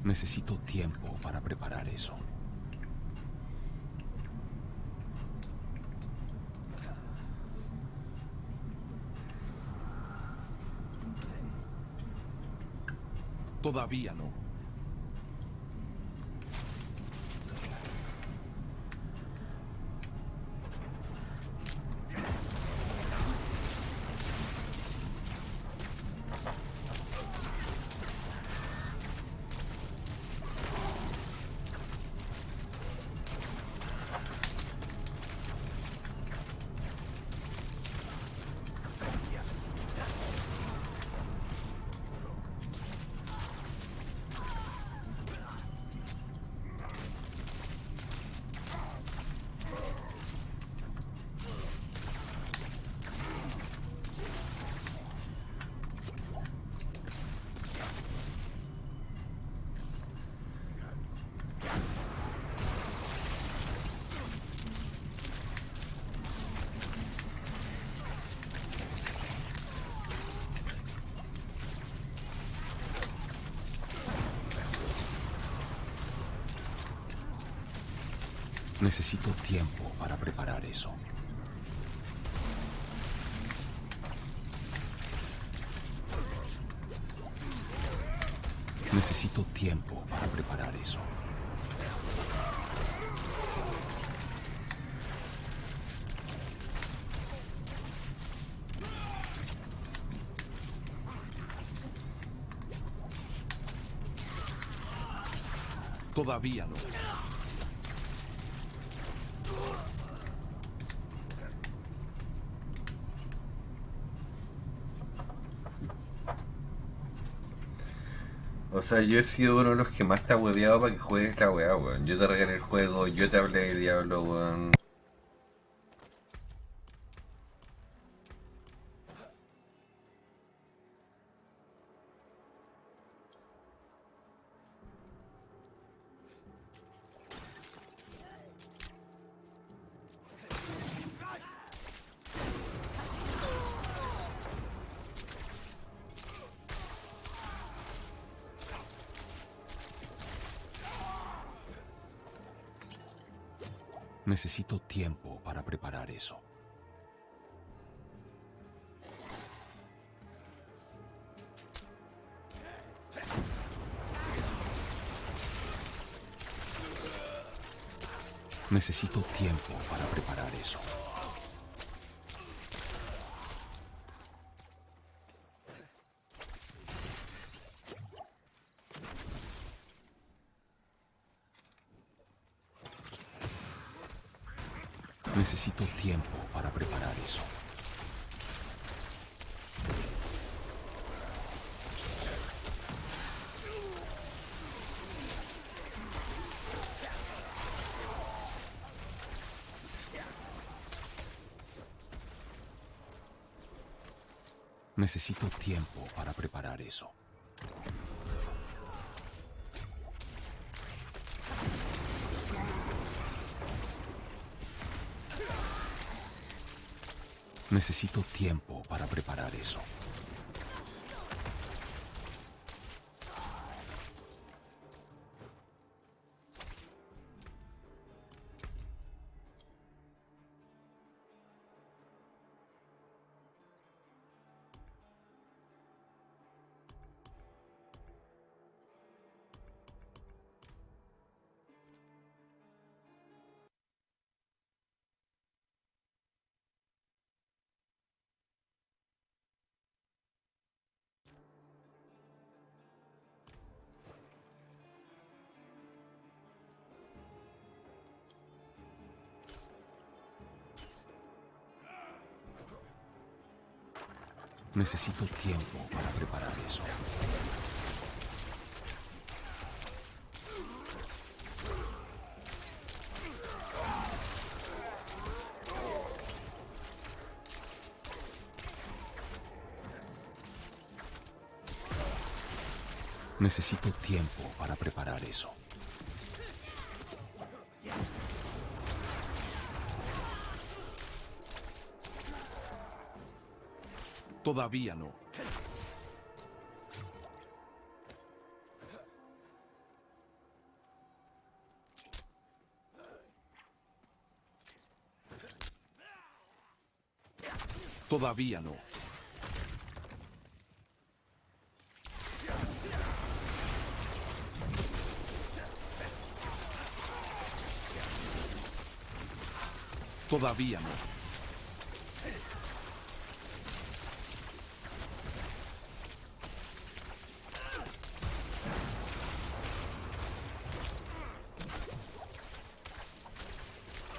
Necesito tiempo para preparar eso. Todavía no. Necesito tiempo para preparar eso. Necesito tiempo para preparar eso. Todavía no. O sea, yo he sido uno de los que más te ha hueveado para que juegues esta weá, weón. Yo te regalé el juego, yo te hablé de Diablo, weón. Necesito tiempo para preparar eso. Necesito tiempo para preparar eso. Necesito tiempo para preparar eso. Necesito tiempo para preparar eso. Necesito tiempo para preparar eso. Necesito tiempo para preparar eso. Necesito tiempo para preparar eso. Todavía no. Todavía no. Todavía no.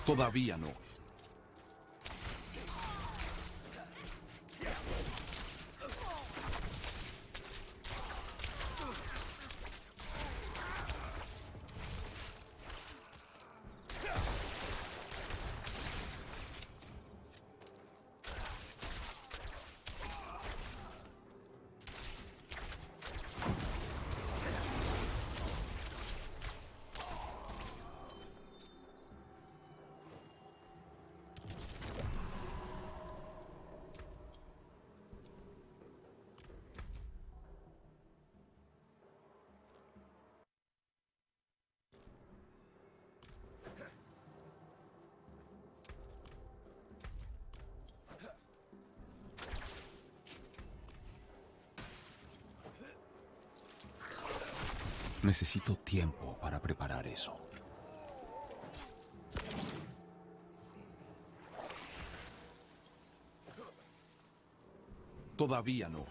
Todavía no. Necesito tiempo para preparar eso. Todavía no.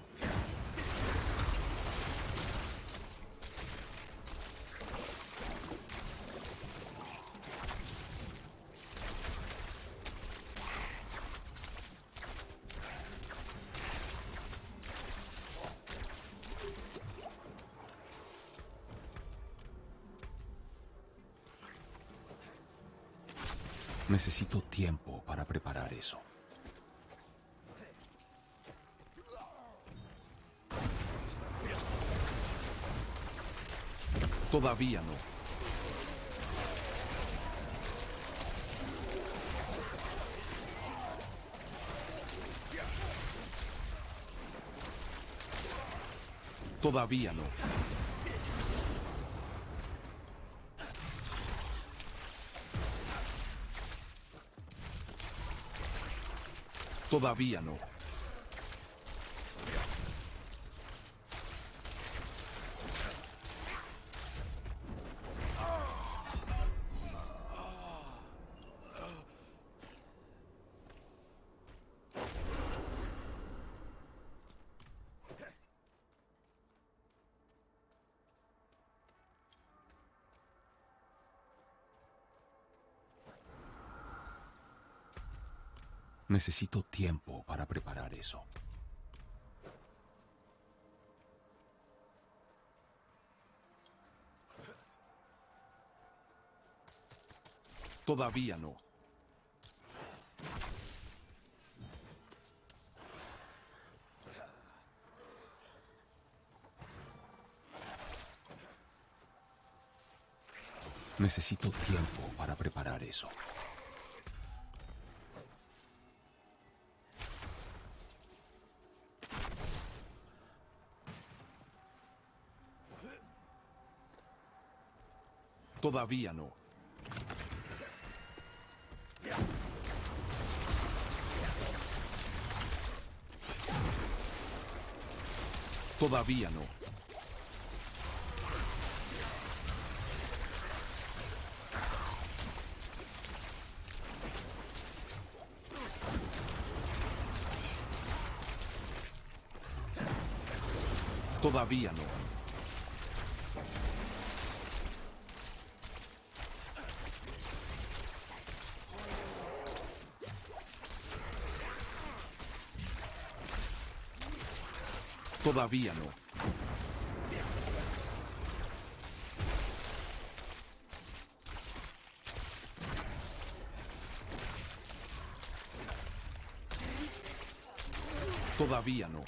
Necesito tiempo para preparar eso. Todavía no. Todavía no. Todavía no. Necesito tiempo para preparar eso. Todavía no. Necesito tiempo para preparar eso. Todavía no. Todavía no. Todavía no. Todavía no. Todavía no.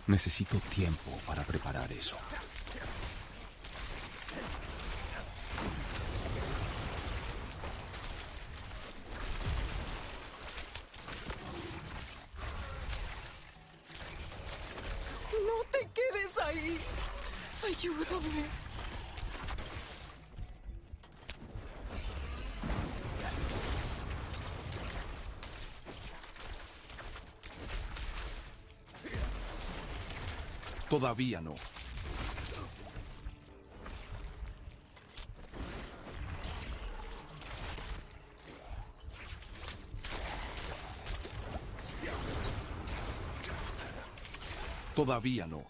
Necesito tiempo para preparar eso. Ayúdame. Todavía no. Todavía no.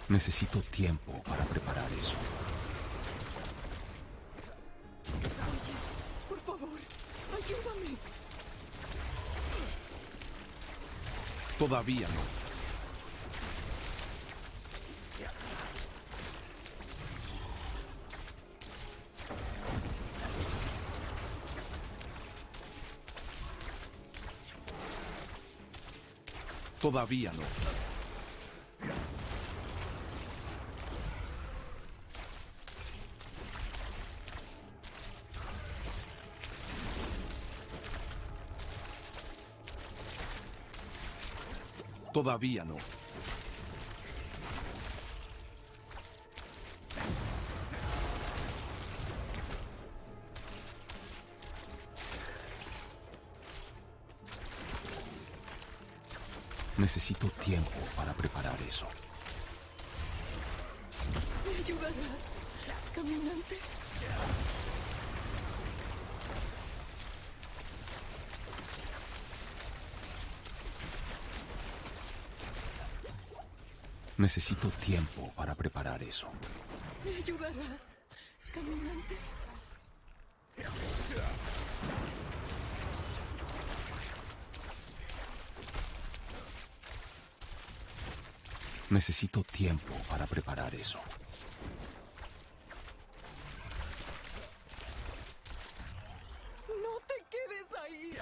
Necesito tiempo para preparar eso. Oye, por favor, ayúdame. Todavía no. Todavía no. Todavía no. Necesito tiempo para preparar eso. ¿Me ayudarás, caminante? Necesito tiempo para preparar eso. ¿Me ayudarás, caminante? Necesito tiempo para preparar eso. No te quedes ahí.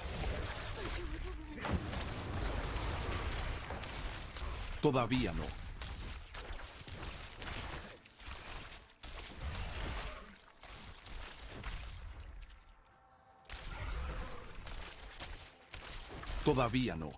Ayúdame. Todavía no. Todavía no.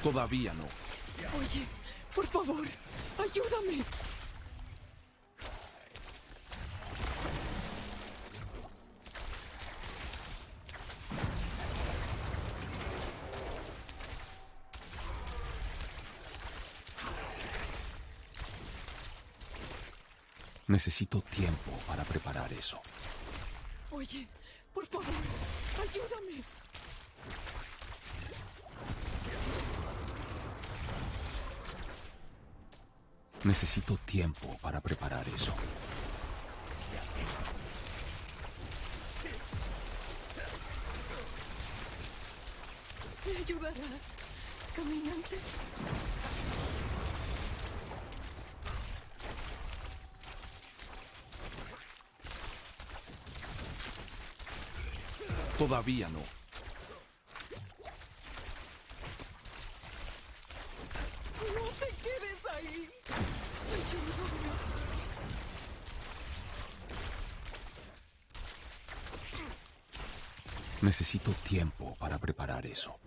Todavía no. Oye, por favor, ayúdame. Necesito tiempo para preparar eso. Oye, por favor, ayúdame. Necesito tiempo para preparar eso. ¿Me ayudarás, caminante? Todavía no. No te quedes ahí. Ayúdame. Necesito tiempo para preparar eso.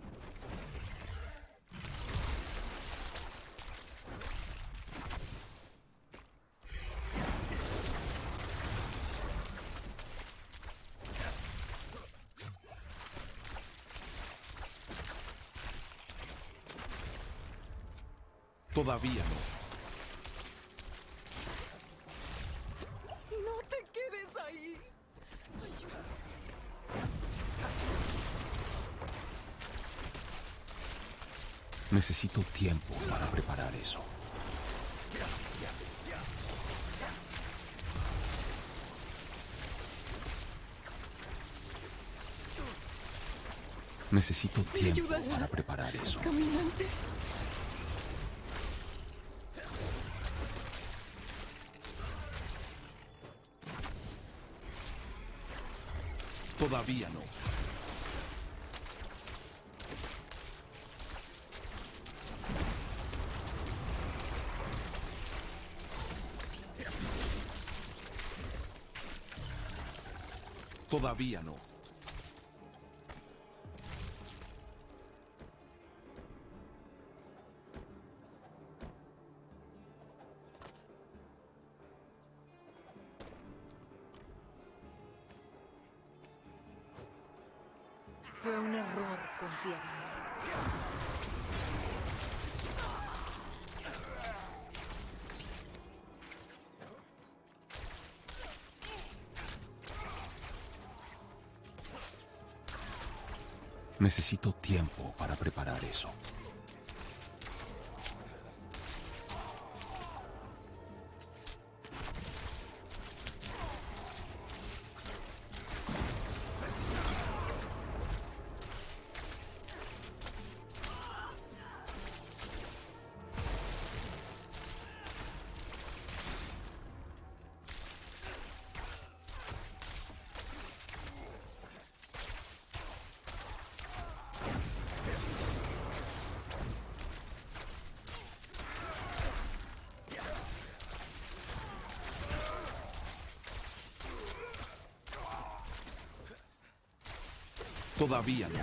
Todavía no. No te quedes ahí. Ayúdame. Necesito tiempo para preparar eso. Necesito ¿Me tiempo ayudarás, para preparar eso. caminante? Todavía no. Todavía no. Fue un error confiar en mí. Necesito tiempo para preparar eso. Todavía no.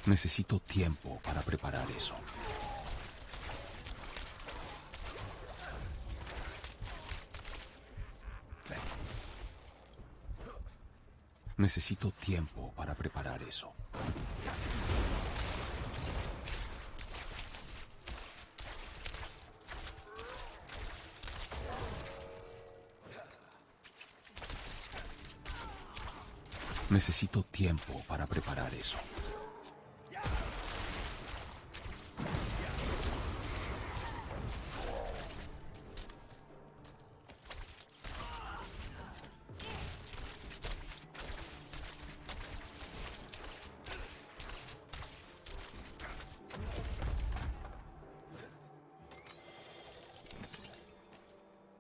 Necesito tiempo para preparar eso. Necesito tiempo para preparar eso. Necesito tiempo para preparar eso.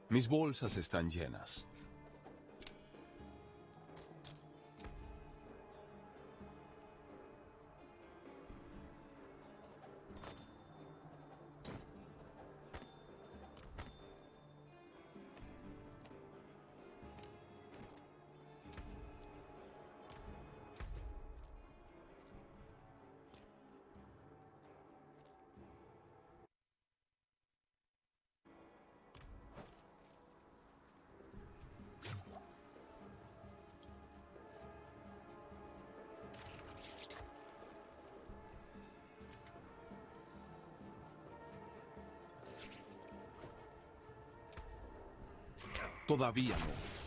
Mis bolsas están llenas. Todavía no.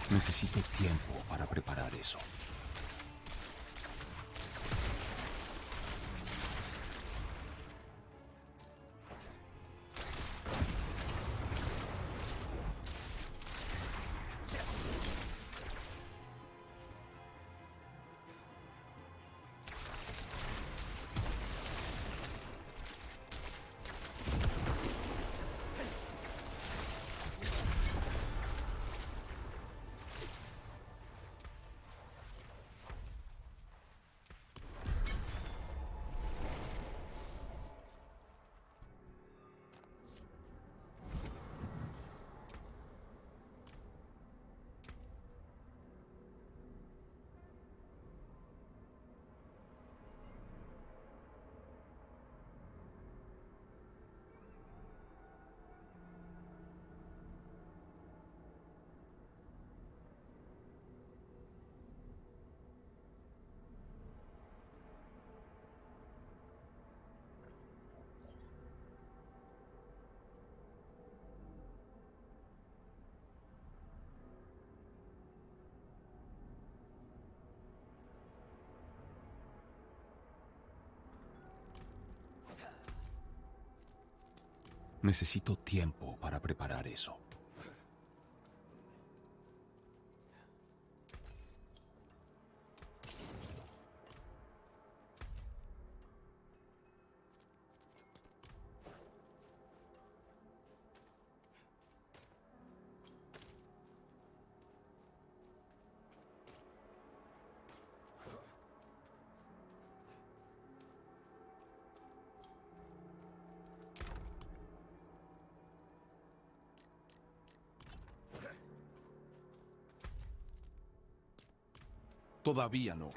Necesito tiempo para preparar eso. Necesito tiempo para preparar eso. Todavía no.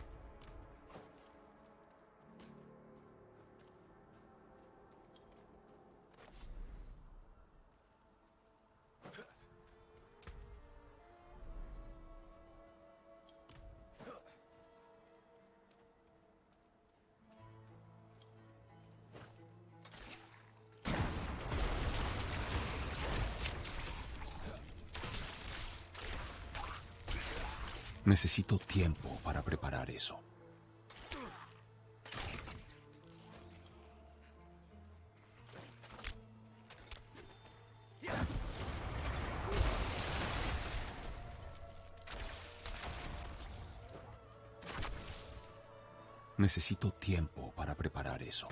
Necesito tiempo para preparar eso. Necesito tiempo para preparar eso.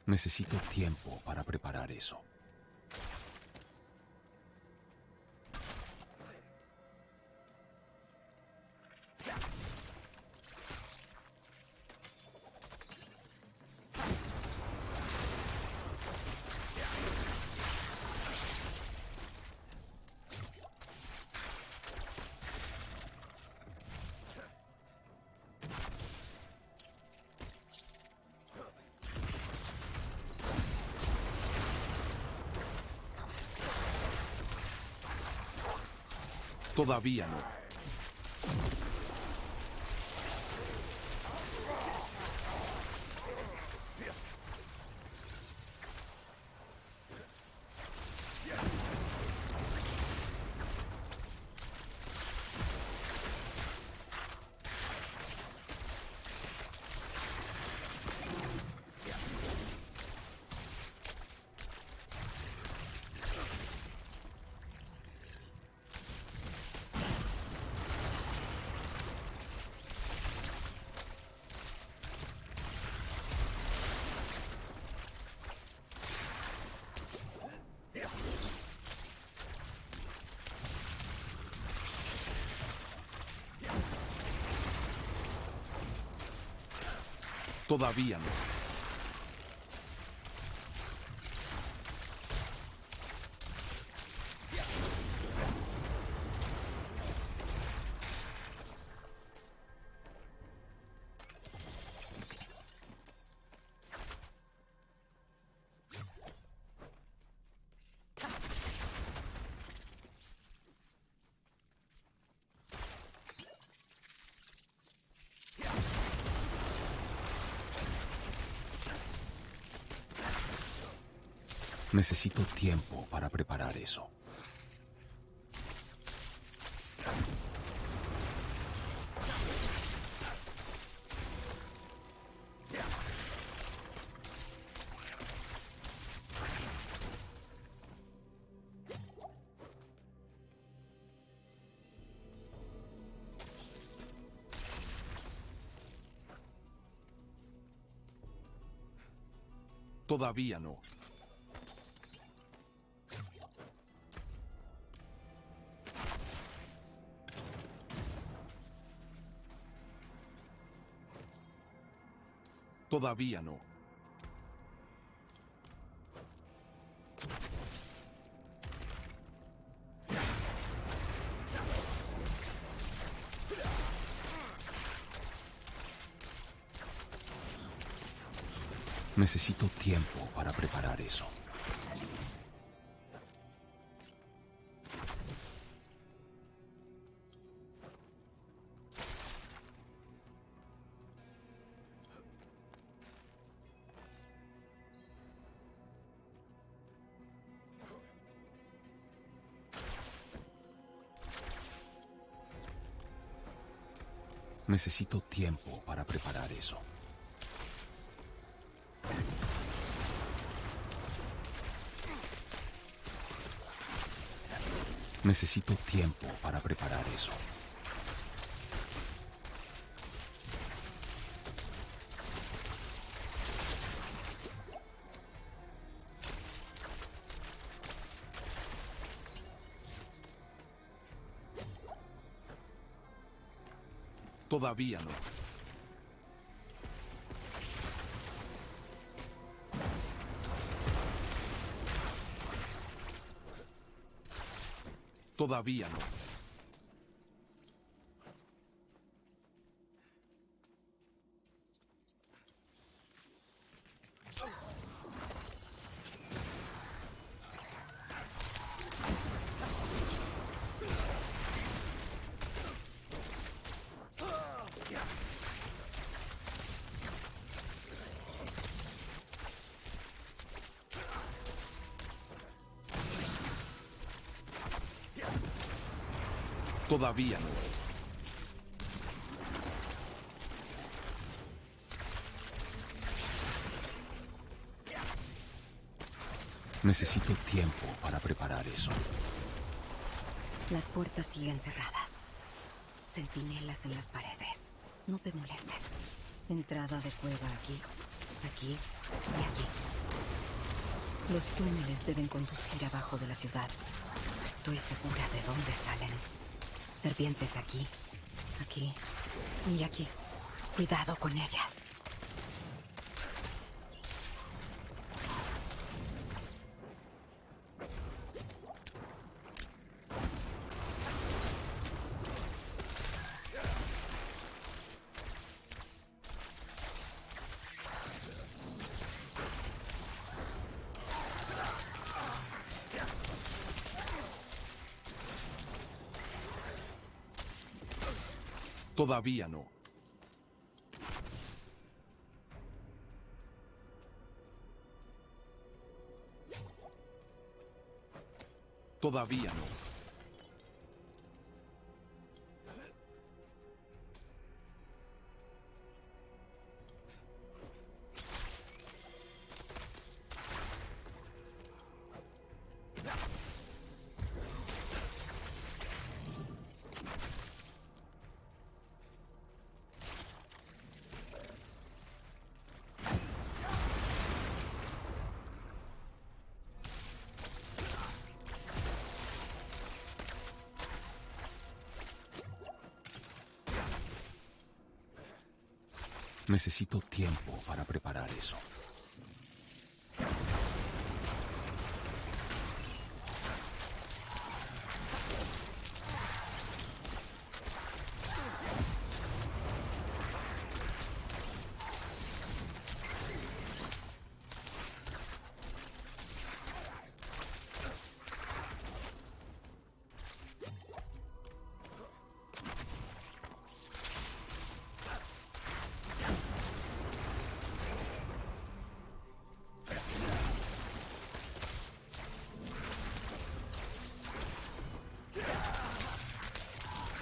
Necesito tiempo para preparar eso. Todavía no. Todavía no. Necesito tiempo para preparar eso. Todavía no. Todavía no. Necesito tiempo para preparar eso. Necesito tiempo para preparar eso. Necesito tiempo para preparar eso. Todavía no. Todavía no. Todavía no. Necesito tiempo para preparar eso. Las puertas siguen cerradas. Centinelas en las paredes. No te molestes. Entrada de cueva aquí, aquí y aquí. Los túneles deben conducir abajo de la ciudad. Estoy segura de dónde salen. Serpientes aquí, aquí y aquí. Cuidado con ellas. Todavía no. Todavía no. Necesito tiempo para preparar eso.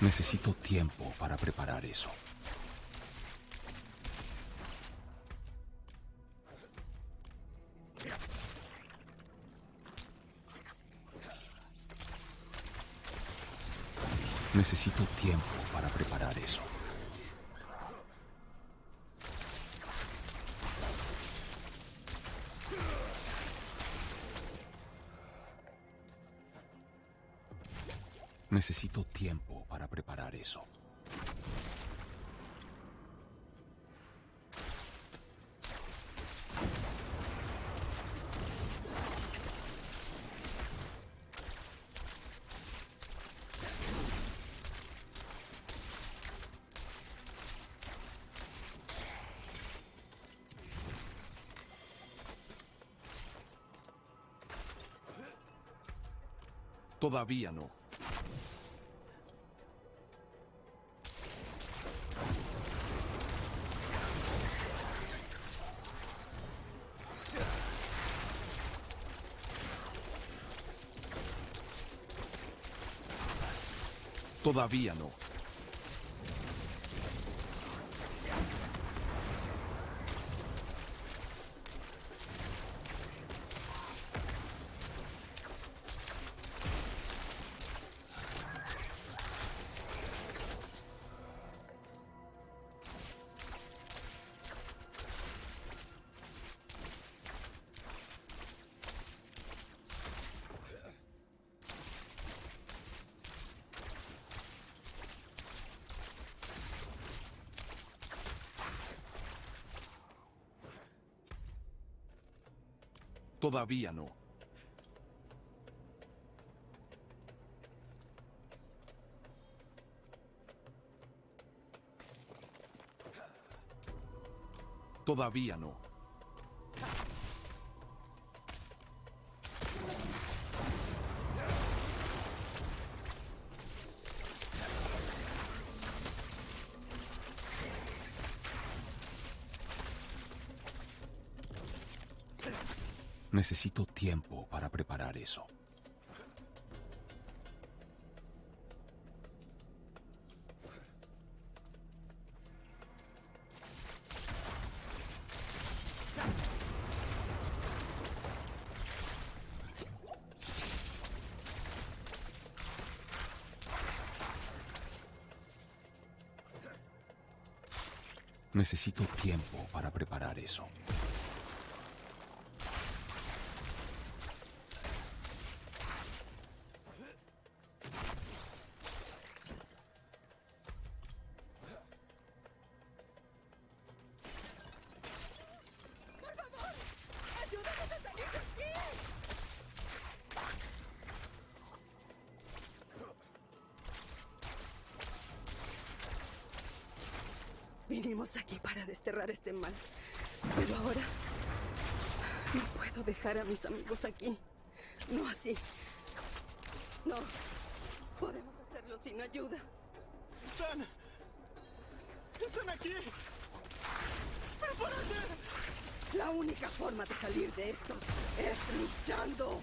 Necesito tiempo para preparar eso. Necesito tiempo para preparar eso. Necesito tiempo para preparar eso. Todavía no. Todavía no. Todavía no. Todavía no. Necesito tiempo para preparar eso. Necesito tiempo para preparar eso. Vinimos aquí para desterrar este mal. Pero ahora no puedo dejar a mis amigos aquí. No así. No. Podemos hacerlo sin ayuda. ¡Están aquí! ¡Prepárate! La única forma de salir de esto es luchando.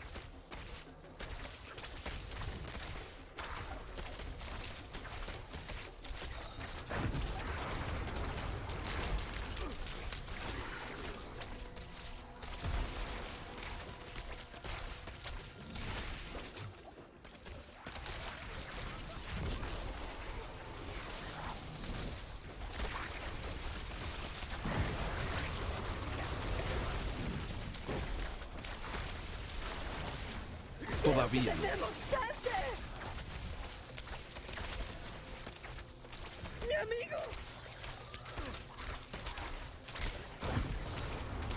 Todavía no. ¡Tenemos chance! ¡Mi amigo!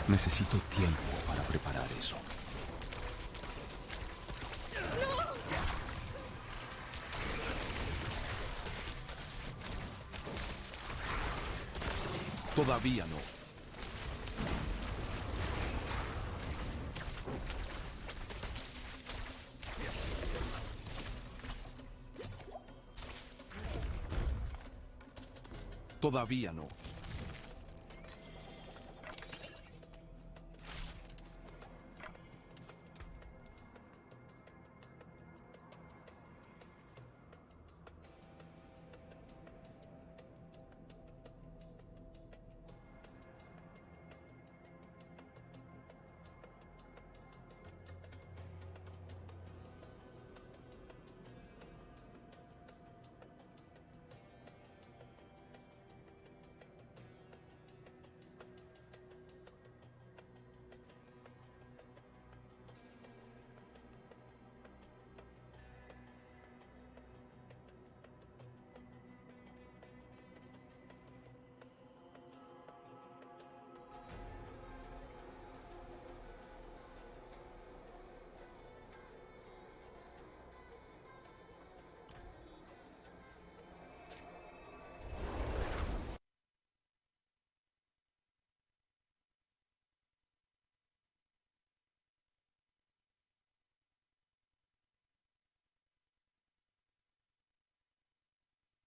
Necesito tiempo para preparar eso. ¡No! Todavía no. Todavía no.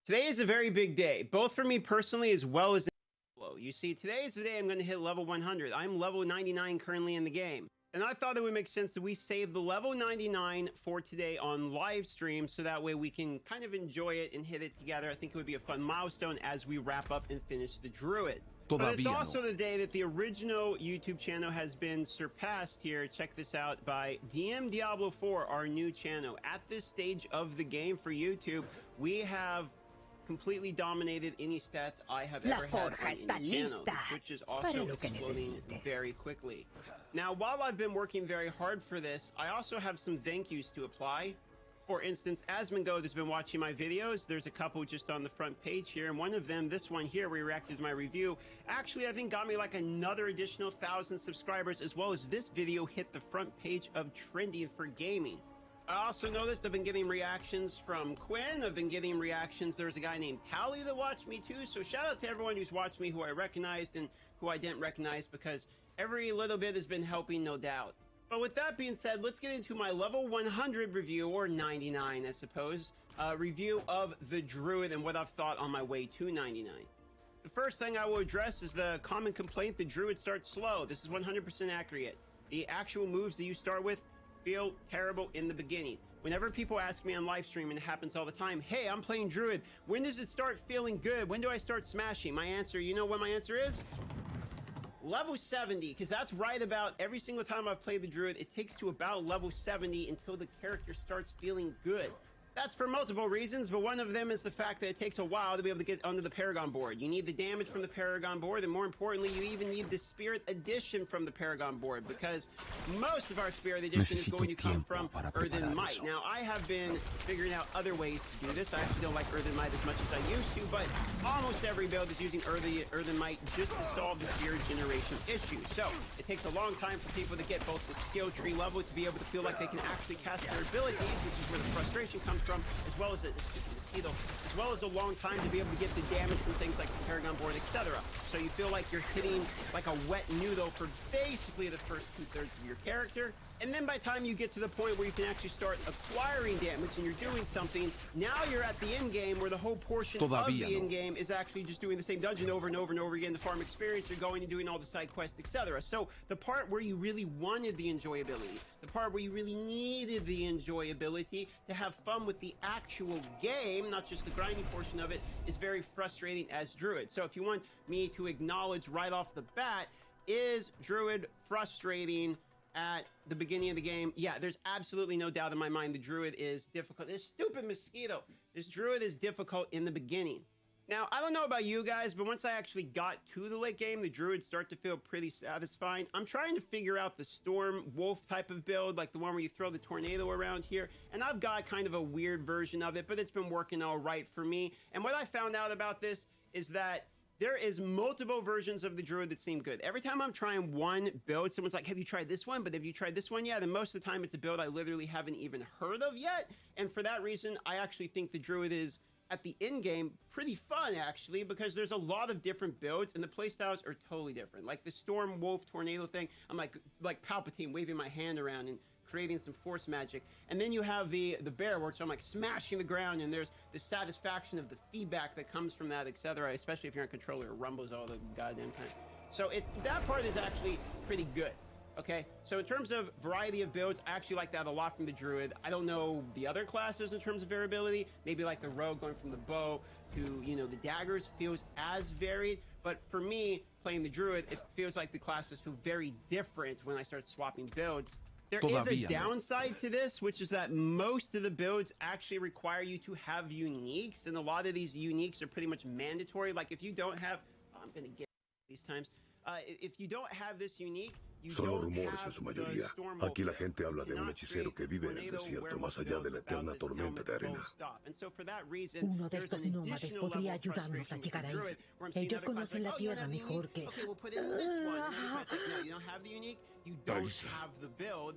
Today is a very big day, both for me personally as well as Diablo. You see, today is the day I'm going to hit level 100. I'm level 99 currently in the game. And I thought it would make sense that we save the level 99 for today on live stream, so that way we can kind of enjoy it and hit it together. I think it would be a fun milestone as we wrap up and finish the Druid. But it's also the day that the original YouTube channel has been surpassed here. Check this out, by DM Diablo 4, our new channel. At this stage of the game for YouTube, we have completely dominated any stats I have ever had on any channel. The Twitch is also exploding very quickly. Now, while I've been working very hard for this, I also have some thank yous to apply. For instance, Asmongold has been watching my videos. There's a couple just on the front page here, and one of them, this one here, where he reacted to my review, actually I think got me like another additional 1,000 subscribers, as well as this video hit the front page of Trending for Gaming. I also noticed I've been getting reactions from Quinn. I've been getting reactions. There's a guy named Tally that watched me too. So shout out to everyone who's watched me, who I recognized and who I didn't recognize, because every little bit has been helping, no doubt. But with that being said, let's get into my level 100 review, or 99 I suppose, review of the Druid and what I've thought on my way to 99. The first thing I will address is the common complaint: the Druid starts slow. This is 100% accurate. The actual moves that you start with feel terrible in the beginning. Whenever people ask me on live stream, and it happens all the time, hey, I'm playing Druid, when does it start feeling good? When do I start smashing? My answer, you know what my answer is? Level 70, because that's right about every single time I've played the Druid. It takes to about level 70 until the character starts feeling good. That's for multiple reasons, but one of them is the fact that it takes a while to be able to get onto the Paragon board. You need the damage from the Paragon board, and more importantly, you even need the Spirit Edition from the Paragon board, because most of our Spirit Edition is going to come from Earthen Might. Now, I have been figuring out other ways to do this. I actually don't like Earthen Might as much as I used to, but almost every build is using Earthen Might just to solve the Spirit generation issue. So, it takes a long time for people to get both the skill tree level to be able to feel like they can actually cast their abilities, which is where the frustration comes from, as well as a long time to be able to get the damage from things like the Paragon board, etc. So you feel like you're hitting like a wet noodle for basically the first 2/3 of your character, and then by the time you get to the point where you can actually start acquiring damage and you're doing something, now you're at the end game, where the whole portion of the end game is actually just doing the same dungeon over and over and over again to farm experience. You're going and doing all the side quests, etc. So the part where you really wanted the enjoyability, the part where you really needed the enjoyability to have fun with the actual game, not just the grinding portion of it, is very frustrating as Druid. So if you want me to acknowledge right off the bat, is Druid frustrating at the beginning of the game? Yeah, there's absolutely no doubt in my mind the Druid is difficult. This stupid mosquito. This Druid is difficult in the beginning. Now, I don't know about you guys, but once I actually got to the late game, the Druids start to feel pretty satisfying. I'm trying to figure out the Storm Wolf type of build, like the one where you throw the tornado around here, and I've got kind of a weird version of it, but it's been working all right for me. And what I found out about this is that there is multiple versions of the Druid that seem good. Every time I'm trying one build, someone's like, have you tried this one? But have you tried this one yet? And most of the time it's a build I literally haven't even heard of yet. And for that reason, I actually think the Druid is, at the end game, pretty fun actually, because there's a lot of different builds and the playstyles are totally different. Like the Storm Wolf Tornado thing, I'm like Palpatine waving my hand around and creating some force magic. And then you have the bear where I'm like smashing the ground, and there's the satisfaction of the feedback that comes from that, etc. Especially if you're on controller, it rumbles all the goddamn time. So that part is actually pretty good. Okay, so in terms of variety of builds, I actually like that a lot from the Druid. I don't know the other classes in terms of variability. Maybe like the Rogue going from the bow to, you know, the daggers feels as varied. But for me, playing the Druid, it feels like the classes feel very different when I start swapping builds. There is a downside to this, which is that most of the builds actually require you to have uniques, and a lot of these uniques are pretty much mandatory. Like if you don't have, I'm going to get these times. If you don't have this unique, Solo rumores en su mayoría. Aquí la gente habla de un hechicero que vive en el desierto, más allá de la eterna tormenta de arena. Uno de estos nómades podría ayudarnos a llegar ahí. Ellos conocen la tierra mejor que... You don't have the build,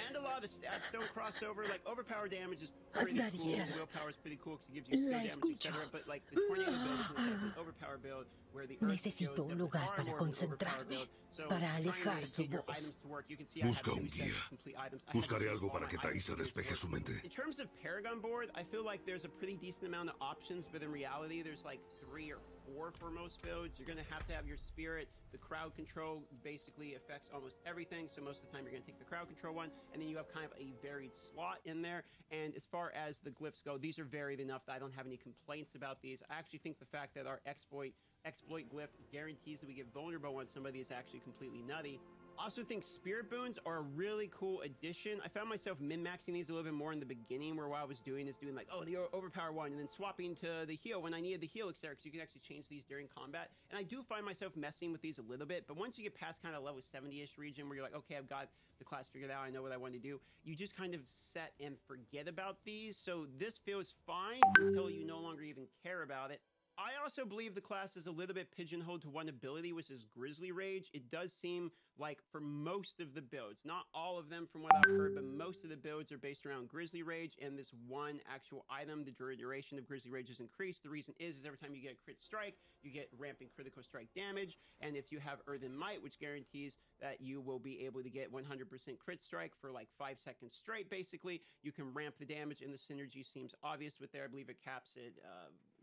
and a lot of the stats don't cross over. Like overpower damage is pretty cool, willpower is pretty cool because it gives you skill damage, etc. But like the tornado build is an overpower build where the earth Necesito un lugar para concentrarme, para alejar su voz. Busca un guía. Buscaré algo para que Thaisa despeje su mente. In terms of Paragon board, I feel like there's a pretty decent amount of options, but in reality, there's like 3 or 4 for most builds. You're going to have your spirit. The crowd control basically affects almost everything, so most of the time you're going to take the crowd control one, and then you have kind of a varied slot in there. And as far as the glyphs go, these are varied enough that I don't have any complaints about these. I actually think the fact that our exploit glyph guarantees that we get vulnerable on somebody is actually completely nutty. Also think Spirit Boons are a really cool addition. I found myself min-maxing these a little bit more in the beginning, where what I was doing is doing like, oh, the overpower one, and then swapping to the heal when I needed the heal, etc., because you can actually change these during combat. And I do find myself messing with these a little bit, but once you get past kind of level 70-ish region, where you're like, okay, I've got the class figured out, I know what I want to do, you just kind of set and forget about these. So this feels fine until you no longer even care about it. I also believe the class is a little bit pigeonholed to one ability, which is Grizzly Rage. It does seem like for most of the builds, not all of them from what I've heard, but most of the builds are based around Grizzly Rage and this one actual item. The duration of Grizzly Rage is increased. The reason is every time you get a crit strike, you get ramping critical strike damage. And if you have Earthen Might, which guarantees that you will be able to get 100% crit strike for like 5 seconds straight, basically, you can ramp the damage, and the synergy seems obvious with there. I believe it caps at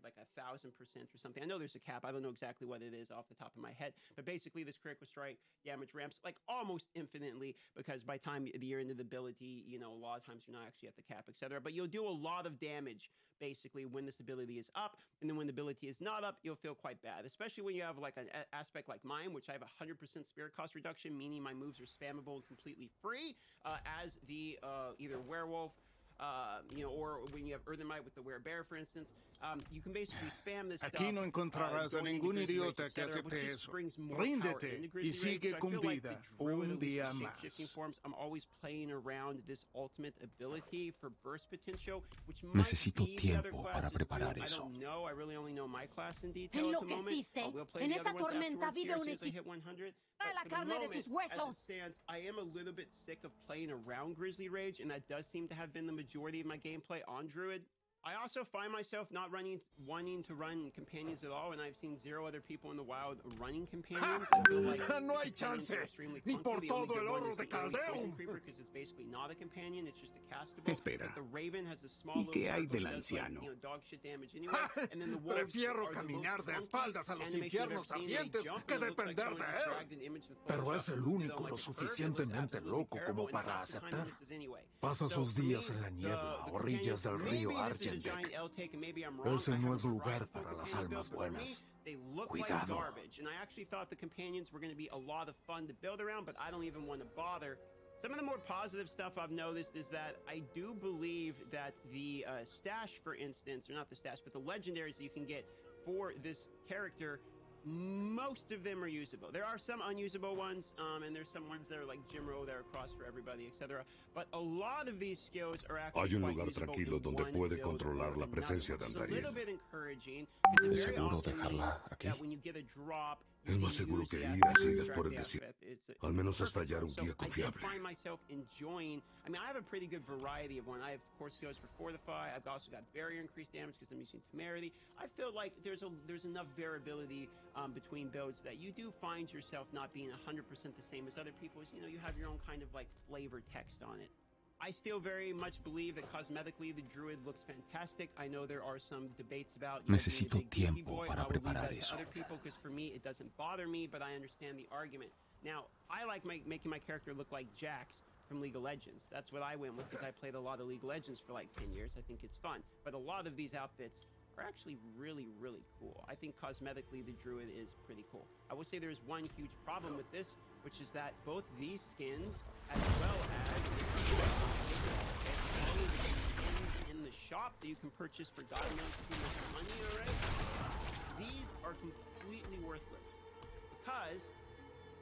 like 1,000% or something. I know there's a cap. I don't know exactly what it is off the top of my head, but basically this critical strike damage ramps like almost infinitely, because by the time you're into the ability, you know, a lot of times you're not actually at the cap, etc. But you'll do a lot of damage basically when this ability is up, and then when the ability is not up, you'll feel quite bad, especially when you have like an aspect like mine, which I have 100% spirit cost reduction, meaning my moves are spammable and completely free, as the either werewolf, you know, or when you have Earthen Might with the Werebear, for instance, you can basically spam this Aquí no encontrarás a ningún idiota que acepte eso. Ríndete y sigue con vida un día más. I'm always playing around this ultimate ability for burst potential, which might Necesito be the other tiempo classes para preparar too. I eso. don't know. I really only know my class in detail at the moment. We'll play the other ones afterwards here as soon as I hit 100. But for the moment, as it stands, I am a little bit sick of playing around Grizzly Rage, and that does seem to have been the majority of my gameplay on Druid. I also find myself not wanting to run companions at all, and I've seen 0 other people in the wild running companions. I feel like no hay chance, ni por todo el oro de Caldeum. Because it's basically not a companion, it's just a castable. Espera. But the Raven has a small ¿Y qué hay little del circle, she does, anciano? like, you know, dog shit damage anyway. And then the wolves Prefiero are the caminar most de funky espaldas a los animation I've ever infiernos seen. They ardientes jump, que and it looks like depender someone de just él. dragged an image with Pero Photoshop es el and put it único on, lo like, a curve. It looks suficientemente absolutely loco terrible, como and para half the time aceptar. it misses anyway. Pasa So sus for días me, en la niebla, the a orillas del maybe río this is a giant Argendek. L take, and maybe I'm wrong. Ese I no have es a lugar variety para of las companion almas builds, but for buenas. me, they look like Cuidado. garbage, and I actually thought the companions were going to be a lot of fun to build around, but I don't even want to bother. Some of the more positive stuff I've noticed is that I do believe that the stash, for instance, or not the stash, but the legendaries that you can get for this character, most of them are usable. There are some unusable ones, and there's some ones that are like Jimro, that are cross for everybody, etc. But a lot of these skills are actually Hay un quite lugar usable tranquilo in donde one puede build controlar or la another, presencia which de is a little Andariel. bit encouraging, because it ¿Es very seguro often dejarla means aquí? that when you get a drop, you Es can más seguro use que that ir a to ciegas por extract el the desierto. aspect. It's Al menos hasta perfect hallar one. un So guía I did confiable. find myself enjoying, I mean, I have a pretty good variety of one. I have, of course, skills for Fortify. I've also got barrier increased damage because I'm using Temerity. I feel like there's enough variability between builds that you do find yourself not being 100% the same as other people's. You know, you have your own kind of like flavor text on it. I still very much believe that cosmetically the Druid looks fantastic. I know there are some debates about, you know, being a Necesito big geeky tiempo boy. para I will leave preparar that to eso. other people, because for me it doesn't bother me, but I understand the argument. Now, I like making my character look like Jax from League of Legends. That's what I went with, because I played a lot of League of Legends for like 10 years. I think it's fun. But a lot of these outfits are actually really, really cool. I think cosmetically the Druid is pretty cool. I will say there's one huge problem with this, which is that both these skins, as well as all of the skins in the shop that you can purchase for God knows too much money already, these are completely worthless, because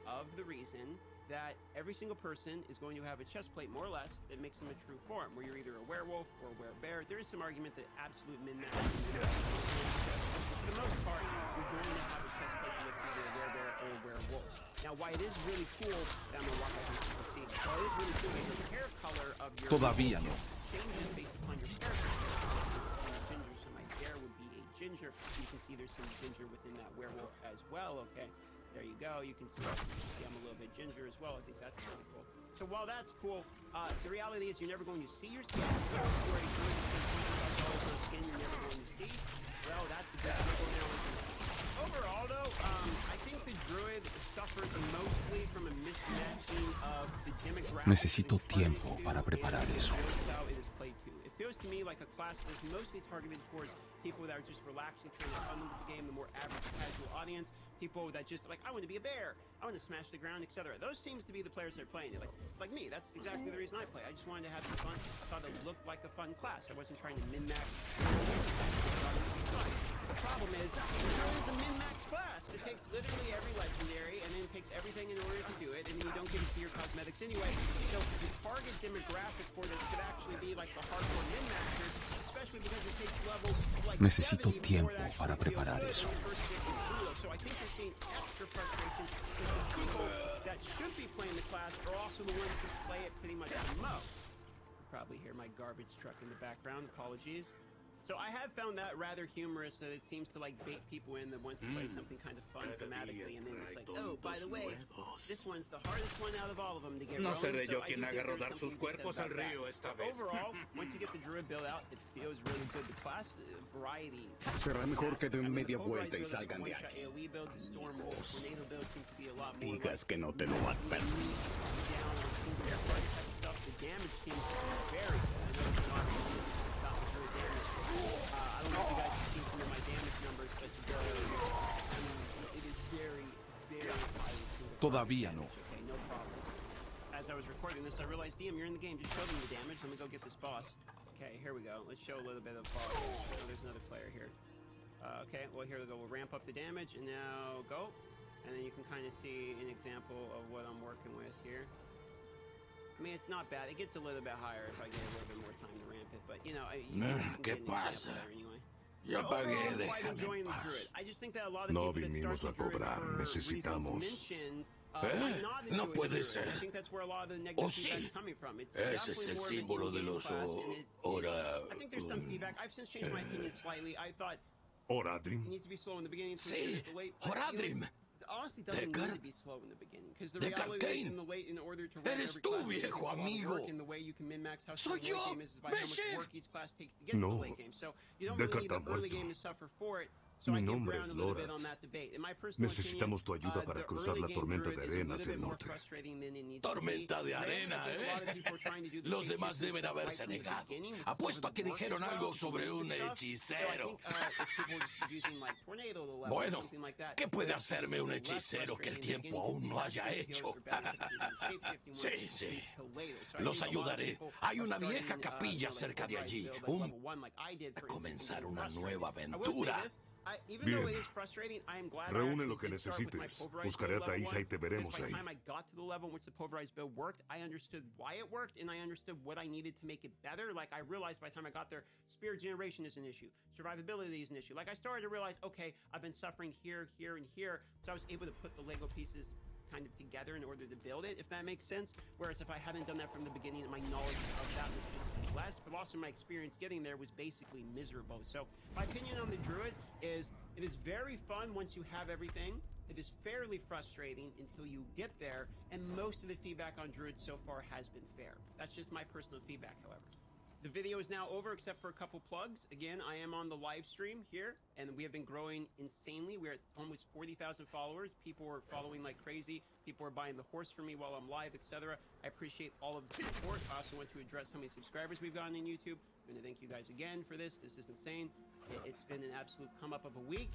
of the reason that every single person is going to have a chest plate, more or less, that makes them a true form, where you're either a werewolf or a werebear. There is some argument that absolute min-max, for the most part, you're going to have a chest plate that looks either a werebear or a werewolf. Now, why it is really cool, that I'm going to walk over so you can see, why it is really cool is the hair color of your Todavía no. changes based upon your character. Ginger, so my bear would be a ginger. You can see there's some ginger within that werewolf as well, okay? There you go. You can see I'm a little bit ginger as well. I think that's really cool. So while that's cool, the reality is you're never going to see your skin. So for a good skin you're never going to see, well, that's a good analogy. Overall, though, I think the Druid suffers mostly from a mismatching of the demographics. Necesito tiempo para preparar eso. How it is played to. If feels to me like a class that is mostly targeted towards people that are just relaxing, trying to have fun with the game, the more average casual audience, people that just like, I want to be a bear, I want to smash the ground, etc. Those seems to be the players that are playing it. Like me, that's exactly the reason I play. I just wanted to have some fun. I thought it looked like a fun class. I wasn't trying to min-max. The problem is, there is a min-max class. It takes literally every legendary, and then it takes everything in order to do it, and then you don't get to see your cosmetics anyway. So the target demographic for this could actually be like the hardcore min-maxers, especially because it takes level like Necesito 70 tiempo before it para actually feels preparar good eso. when you first get into Drulo. So I think you're seeing extra frustration because the people that should be playing the class are also the ones that play it pretty much the most. You probably hear my garbage truck in the background. Apologies. So I have found that rather humorous, that it seems to like bait people in that want to play something kind of fun thematically, and then it's like, oh, by the way, this one's the hardest one out of all of them to get No rolling. seré So yo I quien do haga think rodar there's sus something to be said cuerpos al about that. río esta But vez. overall, once you get the druid build out, it feels really good. The class variety. Será mejor que den media the vuelta y pulverized build is salgan de one-shot aquí. AoE build, the storm wolf, tornado build seems to be a lot more Digas like que no te lo adverto. down on single target type stuff. The damage seems very good. I know there's a lot of ideas about the druid damage. I don't know if you guys have seen some of my damage numbers, but it is very, very high. Todavía no. Okay, no problem. As I was recording this, I realized, DM, you're in the game. Just show them the damage. Let me go get this boss. Okay, here we go. Let's show a little bit of boss damage. Oh, there's another player here. Okay, well, here we go. We'll ramp up the damage, and now go. And then you can kind of see an example of what I'm working with here. I mean, it's not bad. It gets a little bit higher if I get a little bit more time to ramp it, but you know, you can ¿Qué get an pasa? example there anyway. Ya So pagué, overall, I'm quite déjame en enjoying the paz. druid. I just think that a lot of No people that vinimos start a the druid cobrar, for reasons necesitamos. mentioned might not No enjoy puede the druid. ser. I think that's where a lot of the negative Oh, feedback sí. is coming from. It's Ese es definitely el more of a símbolo de human los class, and I think there's some feedback. I've since changed my opinion slightly. I thought it Oradrim. needs to be slow in the beginning to Sí, at the late. Oradrim. It honestly doesn't Deckard. need to be slow in the beginning, because the Deckard reality is Kane. in the late, in order to run Eres every tú, class, it viejo takes a lot of amigo. work, and the way you can min-max how Soy strong the yo, late game is by how much Messi. work each class takes to get to No. the late game. So you don't really Deckard need ha the early muerto. game to suffer for it. So Mi I give nombre ground es a little bit Lorat. on that debate. In my personal Necesitamos opinion, tu ayuda para the cruzar early la game tormenta druid de is a arenas little del bit more norte. frustrating than it needs Tormenta to be. de arena, I think a lot of people are trying to do the Los stage demás system deben stuff right haberse from the negado. beginning with some Apuesto a of que the work dijeron as well, algo to sobre believe un the stuff. So I hechicero. think if people were just using like tornado to level or Bueno, something like that, ¿qué puede it would hacerme un be less hechicero que el frustrating in the tiempo beginning, aún no because haya the healers hecho? for balance have to do the shape shifting one Sí, sí. until later. So I Los think a lot of ayudaré. people Hay are una starting, vieja capilla like cerca de pulverized allí. build, like level 1, like I did, A for instance, and comenzar getting una frustrated. nueva I will say aventura. this, even though it Bien. is frustrating, I am glad Reúne I lo que actually did start with my necesites. pulverized Buscaré build a level Thaisa 1, y te because veremos by the ahí. time I got to the level in which the pulverized build worked, I understood why it worked, and I understood what I needed to make it better. Like, I realized by the time I got there, spirit generation is an issue, survivability is an issue. Like, I started to realize, okay, I've been suffering here, here, and here, so I was able to put the Lego pieces kind of together in order to build it, if that makes sense. Whereas if I hadn't done that from the beginning, my knowledge of that was just less, but also my experience getting there was basically miserable. So my opinion on the druid is, it is very fun once you have everything. It is fairly frustrating until you get there, and most of the feedback on druid so far has been fair. That's just my personal feedback, however. The video is now over, except for a couple plugs. Again, I am on the live stream here, and we have been growing insanely. We're at almost 40,000 followers. People are following like crazy. People are buying the horse for me while I'm live, etc. I appreciate all of the support. I also want to address how many subscribers we've gotten in YouTube. I'm going to thank you guys again for this. This is insane. It's been an absolute come up of a week.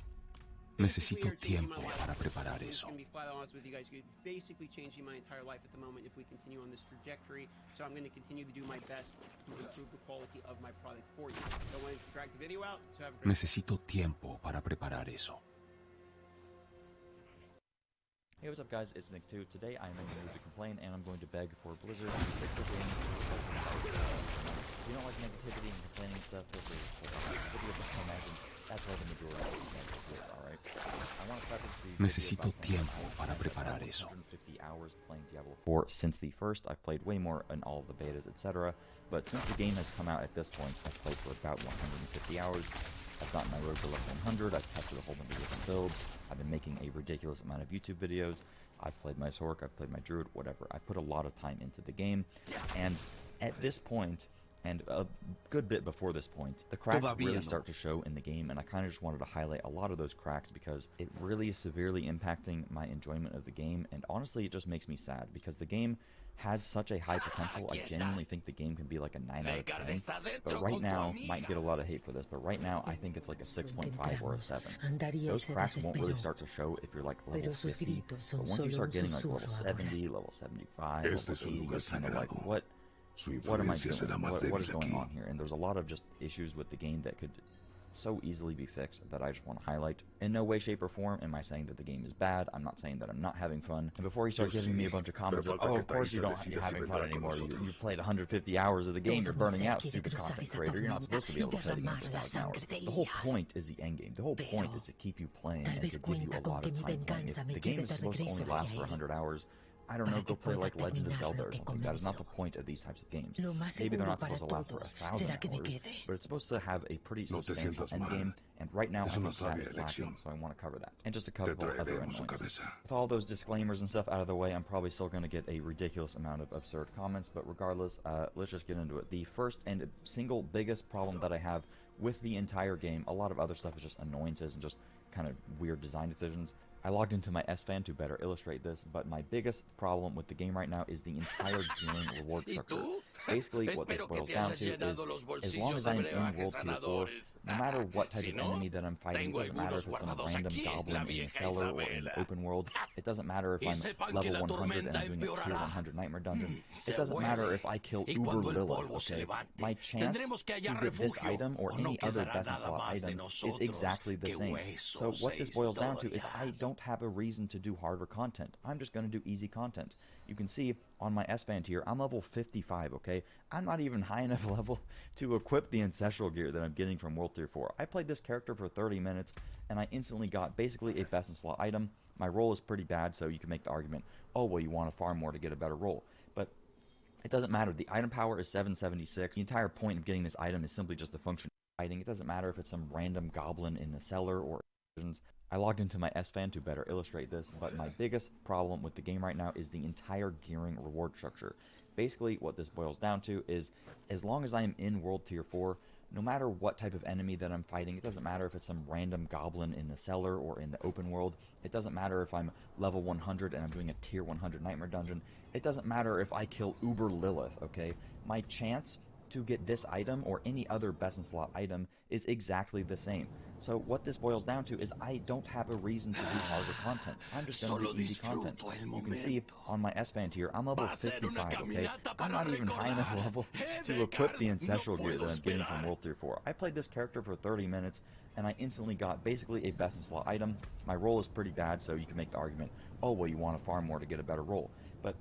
Necesito tiempo para preparar I'm eso. going to be flat honest with you guys. You're basically changing my entire life at the moment if we continue on this trajectory. So I'm going to continue to do my best to improve the quality of my product for you. Don't want to drag the video out, so have a great day. Necesito tiempo para preparar eso. Hey, what's up guys, it's Nick2. Today I'm in the mood to complain, and I'm going to beg for Blizzard to fix the game. If you don't like negativity and complaining and stuff, feel free to check out this video, but I imagine that's why the majority of you guys are, alright? I want to preface the video Necesito by saying tiempo para preparar eso. 150 hours playing Diablo 4 since the first. I've played way more in all of the betas, etc. But since the game has come out at this point, I've played for about 150 hours. I've gotten my road to level 100, I've tested a whole bunch of different builds, I've been making a ridiculous amount of YouTube videos, I've played my Sork, I've played my Druid, whatever. I put a lot of time into the game, and at this point, And a good bit before this point, the cracks really start to show in the game, and I kind of just wanted to highlight a lot of those cracks because it really is severely impacting my enjoyment of the game, and honestly it just makes me sad because the game has such a high potential. I genuinely think the game can be like a 9 out of 10, but right now, might get a lot of hate for this, but right now I think it's like a 6.5 or a 7. Those cracks won't really start to show if you're like level 50, but once you start getting like level 70, level 75, level 80, you're kind of like, what am I doing? What is going on here? And there's a lot of just issues with the game that could so easily be fixed that I just want to highlight. In no way, shape, or form am I saying that the game is bad. I'm not saying that I'm not having fun. And before you start giving me a bunch of comments of, oh, of course you don't having fun anymore. You played 150 hours of the game. You're burning out, stupid content creator. You're not supposed to be able to play the game for 1,000 hours. The whole point is the end game. The whole point is to keep you playing and to give you a lot of time playing. If the game is supposed to only last for 100 hours, I don't know, go play like Legend of Zelda or something. That is not the point of these types of games. Maybe they're not supposed to last for 1,000 hours, but it's supposed to have a pretty substantial endgame, and right now I think that is lacking, so I want to cover that. And just a couple other annoyances. With all those disclaimers and stuff out of the way, I'm probably still going to get a ridiculous amount of absurd comments, but regardless, let's just get into it. The first and single biggest problem that I have with the entire game, a lot of other stuff is just annoyances and just kind of weird design decisions. I logged into my S-Fan to better illustrate this, but my biggest problem with the game right now is the entire gearing reward structure. Basically, what this boils down to is, as long as I'm in World Tier 4, no matter what type of enemy that I'm fighting, it doesn't matter if it's some random goblin in a cellar or in the open world, it doesn't matter if I'm level 100 and I'm doing a Tier 100 Nightmare Dungeon, it doesn't matter if I kill Uber Lilith, okay? My chance to get this item or any other best in slot item is exactly the same. So what this boils down to is I don't have a reason to do harder content. I'm just going to do easy content. You can see on my S-Band tier, I'm level 55, okay? I'm not even high enough level to equip the Ancestral gear that I'm getting from World Tier 4. I played this character for 30 minutes, and I instantly got basically a best in slot item. My roll is pretty bad, so you can make the argument, oh, well, you want to farm more to get a better roll. But it doesn't matter. The item power is 776. The entire point of getting this item is simply just the function of fighting. It doesn't matter if it's some random goblin in the cellar or I logged into my S-Fan to better illustrate this, but my biggest problem with the game right now is the entire gearing reward structure. Basically, what this boils down to is, as long as I am in World Tier 4, no matter what type of enemy that I'm fighting, it doesn't matter if it's some random goblin in the cellar or in the open world, it doesn't matter if I'm level 100 and I'm doing a Tier 100 Nightmare Dungeon, it doesn't matter if I kill Uber Lilith, okay? My chance to get this item or any other best in slot item is exactly the same. So what this boils down to is I don't have a reason to do harder content. I'm just going to do easy content. You can see on my S-Band tier, I'm level 55, okay? I'm not even high enough level to equip the Ancestral gear that I'm getting from World Tier 4. I played this character for 30 minutes, and I instantly got basically a best in slot item. My roll is pretty bad, so you can make the argument, oh, well, you want to farm more to get a better roll. But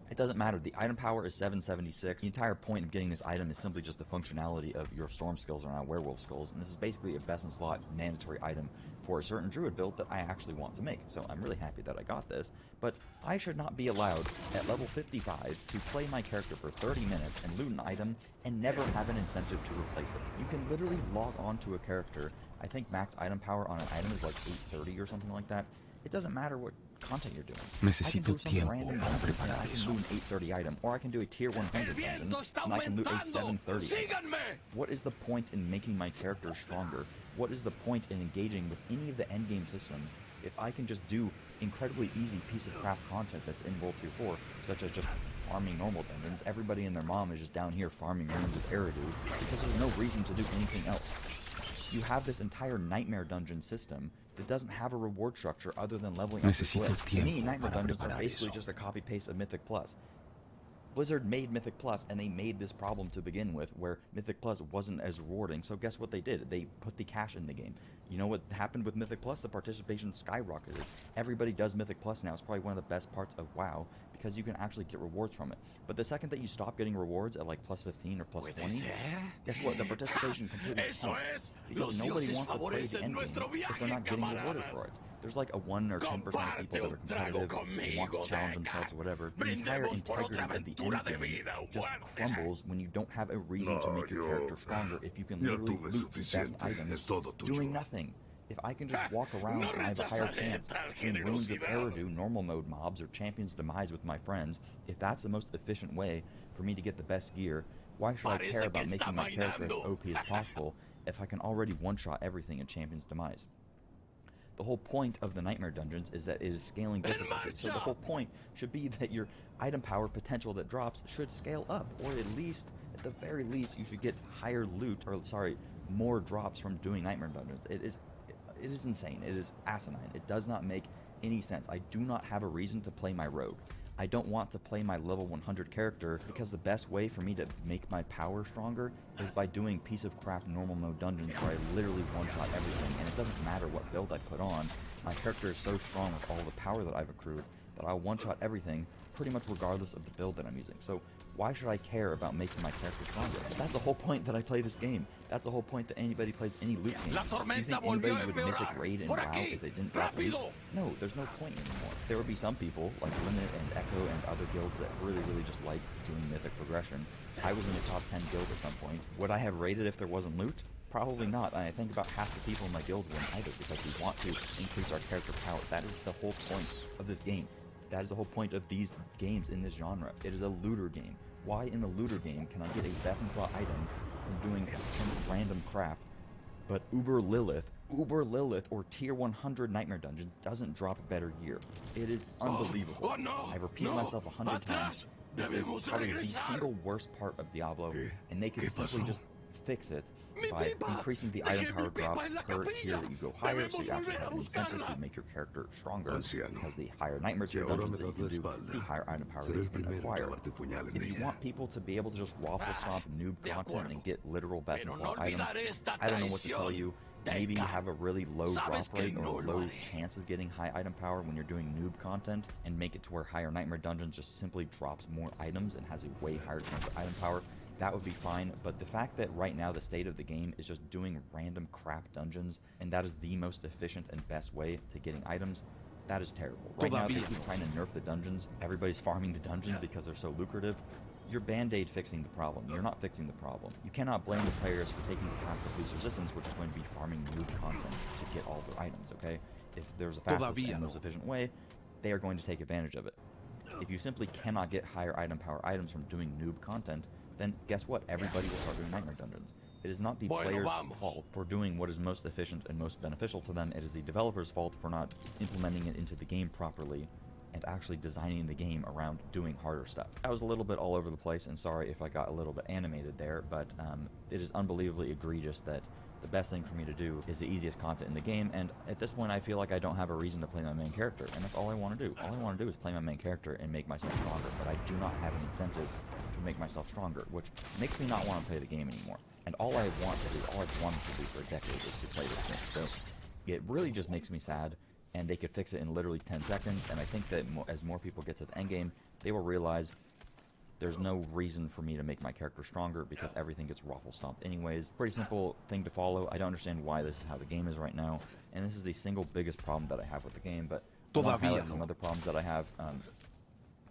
it doesn't matter. The item power is 776. The entire point of getting this item is simply just the functionality of your storm skills or now werewolf skills, and this is basically a best in slot mandatory item for a certain druid build that I actually want to make. So I'm really happy that I got this, but I should not be allowed at level 55 to play my character for 30 minutes and loot an item and never have an incentive to replace it. You can literally log on to a character. I think max item power on an item is like 830 or something like that. It doesn't matter what content you're doing. I can do some random dungeon and I can loot an 830 item, or I can do a Tier 100 dungeon and I can loot a 730 item. What is the point in making my character stronger? What is the point in engaging with any of the endgame systems if I can just do incredibly easy piece of craft content that's in World Tier 4, such as just farming normal dungeons? Everybody and their mom is just down here farming runes of Eridu because there's no reason to do anything else. You have this entire Nightmare Dungeon system that doesn't have a reward structure other than leveling up your squid. To me, Nightmare Dungeons are basically just a copy-paste of Mythic Plus. Blizzard made Mythic Plus, and they made this problem to begin with, where Mythic Plus wasn't as rewarding, so guess what they did? They put the cash in the game. You know what happened with Mythic Plus? The participation skyrocketed. Everybody does Mythic Plus now. It's probably one of the best parts of WoW, because you can actually get rewards from it. But the second that you stop getting rewards at like plus 15 or plus 20, guess what? The participation completely tanks, because nobody wants to play the endgame if they're not getting rewarded for it. There's like a 1 or 10% of people that are competitive, they want to challenge themselves or whatever. The entire integrity of the endgame just crumbles when you don't have a reason to make your character stronger if you can literally loot the best items doing nothing. If I can just walk around and I have a higher chance in Runes of Eridu, normal mode mobs, or Champion's Demise with my friends, if that's the most efficient way for me to get the best gear, Why should I care about making my character as OP as possible if I can already one-shot everything in Champion's Demise? The whole point of the Nightmare Dungeons is that it is scaling difficulty, so the whole point should be that your item power potential that drops should scale up, or at the very least, you should get higher loot, or sorry, more drops from doing Nightmare Dungeons. It is insane. It is asinine. It does not make any sense. I do not have a reason to play my rogue. I don't want to play my level 100 character because the best way for me to make my power stronger is by doing piece of crap normal mode dungeons where I literally one-shot everything, and it doesn't matter what build I put on. My character is so strong with all the power that I've accrued that I'll one-shot everything pretty much regardless of the build that I'm using. So why should I care about making my character stronger? That's the whole point that I play this game. That's the whole point that anybody plays any loot game. Do you think anybody would mythic raid and WoW if they didn't drop loot? No, there's no point anymore. There would be some people, like Limit and Echo and other guilds that really just like doing mythic progression. I was in the top 10 guild at some point. Would I have raided if there wasn't loot? Probably not, and I think about half the people in my guild wouldn't either, because we want to increase our character power. That is the whole point of this game. That is the whole point of these games in this genre. It is a looter game. Why in the looter game can I get a Bethlehem item from doing some random crap, but Uber Lilith or Tier 100 Nightmare Dungeon doesn't drop better gear? It is unbelievable. I've repeated myself 100 times. This is probably the single worst part of Diablo, and they could simply just fix it by increasing the item power drop per tier that you go higher, so you actually have an incentive to make your character stronger, because the higher Nightmare tier dungeons that you can do, the higher item power that you can acquire. If you want people to be able to just waffle stomp noob content and get literal best in class items, I don't know what to tell you. Maybe you have a really low drop rate or low chance of getting high item power when you're doing noob content, and make it to where higher Nightmare Dungeons just simply drops more items and has a way higher chance of item power. That would be fine, but the fact that right now the state of the game is just doing random crap dungeons, and that is the most efficient and best way to getting items, that is terrible. Right now, they keep trying to nerf the dungeons. Everybody's farming the dungeons because they're so lucrative. You're band-aid fixing the problem. You're not fixing the problem. You cannot blame the players for taking the path of least resistance, which is going to be farming noob content to get all their items, okay? If there's a fastest and most efficient way, they are going to take advantage of it. If you simply cannot get higher item power items from doing noob content, then guess what? Everybody will start doing Nightmare Dungeons. It is not the player's fault for doing what is most efficient and most beneficial to them. It is the developer's fault for not implementing it into the game properly and actually designing the game around doing harder stuff. I was a little bit all over the place, and sorry if I got a little bit animated there, but it is unbelievably egregious that the best thing for me to do is the easiest content in the game, and at this point I feel like I don't have a reason to play my main character, and that's all I want to do. All I want to do is play my main character and make myself stronger, but I do not have an incentive to make myself stronger, which makes me not want to play the game anymore. And all I want to do, all I've wanted to do for a decade is to play this game, so it really just makes me sad, and they could fix it in literally 10 seconds, and I think that as more people get to the endgame, they will realize there's no reason for me to make my character stronger because everything gets raffle stomped anyways. Pretty simple thing to follow. I don't understand why this is how the game is right now, and this is the single biggest problem that I have with the game, but I want to highlight some other problems that I have.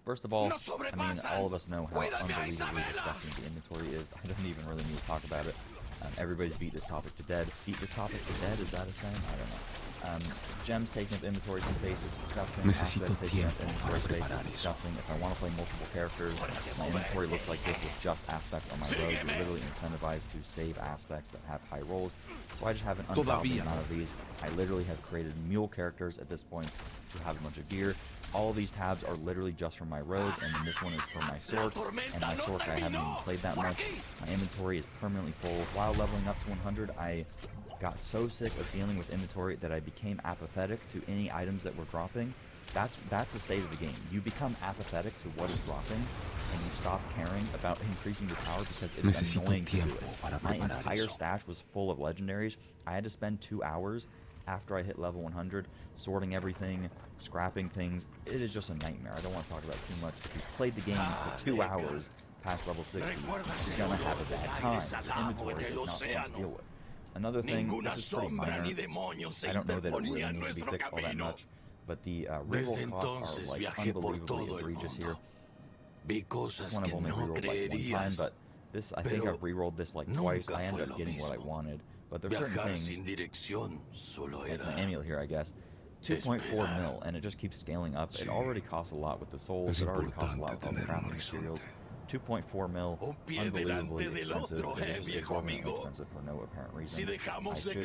First of all, I mean, all of us know how unbelievably disgusting the inventory is. I don't even really need to talk about it. Everybody's beat this topic to death. Beat the topic to death, is that a saying? I don't know. Gems taking up inventory space is disgusting. Aspects taking up inventory space is disgusting. If I want to play multiple characters, my inventory looks like this with just aspects on my road. You're literally incentivized to save aspects that have high rolls. So I just have an ungodly amount of these. I literally have created mule characters at this point to have a bunch of gear. All of these tabs are literally just for my rogue, and then this one is for my sword, and my sword I haven't even played that much. My inventory is permanently full. While leveling up to 100, I got so sick of dealing with inventory that I became apathetic to any items that were dropping. That's the state of the game. You become apathetic to what is dropping, and you stop caring about increasing your power because it's annoying to do it. My entire stash was full of legendaries. I had to spend 2 hours after I hit level 100 sorting everything, scrapping things. It is just a nightmare. I don't want to talk about it too much. If you've played the game for 2 hours past level 60, you're going to have a bad time. Your inventory is not fun to deal with. Another thing, this is pretty minor. I don't know that it really needs to be fixed all that much, but the reroll costs are like unbelievably egregious here. This one I've only rerolled like 1 time, but this, I think I've rerolled this like twice. I ended up getting what I wanted, but there's certain things, like my amulet here I guess, 2.4 mil, and it just keeps scaling up. It already costs a lot with the souls, it already costs a lot with all the crafting materials. 2.4 mil, unbelievably expensive. It is exorbitantly expensive for no apparent reason.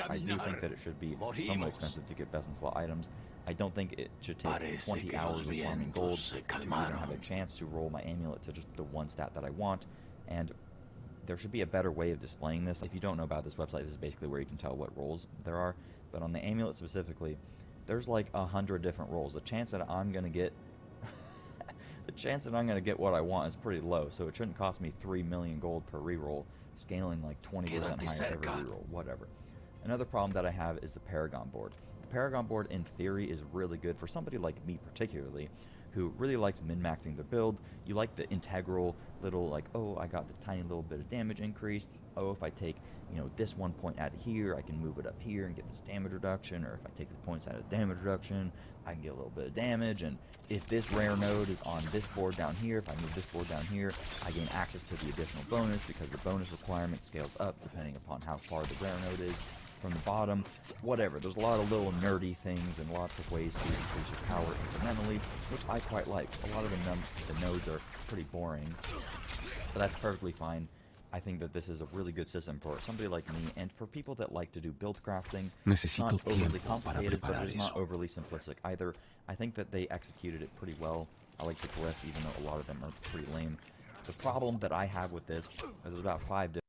I do think that it should be somewhat expensive to get best in slot items. I don't think it should take 20 hours of farming gold to even have a chance to roll my amulet to just the one stat that I want, and there should be a better way of displaying this. If you don't know about this website, this is basically where you can tell what rolls there are, but on the amulet specifically, there's like 100 different rolls. The chance that I'm going to get what I want is pretty low, so it shouldn't cost me 3 million gold per reroll, scaling like 20% higher every reroll, whatever. Another problem that I have is the Paragon board. The Paragon board, in theory, is really good for somebody like me particularly, who really likes min-maxing the build. You like the integral little, like, oh, I got this tiny little bit of damage increase. Oh, if I take, this 1 point out of here, I can move it up here and get this damage reduction. Or if I take the points out of damage reduction, I can get a little bit of damage. And if this rare node is on this board down here, if I move this board down here, I gain access to the additional bonus because the bonus requirement scales up depending upon how far the rare node is from the bottom, whatever. There's a lot of little nerdy things and lots of ways to increase your power incrementally, which I quite like. A lot of the nodes are pretty boring, but that's perfectly fine. I think that this is a really good system for somebody like me, and for people that like to do build crafting. It's not overly complicated, but it's not overly simplistic either. I think that they executed it pretty well. I like the glyphs, even though a lot of them are pretty lame. The problem that I have with this is there's about 5 different...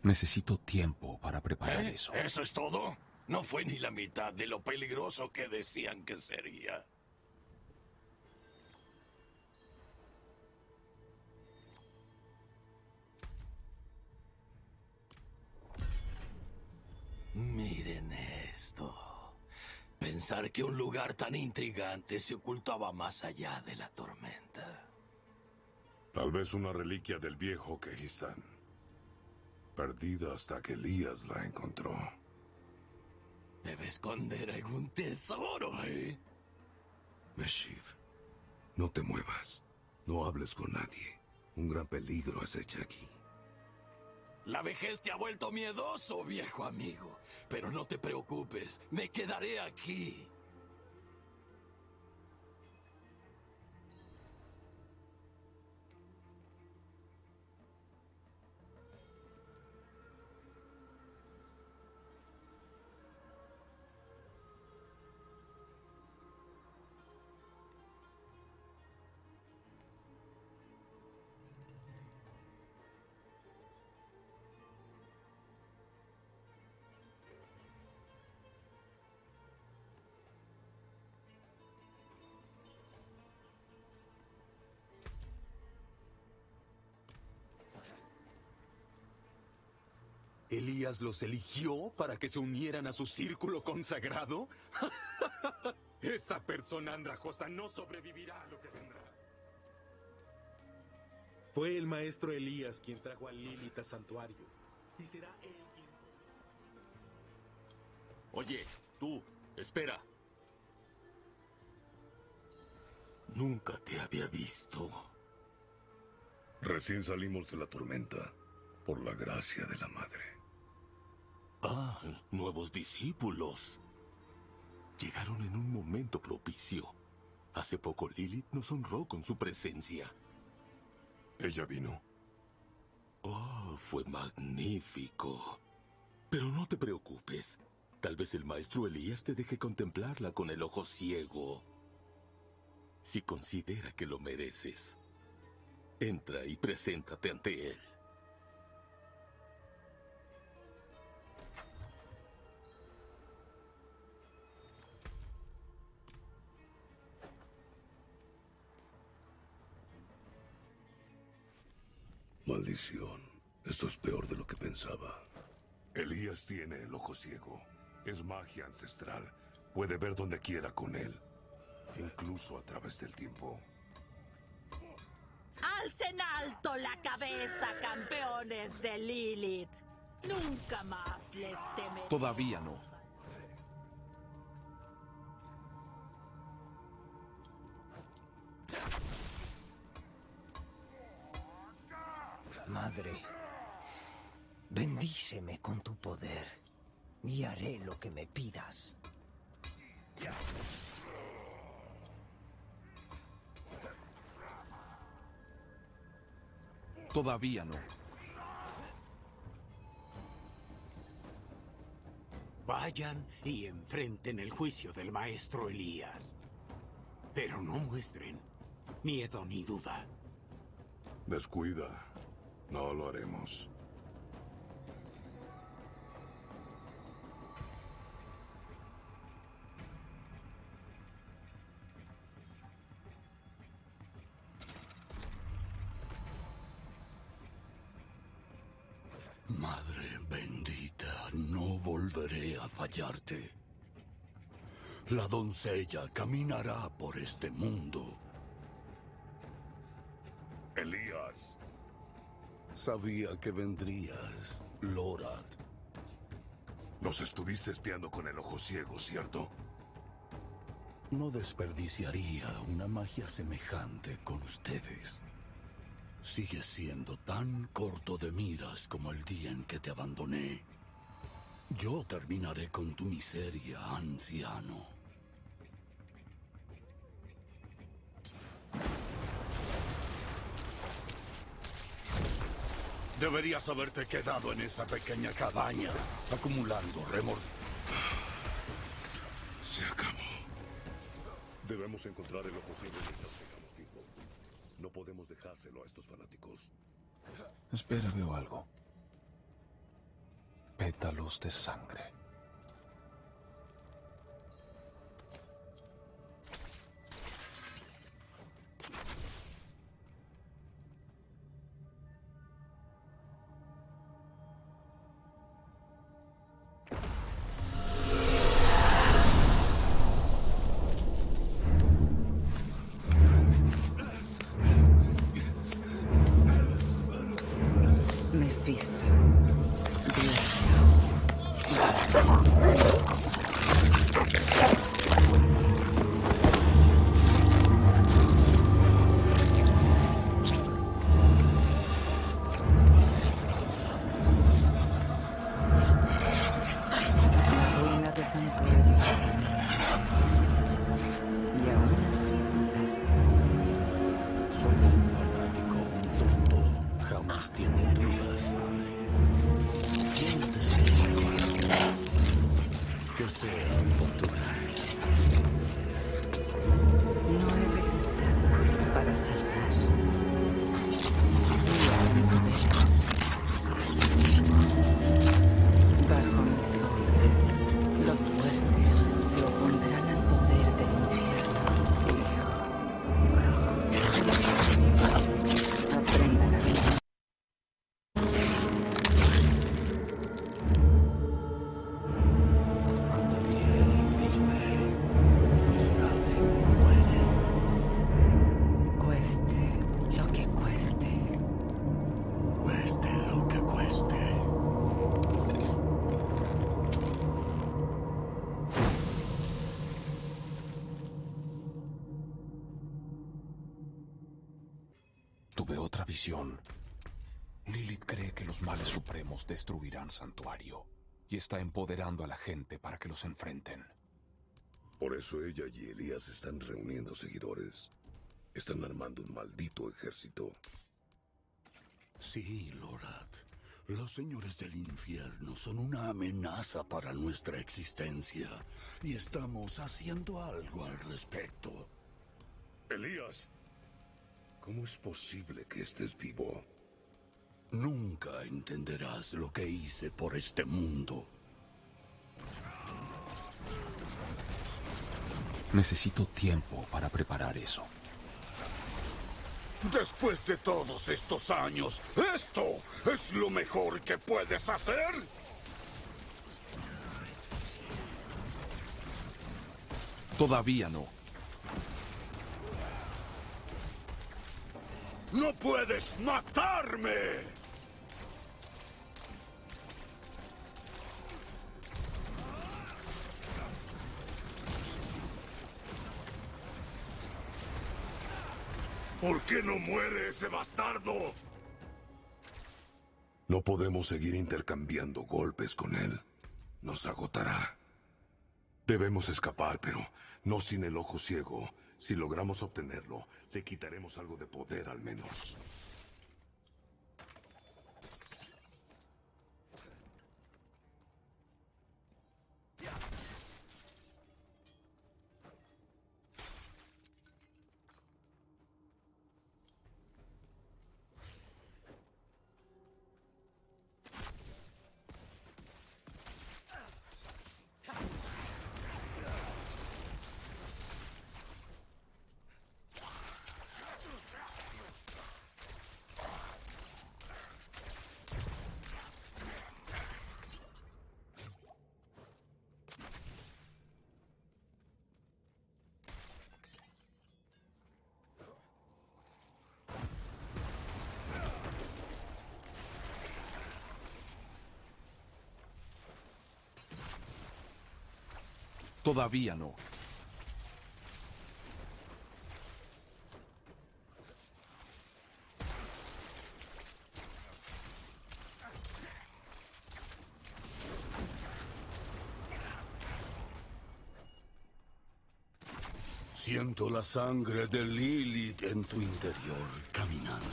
Necesito tiempo para preparar eso. ¿Eso es todo? No fue ni la mitad de lo peligroso que decían que sería. Miren esto. Pensar que un lugar tan intrigante se ocultaba más allá de la tormenta. Tal vez una reliquia del viejo Kehistán. Perdida hasta que Elías la encontró. Debe esconder algún tesoro, ¿eh? Meshiv, no te muevas. No hables con nadie. Un gran peligro acecha aquí. La vejez te ha vuelto miedoso, viejo amigo. Pero no te preocupes, me quedaré aquí. ¿Elías los eligió para que se unieran a su círculo consagrado? Esa persona andrajosa no sobrevivirá a lo que vendrá. Fue el maestro Elías quien trajo a Lilith al santuario. Y será él quien... Oye, tú, espera. Nunca te había visto. Recién salimos de la tormenta, por la gracia de la madre. Ah, nuevos discípulos. Llegaron en un momento propicio. Hace poco Lilith nos honró con su presencia. ¿Ella vino? Oh, fue magnífico. Pero no te preocupes. Tal vez el maestro Elías te deje contemplarla con el ojo ciego. Si considera que lo mereces, entra y preséntate ante él. Maldición. Esto es peor de lo que pensaba. Elías tiene el ojo ciego. Es magia ancestral. Puede ver donde quiera con él. Incluso a través del tiempo. ¡Alcen alto la cabeza, campeones de Lilith! Nunca más les temeré. Todavía no. Madre, Bendíceme con tu poder y haré lo que me pidas. Todavía no. Vayan y enfrenten el juicio del maestro Elías. Pero no muestren miedo ni duda. Descuida. No lo haremos. Madre bendita, no volveré a fallarte. La doncella caminará por este mundo. Elías. Sabía que vendrías, Lorat. Nos estuviste espiando con el ojo ciego, ¿cierto? No desperdiciaría una magia semejante con ustedes. Sigues siendo tan corto de miras como el día en que te abandoné. Yo terminaré con tu miseria, anciano. Deberías haberte quedado en esa pequeña cabaña, acumulando Se acabó. Debemos encontrar el ojo ciego mientras tengamos tiempo. No podemos dejárselo a estos fanáticos. Espera, veo algo. Pétalos de sangre. Tuve otra visión. Lilith cree que los males supremos destruirán Santuario y está empoderando a la gente para que los enfrenten. Por eso ella y Elías están reuniendo seguidores. Están armando un maldito ejército. Sí, Lorat. Los señores del infierno son una amenaza para nuestra existencia y estamos haciendo algo al respecto. Elías, ¿cómo es posible que estés vivo? Nunca entenderás lo que hice por este mundo. Necesito tiempo para preparar eso. Después de todos estos años, ¿esto es lo mejor que puedes hacer? Todavía no. ¡No puedes matarme! ¿Por qué no muere ese bastardo? No podemos seguir intercambiando golpes con él. Nos agotará. Debemos escapar, pero no sin el ojo ciego. Si logramos obtenerlo, le quitaremos algo de poder al menos. Todavía no. Siento la sangre de Lilith en tu interior, caminante.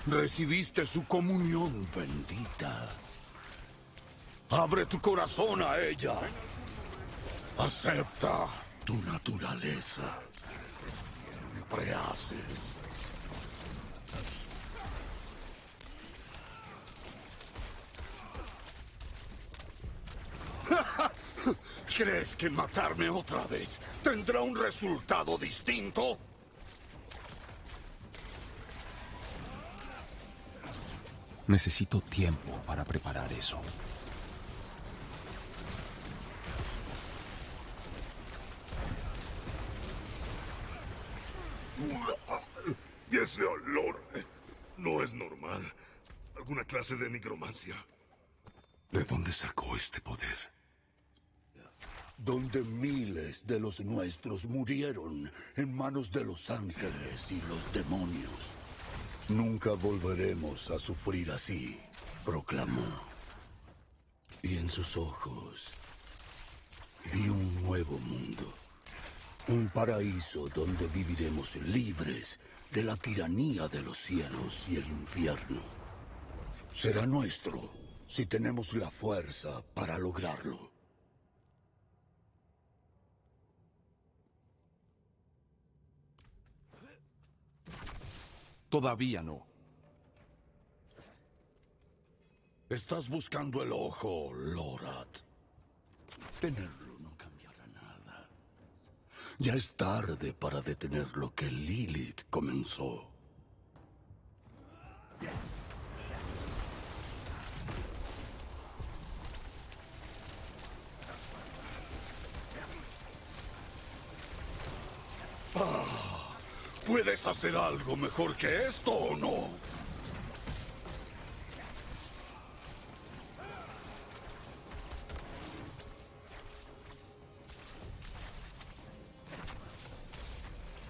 Recibiste su comunión bendita. Abre tu corazón a ella. Acepta tu naturaleza. Rehaces. ¿Crees que matarme otra vez tendrá un resultado distinto? Necesito tiempo para preparar eso. Y ese olor no es normal. ¿Alguna clase de nigromancia? ¿De dónde sacó este poder? Donde miles de los nuestros murieron en manos de los ángeles y los demonios. Nunca volveremos a sufrir así, proclamó. Y en sus ojos vi un nuevo mundo. Un paraíso donde viviremos libres de la tiranía de los cielos y el infierno. Será nuestro si tenemos la fuerza para lograrlo. Todavía no. Estás buscando el ojo, Lorat. Tenerlo no cambiará nada. Ya es tarde para detener lo que Lilith comenzó. ¿Puedes hacer algo mejor que esto o no?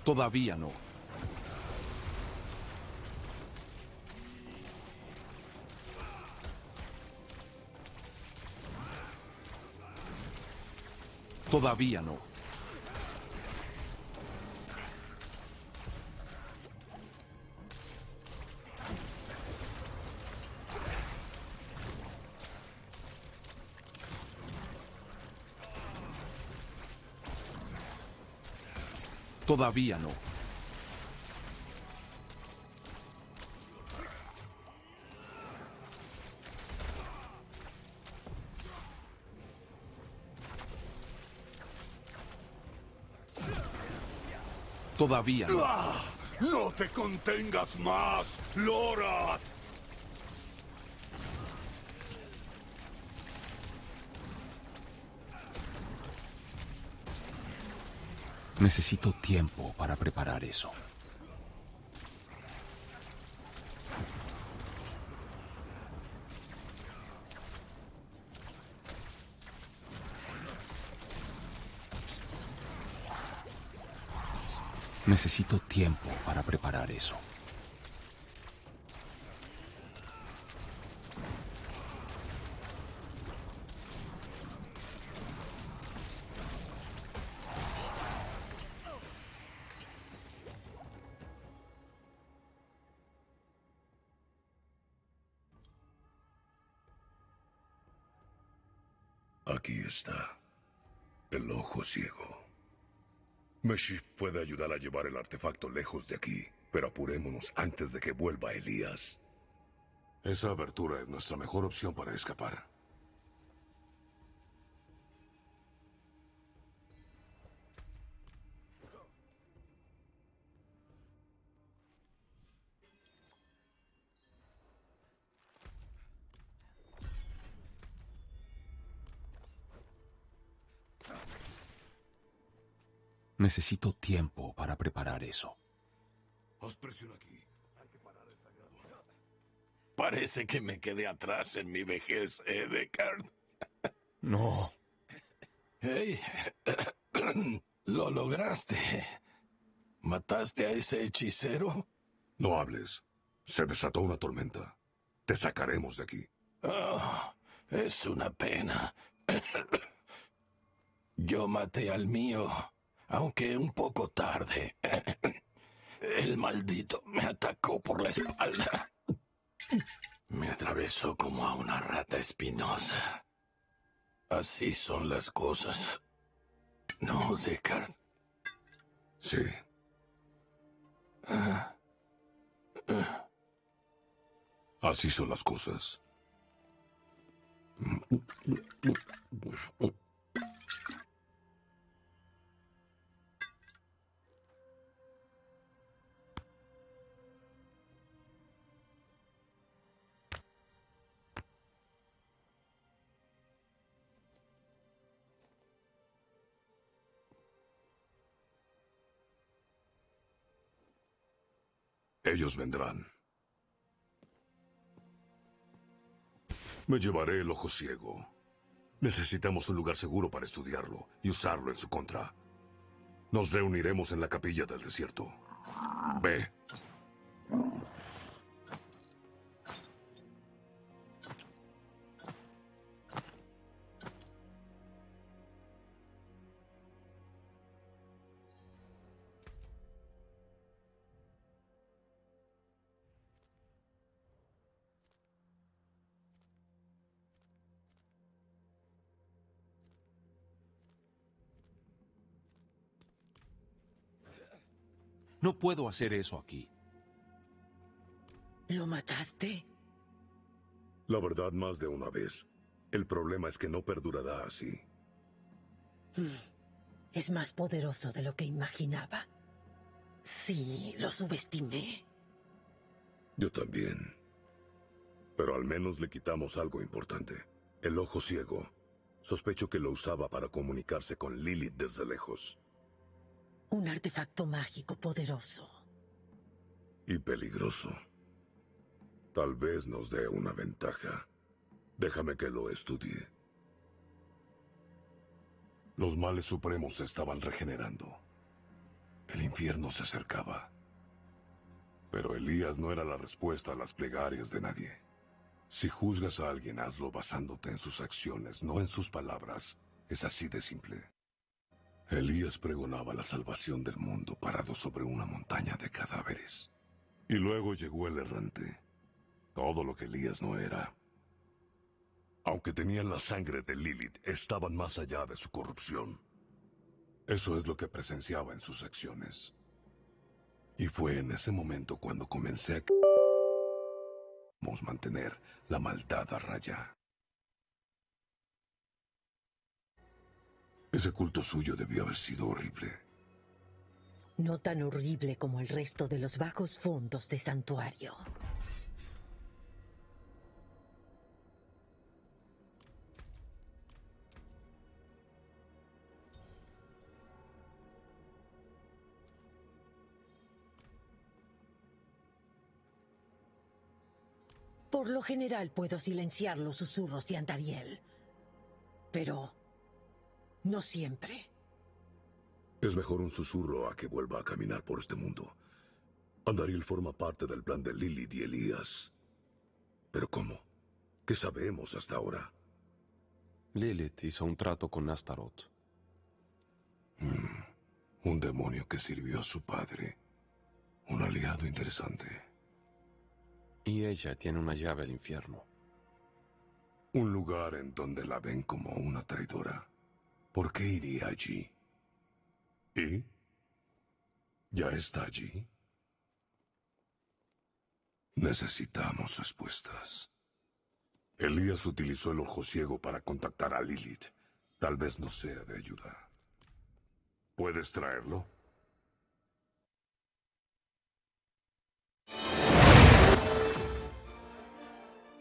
Todavía no. Todavía no. Todavía no. Todavía no. ¡No te contengas más, Lorat! Necesito tiempo para preparar eso. Necesito tiempo para preparar eso. Aquí está. El ojo ciego. Meshif puede ayudar a llevar el artefacto lejos de aquí, pero apurémonos antes de que vuelva Elías. Esa abertura es nuestra mejor opción para escapar. Necesito tiempo para preparar eso. Haz presión aquí. Hay que parar el sagrado. Parece que me quedé atrás en mi vejez, Deckard. No. Hey, lo lograste. ¿Mataste a ese hechicero? No hables. Se desató una tormenta. Te sacaremos de aquí. Oh, es una pena. Yo maté al mío, aunque un poco tarde. El maldito me atacó por la espalda. Me atravesó como a una rata espinosa. Así son las cosas. ¿No, Deckard? Sí. Así son las cosas. Ellos vendrán. Me llevaré el ojo ciego. Necesitamos un lugar seguro para estudiarlo y usarlo en su contra. Nos reuniremos en la capilla del desierto. Ve. No puedo hacer eso aquí. ¿Lo mataste? La verdad, más de una vez. El problema es que no perdurará así. Es más poderoso de lo que imaginaba. Sí, lo subestimé. Yo también. Pero al menos le quitamos algo importante. El ojo ciego. Sospecho que lo usaba para comunicarse con Lilith desde lejos. Un artefacto mágico poderoso. Y peligroso. Tal vez nos dé una ventaja. Déjame que lo estudie. Los males supremos se estaban regenerando. El infierno se acercaba. Pero Elías no era la respuesta a las plegarias de nadie. Si juzgas a alguien, hazlo basándote en sus acciones, no en sus palabras. Es así de simple. Elías pregonaba la salvación del mundo parado sobre una montaña de cadáveres. Y luego llegó el errante. Todo lo que Elías no era. Aunque tenían la sangre de Lilith, estaban más allá de su corrupción. Eso es lo que presenciaba en sus acciones. Y fue en ese momento cuando comencé a mantener la maldad a raya. Ese culto suyo debió haber sido horrible. No tan horrible como el resto de los bajos fondos de santuario. Por lo general puedo silenciar los susurros de Andariel. Pero no siempre. Es mejor un susurro a que vuelva a caminar por este mundo. Andariel forma parte del plan de Lilith y Elías. ¿Pero cómo? ¿Qué sabemos hasta ahora? Lilith hizo un trato con Astaroth. Un demonio que sirvió a su padre. Un aliado interesante. Y ella tiene una llave al infierno. Un lugar en donde la ven como una traidora. ¿Por qué iría allí? ¿Y? ¿Ya está allí? Necesitamos respuestas. Elías utilizó el ojo ciego para contactar a Lilith. Tal vez nos sea de ayuda. ¿Puedes traerlo?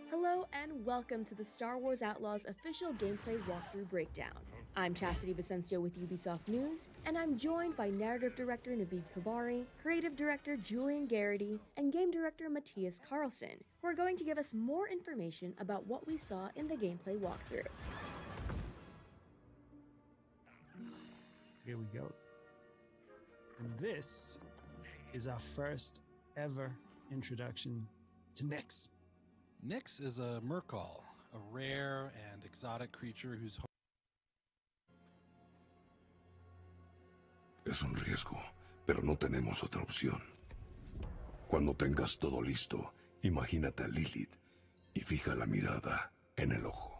Hello and welcome to the Star Wars Outlaws official gameplay walkthrough breakdown. I'm Chastity Vicencio with Ubisoft News, and I'm joined by narrative director Naveed Kabari, creative director Julian Garrity, and game director Matthias Carlson, who are going to give us more information about what we saw in the gameplay walkthrough. Here we go. And this is our first ever introduction to Nyx. Nyx is a Merkal, a rare and exotic creature whose... Es un riesgo, pero no tenemos otra opción. Cuando tengas todo listo, imagínate a Lilith y fija la mirada en el ojo.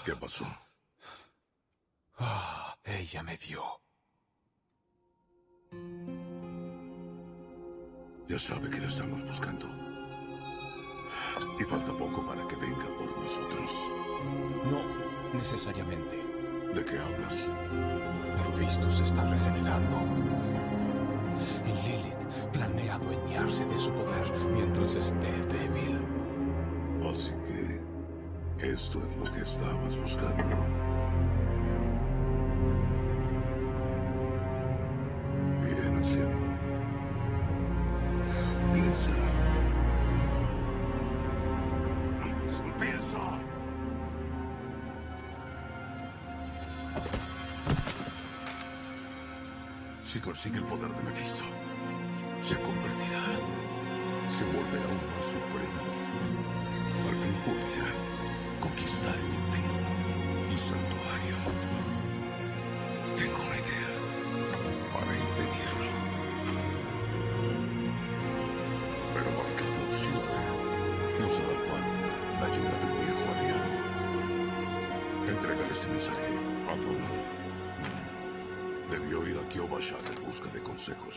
¿Qué pasó? Ella me vio. Ya sabe que la estamos buscando. Y falta poco para que venga por nosotros. No necesariamente. ¿De qué hablas? Mephisto se está regenerando. Y Lilith planea adueñarse de su poder mientras esté débil. Así que esto es lo que estabas buscando. Bien, anciano. Piensa. ¡Piensa! Si consigue el poder de Mephisto, se convertirá. Se volverá un más supremo. Al fin podrá conquistar el infierno y santuario. Tengo una idea para impedirlo. Pero para que funcione, nos hará falta la ayuda del viejo aliado. Entrégale este mensaje a Bruno. Debió ir a Kyobashar en busca de consejos.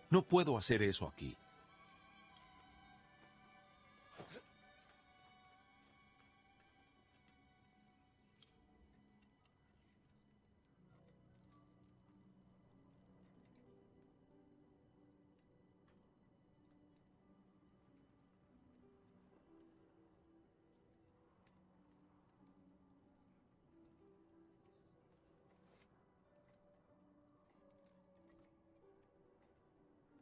No puedo hacer eso aquí.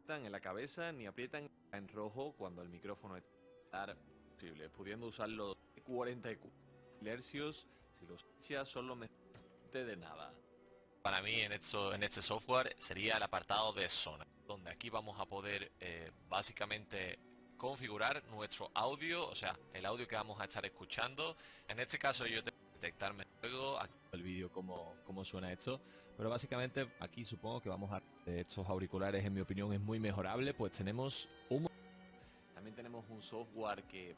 En la cabeza ni aprietan en rojo cuando el micrófono está posible, pudiendo usar los 44 Hz si los escuchas solo me de nada. Para mí en este software sería el apartado de zona, donde aquí vamos a poder básicamente configurar nuestro audio, o sea, el audio que vamos a estar escuchando. En este caso yo tengo que detectarme luego aquí el vídeo cómo suena esto, pero básicamente aquí supongo que vamos a estos auriculares, en mi opinión es muy mejorable, pues tenemos también tenemos un software que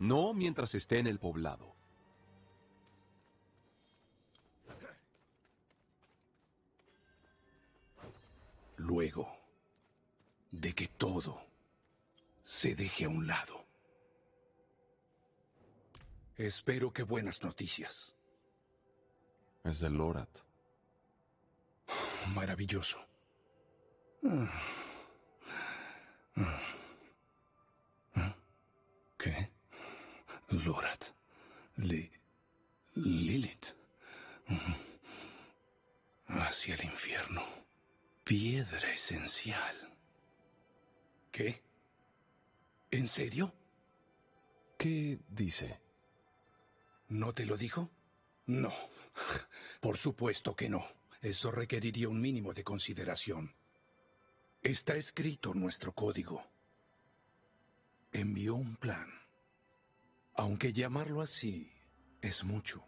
No mientras esté en el poblado. Luego de que todo se deje a un lado. Espero que buenas noticias. Es de Lorat. Maravilloso. ¿Qué? Lorat. Lilith. Hacia el infierno. Piedra esencial. ¿Qué? ¿En serio? ¿Qué dice? ¿No te lo dijo? No. Por supuesto que no. Eso requeriría un mínimo de consideración. Está escrito en nuestro código. Envió un plan. Aunque llamarlo así es mucho.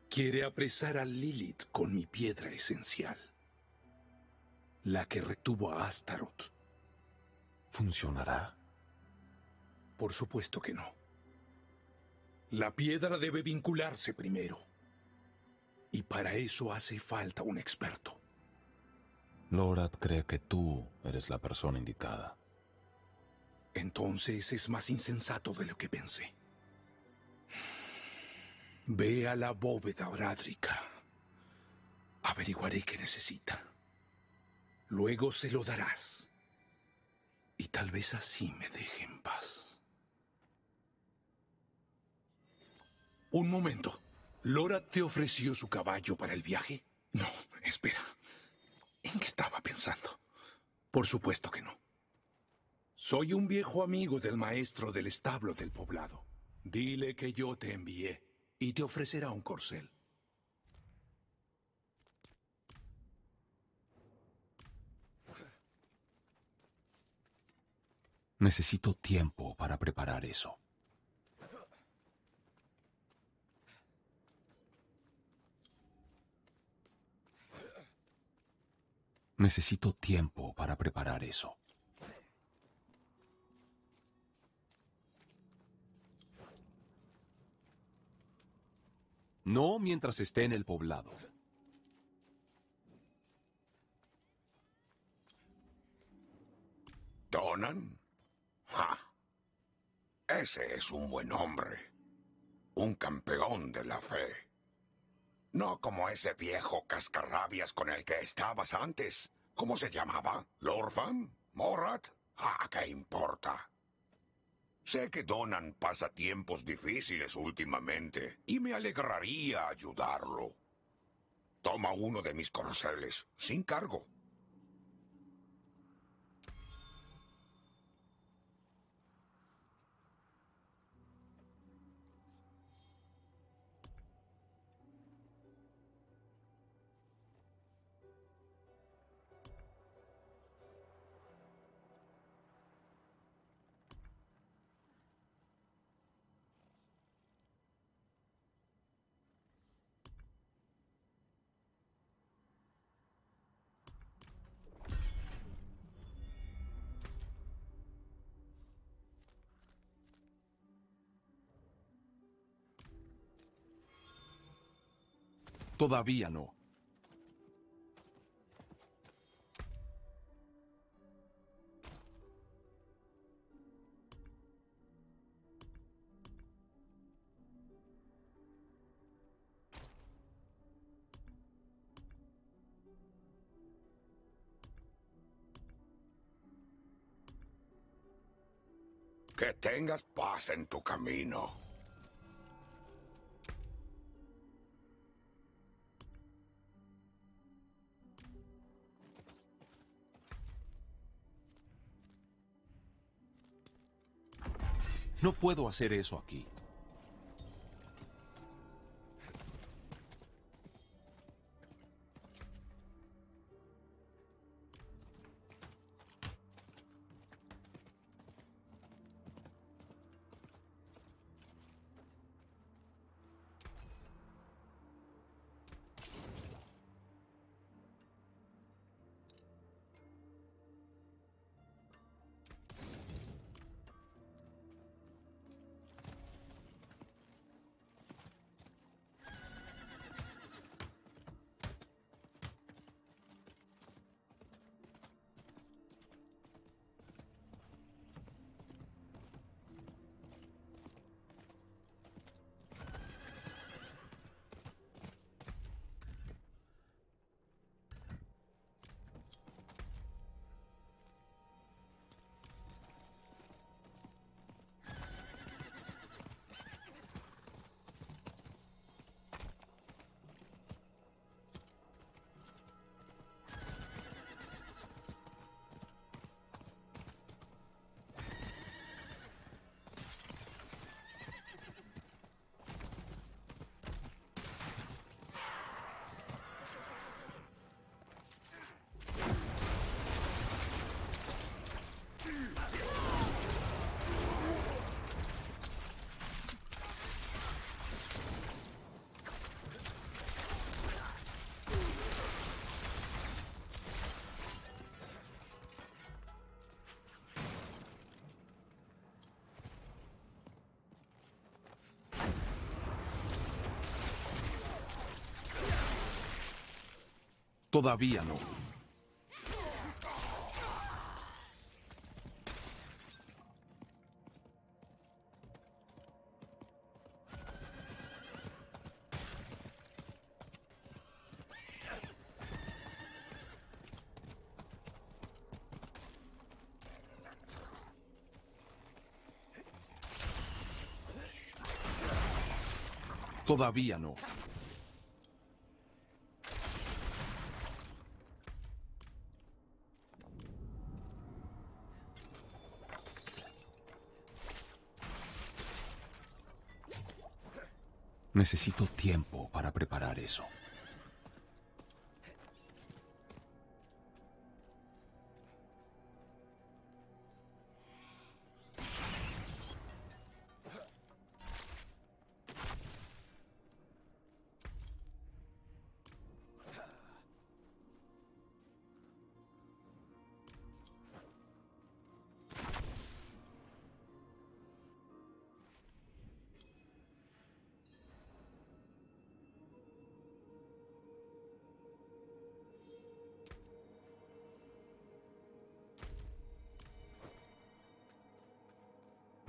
Quiere apresar a Lilith con mi piedra esencial. La que retuvo a Astaroth. ¿Funcionará? Por supuesto que no. La piedra debe vincularse primero. Y para eso hace falta un experto. Lorat cree que tú eres la persona indicada. Entonces es más insensato de lo que pensé. Ve a la bóveda orádrica. Averiguaré qué necesita. Luego se lo darás. Y tal vez así me deje en paz. Un momento. ¿Lora te ofreció su caballo para el viaje? No, espera. ¿En qué estaba pensando? Por supuesto que no. Soy un viejo amigo del maestro del establo del poblado. Dile que yo te envié y te ofrecerá un corcel. Necesito tiempo para preparar eso. Necesito tiempo para preparar eso. No mientras esté en el poblado. ¿Donan? ¡Ja! Ese es un buen hombre. Un campeón de la fe. No como ese viejo cascarrabias con el que estabas antes. ¿Cómo se llamaba? ¿Lorvan? ¿Morat? Ah, ¿qué importa? Sé que Donan pasa tiempos difíciles últimamente y me alegraría ayudarlo. Toma uno de mis corceles, sin cargo. Todavía no. Que tengas paz en tu camino. No puedo hacer eso aquí. Todavía no. Todavía no. Necesito tiempo para preparar eso.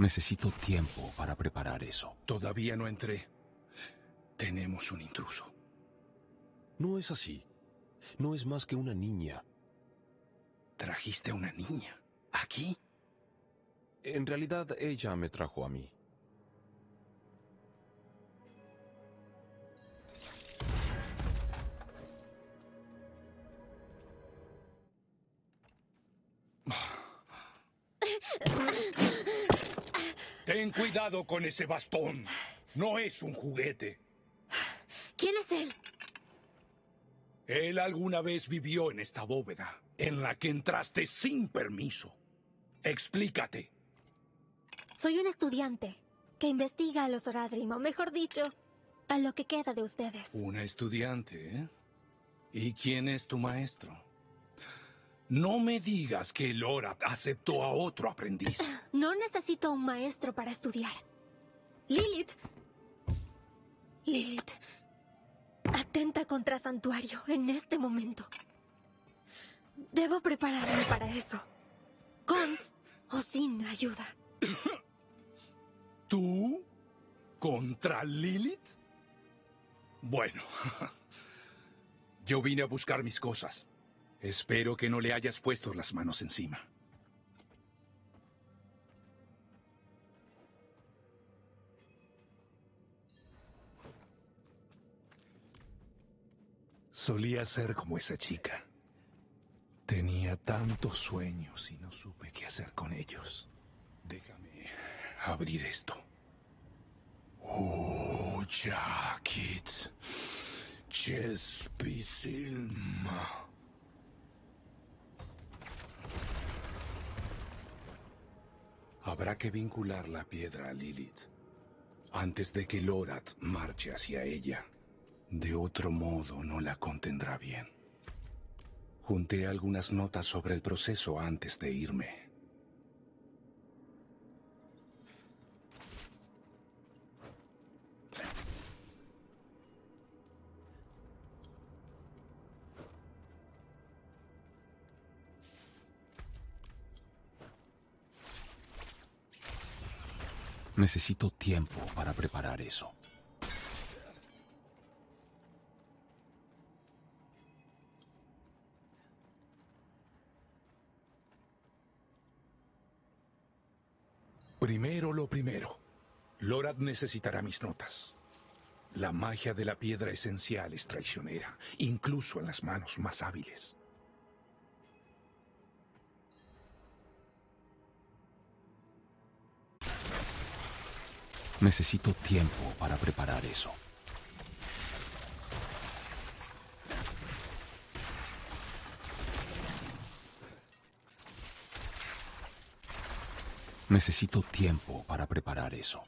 Necesito tiempo para preparar eso. Todavía no entré. Tenemos un intruso. No es así. No es más que una niña. ¿Trajiste a una niña? ¿Aquí? En realidad, ella me trajo a mí. Ten cuidado con ese bastón. No es un juguete. ¿Quién es él? Él alguna vez vivió en esta bóveda, en la que entraste sin permiso. Explícate. Soy un estudiante que investiga a los Oradrim, o mejor dicho, a lo que queda de ustedes. Una estudiante, ¿eh? ¿Y quién es tu maestro? No me digas que el Orat aceptó a otro aprendiz. No necesito un maestro para estudiar. Lilith, atenta contra Santuario en este momento. Debo prepararme para eso. Con o sin ayuda. ¿Tú? ¿Contra Lilith? Bueno, yo vine a buscar mis cosas. Espero que no le hayas puesto las manos encima. Solía ser como esa chica. Tenía tantos sueños y no supe qué hacer con ellos. Déjame abrir esto. Oh, Jacket. Chespisilma. Habrá que vincular la piedra a Lilith antes de que Lorath marche hacia ella. De otro modo no la contendrá bien. Junté algunas notas sobre el proceso antes de irme. Necesito tiempo para preparar eso. Primero lo primero. Lorath necesitará mis notas. La magia de la piedra esencial es traicionera, incluso en las manos más hábiles. Necesito tiempo para preparar eso. Necesito tiempo para preparar eso.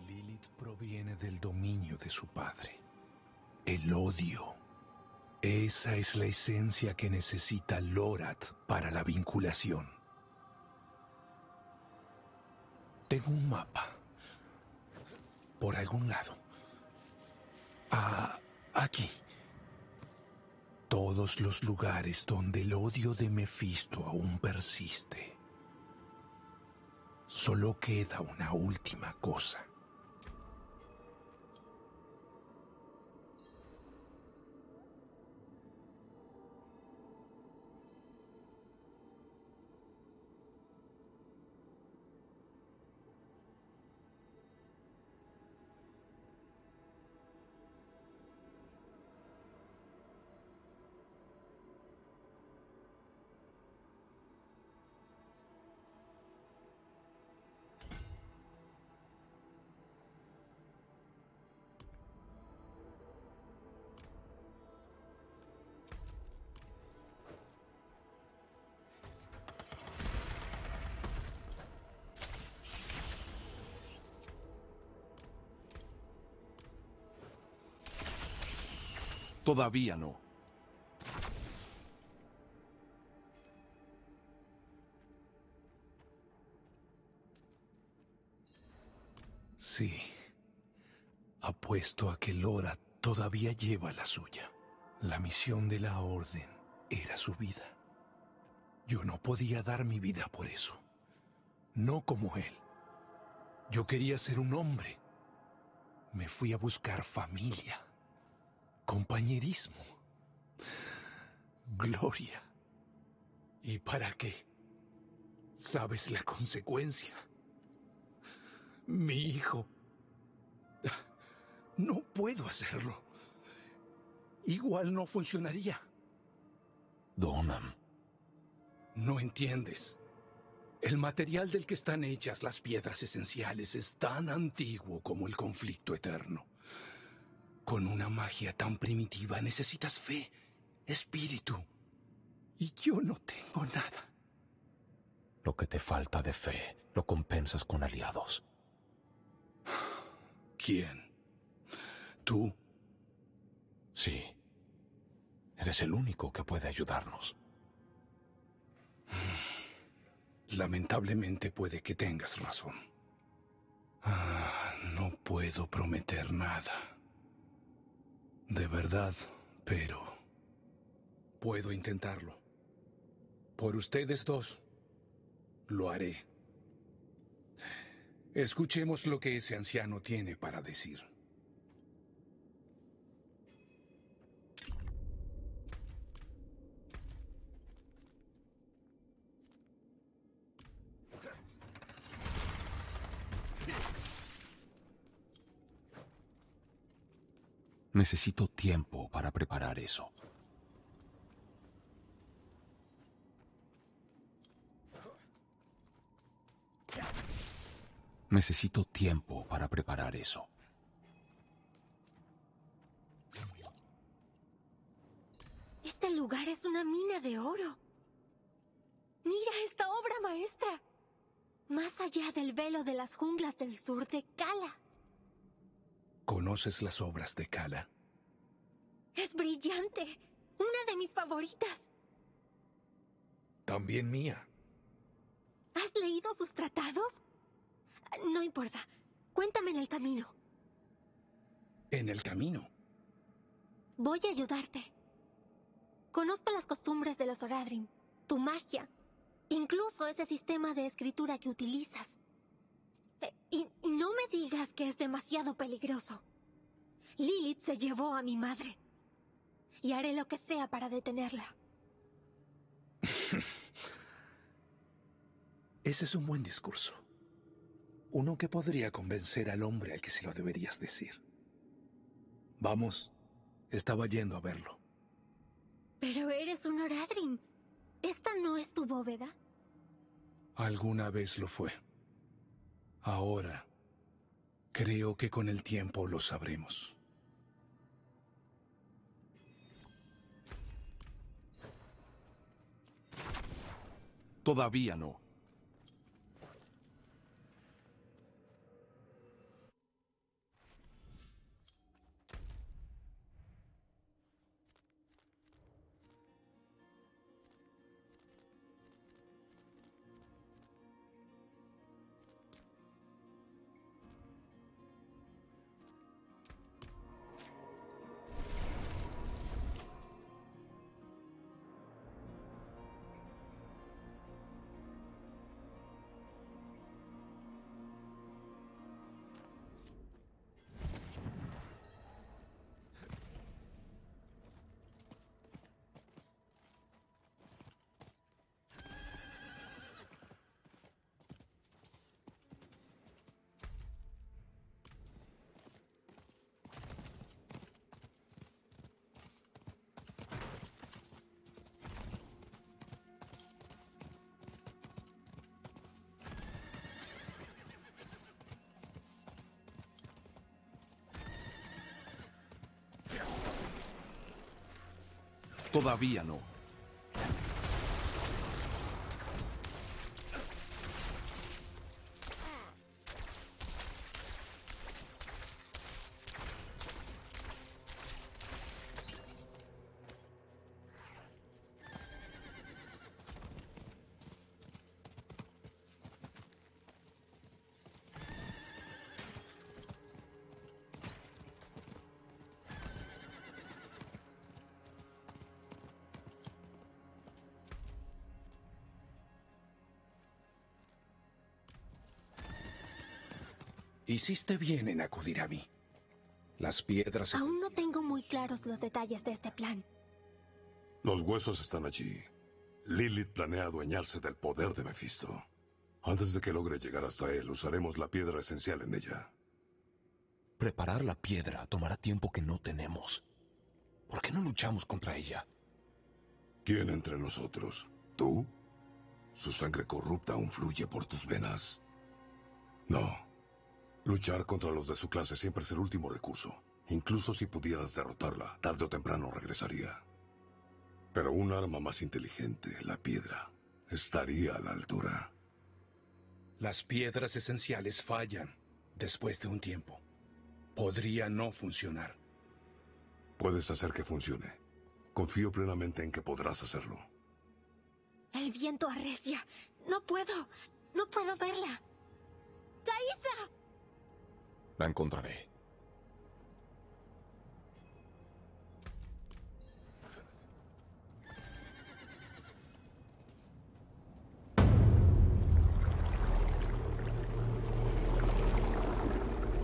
Lilith proviene del dominio de su padre. El odio. Esa es la esencia que necesita Lorath para la vinculación. Tengo un mapa. Por algún lado. Aquí. Todos los lugares donde el odio de Mefisto aún persiste. Solo queda una última cosa. Todavía no. Sí. Apuesto a que Lorath todavía lleva la suya. La misión de la Orden era su vida. Yo no podía dar mi vida por eso. No como él. Yo quería ser un hombre. Me fui a buscar familia, compañerismo, gloria. ¿Y para qué? ¿Sabes la consecuencia? Mi hijo. No puedo hacerlo. Igual no funcionaría. Donan. No entiendes. El material del que están hechas las piedras esenciales es tan antiguo como el conflicto eterno. Con una magia tan primitiva necesitas fe, espíritu. Y yo no tengo nada. Lo que te falta de fe lo compensas con aliados. ¿Quién? ¿Tú? Sí. Eres el único que puede ayudarnos. Lamentablemente puede que tengas razón. No puedo prometer nada. De verdad, pero puedo intentarlo. Por ustedes dos, lo haré. Escuchemos lo que ese anciano tiene para decir. Necesito tiempo para preparar eso. Necesito tiempo para preparar eso. Este lugar es una mina de oro. Mira esta obra maestra. Más allá del velo de las junglas del sur de Kala. ¿Conoces las obras de Kala? Es brillante. Una de mis favoritas. También mía. ¿Has leído sus tratados? No importa. Cuéntame en el camino. En el camino. Voy a ayudarte. Conozco las costumbres de los Oradrim, tu magia, incluso ese sistema de escritura que utilizas. Y no me digas que es demasiado peligroso. Lilith se llevó a mi madre. Y haré lo que sea para detenerla. Ese es un buen discurso. Uno que podría convencer al hombre al que se lo deberías decir. Vamos, estaba yendo a verlo. Pero eres un Oradrim. ¿Esta no es tu bóveda? Alguna vez lo fue. Ahora, creo que con el tiempo lo sabremos. Todavía no. Todavía no. Hiciste bien en acudir a mí. Las piedras... Aún no tengo muy claros los detalles de este plan. Los huesos están allí. Lilith planea adueñarse del poder de Mephisto. Antes de que logre llegar hasta él, usaremos la piedra esencial en ella. Preparar la piedra tomará tiempo que no tenemos. ¿Por qué no luchamos contra ella? ¿Quién entre nosotros? ¿Tú? Su sangre corrupta aún fluye por tus venas. No. Luchar contra los de su clase siempre es el último recurso. Incluso si pudieras derrotarla, tarde o temprano regresaría. Pero un arma más inteligente, la piedra, estaría a la altura. Las piedras esenciales fallan después de un tiempo. Podría no funcionar. Puedes hacer que funcione. Confío plenamente en que podrás hacerlo. El viento arrecia. No puedo verla. ¡Thaisa! La encontraré.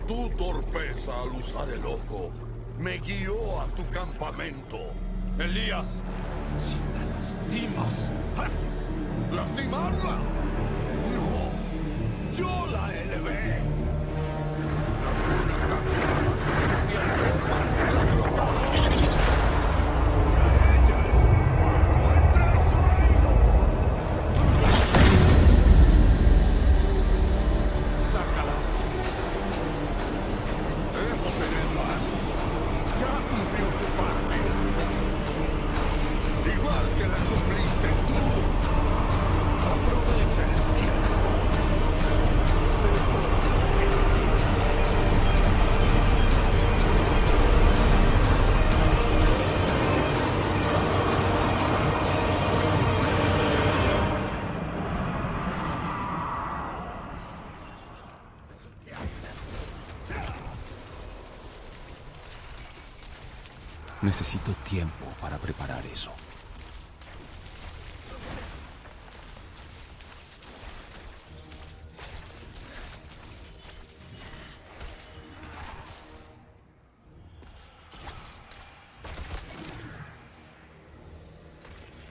Tu torpeza al usar el ojo me guió a tu campamento. Elías, si me lastimas... ¡Ah! ¡Lastimarla! ¡No! ¡Yo la elevé! Necesito tiempo para preparar eso.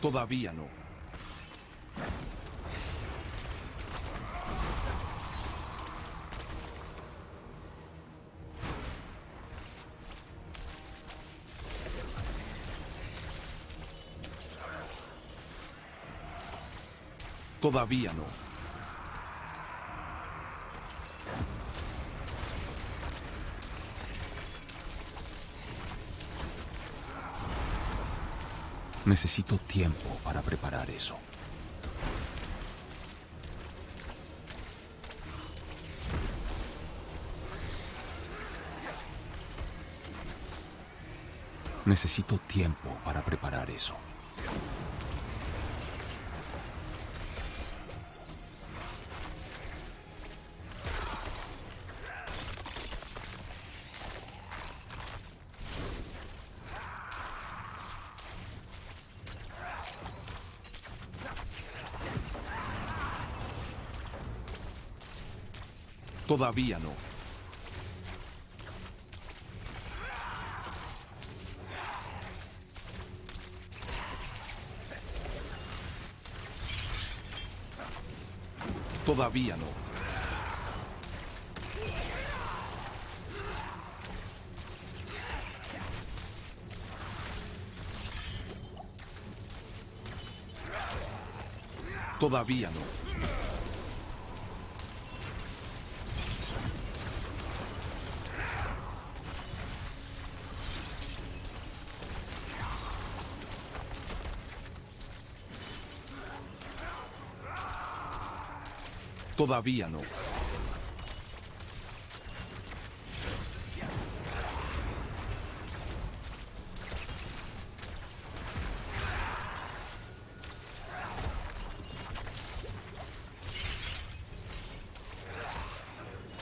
Todavía no. Todavía no. Necesito tiempo para preparar eso. Necesito tiempo para preparar eso. Todavía no. Todavía no. Todavía no. Todavía no.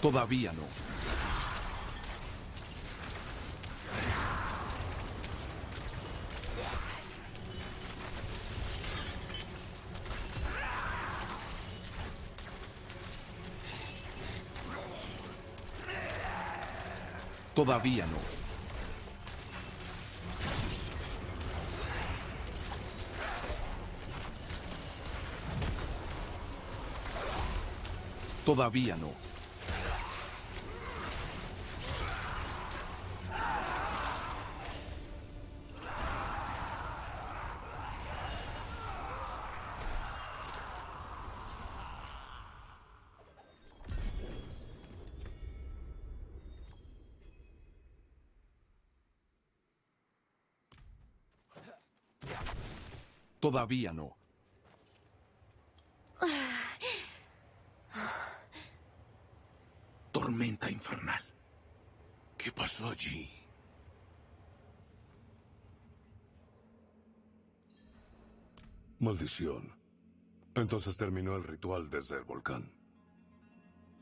Todavía no. Todavía no. Todavía no. Todavía no. Tormenta infernal. ¿Qué pasó allí? Maldición. Entonces terminó el ritual desde el volcán.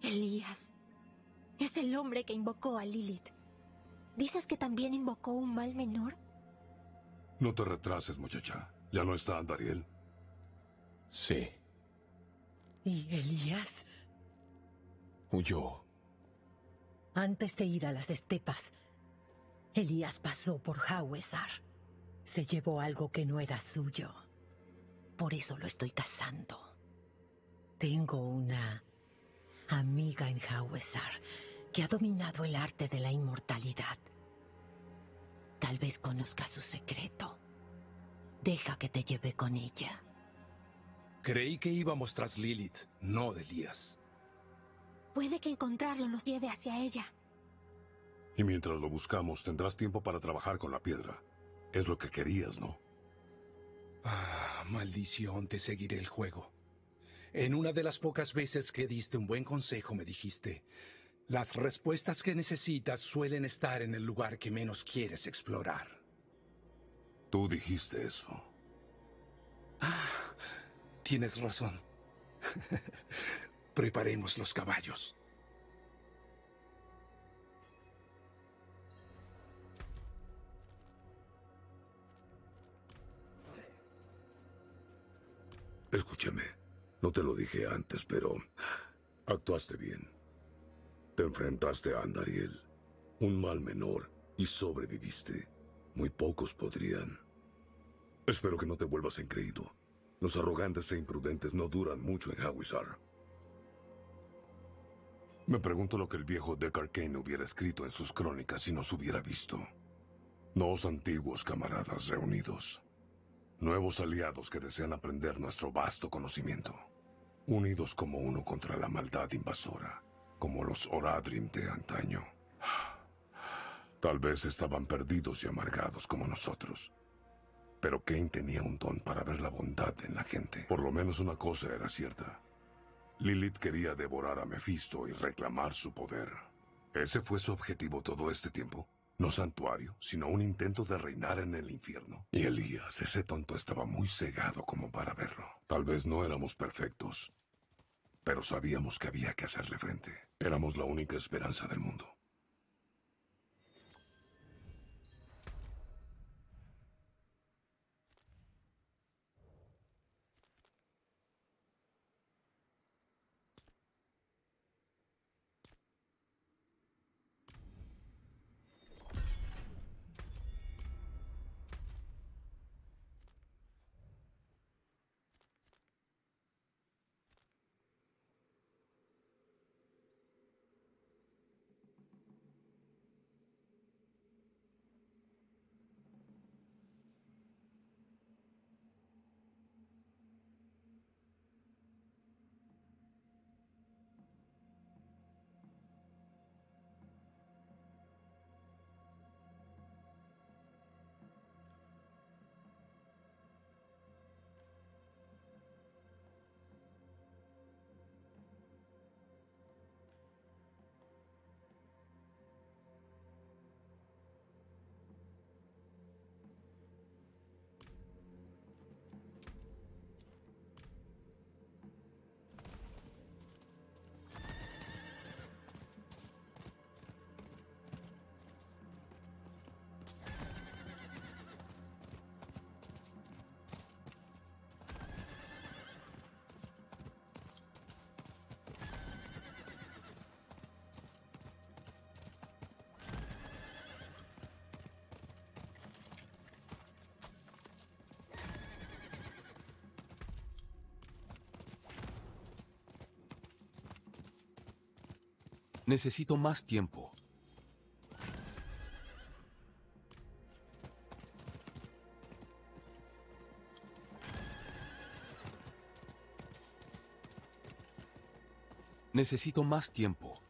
Elías. Es el hombre que invocó a Lilith. ¿Dices que también invocó un mal menor? No te retrases, muchacha. ¿Ya no está Dariel? Sí. ¿Y Elías? Huyó. Antes de ir a las estepas, Elías pasó por Hawesar. Se llevó algo que no era suyo. Por eso lo estoy cazando. Tengo una amiga en Hawesar que ha dominado el arte de la inmortalidad. Tal vez conozca su secreto. Deja que te lleve con ella. Creí que íbamos tras Lilith, no de Elías. Puede que encontrarlo nos lleve hacia ella. Y mientras lo buscamos, tendrás tiempo para trabajar con la piedra. Es lo que querías, ¿no? Ah, maldición, te seguiré el juego. En una de las pocas veces que diste un buen consejo me dijiste, las respuestas que necesitas suelen estar en el lugar que menos quieres explorar. Tú dijiste eso. Ah, tienes razón. Preparemos los caballos. Escúchame, no te lo dije antes, pero actuaste bien. Te enfrentaste a Andariel, un mal menor, y sobreviviste. Muy pocos podrían. Espero que no te vuelvas engreído. Los arrogantes e imprudentes no duran mucho en Hawesar. Me pregunto lo que el viejo Deckard Cain hubiera escrito en sus crónicas si nos hubiera visto. Nos antiguos camaradas reunidos. Nuevos aliados que desean aprender nuestro vasto conocimiento. Unidos como uno contra la maldad invasora, como los Oradrim de antaño. Tal vez estaban perdidos y amargados como nosotros. Pero Cain tenía un don para ver la bondad en la gente. Por lo menos una cosa era cierta. Lilith quería devorar a Mefisto y reclamar su poder. ¿Ese fue su objetivo todo este tiempo? No santuario, sino un intento de reinar en el infierno. Y Elías, ese tonto, estaba muy cegado como para verlo. Tal vez no éramos perfectos, pero sabíamos que había que hacerle frente. Éramos la única esperanza del mundo. Necesito más tiempo. Necesito más tiempo.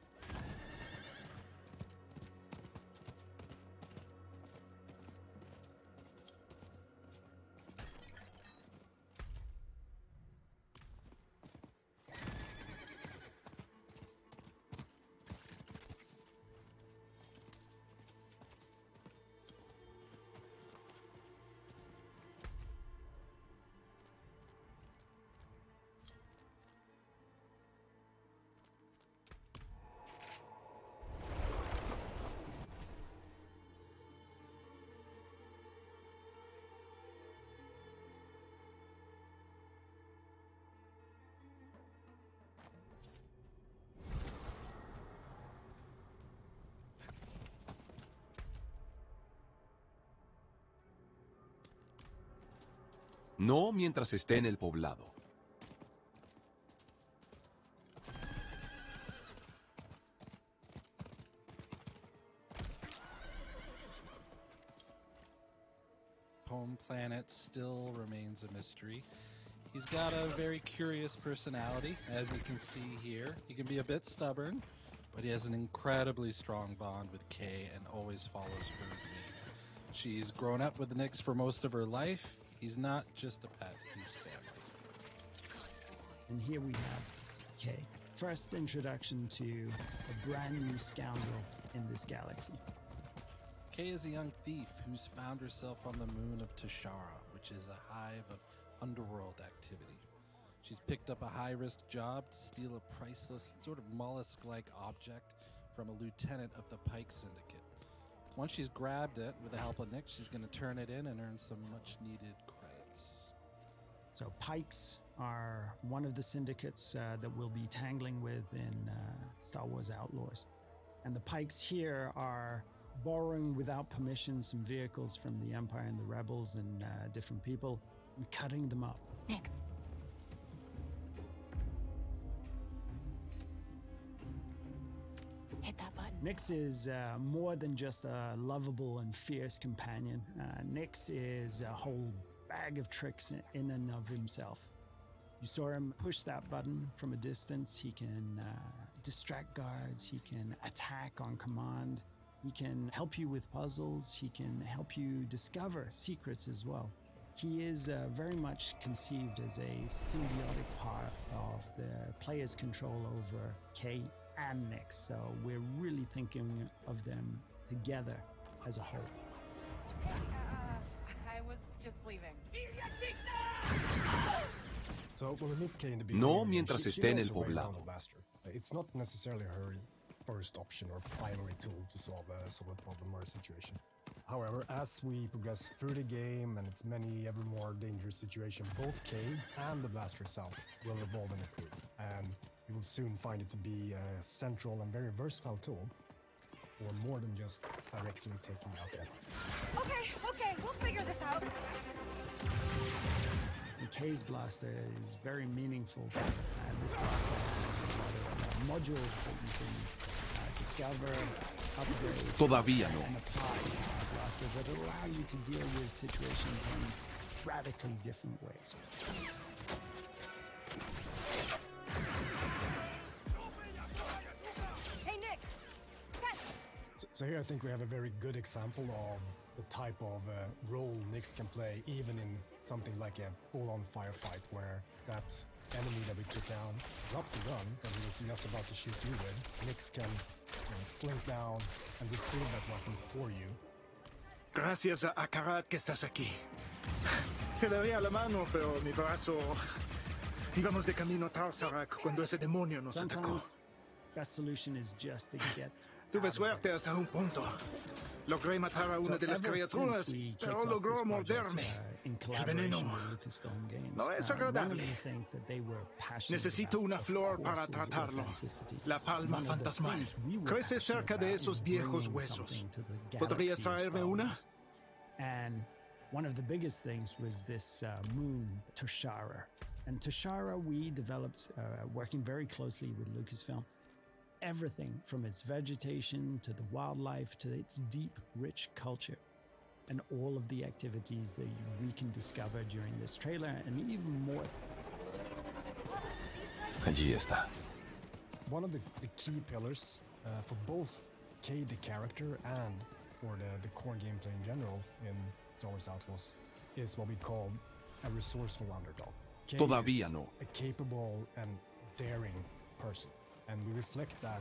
No mientras esté en el poblado. Home planet still remains a mystery. He's got a very curious personality, as you can see here. He can be a bit stubborn, but he has an incredibly strong bond with Kay and always follows her lead. She's grown up with Nyx for most of her life. He's not just a pet, he's family. And here we have Kay. First introduction to a brand new scoundrel in this galaxy. Kay is a young thief who's found herself on the moon of Tashara, which is a hive of underworld activity. She's picked up a high-risk job to steal a priceless, sort of mollusk-like object from a lieutenant of the Pike Syndicate. Once she's grabbed it, with the help of Nyx, she's going to turn it in and earn some much-needed credits. So Pikes are one of the syndicates that we'll be tangling with in Star Wars Outlaws. And the Pikes here are borrowing without permission some vehicles from the Empire and the Rebels and different people and cutting them up. Nyx. Hit that button. Nyx is more than just a lovable and fierce companion. Nyx is a whole bag of tricks in and of himself. You saw him push that button from a distance. He can distract guards. He can attack on command. He can help you with puzzles. He can help you discover secrets as well. He is very much conceived as a symbiotic part of the player's control over Kay and Nyx. So we're really thinking of them together as a whole. I was just leaving. So when we meet Kay in the No beginning, mientras she esté en knows el her way around poblado. the blaster. It's not necessarily her first option or primary tool to solve a problem or a situation. However, as we progress through the game and its many ever more dangerous situations, both Kay and the blaster itself will evolve and improve. And you will soon find it to be a central and very versatile tool for more than just directly taking out enemies. Okay, we'll figure this out. And Kay's blaster is very meaningful. This blaster has modules that you can discover, upgrade, Todavía no. and apply to the blaster that allow you to deal with situations in radically different ways. Hey, Nyx! Catch! So here I think we have a very good example of the type of role Nyx can play even in something like a full-on firefight where that enemy that we took down dropped the gun that he was just about to shoot you with. Nyx can slink down and retrieve that weapon for you. Gracias a Karat que estás aquí. Se daría la mano, pero mi brazo... Íbamos de camino a Tarsarak cuando ese demonio nos atacó. Best solution is just to get Tuve suerte hasta un punto. Logré matar a una de las criaturas, pero logró morderme. El veneno no es agradable. Necesito una flor para tratarlo. La palma fantasmal. Crece cerca de esos viejos huesos. ¿Podrías traerme una? And one of the biggest things was this moon, Tashara. And Tashara we developed working very closely with Lucasfilm. Everything from its vegetation to the wildlife to its deep, rich culture, and all of the activities that we can discover during this trailer, and even more. Allí está. One of the key pillars for both Kay the character and for the core gameplay in general in Star Wars Outlaws is what we call a resourceful underdog. Kay Todavía no. A capable and daring person. And we reflect that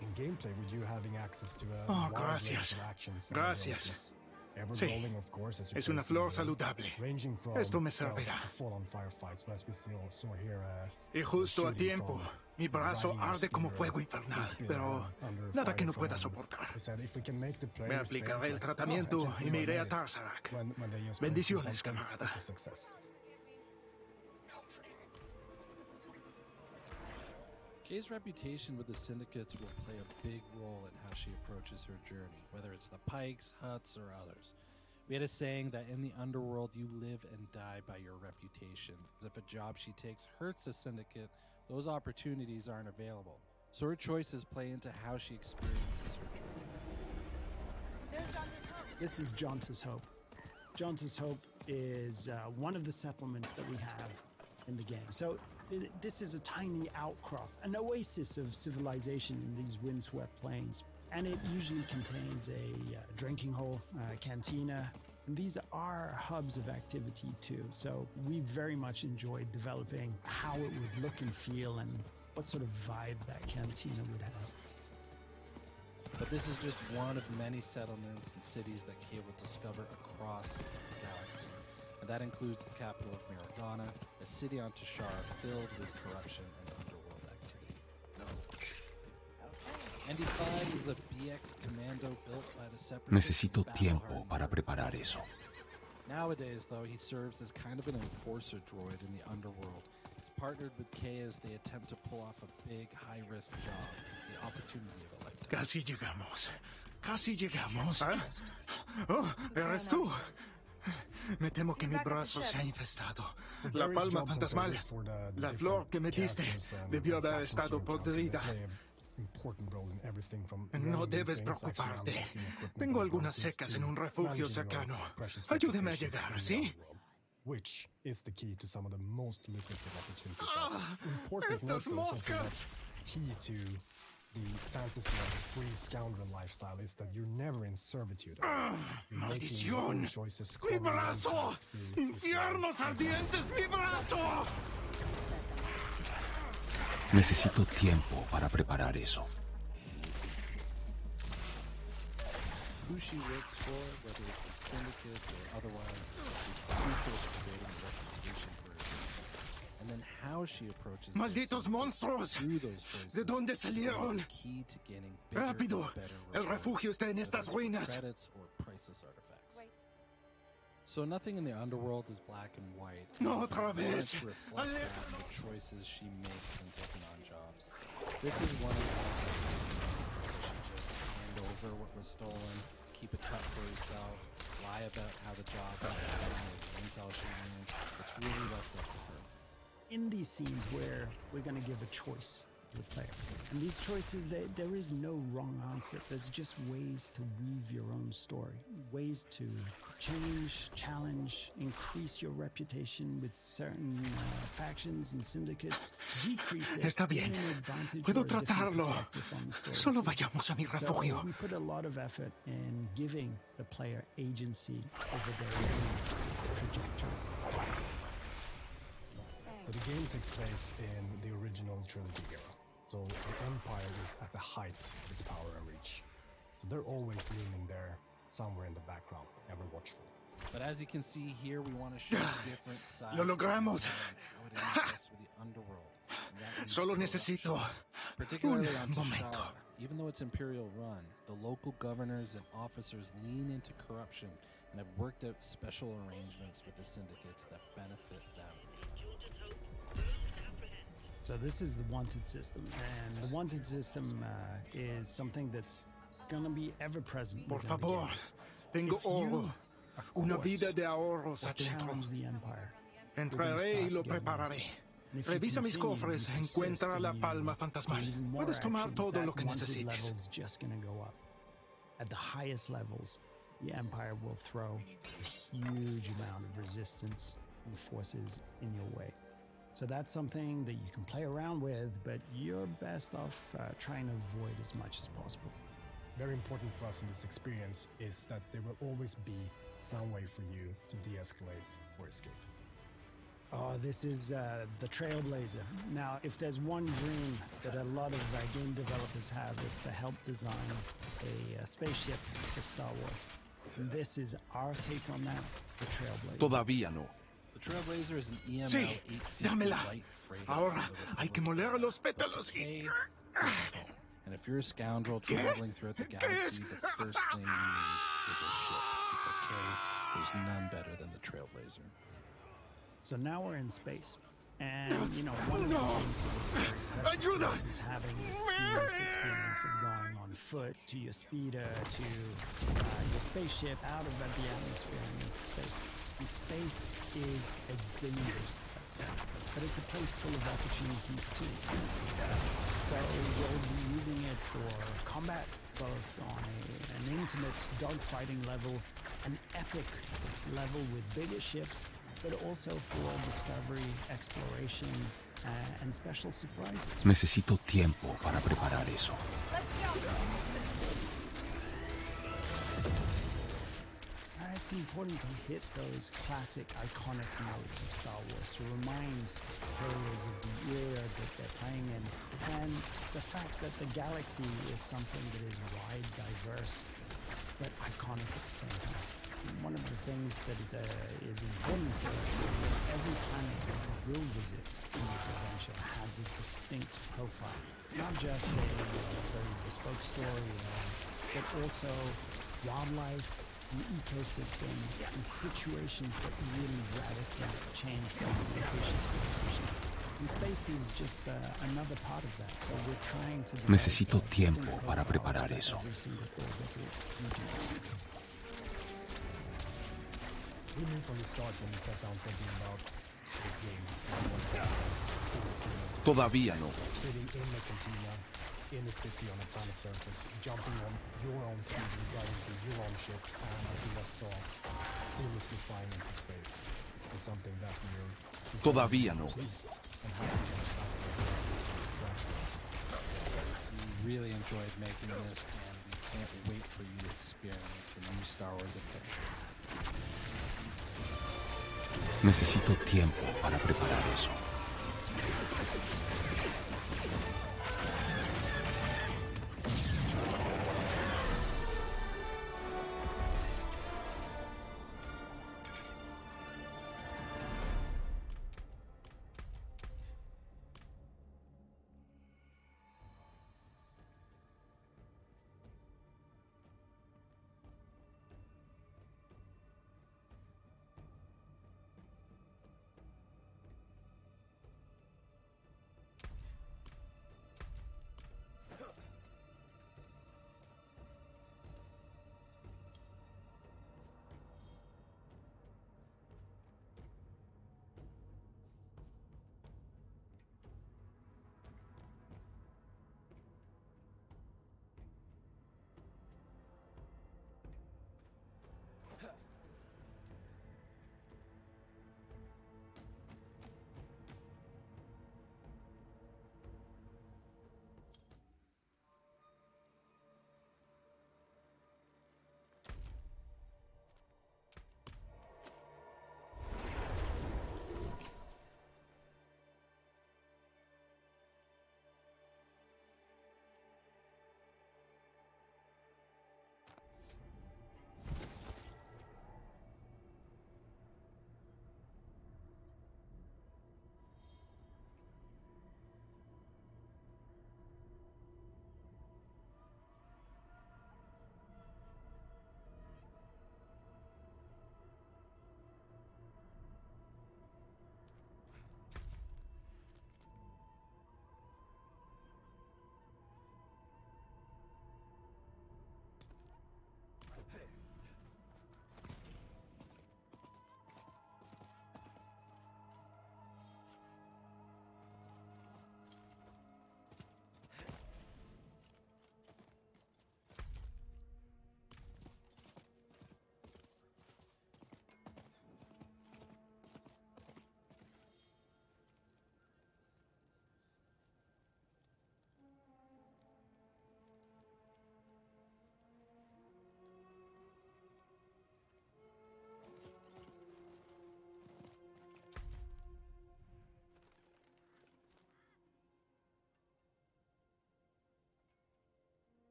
in gameplay with you having access to a wide range of actions. Gracias. Sí, es una flor saludable. Esto me servirá. Y justo a tiempo. Mi brazo arde como fuego infernal, pero nada que no pueda soportar. Me aplicaré el tratamiento y me iré a Tarsarak. Bendiciones, camarada. Kay's reputation with the syndicates will play a big role in how she approaches her journey, whether it's the Pikes, Hutts, or others. We had a saying that in the underworld you live and die by your reputation. If a job she takes hurts the syndicate, those opportunities aren't available. So her choices play into how she experiences her journey. This is Jonta's Hope. Jonta's Hope is one of the settlements that we have in the game. So this is a tiny outcrop, an oasis of civilization in these windswept plains. And it usually contains a drinking hole, a cantina, and these are hubs of activity too. So we very much enjoyed developing how it would look and feel and what sort of vibe that cantina would have. But this is just one of many settlements and cities that Kay will discover across the galaxy. And that includes the capital of Miragana, a city on Tashara filled with corruption and underworld activity. ND5 is a BX commando built by the Separatists. Necesito tiempo para preparar eso. Nowadays, though, he serves as kind of an enforcer droid in the underworld. He's partnered with Kay as they attempt to pull off a big, high-risk job, the opportunity of a lifetime. Casi llegamos. Casi llegamos. ¿Ah? Oh, eres tú. Me temo que mi brazo se ha infestado. La palma fantasmal, la flor que me diste, debió haber estado podrida. No debes preocuparte. Tengo algunas secas en un refugio cercano. Ayúdame a llegar, ¿sí? Which is the key to some of the most lucrative opportunities. Estas moscas! Key to the fantasy of the free scoundrel lifestyle is that you're never in servitude. ¡Maldición! ¡Mi brazo! ¡Infiernos ardientes, mi brazo! Necesito tiempo para preparar eso. Who she works for, whether it's the syndicate or otherwise, is crucial to creating a reputation for herself. And then how she approaches ¡Malditos monstruos! ¿De dónde salieron? Key to gaining bigger ¡Rápido! and better El refugio está en estas ruinas. Credits or priceless artifacts. So nothing in the underworld is black and white. No otra vez. To reflect that in the choices she makes when taking on jobs. This is one of those she just hand over what was stolen, keep it cut for herself, lie about how the job was done, or the intel she needs. It's really left up to her. In these scenes where we're going to give a choice to the player. And these choices, there is no wrong answer. There's just ways to weave your own story. Ways to change, challenge, increase your reputation with certain factions and syndicates. Decrease it. Está bien. Puedo tratarlo. Solo vayamos a mi refugio. So we put a lot of effort in giving the player agency over their own trajectory. So the game takes place in the original trilogy era. So the Empire is at the height of its power and reach. So they're always looming there, somewhere in the background, ever watchful. But as you can see here, we want to show different sides. ¡Lo logramos! How it intersects with the underworld. Solo necesito particularly on momento. Tashara, even though it's Imperial run, the local governors and officers lean into corruption and have worked out special arrangements with the syndicates that benefit them. So this is the wanted system, and the wanted system is something that's going to be ever present. Por favor, tengo oro, una vida de ahorros adentro. Entraré y lo prepararé. Revisa mis cofres, encuentra la palma fantasmal. Puedes tomar todo lo que necesites. Just going to go up. At the highest levels, the Empire will throw a huge amount of resistance and forces in your way. So that's something that you can play around with, but you're best off trying to avoid as much as possible. Very important for us in this experience is that there will always be some way for you to de-escalate or escape. Oh, this is the Trailblazer. Now, if there's one dream that a lot of game developers have, it's to help design a spaceship for Star Wars. And this is our take on that, the Trailblazer. Todavía no. The Trailblazer is an EML Sí, 850 dámela. light freighter. Ahora hay que moler los pétalos. And if you're a scoundrel traveling throughout the galaxy, the first thing you need is a ship. Because there's none better than the Trailblazer. So now we're in space. And, you know, one of the things that is very precious is having this seamless experience of going on foot to your speeder, to your spaceship, out of the atmosphere and into space. And space is a dangerous place, but it's a place full of opportunities too. So you'll be using it for combat, both on an intimate dogfighting level, an epic level with bigger ships, but also for discovery, exploration, and special surprises. Necesito tiempo para preparar eso. It's important to hit those classic, iconic notes of Star Wars to remind players of the era that they're playing in, and the fact that the galaxy is something that is wide, diverse, but iconic at the same time. One of the things that is important for us is that every planet that we will visit in this adventure has a distinct profile. Not just a very bespoke story, but also wildlife, and ecosystem, and situations that really radically change from location to location. And space is just another part of that. So we're trying to Necesito tiempo para preparar eso. every single orbit we do. We knew from the start when we sat down thinking about this game. Todavía no. Sitting in the cantina, in the city on a planet surface, jumping on your own speed, riding to your own ship, and as you just saw, seamlessly flying into space. It's something that we're Todavía no. pleased and happy that We really enjoyed making this, and we can't wait for you to experience the new Star Wars adventure. Necesito tiempo para preparar eso.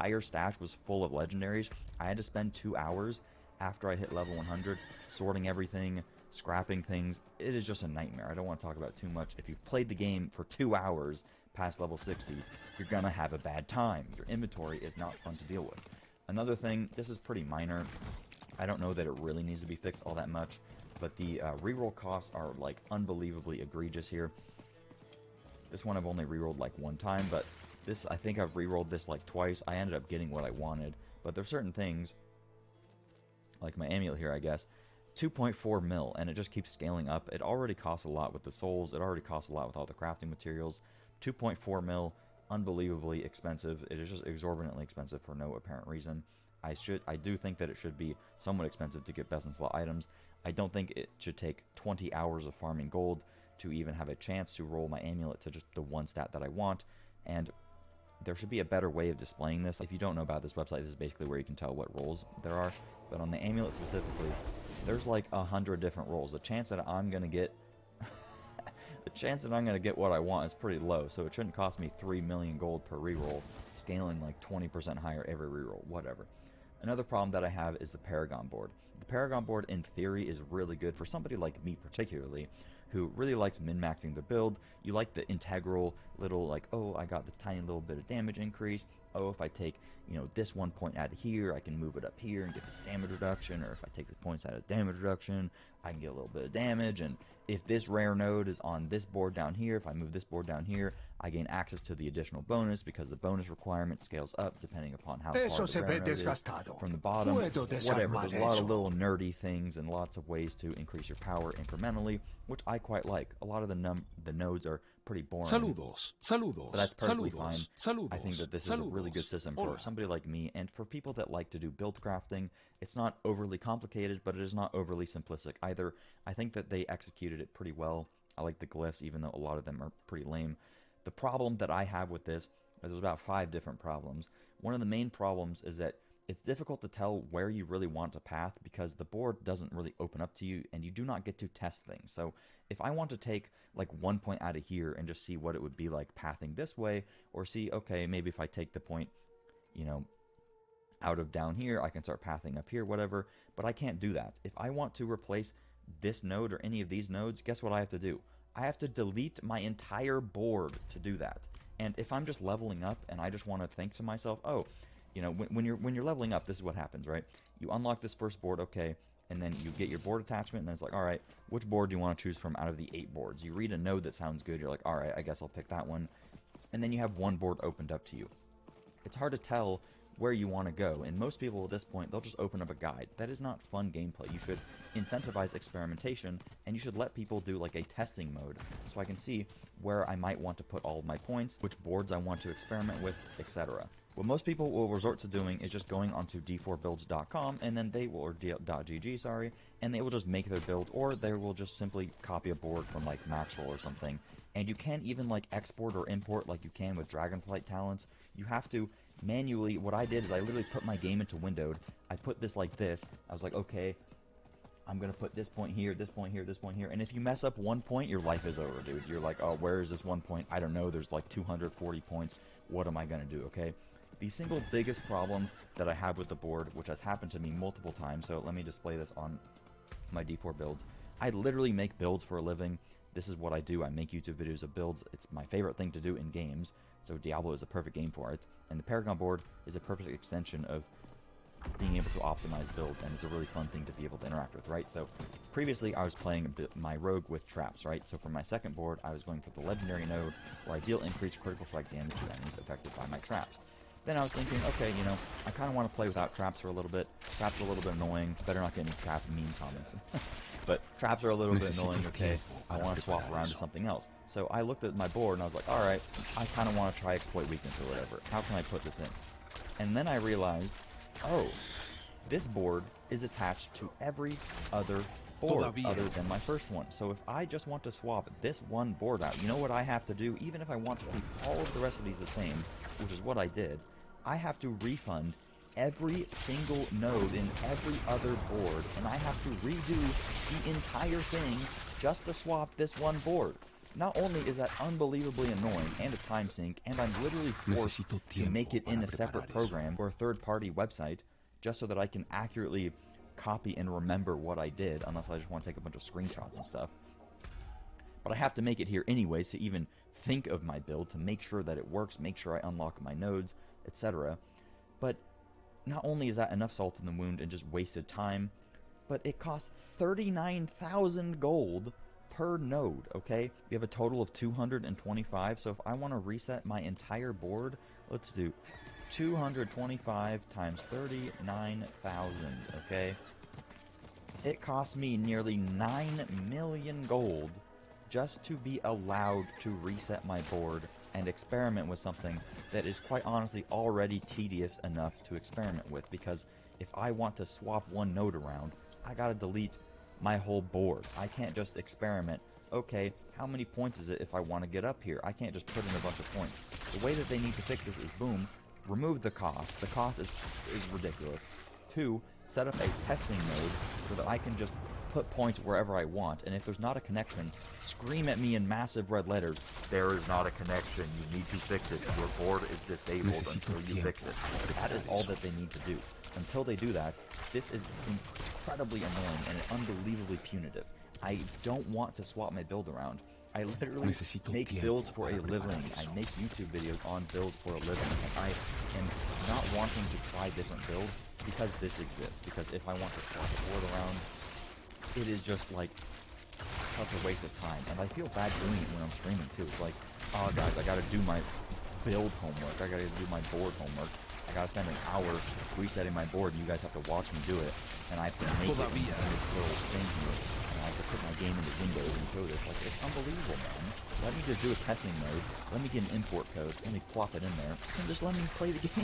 entire stash was full of legendaries. I had to spend 2 hours after I hit level 100 sorting everything, scrapping things. It is just a nightmare. I don't want to talk about it too much. If you've played the game for 2 hours past level 60, you're going to have a bad time. Your inventory is not fun to deal with. Another thing, this is pretty minor. I don't know that it really needs to be fixed all that much, but the reroll costs are like unbelievably egregious here. This one I've only rerolled like 1 time, but this, I think I've rerolled this like twice. I ended up getting what I wanted, but there's certain things, like my amulet here, I guess, 2.4 mil, and it just keeps scaling up. It already costs a lot with the souls. It already costs a lot with all the crafting materials. 2.4 mil, unbelievably expensive. It is just exorbitantly expensive for no apparent reason. I do think that it should be somewhat expensive to get best in slot items. I don't think it should take 20 hours of farming gold to even have a chance to roll my amulet to just the 1 stat that I want, and there should be a better way of displaying this. If you don't know about this website, this is basically where you can tell what rolls there are, but on the amulet specifically, there's like 100 different rolls. The chance that I'm going to get what I want is pretty low, so it shouldn't cost me 3 million gold per reroll, scaling like 20% higher every reroll, whatever. Another problem that I have is the Paragon board. The Paragon board, in theory, is really good for somebody like me particularly, who really likes min-maxing the build. You like the integral little, like, oh, I got this tiny little bit of damage increase. Oh, if I take, you know, this 1 point out of here, I can move it up here and get this damage reduction. Or if I take the points out of damage reduction, I can get a little bit of damage. And if this rare node is on this board down here, if I move this board down here, I gain access to the additional bonus because the bonus requirement scales up depending upon how far the rare node is from the bottom. Whatever, there's a lot of little nerdy things and lots of ways to increase your power incrementally, which I quite like. A lot of the nodes are pretty boring. But that's perfectly fine. I think that this is a really good system for somebody like me, and for people that like to do build crafting. It's not overly complicated, but it is not overly simplistic either. I think that they executed it pretty well. I like the glyphs, even though a lot of them are pretty lame. The problem that I have with this, there's about 5 different problems. One of the main problems is that it's difficult to tell where you really want to path because the board doesn't really open up to you, and you do not get to test things. So if I want to take like 1 point out of here and just see what it would be like pathing this way, or see, okay, maybe if I take the point, you know, out of down here, I can start pathing up here, whatever, but I can't do that. If I want to replace this node or any of these nodes, guess what I have to do? I have to delete my entire board to do that. And if I'm just leveling up and I just want to think to myself, oh, you know, when you're leveling up, this is what happens, right? You unlock this first board, okay, and then you get your board attachment, and then it's like, all right, which board do you want to choose from out of the 8 boards? You read a node that sounds good, you're like, all right, I guess I'll pick that one, and then you have 1 board opened up to you. It's hard to tell where you want to go, and most people at this point, they'll just open up a guide. That is not fun gameplay. You should incentivize experimentation, and you should let people do like a testing mode, so I can see where I might want to put all of my points, which boards I want to experiment with, etc. What most people will resort to doing is just going onto d4builds.com, and then they will, or .gg, sorry, and they will just make their build, or they will just simply copy a board from like Maxwell or something. And you can't even like export or import like you can with Dragonflight talents. You have to manually, what I did is I literally put my game into windowed. I put this like this. I was like, okay, I'm going to put this point here, this point here, this point here. And if you mess up 1 point, your life is over, dude. You're like, oh, where is this 1 point? I don't know. There's like 240 points. What am I going to do, okay? The single biggest problem that I have with the board, which has happened to me multiple times, so let me display this on my D4 builds. I literally make builds for a living. This is what I do. I make YouTube videos of builds. It's my favorite thing to do in games, so Diablo is a perfect game for it. And the Paragon board is a perfect extension of being able to optimize builds, and it's a really fun thing to be able to interact with, right? So previously I was playing my rogue with traps, right? So for my second board, I was going for the legendary node, where I deal increased critical strike damage to enemies affected by my traps. Then I was thinking, okay, you know, I kind of want to play without traps for a little bit. Traps are a little bit annoying. Better not get any trap mean comments. But traps are a little bit annoying, okay? I want to swap around to something else. So I looked at my board and I was like, alright, I kind of want to try exploit weakness or whatever. How can I put this in? And then I realized, oh, this board is attached to every other board other than my first one. So if I just want to swap this one board out, you know what I have to do? Even if I want to keep all of the rest of these the same, which is what I did, I have to refund every single node in every other board, and I have to redo the entire thing just to swap this one board. Not only is that unbelievably annoying and a time sink, and I'm literally forced to make it in a separate program or a third-party website just so that I can accurately copy and remember what I did, unless I just want to take a bunch of screenshots and stuff. But I have to make it here anyways to even think of my build, to make sure that it works, make sure I unlock my nodes, etc. But not only is that enough salt in the wound and just wasted time, but it costs 39,000 gold per node, okay? We have a total of 225, so if I want to reset my entire board, let's do 225 times 39,000, okay? It cost me nearly 9 million gold just to be allowed to reset my board and experiment with something that is quite honestly already tedious enough to experiment with, because if I want to swap one node around, I gotta delete my whole board. I can't just experiment, okay, how many points is it if I want to get up here? I can't just put in a bunch of points. The way that they need to fix this is, boom, remove the cost. The cost is ridiculous. 2, set up a testing mode so that I can just put points wherever I want, and if there's not a connection, scream at me in massive red letters, there is not a connection, you need to fix it, your board is disabled until you fix it. That is all that they need to do. Until they do that, this is incredibly annoying and unbelievably punitive. I don't want to swap my build around. I literally make builds for a living. I make YouTube videos on builds for a living, and I am not wanting to try different builds because this exists. Because if I want to swap the board around, it is just like such a waste of time, and I feel bad doing it when I'm streaming too. It's like, oh guys, I gotta do my build homework, I gotta do my board homework, I gotta spend an hour resetting my board, and you guys have to watch me do it, and I have to make it in this little thing here, and I have to put my game into Windows and show this. Like, it's unbelievable, man. Let me just do a testing mode, let me get an import code, let me plop it in there, and just let me play the game.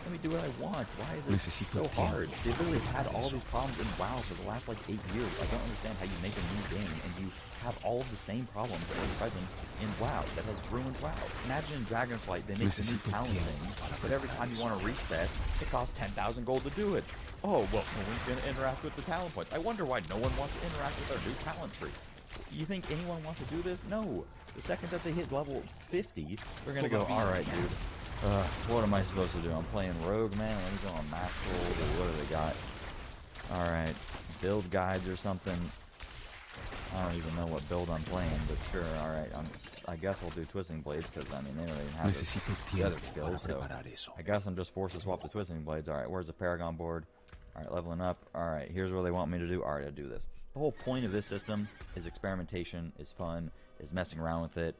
Let me do what I want. Why is it so hard? They've literally had all these problems in WoW for the last, like, 8 years. I don't understand how you make a new game and you have all of the same problems that are present in WoW that has ruined WoW. Imagine in Dragonflight they make the new talent thing, but every time you want to reset, it costs 10,000 gold to do it. Oh, well, no one's going to interact with the talent points. I wonder why no one wants to interact with our new talent tree. You think anyone wants to do this? No. The second that they hit level 50, they're going to go, alright, dude, what am I supposed to do? I'm playing Rogue, man. Let me go on Max Gold, or what do they got? Alright, build guides or something. I don't even know what build I'm playing, but sure, alright. I guess I'll do Twisting Blades, because, I mean, they don't even have the other skills, so I guess I'm just forced to swap the Twisting Blades. Alright, where's the Paragon board? Alright, leveling up. Alright, here's where they want me to do. Alright, I'll do this. The whole point of this system is experimentation, is fun, is messing around with it,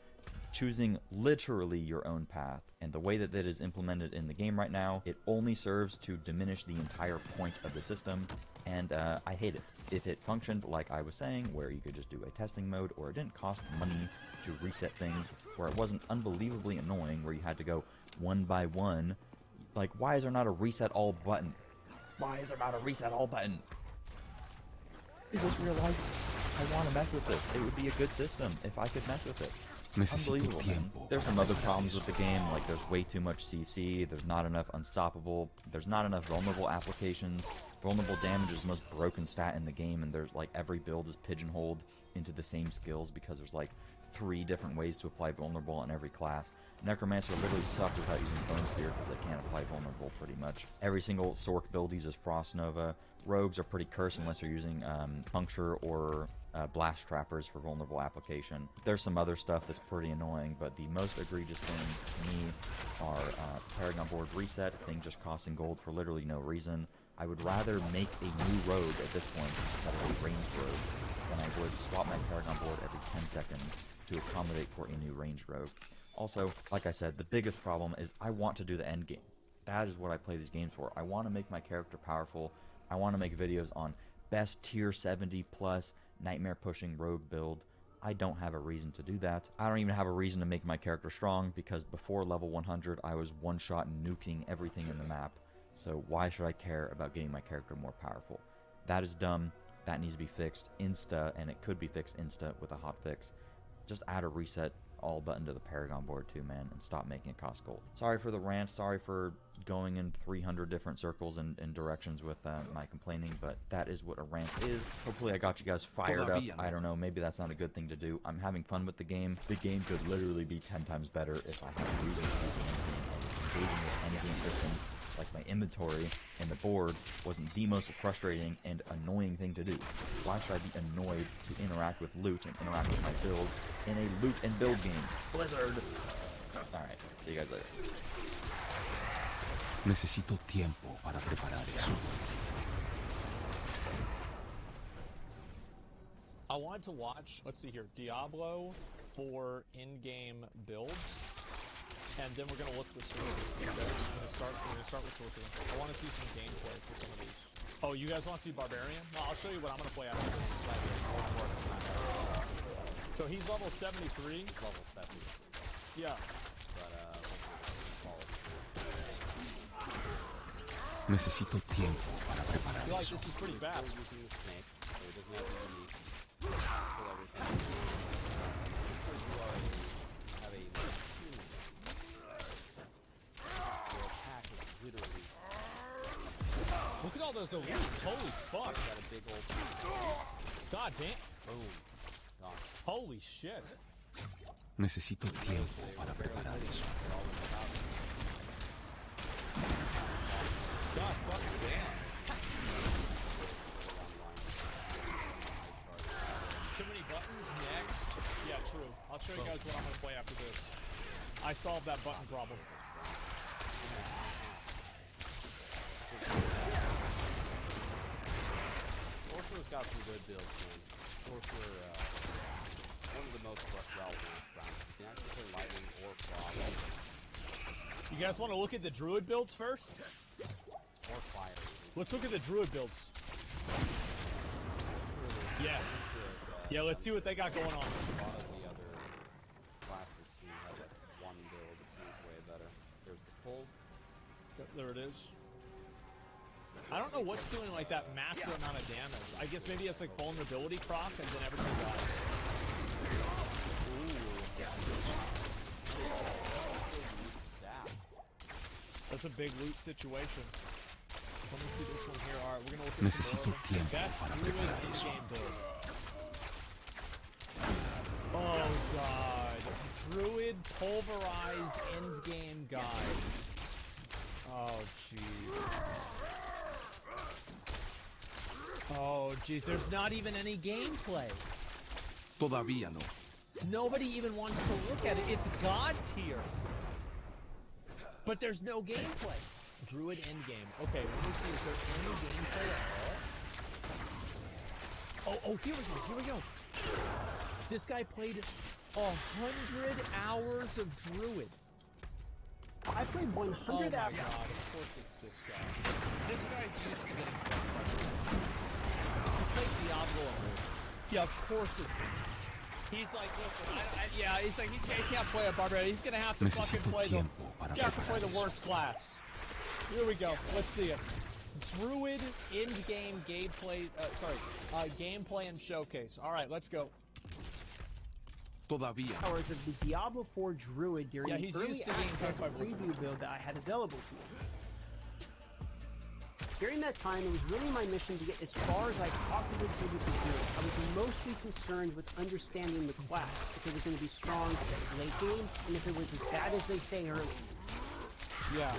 choosing literally your own path. And the way that it is implemented in the game right now, it only serves to diminish the entire point of the system, and I hate it. If it functioned like I was saying, where you could just do a testing mode, or it didn't cost money to reset things, where it wasn't unbelievably annoying, where you had to go one by one, like, why is there not a reset all button? Why is there not a reset all button? I just realized I want to mess with this. It would be a good system if I could mess with it. Unbelievable, man. There's some other problems with the game, like there's way too much CC, there's not enough unstoppable, there's not enough vulnerable applications. Vulnerable damage is the most broken stat in the game, and there's like every build is pigeonholed into the same skills because there's like 3 different ways to apply vulnerable on every class. Necromancer literally sucks without using Bone Spear because they can't apply vulnerable pretty much. Every single Sorc build uses Frost Nova. Rogues are pretty cursed unless you're using Puncture or Blast Trappers for vulnerable application. There's some other stuff that's pretty annoying, but the most egregious things to me are Paragon board reset, things just costing gold for literally no reason. I would rather make a new rogue at this point that is a ranged rogue than I would swap my Paragon board every 10 seconds to accommodate for a new ranged rogue. Also, like I said, the biggest problem is I want to do the end game. That is what I play these games for. I want to make my character powerful. I want to make videos on best tier 70 plus nightmare pushing rogue build. I don't have a reason to do that. I don't even have a reason to make my character strong because before level 100 I was one-shot nuking everything in the map. So why should I care about getting my character more powerful? That is dumb. That needs to be fixed insta, and it could be fixed insta with a hotfix. Just add a reset all button to the Paragon board too, man, and stop making it cost gold. Sorry for the rant, sorry for going in 300 different circles and directions with my complaining, but that is what a rant is. Hopefully I got you guys fired up. I don't know, maybe that's not a good thing to do. I'm having fun with the game. The game could literally be 10 times better if I had a reason to use the endgame. I was engaging with endgame systems. Like my inventory and the board wasn't the most frustrating and annoying thing to do. Why should I be annoyed to interact with loot and interact with my build in a loot and build game? Blizzard! Alright, see you guys later. Necesito tiempo para preparar eso. I wanted to watch, let's see here, Diablo for in-game builds. And then we're gonna look for sorcery. Okay? We're gonna start with sorcery. I want to see some gameplay for some of these. Oh, you guys want to see Barbarian? No, I'll show you what I'm gonna play after this. So he's level 73. Level 70. Yeah. But Necesito tiempo para preparar I feel like eso. this is pretty fast. using the snake, so it doesn't have to be unique. Kill everything. Because you already have a your attack is literally. Look at all those elites. Holy fuck. Got a big old. God damn. Boom. Gone. Holy shit. Necesito tiempo para preparar eso. God fucking damn. Too many buttons? Next. Yeah, true. I'll show you guys what I'm gonna play after this. I solved that button problem. Sorcerer's got some good builds, man. Sorcerer, one of the most relevant rounds. You can actually play lightning or fog. You guys want to look at the druid builds first? Or fire. Let's look at the druid builds. Yeah. Yeah, let's see what they got going on. A lot of the other classes seem to have like one build that seems way better. There's the pull. There it is. I don't know what's doing like that massive amount of damage. I guess maybe it's like vulnerability proc and then everything dies. Ooh. That's a big loot situation. Let me see this one here. Alright, we're gonna look at some more of them. Best druid in-game build. Oh god. Druid pulverized end-game guide. Oh jeez. Oh jeez, there's not even any gameplay. Todavía no. Nobody even wants to look at it. It's god tier. But there's no gameplay. Druid endgame. Okay, let me see. Is there any gameplay at all? Oh, here we go. This guy played 100 hours of Druid. I played 100 hours. Oh my hours. god, of course it's this guy. This guy's used to getting frustrated. He played Diablo already. Yeah, of course it's him. He's like, listen, he's like, he can't play a barbarian. He's gonna have to fucking play the worst class. Here we go. Let's see it. Druid in-game gameplay. Gameplay and showcase. All right, let's go. Todavía. Hours of the Diablo 4 Druid during the early access preview build that I had available to me. During that time, it was really my mission to get as far as I possibly could with the Druid. I was mostly concerned with understanding the class, if it was going to be strong late game, and if it was as bad as they say early. Yeah.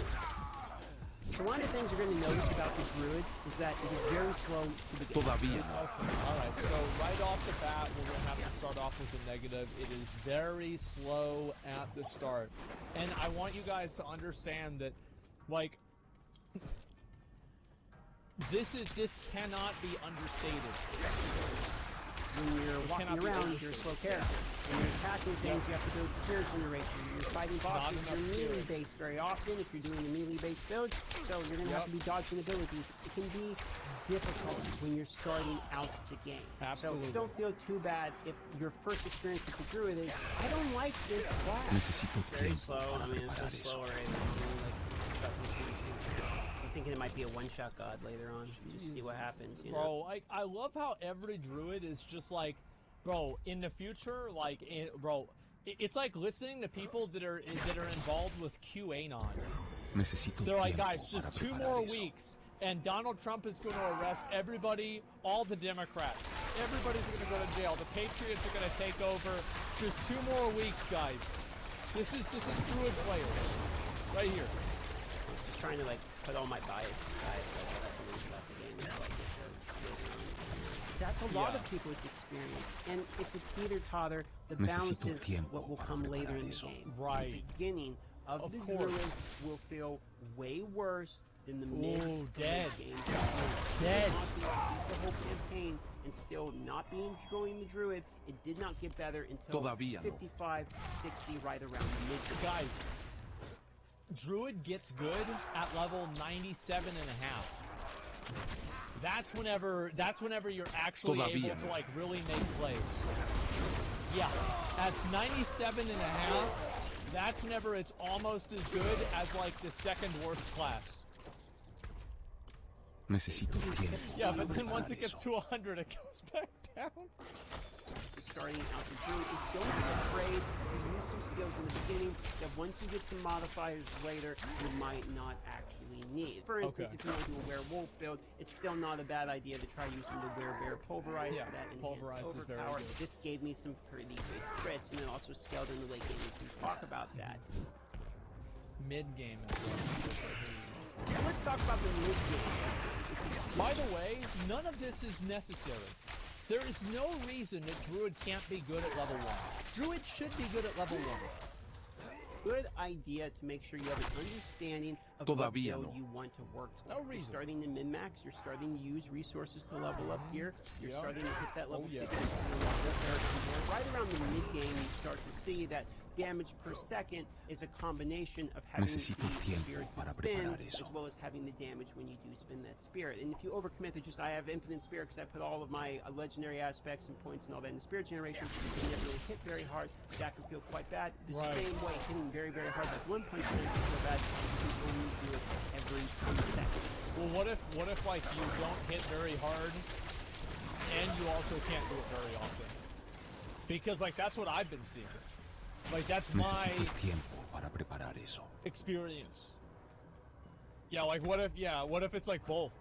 So one of the things you're going to notice about the Druid is that it is very slow to begin. Todavía. Okay. Alright, so right off the bat, we're going to have to start off with a negative. It is very slow at the start. And I want you guys to understand that, like, this cannot be understated. When you're walking around, you're a slow character. When you're attacking things, you have to build spear generation. When you're fighting bosses, you're melee-based very often. If you're doing a melee-based build, so you're going to have to be dodging abilities. It can be difficult when you're starting out the game. Absolutely. So don't feel too bad if your first experience with the Druid is, I don't like this class. Very slow. I mean, it's just slower. I'm thinking it might be a one-shot god later on. Just see what happens. You know? Bro, I love how every druid is just like, bro, in the future, like, bro, It's like listening to people that are involved with QAnon. They're like, guys, just 2 more weeks, and Donald Trump is going to arrest everybody, all the Democrats. Everybody's going to go to jail. The Patriots are going to take over. Just 2 more weeks, guys. This is Druid players right here. Just trying to like put all my bias aside. That's a lot of people's experience, and it's a teeter-totter. The balance is what will come later in the game. Right. The beginning of the Druid will feel way worse than the mid dead. game. Dead. The whole campaign and still not be enjoying the Druid. It did not get better until 55, 60, right around the mid game. Guys, Druid gets good at level 97.5. That's whenever you're actually able to like really make plays. Yeah, at 97.5, that's whenever it's almost as good as like the second worst class. Yeah, but then once it gets to 100, it goes back down. Starting out the Druid, don't be afraid to use some skills in the beginning that once you get some modifiers later, you might not actually need. For instance, if you want to do a werewolf build, it's still not a bad idea to try using the werebear pulverize for that enhanced overpower. This gave me some pretty good crits, and it also scaled in the late game. We can talk about that. Mid game. Let's talk about the mid game. By the way, none of this is necessary. There is no reason that Druid can't be good at level 1. Druid should be good at level 1. Good idea to make sure you have an understanding of what build you want to work towards. No reason. You're starting to min-max, you're starting to use resources to level up here, you're starting to hit that level 50. Right around the mid-game, you start to see that damage per second is a combination of having the spirit spin as well as having the damage when you do spin that spirit. And if you overcommit to just, I have infinite spirit because I put all of my legendary aspects and points and all that in the spirit generation, you never really hit very hard, that can feel quite bad. The same way, hitting very, very hard, like one punch can feel bad, you can only do it every 2 seconds. Well, what if like you don't hit very hard and you also can't do it very often? Because like that's what I've been seeing. Like that's my experience. Yeah, like what if it's like both?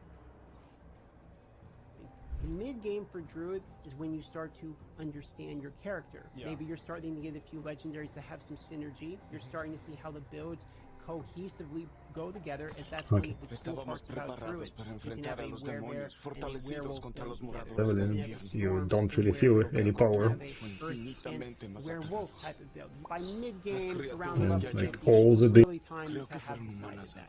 The mid-game for Druid is when you start to understand your character. Yeah. Maybe you're starting to get a few legendaries that have some synergy. You're starting to see how the builds cohesively go together. At that point, the cool parts about Druid. You can have a werebear and a werewolf build together. You don't really feel any power. Werewolf type of build. By mid-game, around level 50, like all the really time to have decided that.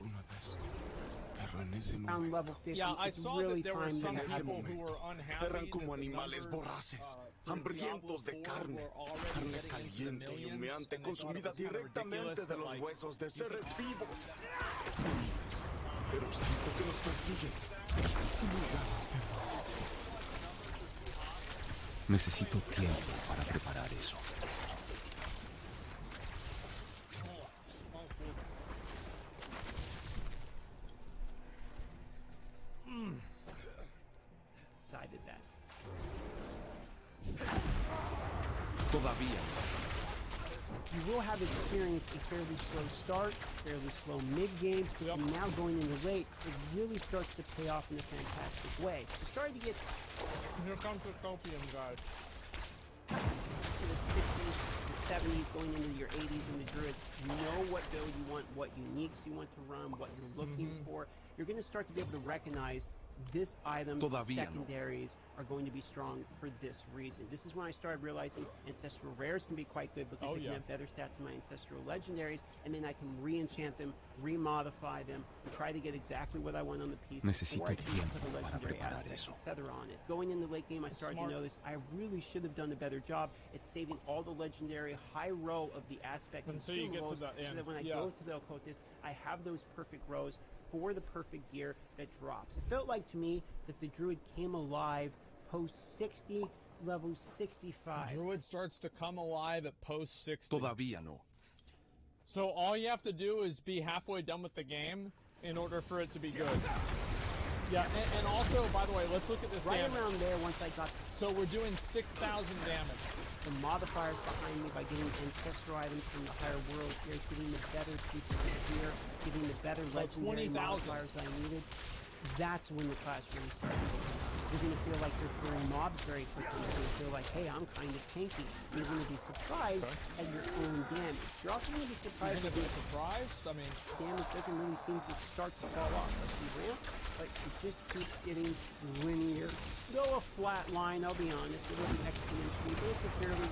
Around level 50, yeah, I it's saw really that there were time some to have people who were unhappy Eran como that the animales numbers, voraces, for hambrientos de Diablo 4 carne, were already carne getting into the caliente y millions, humeante and they thought it consumida was kind of directamente ridiculous de that, los like, huesos de you could seres vivos. Pero siento que nos persiguen. Un lugar Necesito tiempo para preparar eso. decided that. Todavía. You will have experienced a fairly slow start, fairly slow mid-game, and now going into late, it really starts to pay off in a fantastic way. You're starting to get... Here comes the Copium, guys. To the 60s, the 70s, going into your 80s in the Druids, you know what build you want, what uniques you want to run, what you're looking for. You're going to start to be able to recognize this item's secondaries are going to be strong for this reason. This is when I started realizing ancestral rares can be quite good because they can have better stats than my ancestral legendaries, and then I can re-enchant them, re-modify them, and try to get exactly what I want on the piece before I can put the legendary aspects, etc. on it. Going in the late game, I started to notice I really should have done a better job at saving all the legendary high row of the aspect consumables so that when I go to the occultist, I have those perfect rows for the perfect gear that drops. It felt like to me that the Druid came alive post 60, level 65. Druid starts to come alive at post 60. Todavía no. So all you have to do is be halfway done with the game in order for it to be good. Yeah, and also, by the way, let's look at this right damage. Around there once I got... So we're doing 6,000 damage. the modifiers behind me by getting ancestral items from the higher world here, getting the better pieces of gear, getting the better legendary modifiers I needed, that's when the class really starts to come out. You're going to feel like you're throwing mobs very quickly. You're going to feel like, hey, I'm kind of tanky. You're going to be surprised at your own damage. You're also going to be surprised You're going to be surprised? I mean, damage doesn't really seem to start to fall off as you ramp, but it just keeps getting linear. Though a flat line, I'll be honest, it will be exponentially, but it's a fairly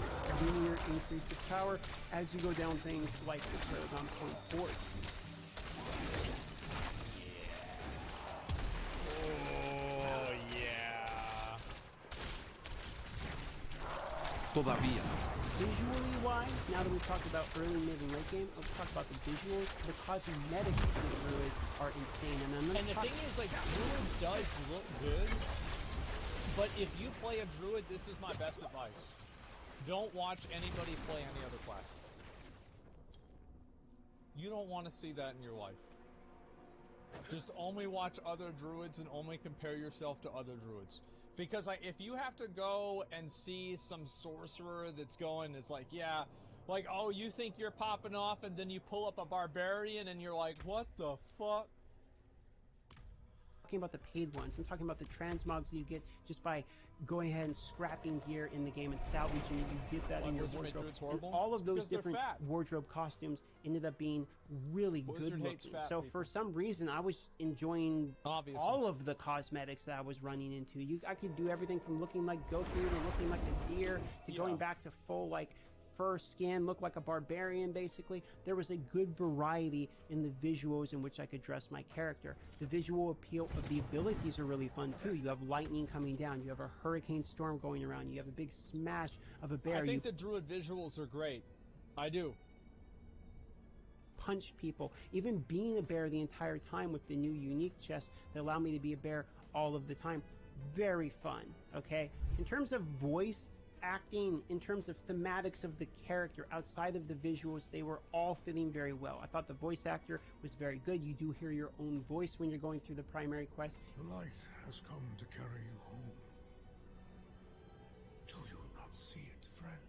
linear increase of power as you go down things like the Paragon Point Force. Oh, yeah. Todavía. Visually wise, now that we've talked about early, mid, and late game, let's talk about the visuals. The cosmetics of the druid are insane. And the thing is, like, druid does look good, but if you play a druid, this is my best advice. Don't watch anybody play any other class. You don't want to see that in your life. Just only watch other druids and only compare yourself to other druids. Because if you have to go and see some sorcerer that's going, it's like, yeah, like, oh, you think you're popping off, and then you pull up a barbarian and you're like, what the fuck? Talking about the paid ones, I'm talking about the transmogs that you get just by going ahead and scrapping gear in the game and salvaging it. You get that in your wardrobe. And all of those different wardrobe costumes ended up being really good looking. So for some reason, I was enjoying all of the cosmetics that I was running into. I could do everything from looking like Goku to looking like a deer to going back to full like fur skin, look like a barbarian basically. There was a good variety in the visuals in which I could dress my character. The visual appeal of the abilities are really fun too. You have lightning coming down, you have a hurricane storm going around, you have a big smash of a bear. I think the druid visuals are great. I do. Punch people. Even being a bear the entire time with the new unique chests that allow me to be a bear all of the time. Very fun, okay? In terms of voice acting, in terms of thematics of the character, outside of the visuals, they were all fitting very well. I thought the voice actor was very good. You do hear your own voice when you're going through the primary quest. The light has come to carry you home. Do you not see it, friend?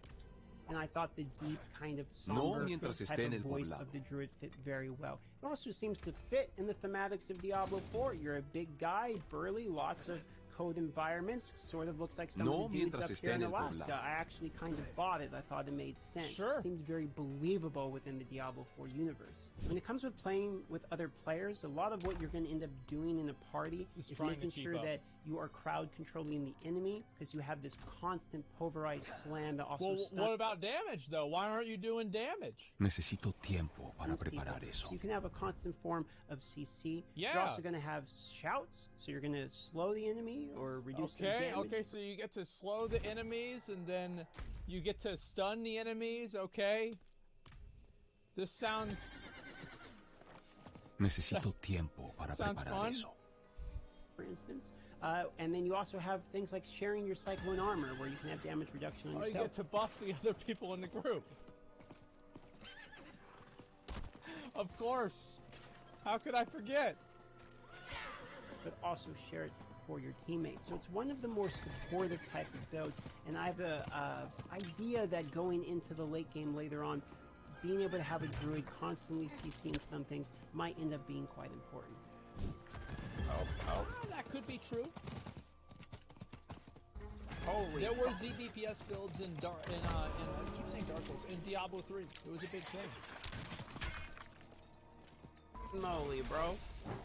And I thought the deep kind of somber type of voice of the druid fit very well. It also seems to fit in the thematics of Diablo 4. You're a big guy, burly, lots of code environments, sort of looks like some of the dudes up here in Alaska. I actually kind of bought it. I thought it made sense. Sure. It seemed very believable within the Diablo 4 universe. When it comes with playing with other players, a lot of what you're going to end up doing in a party is making sure that you are crowd controlling the enemy, because you have this constant pulverized slam that also what about damage, though? Why aren't you doing damage? Necesito tiempo para preparar eso. So you can have a constant form of CC. Yeah. You're also going to have shouts, so you're going to slow the enemy or reduce the damage. Okay, so you get to slow the enemies, and then you get to stun the enemies, okay? This sounds... Necesito tiempo para preparar eso. For instance. And then you also have things like sharing your Cyclone armor, where you can have damage reduction on yourself. You get to buff the other people in the group. Of course. How could I forget? But also share it for your teammates. So it's one of the more supportive type of builds, and I have a idea that going into the late game later on, being able to have a druid constantly CCing some things might end up being quite important. That could be true. Holy there were ZBPS builds in I keep saying Dark Souls, in Diablo 3. It was a big thing. Moly, bro.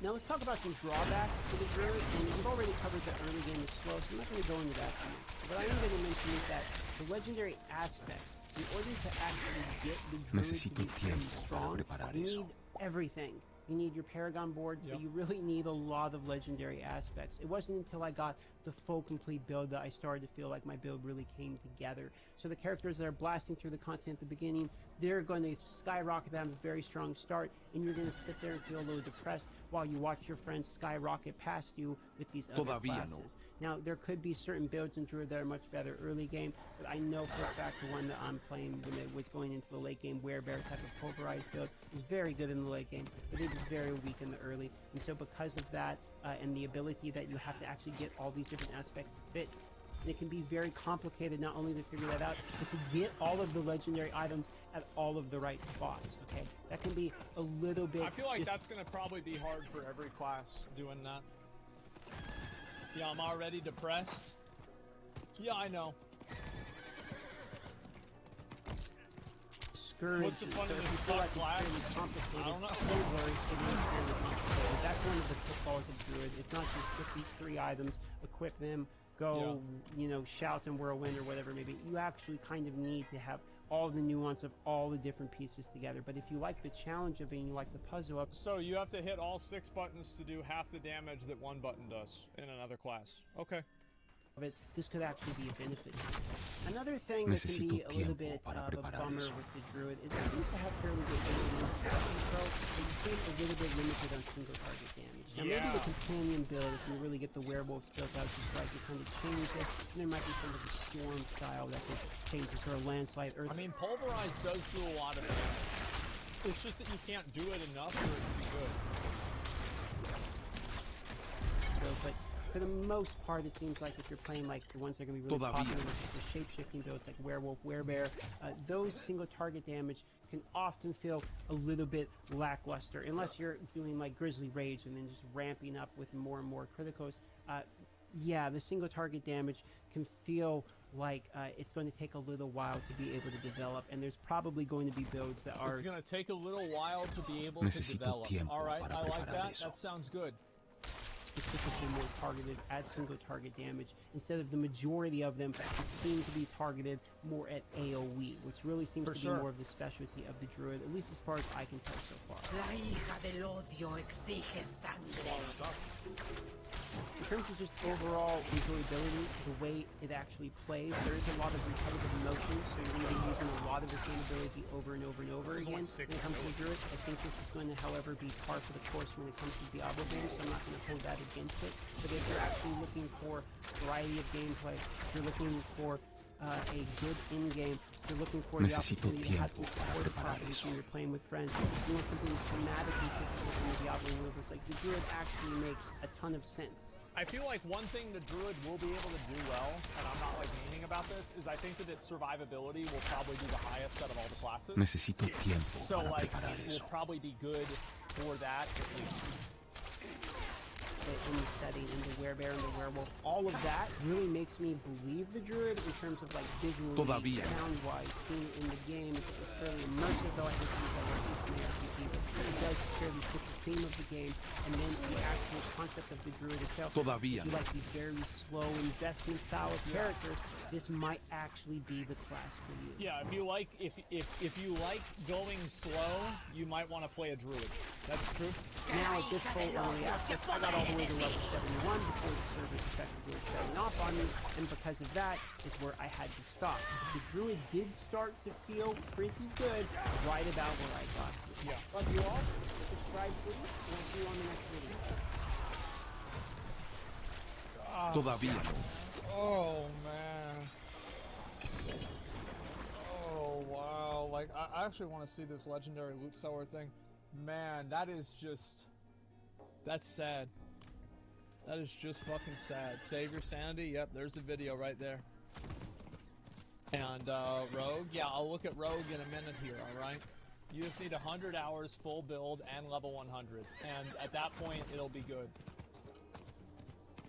Now let's talk about some drawbacks to the druid, and we've already covered the early game is slow, so I'm not going to go into that too much. What I am going to mention is that the legendary aspects, in order to actually get the druid to become strong, you need everything. You need your Paragon board, so you really need a lot of legendary aspects. It wasn't until I got the full complete build that I started to feel like my build really came together. So the characters that are blasting through the content at the beginning, they're going to skyrocket them a very strong start, and you're going to sit there and feel a little depressed while you watch your friends skyrocket past you with these other classes. Now, there could be certain builds in Druid that are much better early game, but I know for a fact the one that I'm playing when it was going into the late game, Werebear type of pulverized build, is very good in the late game, but it is very weak in the early. And so because of that, and the ability that you have to actually get all these different aspects to fit, and it can be very complicated not only to figure that out, but to get all of the legendary items at all of the right spots, okay? That can be a little bit... I feel like that's going to probably be hard for every class doing that. Yeah, I'm already depressed. Yeah, I know. What's the fun in this tough class? I don't know. Don't worry, it is fairly complicated. That's one of the pitfalls of Druid. It's not just get these 3 items, equip them, go, you know, shout and whirlwind or whatever maybe. You actually kind of need to have all the nuance of all the different pieces together. But if you like the challenge of it and you like the puzzle of... So you have to hit all 6 buttons to do half the damage that 1 button does in another class. Okay. This could actually be a benefit. Another thing that can be a little bit of a bummer with the Druid is it seems to have fairly good control, but it seems a little bit limited on single target damage. Now maybe the companion build, if you really get the werewolf skills out just right, you kind of change it, and there might be some of the storm style that could change it, or a landslide earth. I mean, pulverize does do a lot of damage. It's just that you can't do it enough for it to be good. So, but for the most part, it seems like if you're playing like the ones that are going to be really popular, which is the shape-shifting builds like werewolf, werebear, those single target damage can often feel a little bit lackluster, unless you're doing like Grizzly Rage and then just ramping up with more and more criticals. Yeah, the single target damage can feel like it's going to take a little while to be able to develop, and there's probably going to be builds that are... It's going to take a little while to be able to develop. All right, I like that. That sounds good. Specifically more targeted at single target damage instead of the majority of them that seem to be targeted more at AoE, which really seems to be more of the specialty of the Druid, at least as far as I can tell so far. La hija del odio exige sangre. In terms of just overall enjoyability, the way it actually plays, there is a lot of repetitive motions, so you're going to be using a lot of the same ability over and over and over again when it comes to Druid. I think this is going to, however, be par for the course when it comes to Diablo building, so I'm not going to hold that against it. But if you're actually looking for variety of gameplay, if you're looking for a good in-game, if you're looking for the opportunity to have some supportive properties when you're playing with friends, you want something thematically typical in the Diablo universe, like the Druid actually makes a ton of sense. I feel like one thing the Druid will be able to do well, and I'm not like meaning about this, is I think that its survivability will probably be the highest out of all the classes. So like it will probably be good for that at least. In the setting, in the werebear, and the werewolf, all of that really makes me believe the Druid in terms of like visually, sound-wise, seeing it in the game. It's fairly immersive, though I think it does fairly fit the theme of the game, and then the actual concept of the Druid itself. If you like these very slow investment style of characters, this might actually be the class for you. Yeah, if you like going slow, you might want to play a Druid. That's true. Now at this point, early access, I got all the way to level 71 before the servers effectively shutting off on me, and because of that is where I had to stop. The Druid did start to feel pretty good right about where I got to. Yeah. Love you all. Subscribe, please, and I'll see you on the next video. Todavía no. Oh, man. Oh, wow. Like, I actually want to see this legendary loot seller thing. Man, that is just... That's sad. That is just fucking sad. Save your sanity. Yep, there's the video right there. And, Rogue. Yeah, I'll look at Rogue in a minute here, alright? You just need 100 hours full build and level 100. And at that point, it'll be good.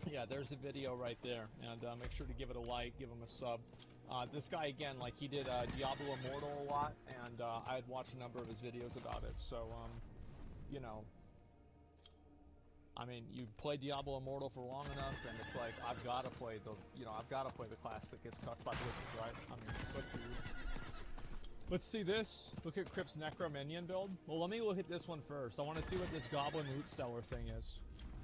Yeah, there's the video right there. And make sure to give it a like, give him a sub. This guy, again, like, he did Diablo Immortal a lot, and I had watched a number of his videos about it. So, you know... I mean, you play Diablo Immortal for long enough, and it's like, I've got to play the, I've got to play the class that gets cucked by Blizzard, right? I mean, let's see this. Look at Crypt's Necro Minion build. Well, let me look at this one first. I want to see what this Goblin Loot Seller thing is.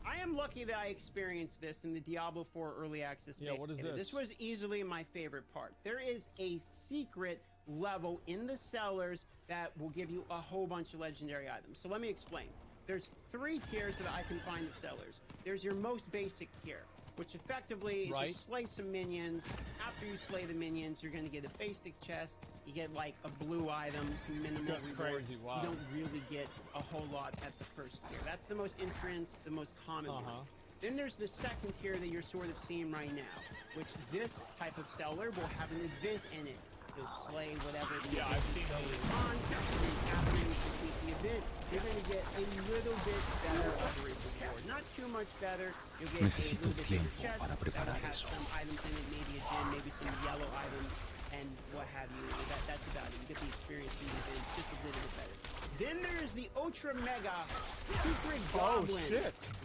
I am lucky that I experienced this in the Diablo 4 Early Access beta. Yeah, what is this? This was easily my favorite part. There is a secret level in the cellars that will give you a whole bunch of legendary items. So let me explain. There's 3 tiers that I can find the sellers. There's your most basic tier, which effectively is you slay some minions. After you slay the minions, you're going to get a basic chest. You get like a blue item, some minimal rewards. Wow. You don't really get a whole lot at the first tier. That's the most entrance, the most common one. Then there's the second tier that you're sort of seeing right now, which this type of seller will have an event in it. You'll slay whatever the event is going on, and after you complete the event, you're going to get a little bit better of a reward. Not too much better. You'll get a little bit bigger chest that'll have some items in it, maybe a gem, maybe some yellow items, and what have you. That's about it. You get the experience from the event just a little bit better. Then there's the Ultra Mega Secret Goblin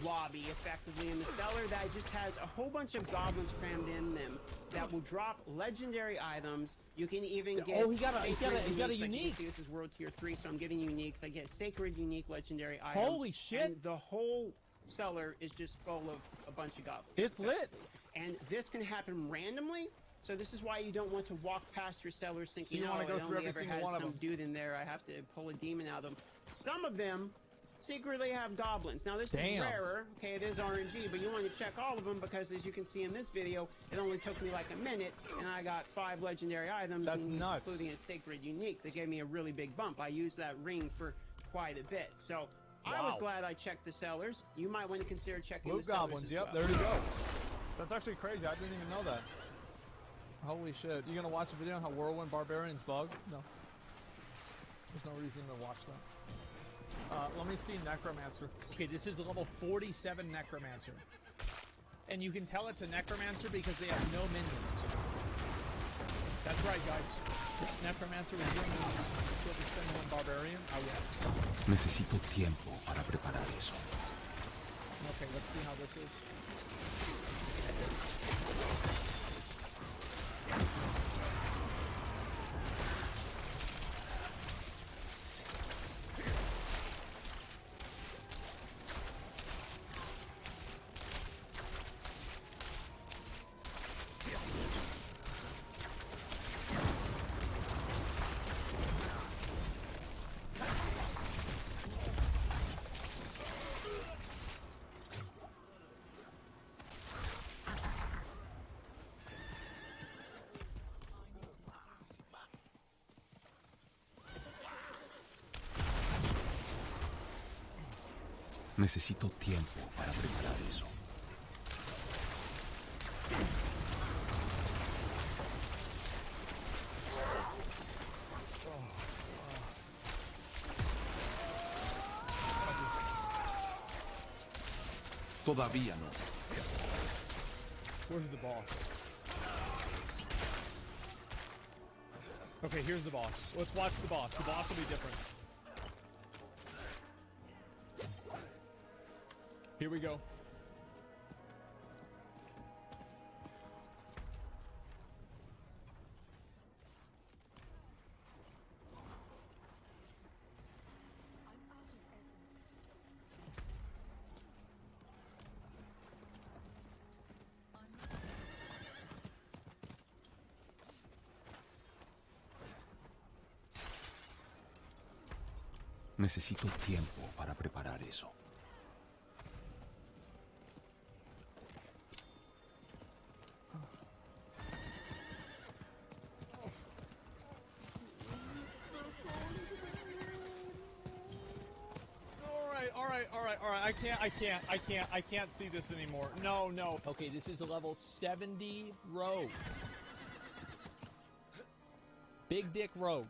lobby, effectively, in the cellar that just has a whole bunch of goblins crammed in them that will drop legendary items. You can even get he got a unique. This is World Tier 3, so I'm giving uniques. I get sacred unique legendary items. Holy shit! And the whole cellar is just full of a bunch of goblins. It's lit. And this can happen randomly. So this is why you don't want to walk past your sellers thinking, so you want to go I through only every ever single had one of some them. dude in there. I have to pull a demon out of them. Some of them secretly have goblins. Now this is rarer. Okay, it is RNG, but you want to check all of them because, as you can see in this video, it only took me like a minute, and I got 5 legendary items, including a sacred unique. That gave me a really big bump. I used that ring for quite a bit. So I was glad I checked the sellers. You might want to consider checking Blue the sellers goblins. as Yep, well. there you go. That's actually crazy. I didn't even know that. Holy shit. You gonna watch the video on how Whirlwind Barbarians bug? No. There's no reason to watch that. Let me see Necromancer. Okay, this is level 47 Necromancer. And you can tell it's a Necromancer because they have no minions. That's right, guys. Necromancer with zero minions. So if it's one Barbarian, I win. Necesito tiempo para preparar eso. Okay, let's see how this is. Necesito tiempo para preparar eso. Todavía no. Where's the boss? Okay, here's the boss. Let's watch the boss. The boss will be different. Here we go. Necesito tiempo para preparar eso. All right. I can't see this anymore. No. Okay, this is a level 70 rogue. Big Dick Rogue.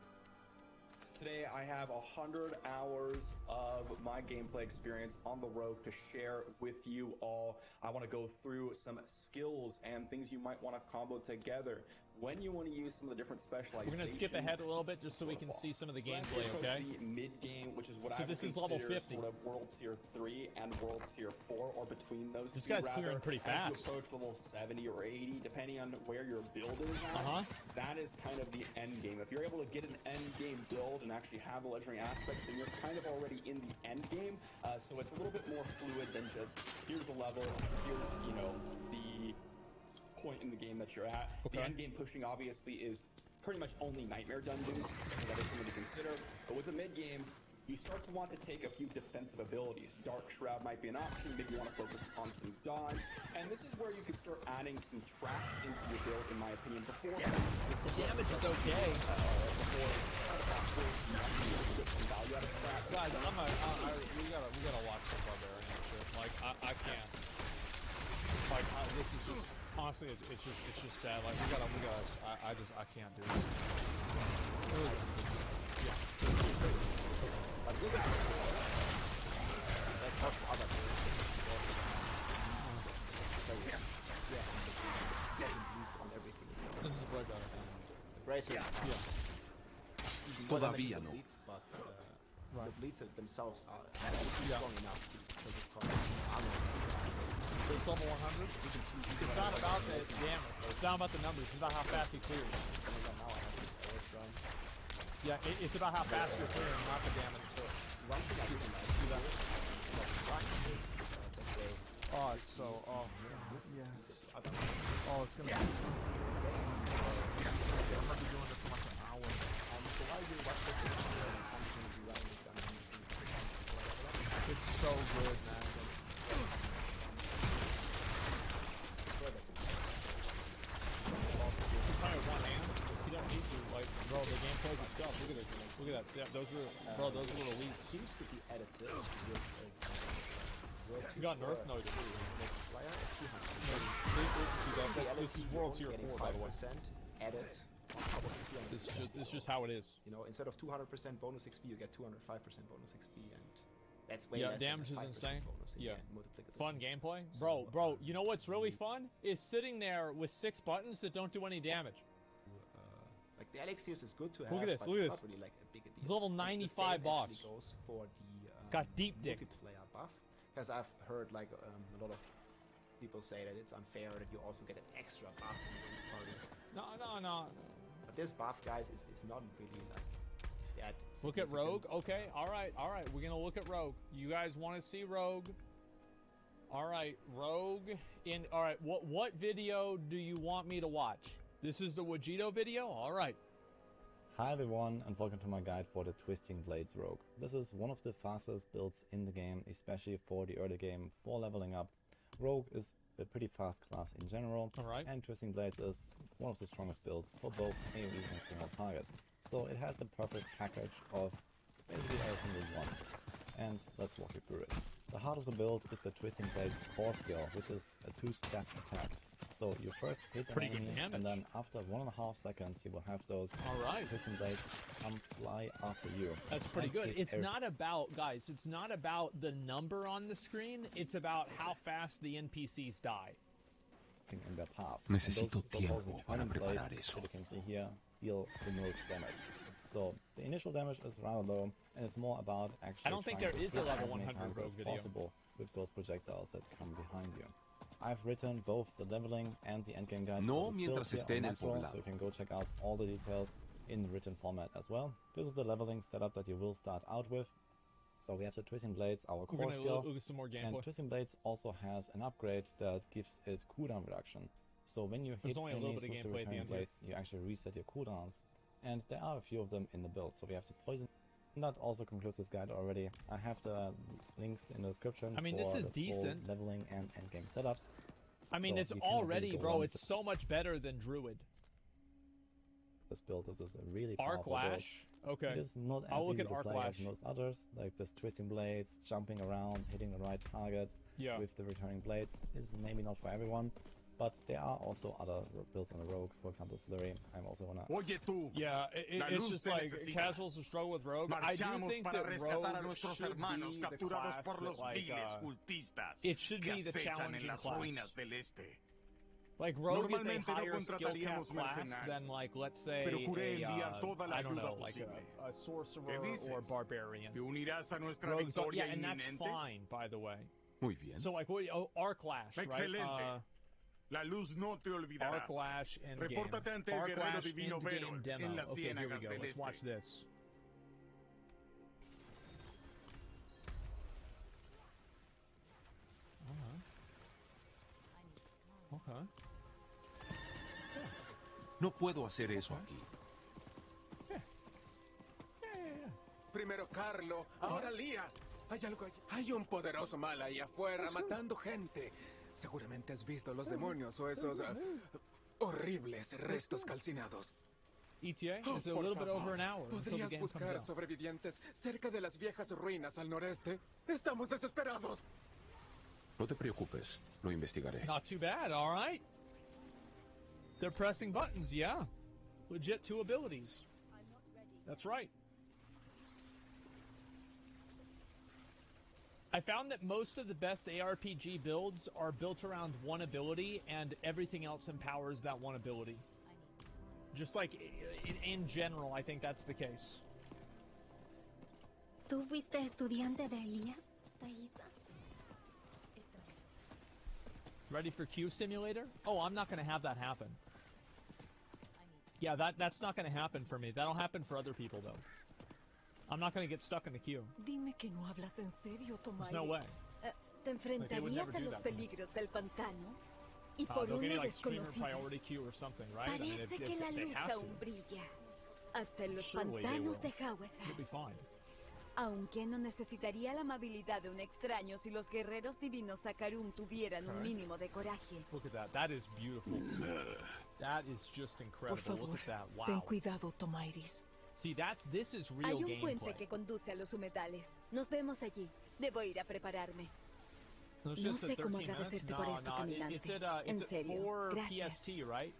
Today I have 100 hours of my gameplay experience on the Rogue to share with you all. I want to go through some skills and things you might want to combo together when you want to use some of the different specializations. We're going to skip ahead a little bit just so we can see some of the gameplay, okay? The mid-game, which is what I would consider level 50. sort of World Tier 3 and World Tier 4, or between those this two, guy's clearing pretty fast. As you approach level 70 or 80, depending on where your build is at, that is kind of the end game. If you're able to get an end game build and actually have the legendary aspects, then you're kind of already in the end game. So it's a little bit more fluid than just here's the level, here's the point in the game that you're at. The end game pushing obviously is pretty much only nightmare dungeons, so that is something to consider. But with the mid game, you start to want to take a few defensive abilities. Dark Shroud might be an option. Maybe you want to focus on some dodge, and this is where you can start adding some traps into your build, in my opinion. Before the damage is okay. Value out of traps. Guys, we gotta watch some barbarian shit. Like I can't. honestly, it's just sad. Like we gotta. I can't do it. Yeah. This is blood dart. Todavía no. The bleeds themselves are strong enough to just cause armor. It's level 100. It's not about the damage. It's not about the numbers. It's about how fast he clears. Yeah, it's about how fast you're clearing, not the damage. One thing I really like is that oh, it's so yes. Oh, it's gonna. I'm gonna be doing this for like an hour. So why do what it's so good, man. You play with one hand. You don't need to, like, bro. The game plays itself. Look at it. Look at that step. Those are, bro. Those are little leaps. Seems to be edited with you got nerfed? No, you didn't. This is World Tier 4, by the way. Edit. This is just how it is. You know, instead of 200% bonus XP, you get 205% bonus XP, and that's way less damage than is insane. Bonus Fun gameplay, bro. You know what's really fun is sitting there with 6 buttons that don't do any damage. Like the elixirs is good to have. Look at this. But Look at it's this. not really like a big deal. Level 95 boss. Goes for the got deep dick multiplayer buff, because I've heard like a lot of people say that it's unfair that you also get an extra buff in the party. No. But this buff, guys, is not really like that. Look at Rogue. Okay, all right. We're gonna look at Rogue. You guys want to see Rogue? All right, Rogue. All right. What video do you want me to watch? This is the Wajito video. All right. Hi everyone, and welcome to my guide for the Twisting Blades Rogue. This is one of the fastest builds in the game, especially for the early game, for leveling up. Rogue is a pretty fast class in general, and Twisting Blades is one of the strongest builds for both AoE and single targets. So it has the perfect package of basically everything we want. And let's walk you through it. The heart of the build is the Twisting Blades core skill, which is a 2-step attack. So you first hit an enemy, and then after 1.5 seconds you will have those Twisting Blades come fly after you. That's pretty good. It's not about, guys, it's not about the number on the screen, it's about how fast the NPCs die. In their path. Necesito tiempo para preparar eso. As you can see here, deal the most damage. So the initial damage is rather low, and it's more about actually I don't think there is a level 100 Rogue video. Possible with those projectiles that come behind you. I've written both the leveling and the endgame guide No mientras esté en el poblado. so you can go check out all the details in the written format as well. This is the leveling setup that you will start out with. So we have the Twisting Blades, our core skill, look at some more gameplay. And Twisting Blades also has an upgrade that gives it cooldown reduction. So when you hit enemies with the returning blades, you actually reset your cooldowns. And there are a few of them in the build. So we have the poison. And that also concludes this guide already. I have the links in the description for this is the full decent. leveling and endgame setups. I mean, it's already, bro, it's so much better than Druid. This build is a really Arc powerful Lash? build. Okay. It is not as I'll look easy at to Arc play Lash. as most others, like this Twisting Blades, jumping around, hitting the right targets with the returning blades is maybe not for everyone. But there are also other builds on the Rogue, for example, Flurry. I'm also gonna. Yeah, it's just like casuals who struggle with Rogue. I do think that Rogue should be the class that, like, it should be the challenging class. Like, Rogue is a higher skill cap class than, like, let's say, I don't know, like a sorcerer or barbarian. Rogue's, and that's fine, by the way. Muy bien. So, like, Arc Lash, right? La luz no te olvidará. Arc Lash and Repórtate ante el guerrero divino Vero en las okay, here we ciénagas go. del Let's watch this. Okay. No puedo hacer eso aquí. Primero Carlo, ahora Lías. Hay algo allí. Hay un poderoso mal ahí afuera matando gente. Seguramente has visto los demonios o esos horribles restos calcinados. ETA, it's a little bit over an hour until the ¿Podrías game comes buscar out. sobrevivientes cerca de las viejas ruinas al noreste? Estamos desesperados. No te preocupes, lo investigaré. Not too bad, all right. They're pressing buttons, yeah. Legit 2 abilities. That's right. I found that most of the best ARPG builds are built around one ability, and everything else empowers that one ability. Just like, in general, I think that's the case. ¿Tú fuiste estudiante de Elías, Thaisa? Ready for Q Simulator? Oh, I'm not going to have that happen. Yeah, that's not going to happen for me. That'll happen for other people, though. I'm not going to get stuck in the queue. Dime que no hablas en serio, There's no way. ¿Te enfrentarías a los peligros del pantano? Y por una streamer priority queue or something, right? Parece que la luz aún brilla. Hasta en los pantanos de Hawesar. You'll be fine. Aunque no necesitaría la amabilidad de un extraño si los guerreros divinos Sakarum tuvieran un mínimo de coraje. Look at that. That is beautiful. That is just incredible. Por favor, look at that. Wow. Ten cuidado, Tomairis. See, this is real Hay un gameplay. puente que conduce a los humedales. Nos vemos allí. Debo ir a prepararme. No sé cómo agradecerte por esto, caminante. It's at 4 Gracias. PST, right?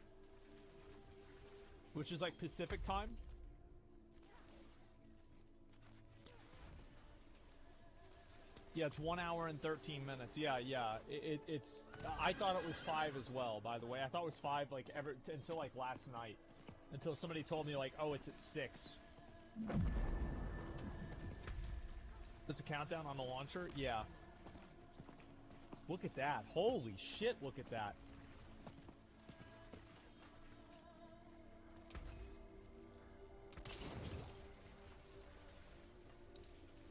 Which is like Pacific time? Yeah, it's 1 hour and 13 minutes. Yeah. It's. I thought it was 5 as well. By the way, I thought it was 5 until like last night, until somebody told me like, oh, it's at 6. There's a countdown on the launcher. Yeah. Look at that! Holy shit! Look at that!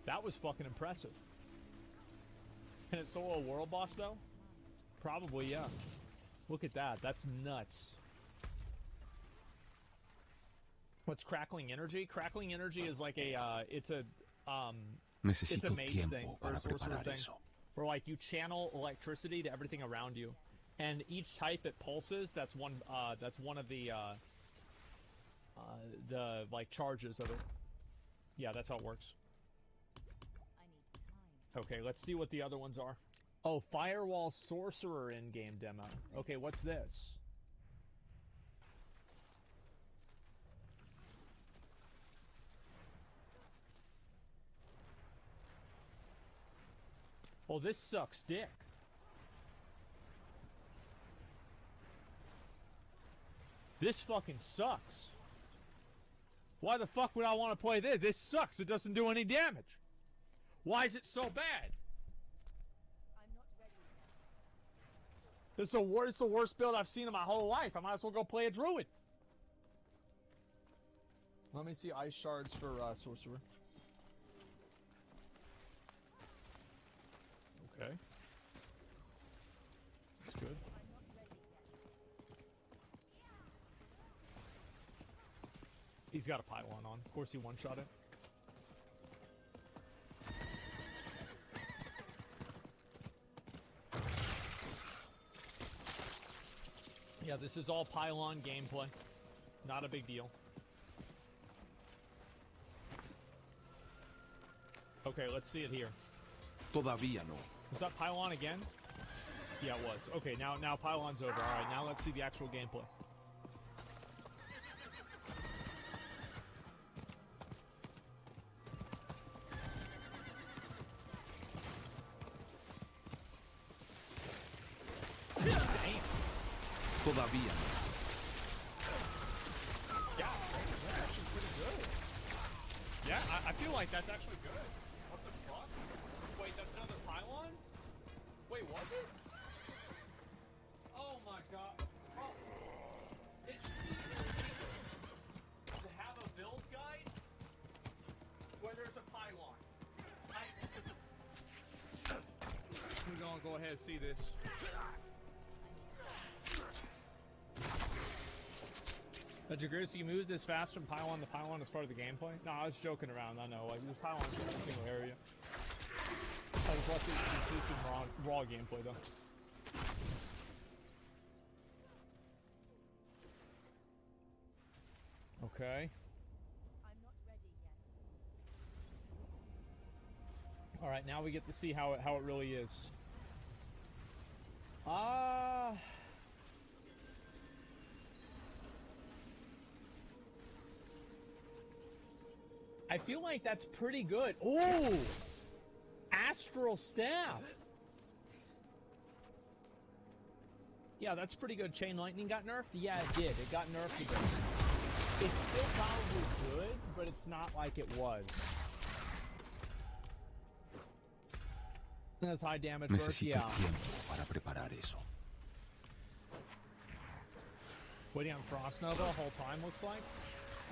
That was fucking impressive. Can it solo a world boss, though? Probably, yeah. Look at that. That's nuts. What's Crackling Energy? Crackling Energy is like a, it's a mage thing, or a sorcerer thing. Where, like, you channel electricity to everything around you. And each type it pulses, that's one of the like, charges of it. Yeah, that's how it works. Okay, let's see what the other ones are. Oh, Firewall Sorcerer in-game demo. Okay, what's this? Oh, this sucks dick. This fucking sucks. Why the fuck would I want to play this? This sucks. It doesn't do any damage. Why is it so bad? It's the worst build I've seen in my whole life. I might as well go play a druid. Let me see ice shards for sorcerer. Okay. That's good. He's got a pylon on. Of course he one-shot it. Yeah, this is all pylon gameplay. Not a big deal. Okay, let's see it here. Todavía no. Was that pylon again? Yeah, it was. Okay, now pylon's over. Alright, now let's see the actual gameplay. Todavía no. Yeah, that's actually pretty good. Yeah, I feel like that's actually good. What the fuck? Wait, that's another pylon? Wait, was it? Oh my god. Oh. It's to have a build guide where there's a pylon. We're gonna go ahead and see this. Jagroski moves this fast from pylon to pylon as part of the gameplay? No, I was joking around. I know. Like, this pylon's in a single area. I was watching exclusive raw gameplay, though. Okay. Alright, now we get to see how it really is. I feel like that's pretty good. Oh! Astral Staff! Yeah, that's pretty good. Chain Lightning got nerfed? Yeah, it did. It got nerfed a bit. It's still probably good, but it's not like it was. That's high damage burst, yeah. Para preparar eso. Waiting on Frost Nova the whole time, looks like?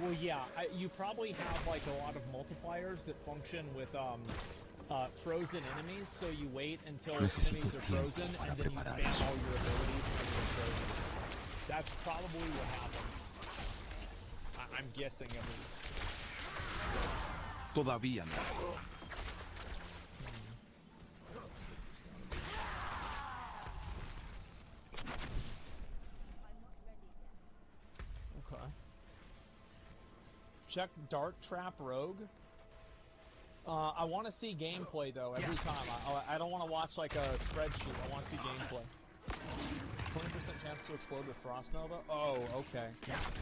Well, yeah, you probably have like a lot of multipliers that function with frozen enemies, so you wait until enemies are frozen, and then you spam all your abilities when they're frozen. That's probably what happened. I'm guessing at least. Todavía no. Okay. Check Dart Trap Rogue. I want to see gameplay though every time. I don't want to watch like a spreadsheet. I want to see gameplay. 20% chance to explode with Frost Nova? Oh, okay.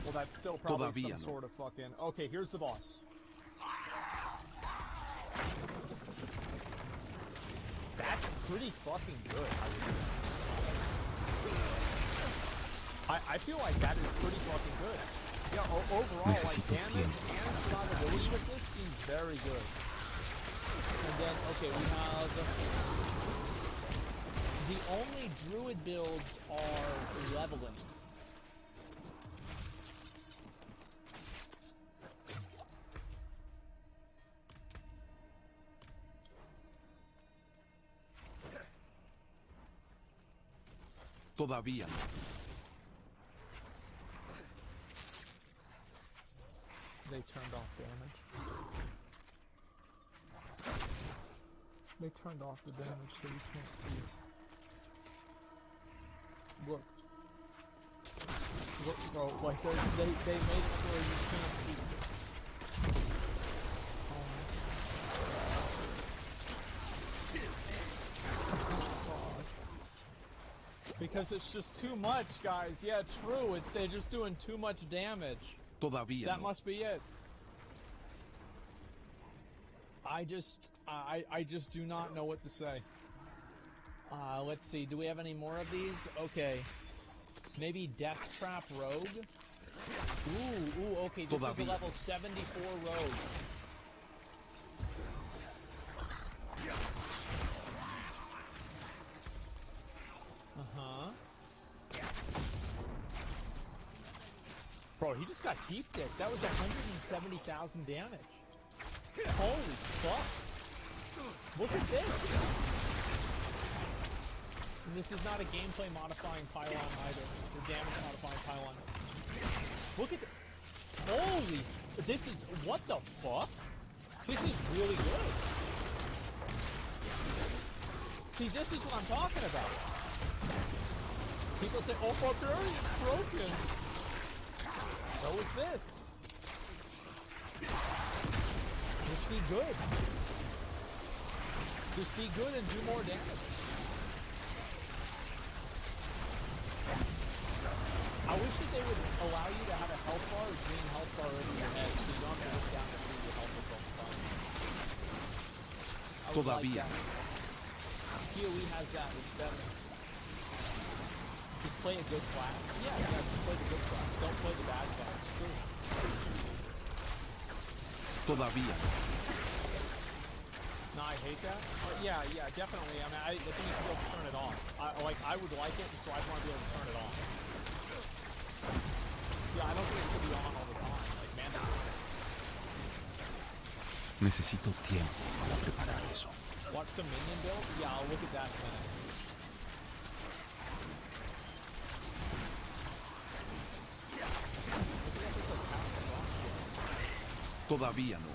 Well, that's still probably some sort of fucking... Okay, here's the boss. That's pretty fucking good, I would say. I feel like that is pretty fucking good. Yeah, overall, like, damage and survivability with this seems very good. And then, okay, we have... The only druid builds are leveling. Todavía. They turned off damage. They turned off the damage so you can't see it. Look. Look, bro, like they made it so you can't see it. Because it's just too much, guys. Yeah, true. They're just doing too much damage. Todavía That no. must be it. I just do not know what to say. Let's see. Do we have any more of these? Okay. Maybe Death Trap Rogue? Ooh, okay. This is a level 74 Rogue. Uh-huh. Bro, he just got deep dick. That was 170,000 damage. Holy fuck. Look at this. And this is not a gameplay modifying pylon either. It's a damage modifying pylon. Look at this. Holy. This is. What the fuck? This is really good. See, this is what I'm talking about. People say, oh, barbarian is broken. So is this. Just be good. Just be good and do more damage. I wish that they would allow you to have a health bar, a green health bar over your head, so you don't have to look down to see your health is all the time. I would like that. PoE has that, it's better. Just play a good class. Yeah, just play the good class. Don't play the bad class. True. Todavía. No, I hate that. Yeah, definitely. I mean, I think you should be able to turn it on. I would like it, and so I'd want to be able to turn it on. Yeah, I don't think it should be on all the time, like mandatory. Necesito tiempo para preparar eso. Watch some minion builds? Yeah, I'll look at that in a minute. Todavía no.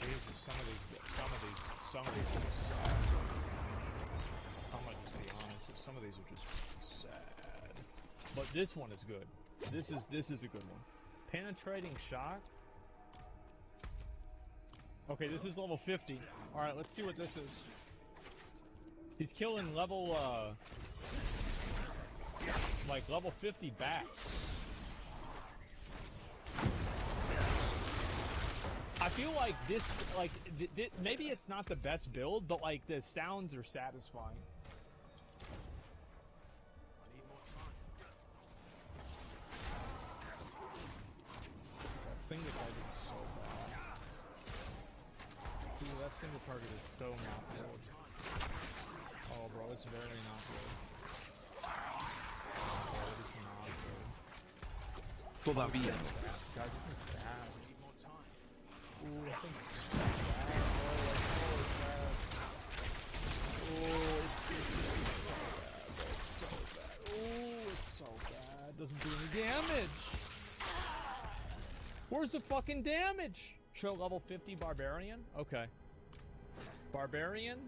Jesus, some of these are just I'm gonna just be honest, some of these are just sad. But this one is good. This is a good one. Penetrating shot. Okay, this is level 50. Alright, let's see what this is. He's killing level, like level 50 bats. I feel like this, like, maybe it's not the best build, but like the sounds are satisfying. That single target is so bad. Dude, that single target is so not good. Oh, bro, it's very not good. Oh, it is not good. Todavía. Guys, this is bad. Ooh, I think it's bad. Oh, it's so bad. Oh, it's so bad. Doesn't do any damage. Where's the fucking damage? Show level 50 Barbarian? Okay. Barbarian?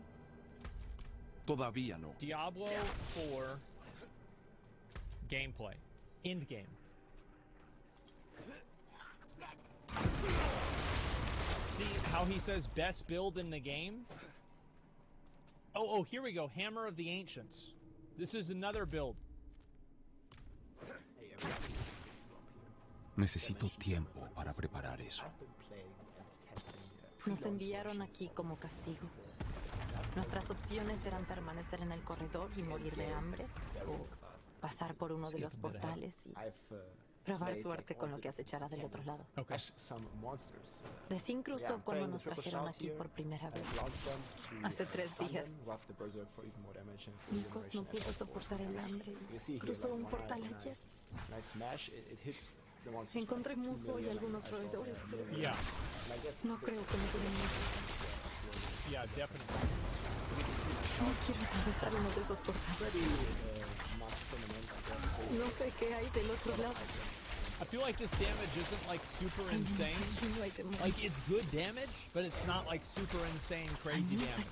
Todavía no. Diablo 4 gameplay. End game. See how he says best build in the game? Oh, here we go. Hammer of the Ancients. This is another build. Necesito tiempo para preparar eso. Nos enviaron aquí como castigo. Nuestras opciones eran permanecer en el corredor y morir de hambre, o pasar por uno de los portales y probar suerte con lo que acechará del otro lado. Okay. Les incluso cuando nos trajeron aquí por primera vez, hace 3 días. Nikos no pudo soportar el hambre y cruzó un portal ayer. Encontré musgo y algunos roedores, pero no creo que me den mucho. Yeah, definitely. No quiero atravesar uno de esos portales. No sé qué hay del otro lado. I feel like this damage isn't like super insane. Like it's good damage, but it's not like super insane crazy damage.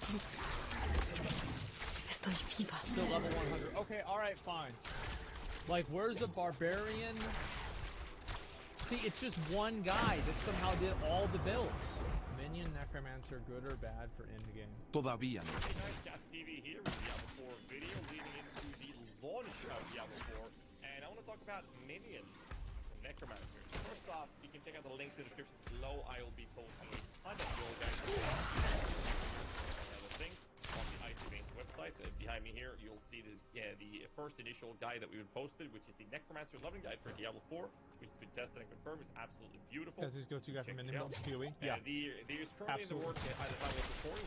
Estoy viva. Still level 100. Okay, alright, fine. Like where's the barbarian? See, it's just one guy that somehow did all the builds. Minion Necromancer, good or bad for endgame? Todavía no. Hey guys, Cat TV here with Diablo 4 video leading into the launch of Diablo 4, and I want to talk about minions from Necromancers. First off, you can check out the link to the description below. I will be posting a ton of your guys' other things on the ICBane's website. Behind me here, you'll see the first initial guide that we posted, which is the Necromancer Loving Guide for Diablo 4. Which has been tested and confirmed is absolutely beautiful. That's his go-to guy from Minion PoE. Yeah. There is currently in the works by the time of this recording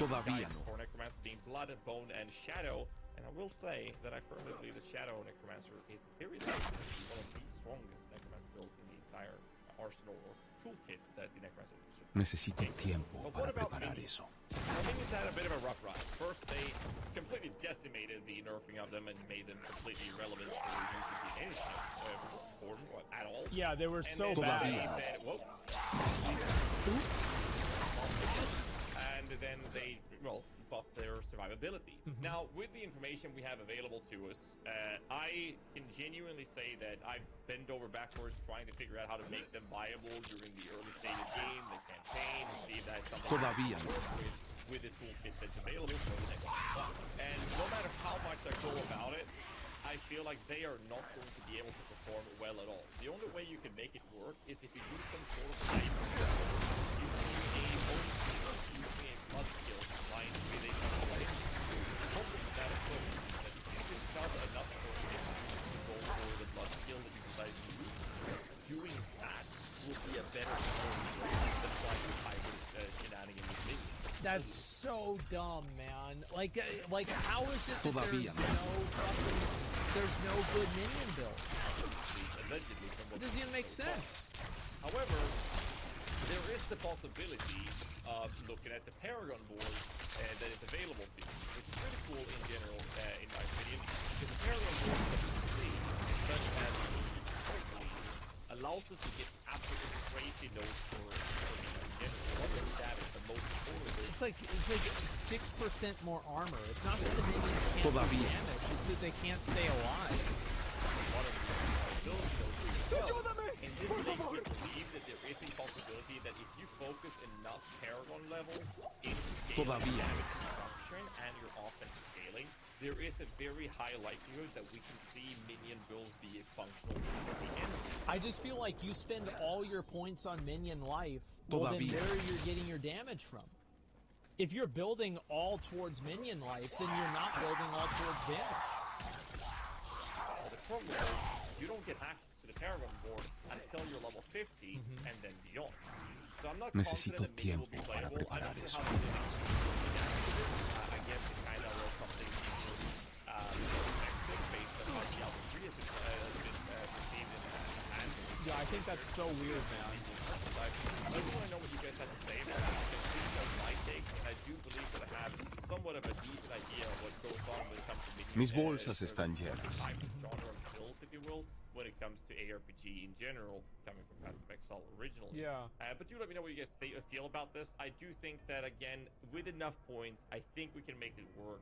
3 guides for Necromancer being Blood, Bone, and Shadow. And I will say that I firmly believe that Shadow Necromancer is very likely one of the strongest Necromancer builds in the entire arsenal or toolkit that the Necromancer should. Necesito tiempo para preparar eso. Minions had a bit of a rough ride. First, they completely decimated the nerfing of them and made them completely irrelevant to any form at all. Yeah, they were and so bad. And then they, buffed their survivability. Now, with the information we have available to us, I can genuinely say that I've bent over backwards trying to figure out how to make them viable during the early stage of the game, the campaign, and see if that's something Todavía no. with the toolkit that's available. And no matter how much I go about it, I feel like they are not going to be able to perform well at all. The only way you can make it work is if you use some sort of type, using a blood skill combined with a ability. The problem with that approach is that if you discover enough for a roll for the blood skill that you decide to use, doing that will be a better approach than trying to hybrid shenanigans with me. That's so dumb, man. Like how is it that there's no good minion build? Allegedly, from what it doesn't even make sense. However, there is the possibility of looking at the Paragon board that is available to you, which is pretty cool in general, in my opinion, because the Paragon board such as hopefully allows us to get absolutely crazy loads for in general. Not only that, it's the most affordable. It's like 6% more armor. It's not that the minions can't do damage, it's that they can't stay alive. And this makes me believe that there is a possibility that if you focus enough Paragon levels into damage reduction and your offense there is a very high likelihood that we can see minion builds be functional at the end. I just feel like you spend all your points on minion life, well, then where you're getting your damage from. If you're building all towards minion life, then you're not building all towards damage. Well, the problem is you don't get access to the Paragon board until you're level 50 and then beyond. So I'm not confident that minion will be playable. I'm not sure how to really react to this. I guess it kind of was something people expected based on how Diablo 3 has been perceived and handled. Yeah, I think that's so weird, man. I just want to know what you guys have to say about it, because this is my take, and I do believe that I have somewhat of a decent idea of what goes on when it comes to minion. Mis bolsas están llenas. Genre of builds, if you will, when it comes to ARPG in general, coming from Path of Exile originally. Yeah. But do let me know what you guys feel about this. I do think that, again, with enough points, I think we can make it work.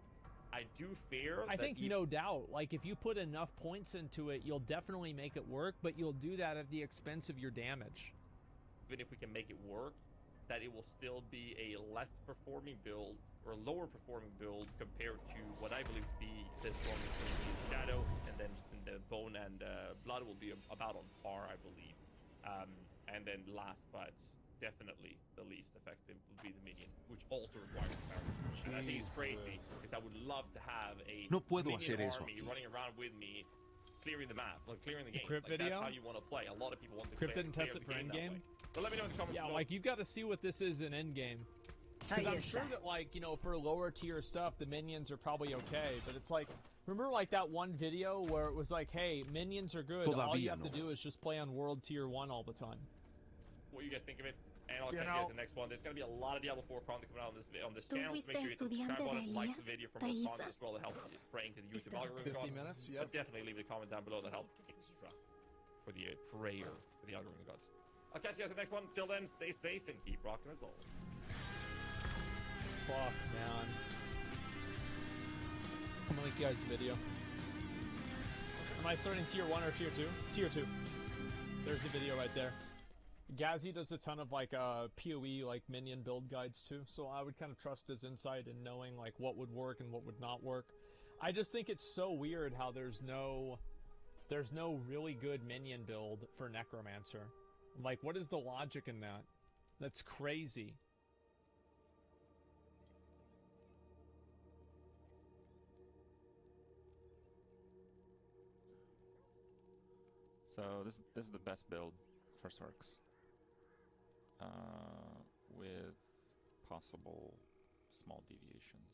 I do fear I think no doubt. Like, if you put enough points into it, you'll definitely make it work, but you'll do that at the expense of your damage. Even if we can make it work, that it will still be a less performing build or lower performing build compared to what I believe to be the strongest in Shadow, and then the Bone and Blood will be about on par, I believe. And then last but definitely the least effective will be the minion, which also requires power. And I think it's crazy because I would love to have a minion army running around with me, clearing the map, like clearing the game. Crypt like, video? that's how you want to play. A lot of people want to Crypt clear didn't test the it for game endgame? So let me know in the comments. Yeah, like, you've got to see what this is in endgame. Because I'm sure that, like, you know, for lower tier stuff, the minions are probably okay. But it's like, remember, like, that one video where it was like, hey, minions are good. All you have to do is just play on world tier 1 all the time. What you guys think of it? And I'll catch you guys in the next one. There's going to be a lot of Diablo 4 content coming out on this channel, so make sure you subscribe on it, like the video for more content as well. That helps praying to the YouTube algorithm. 50 minutes, yeah. But definitely leave a comment down below that helps extra for the prayer for the algorithm gods. I'll catch you guys in the next one. Till then, stay safe and keep rocking as always. Fuck, man. I'm gonna link you guys the video. Am I starting tier 1 or tier 2? Tier 2. There's the video right there. Gazzy does a ton of like PoE like minion build guides too, so I would kind of trust his insight in knowing like what would work and what would not work. I just think it's so weird how there's no really good minion build for Necromancer. Like, what is the logic in that? That's crazy. So this is the best build for Sorks. With possible small deviations.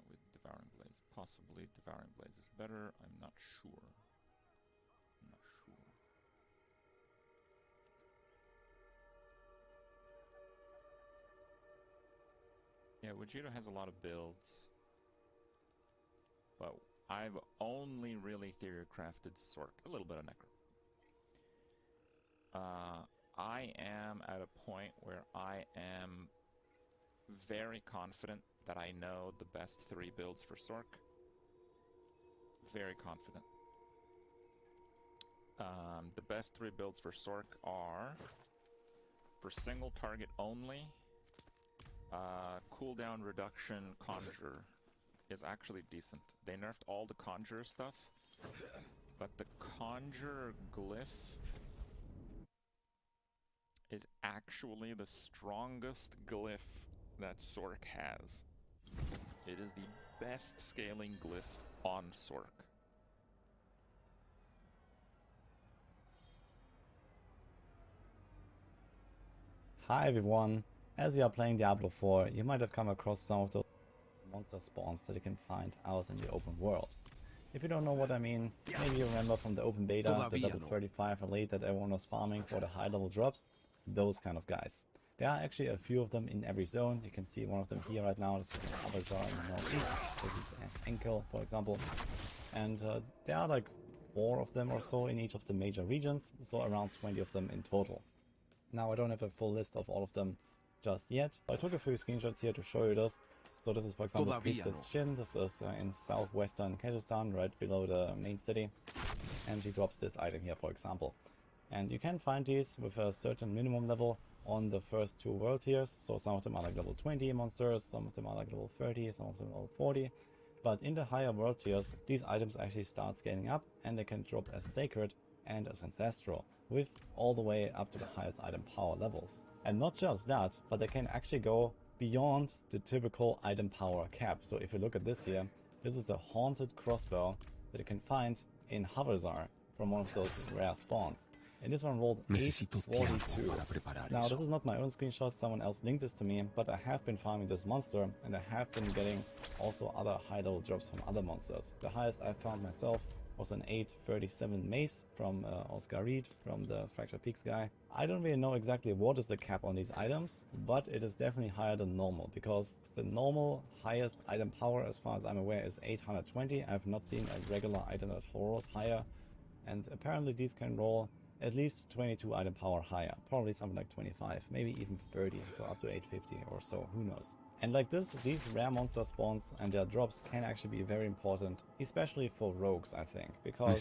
With Devouring Blaze. Possibly Devouring Blaze is better, I'm not sure. Yeah, Vegeta has a lot of builds. But I've only really theory-crafted Sork. A little bit of Necro. I am at a point where I am very confident that I know the best 3 builds for Sork. Very confident. The best 3 builds for Sork are, for single target only, cooldown reduction Conjure is actually decent. They nerfed all the Conjure stuff, but the Conjure glyph is actually the strongest glyph that Sork has. It is the best scaling glyph on Sork. Hi everyone, as you are playing Diablo 4, you might have come across some of those monster spawns that you can find out in the open world. If you don't know what I mean, maybe you remember from the open beta, the level 35 elite that everyone was farming for the high level drops, those kind of guys. There are actually a few of them in every zone. You can see one of them here right now. This is the other zone in the northeast. This is Enkel, for example. And there are like 4 of them or so in each of the major regions, so around 20 of them in total. Now I don't have a full list of all of them just yet, but I took a few screenshots here to show you this. So this is, for example, Priestess Shin. This is in southwestern Kazakhstan, right below the main city. And she drops this item here, for example. And you can find these with a certain minimum level on the first 2 world tiers. So some of them are like level 20 monsters, some of them are like level 30, some of them level 40. But in the higher world tiers, these items actually start scaling up, and they can drop as sacred and as ancestral, with all the way up to the highest item power levels. And not just that, but they can actually go beyond the typical item power cap. So if you look at this here, this is the haunted crossbow that you can find in Havazar from one of those rare spawns. And this one rolled 842. Now this is not my own screenshot, someone else linked this to me, but I have been farming this monster, and I have been getting also other high level drops from other monsters. The highest I found myself was an 837 mace from Oscar Reed, from the Fractured Peaks guy. I don't really know exactly what is the cap on these items, but it is definitely higher than normal, because the normal highest item power, as far as I'm aware, is 820. I have not seen a regular item that rolls higher, and apparently these can roll at least 22 item power higher, probably something like 25, maybe even 30, so up to 850 or so, who knows. And like this, these rare monster spawns and their drops can actually be very important, especially for rogues, I think, because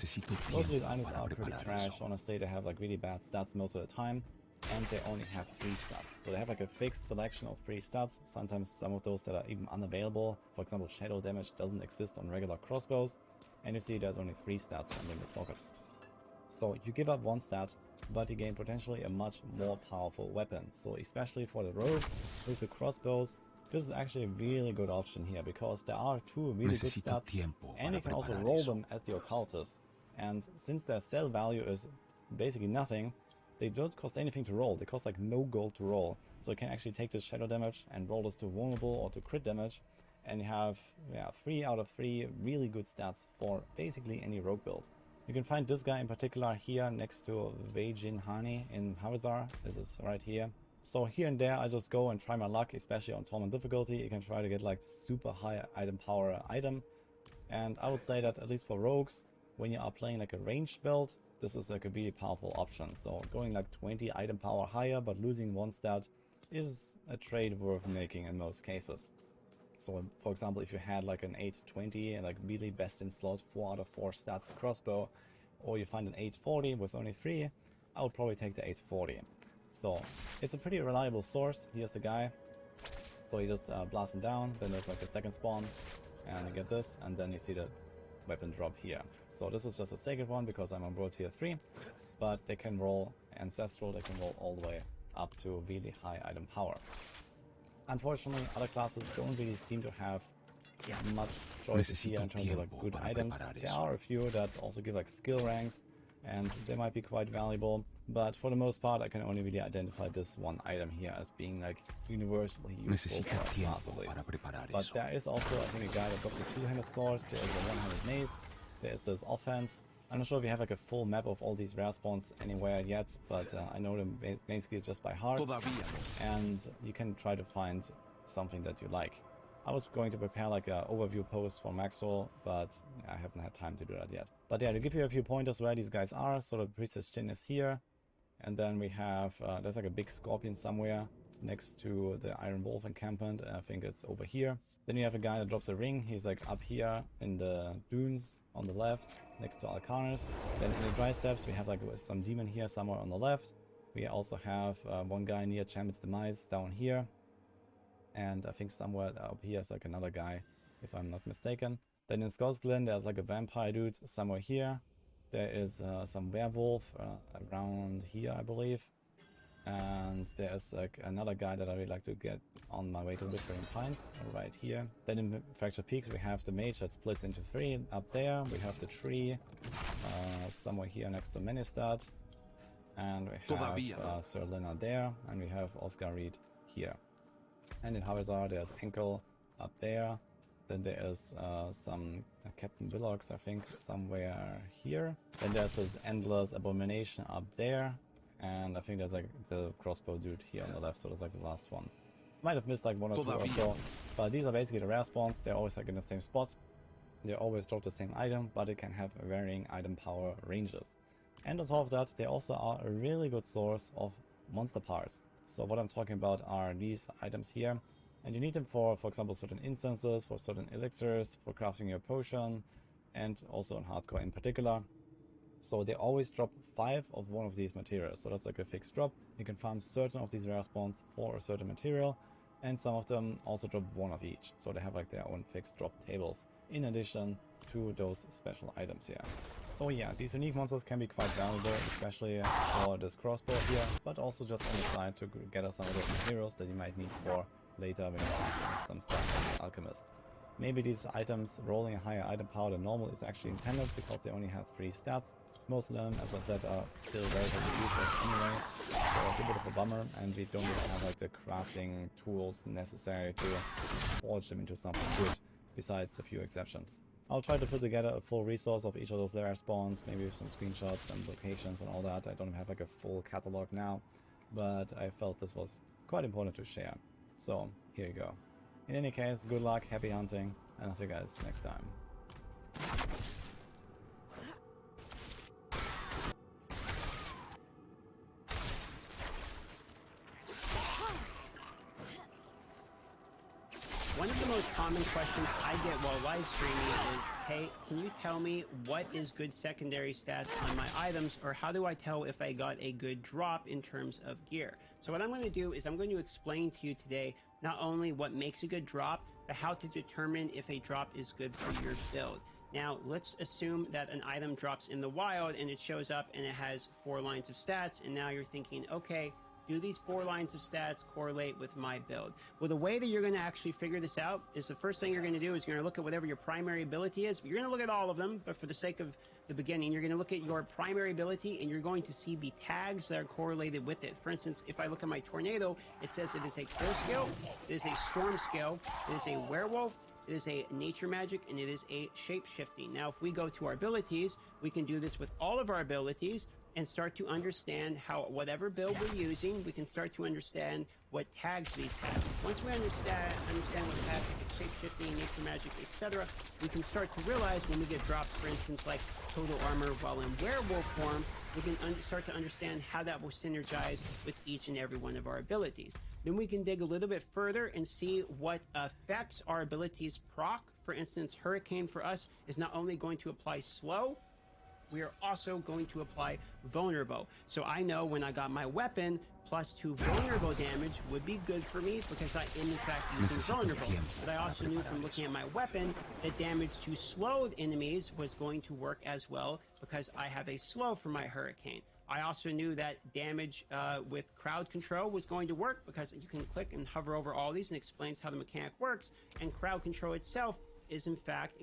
most of these items are pretty trash. Honestly, they have like really bad stats most of the time, and they only have 3 stats. So they have like a fixed selection of 3 stats, sometimes some of those that are even unavailable. For example, shadow damage doesn't exist on regular crossbows, and you see there's only 3 stats on the socket. So you give up 1 stat, but you gain potentially a much more powerful weapon. So especially for the rogue with the crossbows, this is actually a really good option here, because there are 2 really good stats, and you can also roll them as the occultist. And since their sell value is basically nothing, they don't cost anything to roll. They cost like no gold to roll. So you can actually take this shadow damage and roll this to vulnerable or to crit damage, and you have 3 out of 3 really good stats for basically any rogue build. You can find this guy in particular here next to Veijin Hani in Havazar. This is right here. So here and there I just go and try my luck, especially on Torment difficulty. You can try to get like super high item power item. And I would say that at least for rogues, when you are playing like a ranged build, this is like a really powerful option. So going like 20 item power higher but losing 1 stat is a trade worth making in most cases. So for example, if you had like an 820 and like really best in slot 4 out of 4 stats crossbow, or you find an 840 with only 3, I would probably take the 840. So it's a pretty reliable source. Here's the guy. So you just blast him down, then there's like a second spawn, and you get this, and then you see the weapon drop here. So this is just a sacred one because I'm on world tier 3, but they can roll ancestral, they can roll all the way up to really high item power. Unfortunately, other classes don't really seem to have much choices here in terms of like good items. There are a few that also give like skill ranks, and they might be quite valuable, but for the most part I can only really identify this one item here as being like universally useful for a class at least. But there is also, I think, a guy that drops a 2-handed sword, there is a 1-handed mace, there is this offhand. I'm not sure if we have like a full map of all these rare spawns anywhere yet, but I know them basically just by heart, and you can try to find something that you like. I was going to prepare like an overview post for Maxwell, but I haven't had time to do that yet. But yeah, to give you a few pointers where these guys are, so the Priestess Chin is here, and then we have, there's like a big scorpion somewhere next to the Iron Wolf encampment, and I think it's over here. Then you have a guy that drops a ring, he's like up here in the dunes on the left, next to Alcarnus. Then in the dry steppes we have like some demon here somewhere on the left. We also have one guy near Champion's Demise down here. And I think somewhere up here is like another guy, if I'm not mistaken. Then in Scott's Glen there's like a vampire dude somewhere here. There is some werewolf around here, I believe. And there's like another guy that I would like to get on my way to Whispering Pines, right here. Then in Fractured Peaks we have the mage that splits into 3 up there. We have the tree somewhere here next to Menestad. And we have Sir Lena there, and we have Oscar Reed here. And in Havazar there's Enkel up there. Then there is some Captain Villocks, I think, somewhere here. Then there's this Endless Abomination up there. And I think there's like the crossbow dude here on the left, so that's like the last one. Might have missed like 1 or 2 or so, but these are basically the rare spawns. They're always like in the same spot. They always drop the same item, but it can have varying item power ranges. And on top of that, they also are a really good source of monster parts. So what I'm talking about are these items here, and you need them for example, certain instances, for certain elixirs, for crafting your potion, and also in hardcore in particular. So they always drop 5 of one of these materials. So that's like a fixed drop. You can farm certain of these rare spawns for a certain material, and some of them also drop 1 of each. So they have like their own fixed drop tables in addition to those special items here. So yeah, these unique monsters can be quite valuable, especially for this crossbow here, but also just on the side to get us some of those materials that you might need for later when you find some stuff from the alchemist. Maybe these items rolling a higher item power than normal is actually intended because they only have 3 stats. Most of them, as I said, are still relatively useless anyway, so it's a bit of a bummer, and we don't even have like the crafting tools necessary to forge them into something good, besides a few exceptions. I'll try to put together a full resource of each of those rare spawns, maybe with some screenshots and locations and all that. I don't have like a full catalog now, but I felt this was quite important to share. So, here you go. In any case, good luck, happy hunting, and I'll see you guys next time. One of the most common questions I get while live streaming is, hey, can you tell me what is good secondary stats on my items, or how do I tell if I got a good drop in terms of gear? So what I'm going to do is I'm going to explain to you today not only what makes a good drop, but how to determine if a drop is good for your build. Now, let's assume that an item drops in the wild and it shows up and it has 4 lines of stats, and now you're thinking, okay, do these 4 lines of stats correlate with my build? Well, the way that you're going to actually figure this out is the first thing you're going to do is you're going to look at whatever your primary ability is. You're going to look at all of them, but for the sake of the beginning, you're going to look at your primary ability and you're going to see the tags that are correlated with it. For instance, if I look at my tornado, it says it is a kill skill, it is a storm skill, it is a werewolf, it is a nature magic, and it is a shape-shifting. Now, if we go to our abilities, we can do this with all of our abilities and start to understand how whatever build we're using, we can start to understand what tags these have. Once we understand what tags, like shape-shifting, nature magic, etc., we can start to realize when we get drops, for instance, like total armor while in werewolf form, we can start to understand how that will synergize with each and every one of our abilities. Then we can dig a little bit further and see what effects our abilities proc. For instance, Hurricane for us is not only going to apply slow, we are also going to apply vulnerable. So I know when I got my weapon, +2 vulnerable damage would be good for me because I am in fact using vulnerable. But I also knew from looking at my weapon that damage to slowed enemies was going to work as well because I have a slow for my Hurricane. I also knew that damage with crowd control was going to work because you can click and hover over all these and it explains how the mechanic works, and crowd control itself is in fact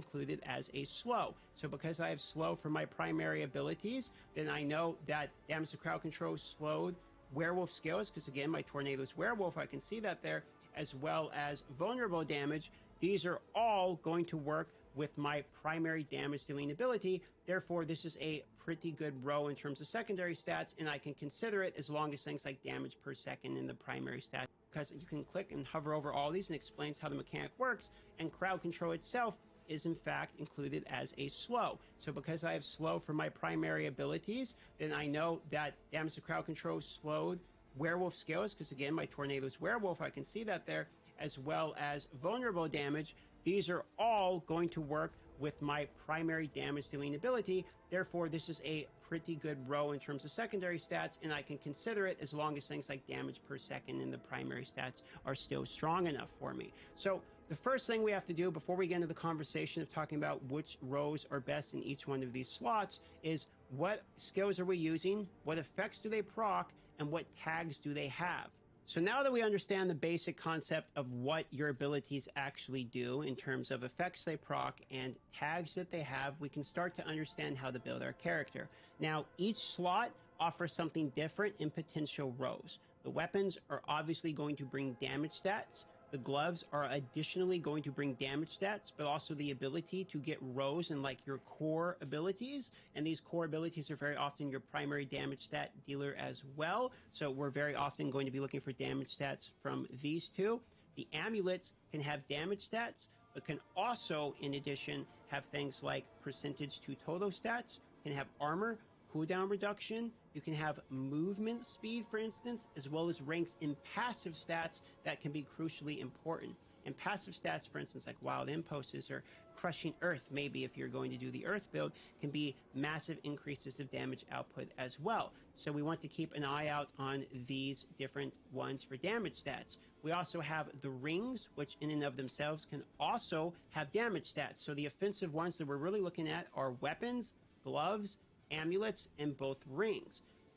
included as a slow. So because I have slow for my primary abilities, then I know that damage to crowd control slowed, werewolf skills, because again, my tornado is werewolf, I can see that there, as well as vulnerable damage. These are all going to work with my primary damage dealing ability. Therefore, this is a pretty good row in terms of secondary stats, and I can consider it as long as things like damage per second in the primary stats, because you can click and hover over all these and it explains how the mechanic works, and crowd control itself is in fact included as a slow. So because I have slow for my primary abilities, then I know that damage to crowd control slowed, werewolf skills, because again, my tornado is werewolf, I can see that there, as well as vulnerable damage. These are all going to work with my primary damage dealing ability. Therefore, this is a pretty good row in terms of secondary stats, and I can consider it as long as things like damage per second in the primary stats are still strong enough for me. So the first thing we have to do before we get into the conversation of talking about which rows are best in each one of these slots is what skills are we using, what effects do they proc, and what tags do they have. So now that we understand the basic concept of what your abilities actually do in terms of effects they proc and tags that they have, we can start to understand how to build our character. Now, each slot offers something different in potential rows. The weapons are obviously going to bring damage stats. The gloves are additionally going to bring damage stats, but also the ability to get rows in like your core abilities. And these core abilities are very often your primary damage stat dealer as well. So we're very often going to be looking for damage stats from these two. The amulets can have damage stats, but can also, in addition, have things like percentage to total stats, can have armor, cooldown reduction, you can have movement speed, for instance, as well as ranks in passive stats that can be crucially important. And passive stats, for instance, like wild impulses or crushing earth, maybe if you're going to do the earth build, can be massive increases of damage output as well. So we want to keep an eye out on these different ones for damage stats. We also have the rings, which in and of themselves can also have damage stats. So the offensive ones that we're really looking at are weapons, gloves, amulets, and both rings,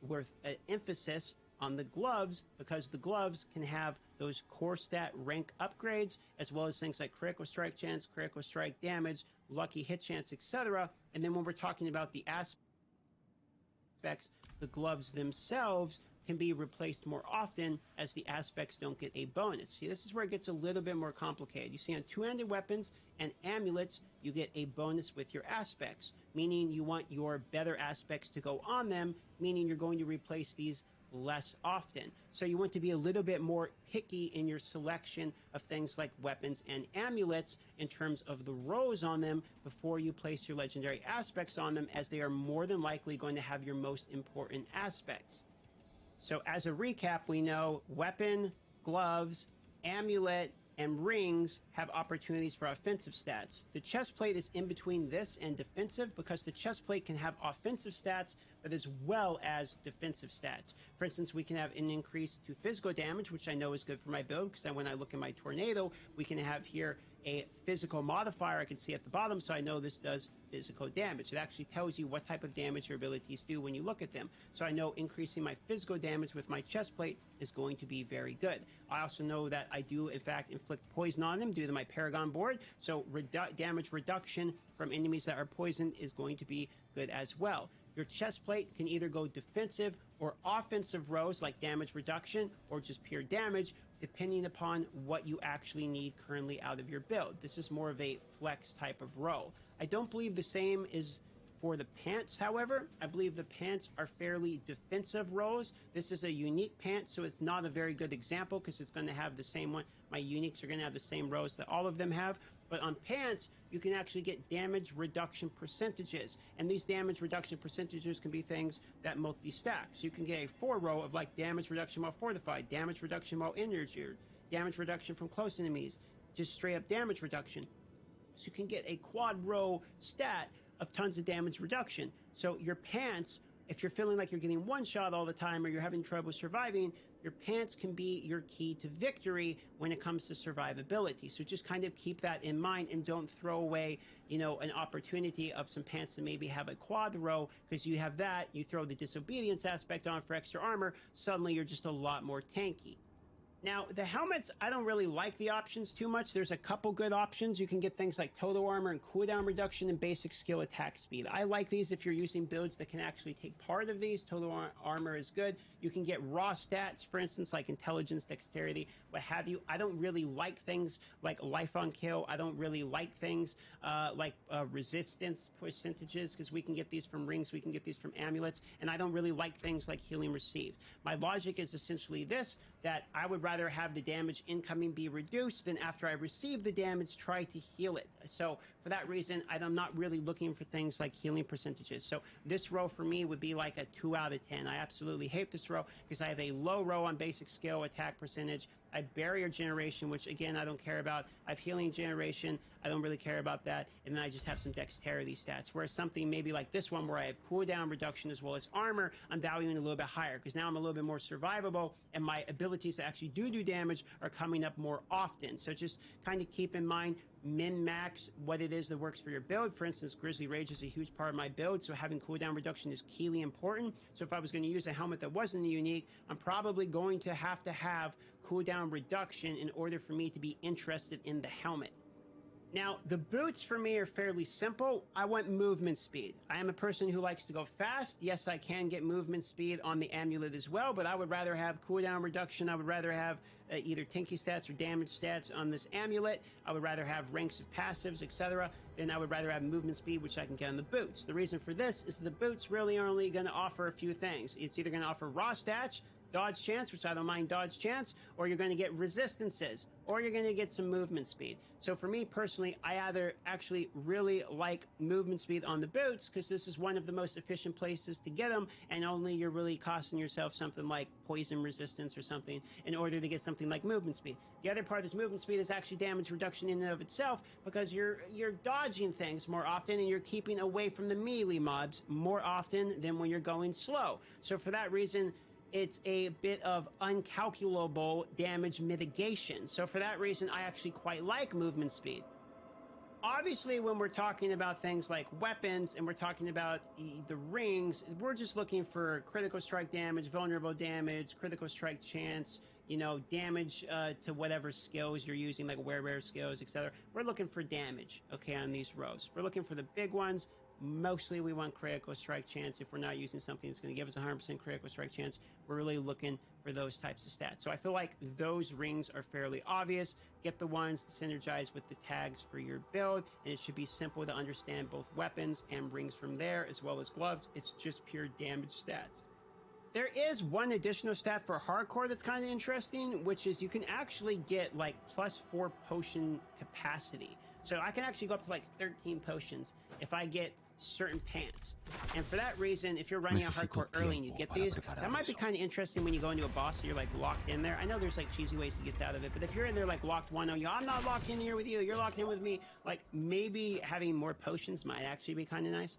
with an emphasis on the gloves because the gloves can have those core stat rank upgrades as well as things like critical strike chance, critical strike damage, lucky hit chance, etc. And then when we're talking about the aspects, the gloves themselves can be replaced more often as the aspects don't get a bonus. See, this is where it gets a little bit more complicated. You see, on two-handed weapons and amulets, you get a bonus with your aspects, meaning you want your better aspects to go on them, meaning you're going to replace these less often. So you want to be a little bit more picky in your selection of things like weapons and amulets in terms of the rows on them before you place your legendary aspects on them, as they are more than likely going to have your most important aspects. So as a recap, we know weapon, gloves, amulet, and rings have opportunities for offensive stats. The chest plate is in between this and defensive because the chest plate can have offensive stats, but as well as defensive stats. For instance, we can have an increase to physical damage, which I know is good for my build, because when I look at my tornado, we can have here a physical modifier I can see at the bottom, so I know this does physical damage. It actually tells you what type of damage your abilities do when you look at them. So I know increasing my physical damage with my chest plate is going to be very good. I also know that I do, in fact, inflict poison on them due to my Paragon board, so damage reduction from enemies that are poisoned is going to be good as well. Your chest plate can either go defensive or offensive rows like damage reduction or just pure damage, depending upon what you actually need currently out of your build. This is more of a flex type of row. I don't believe the same is for the pants, however. I believe the pants are fairly defensive rows. This is a unique pant, so it's not a very good example because it's going to have the same one. My uniques are going to have the same rows that all of them have. But on pants, you can actually get damage reduction percentages. And these damage reduction percentages can be things that multi-stack. So you can get a 4-row of like damage reduction while fortified, damage reduction while injured, damage reduction from close enemies, just straight up damage reduction. So you can get a quad row stat of tons of damage reduction. So your pants, if you're feeling like you're getting one shot all the time or you're having trouble surviving, your pants can be your key to victory when it comes to survivability. So just kind of keep that in mind and don't throw away, you know, an opportunity of some pants that maybe have a quad row, because you have that, you throw the disobedience aspect on for extra armor, suddenly you're just a lot more tanky. Now, the helmets, I don't really like the options too much. There's a couple good options. You can get things like total armor and cooldown reduction and basic skill attack speed. I like these if you're using builds that can actually take part of these. Total armor is good. You can get raw stats, for instance, like intelligence, dexterity, what have you. I don't really like things like life on kill. I don't really like things like resistance percentages, because we can get these from rings, we can get these from amulets, and I don't really like things like healing received. My logic is essentially this, that I would rather have the damage incoming be reduced than after I receive the damage try to heal it. So for that reason, I'm not really looking for things like healing percentages. So this row for me would be like a 2 out of 10. I absolutely hate this row because I have a low row on basic skill attack percentage. I have barrier generation, which again I don't care about. I have healing generation, I don't really care about that, and then I just have some dexterity stats. Whereas something maybe like this one where I have cooldown reduction as well as armor, I'm valuing a little bit higher because now I'm a little bit more survivable and my abilities to actually do damage are coming up more often. So just kind of keep in mind min-max what it is that works for your build. For instance, Grizzly Rage is a huge part of my build, so having cooldown reduction is keenly important. So if I was going to use a helmet that wasn't unique, I'm probably going to have cooldown reduction in order for me to be interested in the helmet. Now, the boots for me are fairly simple. I want movement speed. I am a person who likes to go fast. Yes, I can get movement speed on the amulet as well, but I would rather have cooldown reduction. I would rather have either tinky stats or damage stats on this amulet. I would rather have ranks of passives, etc. Then I would rather have movement speed, which I can get on the boots. The reason for this is the boots really are only going to offer a few things. It's either going to offer raw stats, dodge chance, which I don't mind dodge chance, or you're going to get resistances, or you're going to get some movement speed. So for me personally, I either actually really like movement speed on the boots because this is one of the most efficient places to get them, and only you're really costing yourself something like poison resistance or something in order to get something like movement speed. The other part of this movement speed is actually damage reduction in and of itself because you're dodging things more often and you're keeping away from the melee mobs more often than when you're going slow. So for that reason, it's a bit of uncalculable damage mitigation. So for that reason, I actually quite like movement speed. Obviously, when we're talking about things like weapons and we're talking about the rings, we're just looking for critical strike damage, vulnerable damage, critical strike chance, damage to whatever skills you're using, like wear skills, etc. We're looking for damage, okay, on these rows. We're looking for the big ones. Mostly we want critical strike chance. If we're not using something that's going to give us 100% critical strike chance, we're really looking for those types of stats. So I feel like those rings are fairly obvious. Get the ones to synergize with the tags for your build, and it should be simple to understand both weapons and rings from there, as well as gloves. It's just pure damage stats. There is one additional stat for hardcore that's kind of interesting, which is you can actually get like +4 potion capacity. So I can actually go up to like 13 potions if I get certain pants. And for that reason, if you're running out hardcore early and you get these, that might be kind of interesting when you go into a boss and you're like locked in there. I know there's like cheesy ways to get out of it, but if you're in there like locked 1-0, I'm not locked in here with you, you're locked in with me, like maybe having more potions might actually be kind of nice.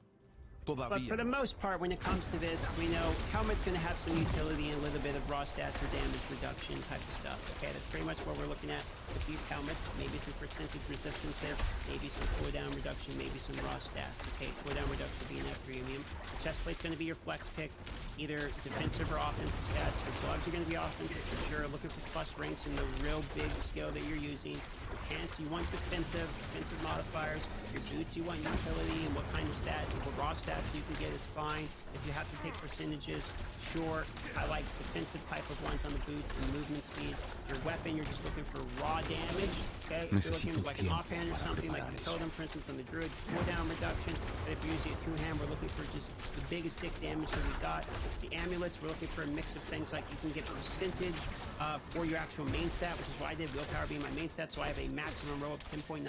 But for the most part, when it comes to this, we know helmet's going to have some utility and a little bit of raw stats or damage reduction type of stuff. Okay, that's pretty much what we're looking at with these helmets. Maybe some percentage resistance there, maybe some cooldown reduction, maybe some raw stats. Okay, cooldown reduction being at premium. The chest plate's going to be your flex pick, either defensive or offensive stats. Your gloves are going to be offensive for sure, looking for plus ranks in the real big skill that you're using. Your pants, you want defensive modifiers. Your boots, you want utility and what kind of stats. What raw stats you can get is fine. If you have to take percentages, sure. I like defensive type of ones on the boots and movement speed. Your weapon, you're just looking for raw damage. Okay, if you're looking like an offhand or something like the totem, for instance, on the druid, cooldown reduction. But if you're using a two-hand, we're looking for just the biggest stick damage that we got. The amulets, we're looking for a mix of things like you can get percentage for your actual main stat, which is why I did willpower being my main stat, so I have a maximum roll of 10.9%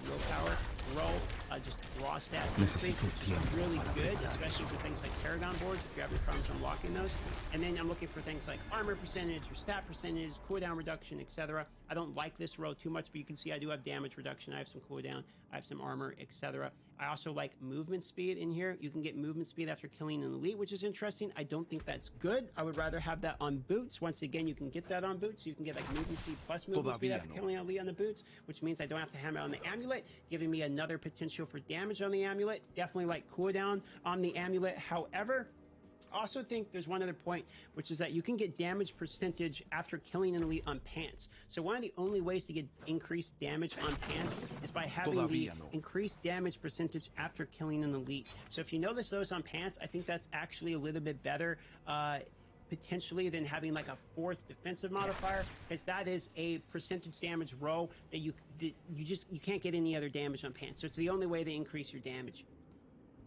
willpower roll, just raw stat increase, which is really good, especially for things like Paragon boards, if you're having problems unlocking those. And then I'm looking for things like armor percentage or stat percentage, cooldown reduction, etc. I don't like this row too much, but you can see I do have damage reduction. I have some cooldown, I have some armor, etc. I also like movement speed in here. You can get movement speed after killing an elite, which is interesting. I don't think that's good. I would rather have that on boots. Once again, you can get that on boots. You can get like movement speed plus movement speed after killing an elite on the boots, which means I don't have to hammer on the amulet, giving me another potential for damage on the amulet. Definitely like cooldown on the amulet. However, also think there's one other point, which is that you can get damage percentage after killing an elite on pants. So one of the only ways to get increased damage on pants is by having the increased damage percentage after killing an elite. So if you notice those on pants, I think that's actually a little bit better potentially than having like a 4th defensive modifier, because that is a percentage damage row that you can't get any other damage on pants. So it's the only way to increase your damage.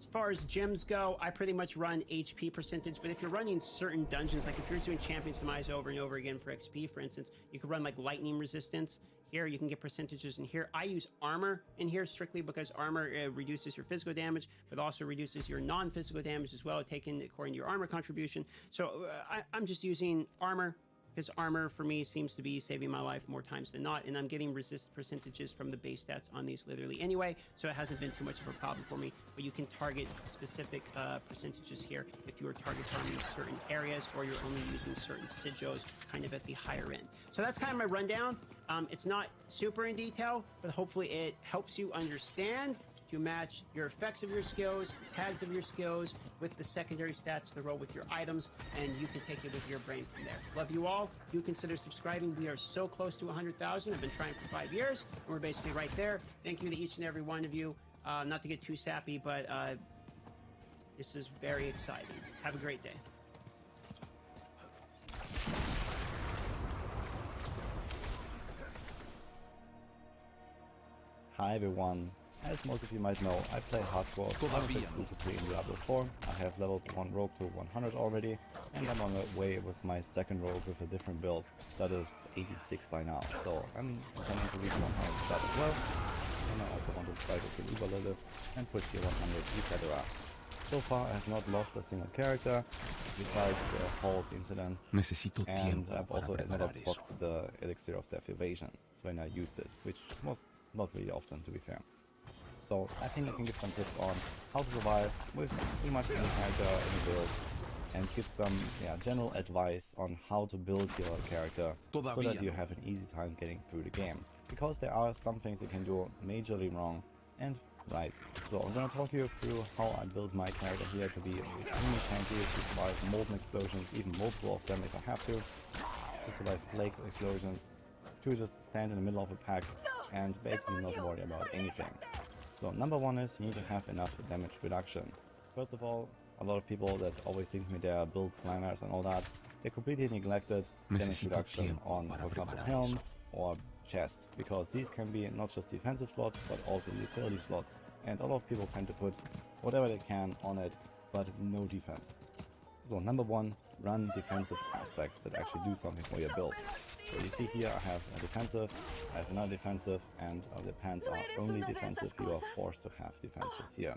As far as gems go, I pretty much run HP percentage, but if you're running certain dungeons, like if you're doing champion demise over and over again for XP, for instance, you could run like lightning resistance. Here you can get percentages in here. I use armor in here strictly because armor reduces your physical damage, but also reduces your non-physical damage as well, taken according to your armor contribution. So I'm just using armor, because armor for me seems to be saving my life more times than not, and I'm getting resist percentages from the base stats on these literally anyway, so it hasn't been too much of a problem for me. But you can target specific percentages here if you are target farming certain areas, or you're only using certain sigils kind of at the higher end. So that's kind of my rundown. It's not super in detail, but hopefully it helps you understand to match your effects of your skills, tags of your skills, with the secondary stats to roll with your items, and you can take it with your brain from there. Love you all. Do consider subscribing. We are so close to 100,000. I've been trying for 5 years, and we're basically right there. Thank you to each and every one of you. Not to get too sappy, but this is very exciting. Have a great day. Hi everyone. As most of you might know, I play hardcore exclusively in Diablo 4. I have leveled one rogue to 100 already, and I'm on the way with my second rogue with a different build that is 86 by now. So I'm intending to reach 100 start as well, and I also want to try to kill Uberlilith and push tier 100, etc. So far I have not lost a single character, besides the Halt incident, and I've also never procced the Elixir of Death Evasion when I used it, which was not really often, to be fair. So I think I can give some tips on how to survive with pretty much any character, any build, and give some general advice on how to build your character so that you have an easy time getting through the game. Because there are some things you can do majorly wrong and right. So I'm going to talk you through how I build my character here to be extremely tanky, to survive molten explosions, even multiple of them if I have to survive flake explosions, to just stand in the middle of a pack and basically not worry about anything. So number one is you need to have enough damage reduction. First of all, a lot of people that always think me they are build planners and all that, they completely neglected damage reduction on, for example, helm or chest, because these can be not just defensive slots but also utility slots, and a lot of people tend to put whatever they can on it but no defense. So number one, run defensive aspects that actually do something for your build. So you see here I have a defensive, I have another defensive, and the pants are only defensive. You are forced to have defensive here.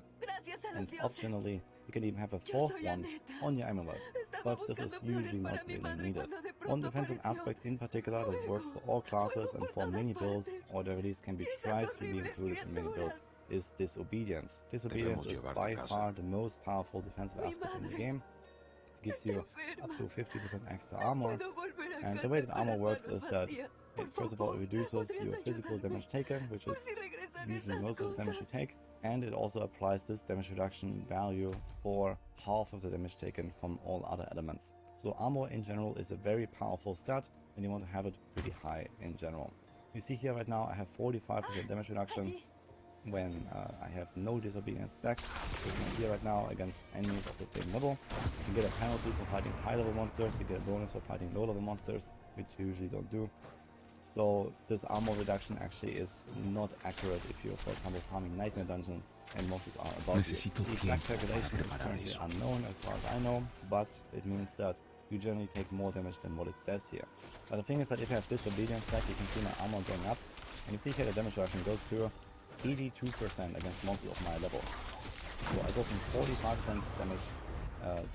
And optionally, you can even have a fourth one on your amulet, but this is usually not really needed. One defensive aspect in particular that works for all classes and for many builds, or at least can be tried to be included in many builds, is Disobedience. Disobedience is by far the most powerful defensive aspect in the game. Gives you up to 50% extra armor, and the way that armor works is that it first of all reduces your physical damage taken, which is usually most of the damage you take, and it also applies this damage reduction value for half of the damage taken from all other elements. So armor in general is a very powerful stat, and you want to have it pretty high in general. You see here right now I have 45% damage reduction when I have no disobedience stack. So you can see right now against enemies of the same level, you get a penalty for fighting high level monsters, you get a bonus for fighting low level monsters, which you usually don't do. So this armor reduction actually is not accurate if you're, for example, farming nightmare dungeons and monsters are above you. The exact calculation is currently unknown as far as I know, but it means that you generally take more damage than what it says here. But the thing is that if you have disobedience stack, you can see my armor going up, and you see here the damage reduction goes to 82% against monsters of my level. So I go from 45% damage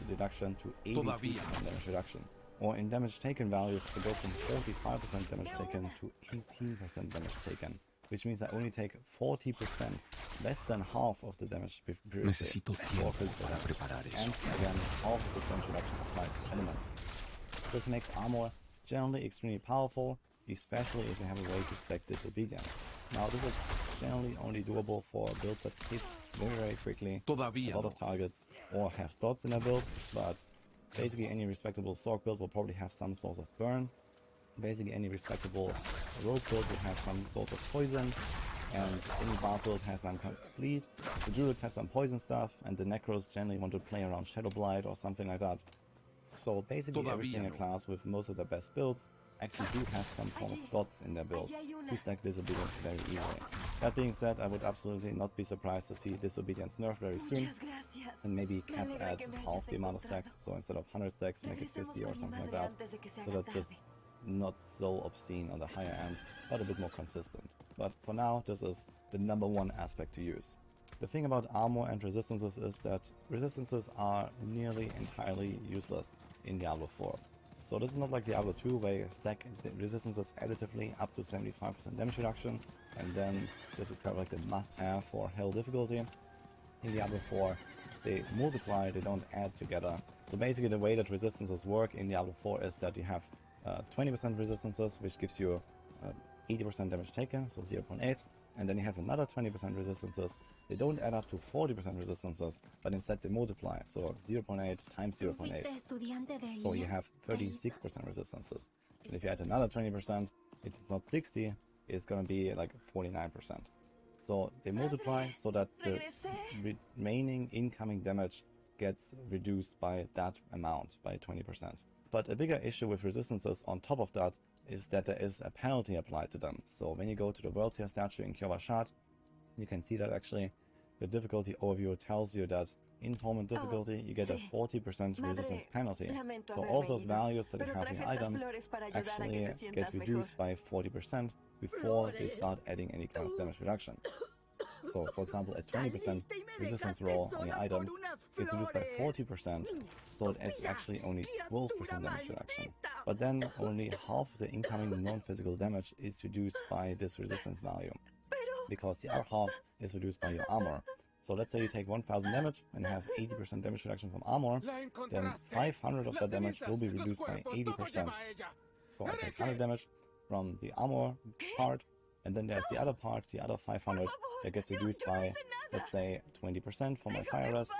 reduction to 82% damage reduction. Or in damage taken values, I go from 45% damage taken to 18% damage taken, which means I only take 40%, less than half of the damage previously for physical damage. And again, half of the damage reduction applies to elements. This makes armor generally extremely powerful, especially if you have a way to stack disobedience. Now this is generally only doable for builds that hit very quickly a lot of targets or have slots in a build, but Basically, any respectable sword build will probably have some sort of burn. Basically, any respectable rogue build will have some sort of poison, and any bard build has some kind of bleed. The druids have some poison stuff, and the necros generally want to play around Shadow Blight or something like that. So basically, every single class with most of their best builds actually do have some form of dots in their build to stack Disobedience very easily. That being said, I would absolutely not be surprised to see Disobedience nerfed very soon, and maybe cap at half the amount of stacks, so instead of 100 stacks, make it 50 or something like that, so that's just not so obscene on the higher end, but a bit more consistent. But for now, this is the #1 aspect to use. The thing about armor and resistances is that resistances are nearly entirely useless in Diablo 4. So this is not like Diablo 2 where you stack resistances additively up to 75% damage reduction, and then this is kind of like the must-have for Hell difficulty. In Diablo 4, they multiply, they don't add together. So basically the way that resistances work in Diablo 4 is that you have 20% resistances, which gives you 80% damage taken, so 0.8, and then you have another 20% resistances. They don't add up to 40% resistances, but instead they multiply, so 0.8 times 0.8. So you have 36% resistances. And if you add another 20%, it's not 60, it's going to be like 49%. So they multiply so that the remaining incoming damage gets reduced by that amount, by 20%. But a bigger issue with resistances on top of that is that there is a penalty applied to them. So when you go to the World Tier statue in Kyovashad, you can see that actually the difficulty overview tells you that in torment difficulty you get a 40% resistance penalty. So all those values that you have in your items actually get reduced by 40% before they start adding any kind of damage reduction. So for example, a 20% resistance roll on your items is reduced by 40%, so it's actually only 12% damage reduction. But then only half the incoming non-physical damage is reduced by this resistance value, because the other half is reduced by your armor. So let's say you take 1000 damage and have 80% damage reduction from armor, then 500 of that damage will be reduced by 80%. So I take 100 damage from the armor part, and then there's the other part, the other 500, that gets reduced by, let's say, 20% for my fire rest,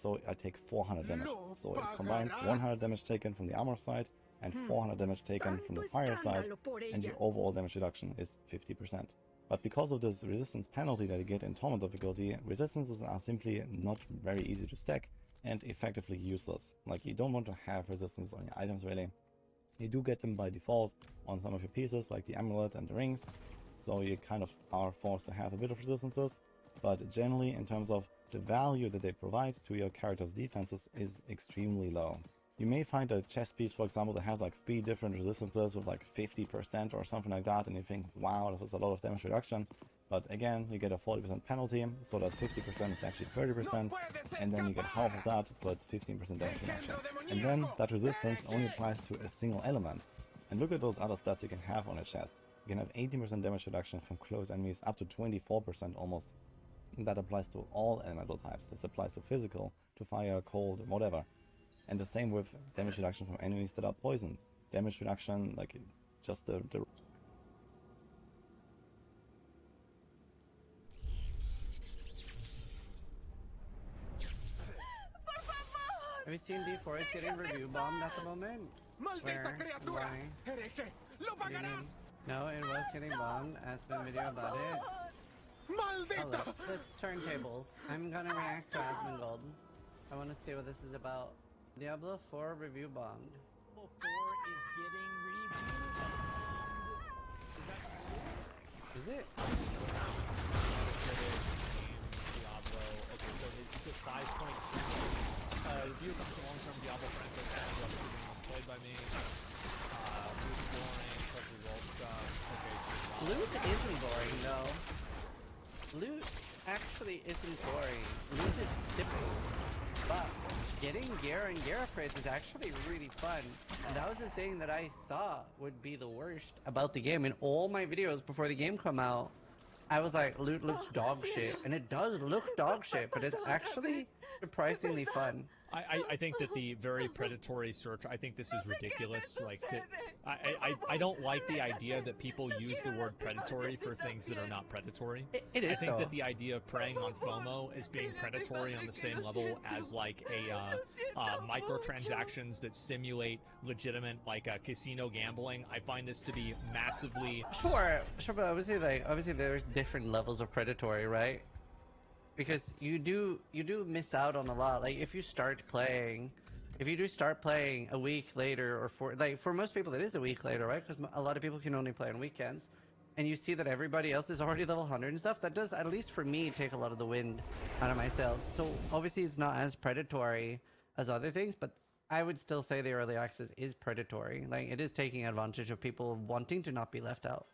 so I take 400 damage. So it combines 100 damage taken from the armor side and 400 damage taken from the fire side, and your overall damage reduction is 50%. But because of this resistance penalty that you get in torment difficulty, resistances are simply not very easy to stack and effectively useless. Like, you don't want to have resistance on your items really. You do get them by default on some of your pieces, like the amulet and the rings, so you kind of are forced to have a bit of resistances, but generally in terms of the value that they provide to your character's defenses is extremely low. You may find a chest piece, for example, that has like 3 different resistances with like 50% or something like that, and you think, wow, this is a lot of damage reduction. But again, you get a 40% penalty, so that 50% is actually 30%, and then you get half of that, but 15% damage reduction. And then that resistance only applies to a single element. And look at those other stats you can have on a chest. You can have 18% damage reduction from close enemies, up to 24% almost. And that applies to all elemental types. This applies to physical, to fire, cold, whatever. And the same with damage reduction from enemies that are poisoned. Damage reduction, like just the Have you seen D4 is getting review bombed at the moment? Where? Why? No, it was getting bombed. As the video about it. Oh, look, this turntable. I'm gonna react to Asmongold. I want to see what this is about. Diablo 4 review bombed. Diablo 4 is getting review bombed. Is it? Diablo. Okay, so it's a 5.2. Review comes to long-term Diablo friends like that. Played by me. Loot boring, plus result stuff. Okay. Loot isn't boring though. Loot actually isn't boring. Loot is simple. But getting gear and gear upgrades is actually really fun. And that was the thing that I thought would be the worst about the game. In all my videos before the game come out, I was like, loot looks dog shit. And it does look dog shit, but it's actually surprisingly fun. I think that the very predatory search, I think this is ridiculous. Like, I don't like the idea that people use the word predatory for things that are not predatory. It is, I think though. that the idea of preying on FOMO is being predatory on the same level as, like, microtransactions that simulate legitimate, like, casino gambling. I find this to be massively... Sure, but obviously there's different levels of predatory, right? Because you do miss out on a lot. Like, if you do start playing a week later, or for most people it is a week later, right? Because a lot of people can only play on weekends, and you see that everybody else is already level 100 and stuff, that does, at least for me, take a lot of the wind out of my sails. So obviously it's not as predatory as other things, but I would still say the early access is predatory. Like, it is taking advantage of people wanting to not be left out.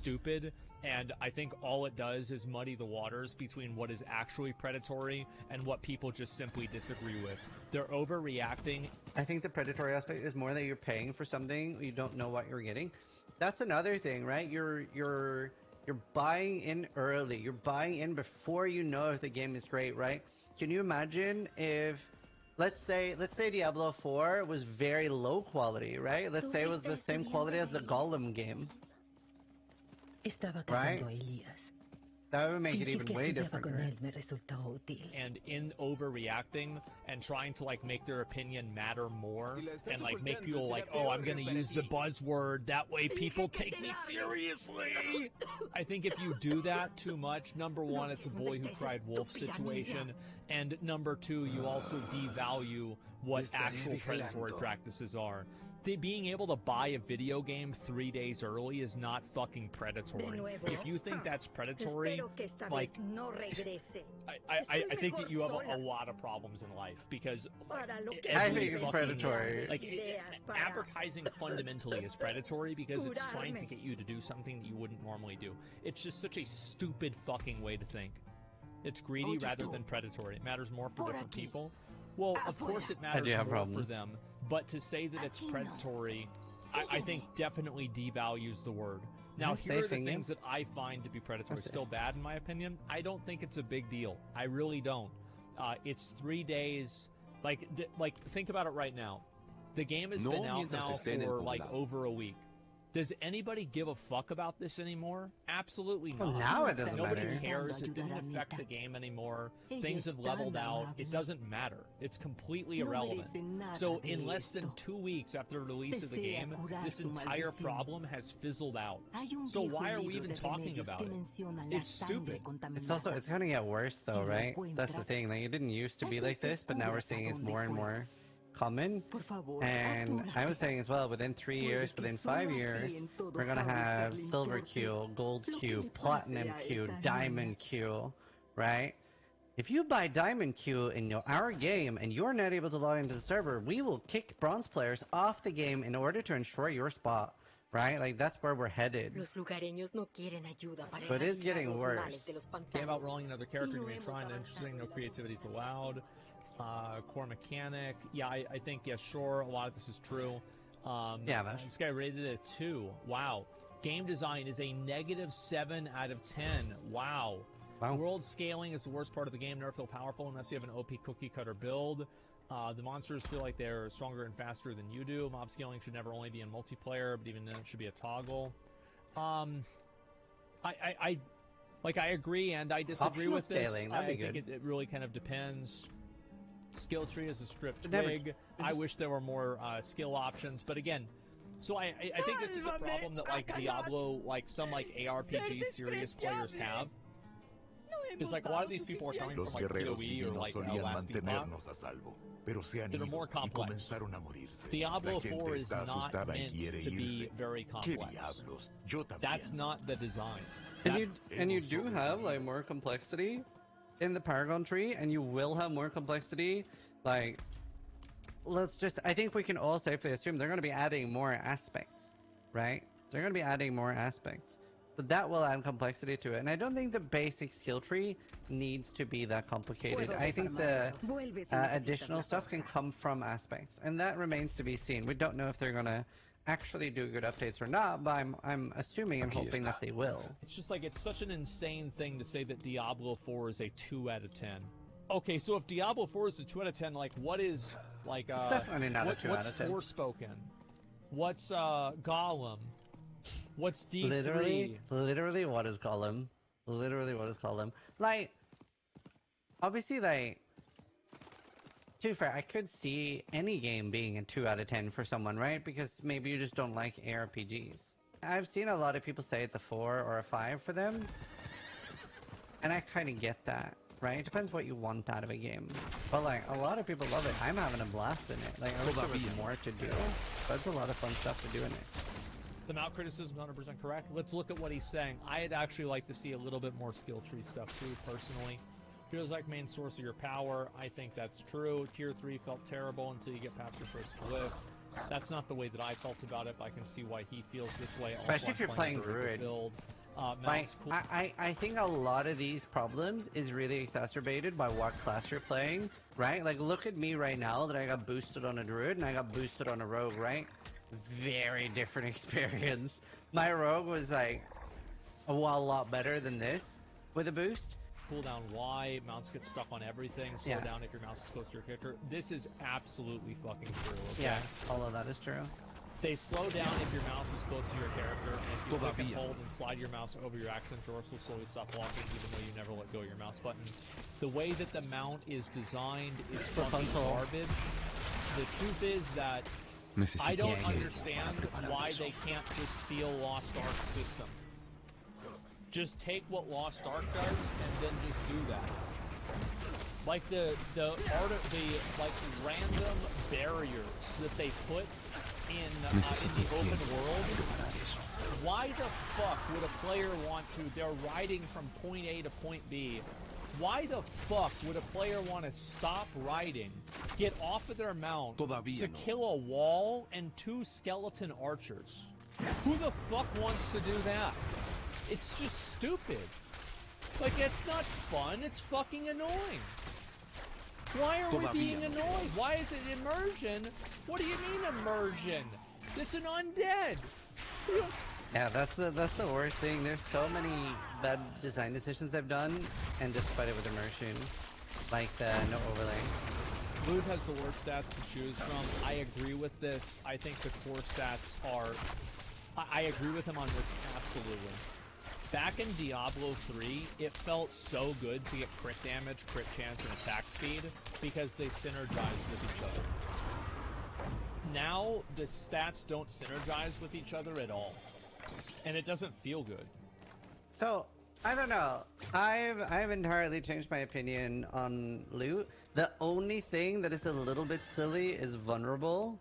Stupid, and I think all it does is muddy the waters between what is actually predatory and what people just simply disagree with. They're overreacting. I think the predatory aspect is more that you're paying for something, you don't know what you're getting. That's another thing, right? You're buying in early. You're buying in before you know if the game is great, right? Can you imagine if, let's say Diablo 4 was very low quality, right? Let's say it was the same quality as the Golem game. Estaba Right? cazando a Elías. That would make it Sentir even que way estudiaba different, con right? él me resultó útil. And in overreacting and trying to, like, make their opinion matter more and, like, make people like, oh, I'm gonna use the buzzword, that way people take me seriously. I think if you do that too much, number one, it's a boy who cried wolf situation, and number two, you also devalue what actual predatory practices are. Being able to buy a video game 3 days early is not fucking predatory. If you think that's predatory, like, I think that you have a lot of problems in life, because I think it's predatory. Like, advertising fundamentally is predatory because it's trying to get you to do something that you wouldn't normally do. It's just such a stupid fucking way to think. It's greedy rather than predatory. It matters more for different people. Well, of course it matters more for them, but to say that it's predatory, I think definitely devalues the word. Now, here are the things that I find to be predatory. Still bad, in my opinion. I don't think it's a big deal. I really don't. It's 3 days. Like, think about it right now. The game has been out now for, like, over a week. Does anybody give a fuck about this anymore? Absolutely not. Well, now it doesn't Nobody matter. cares. It didn't affect the game anymore. Things have leveled out. It doesn't matter. It's completely irrelevant. So in less than 2 weeks after the release of the game, this entire problem has fizzled out. So why are we even talking about it? It's stupid. It's gonna get worse though, right? That's the thing. Like, it didn't used to be like this, but now we're seeing it's more and more common. And I was saying as well, within 3 years, within 5 years, we're gonna have silver queue, gold queue, platinum queue, diamond queue, right? If you buy diamond queue in our game and you're not able to log into the server, we will kick bronze players off the game in order to ensure your spot, right? Like, that's where we're headed. But it is getting worse. Game about rolling another character, you may find interesting, no creativity is allowed. Core mechanic, yeah, I think, yeah, sure, a lot of this is true. Yeah, this guy rated it a 2. Wow. Game design is a -7 out of 10. Wow. World scaling is the worst part of the game. Never feel powerful unless you have an OP cookie cutter build. The monsters feel like they're stronger and faster than you do. Mob scaling should never only be in multiplayer, but even then it should be a toggle. I agree and I disagree with this. Scaling, that'd be I think good. it really kind of depends. Skill tree is a stripped twig. I wish there were more skill options, but again, so I think this is a problem that, like, Diablo, like some, like, ARPG serious players have. Because, like, a lot of these people are coming from, like, PoE or, like, Last Epoch that are more complex. Diablo 4 is not meant to be very complex. That's not the design. And you do have, like, more complexity in the Paragon tree, and you will have more complexity. Like, I think we can all safely assume they're going to be adding more aspects, right? They're going to be adding more aspects. So that will add complexity to it. And I don't think the basic skill tree needs to be that complicated. I think the additional stuff can come from aspects. And that remains to be seen. We don't know if they're going to actually do good updates or not, but I'm assuming and hoping that they will. It's just like, it's such an insane thing to say that Diablo 4 is a 2 out of 10. Okay, so if Diablo 4 is a 2 out of 10, like what is like Definitely not a 2 out of 10. What's Forspoken? What's Gollum? What's D3? Literally, what is Gollum? Literally, what is Gollum? Like, obviously, like, to be fair, I could see any game being a 2 out of 10 for someone, right? Because maybe you just don't like ARPGs. I've seen a lot of people say it's a 4 or a 5 for them, and I kind of get that, right? It depends what you want out of a game. But, like, a lot of people love it. I'm having a blast in it. Like, I wish there was more to do, but it's a lot of fun stuff to do in it. The Mount criticism is 100% correct. Let's look at what he's saying. I'd actually like to see a little bit more skill tree stuff, too, personally. Feels like main source of your power. I think that's true. Tier 3 felt terrible until you get past your first glyph. That's not the way that I felt about it, but I can see why he feels this way. Especially if you're playing Druid. Build. Like, cool. I think a lot of these problems is really exacerbated by what class you're playing, right? Like, look at me right now that I got boosted on a Druid and I got boosted on a Rogue, right? Very different experience. My Rogue was, like, a lot better than this with a boost. Cooldown Y, mounts get stuck on everything, slow down if your mouse is close to your character. This is absolutely fucking true, okay? Yeah, all of that is true. They slow down if your mouse is close to your character, and if you click and hold and slide your mouse over your action, Doris will slowly stop walking even though you never let go of your mouse button. The way that the mount is designed is fucking garbage. The truth is that I don't understand why they can't just steal Lost Ark's system. Just take what Lost Ark does and then just do that. Like the random barriers that they put in the open world. Why the fuck would a player want to? They're riding from point A to point B. Why the fuck would a player want to stop riding, get off of their mount, to kill a wall and 2 skeleton archers? Who the fuck wants to do that? It's just stupid. Like, it's not fun, it's fucking annoying. Why are we being annoyed? Why is it immersion? What do you mean immersion? It's an undead. Yeah, that's the worst thing. There's so many bad design decisions they've done, and despite it with immersion, like the no overlay. Loot has the worst stats to choose from. I agree with this. I think the core stats are... I agree with him on this, absolutely. Back in Diablo 3, it felt so good to get crit damage, crit chance, and attack speed because they synergized with each other. Now, the stats don't synergize with each other at all. And it doesn't feel good. So, I don't know. I've entirely changed my opinion on loot. The only thing that is a little bit silly is vulnerable.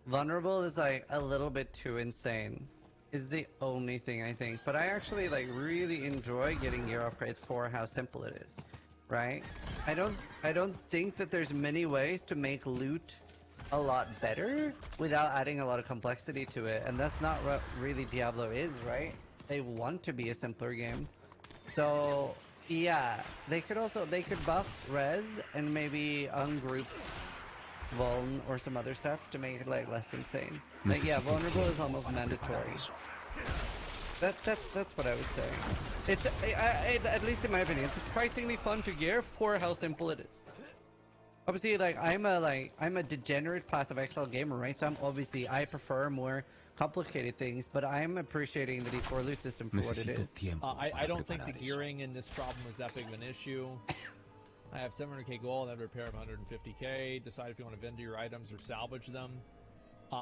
Vulnerable is like a little bit too insane. Is the only thing I think. But I actually like really enjoy getting gear upgrades for how simple it is. Right? I don't think that there's many ways to make loot a lot better without adding a lot of complexity to it, and that's not what really Diablo is, right? They want to be a simpler game. So yeah, they could buff res and maybe ungroup vuln or some other stuff to make it like less insane. Like yeah, vulnerable is almost mandatory. That's what I would say. It's at least in my opinion, it's surprisingly fun to gear for how simple it is. Obviously, like I'm a degenerate Path of Exile gamer, right? So I prefer more complicated things, but I'm appreciating the D4 loot system for what it is. I don't think the gearing in this problem is that big of an issue. I have 700k gold, I have a repair of 150k. Decide if you want to vendor your items or salvage them.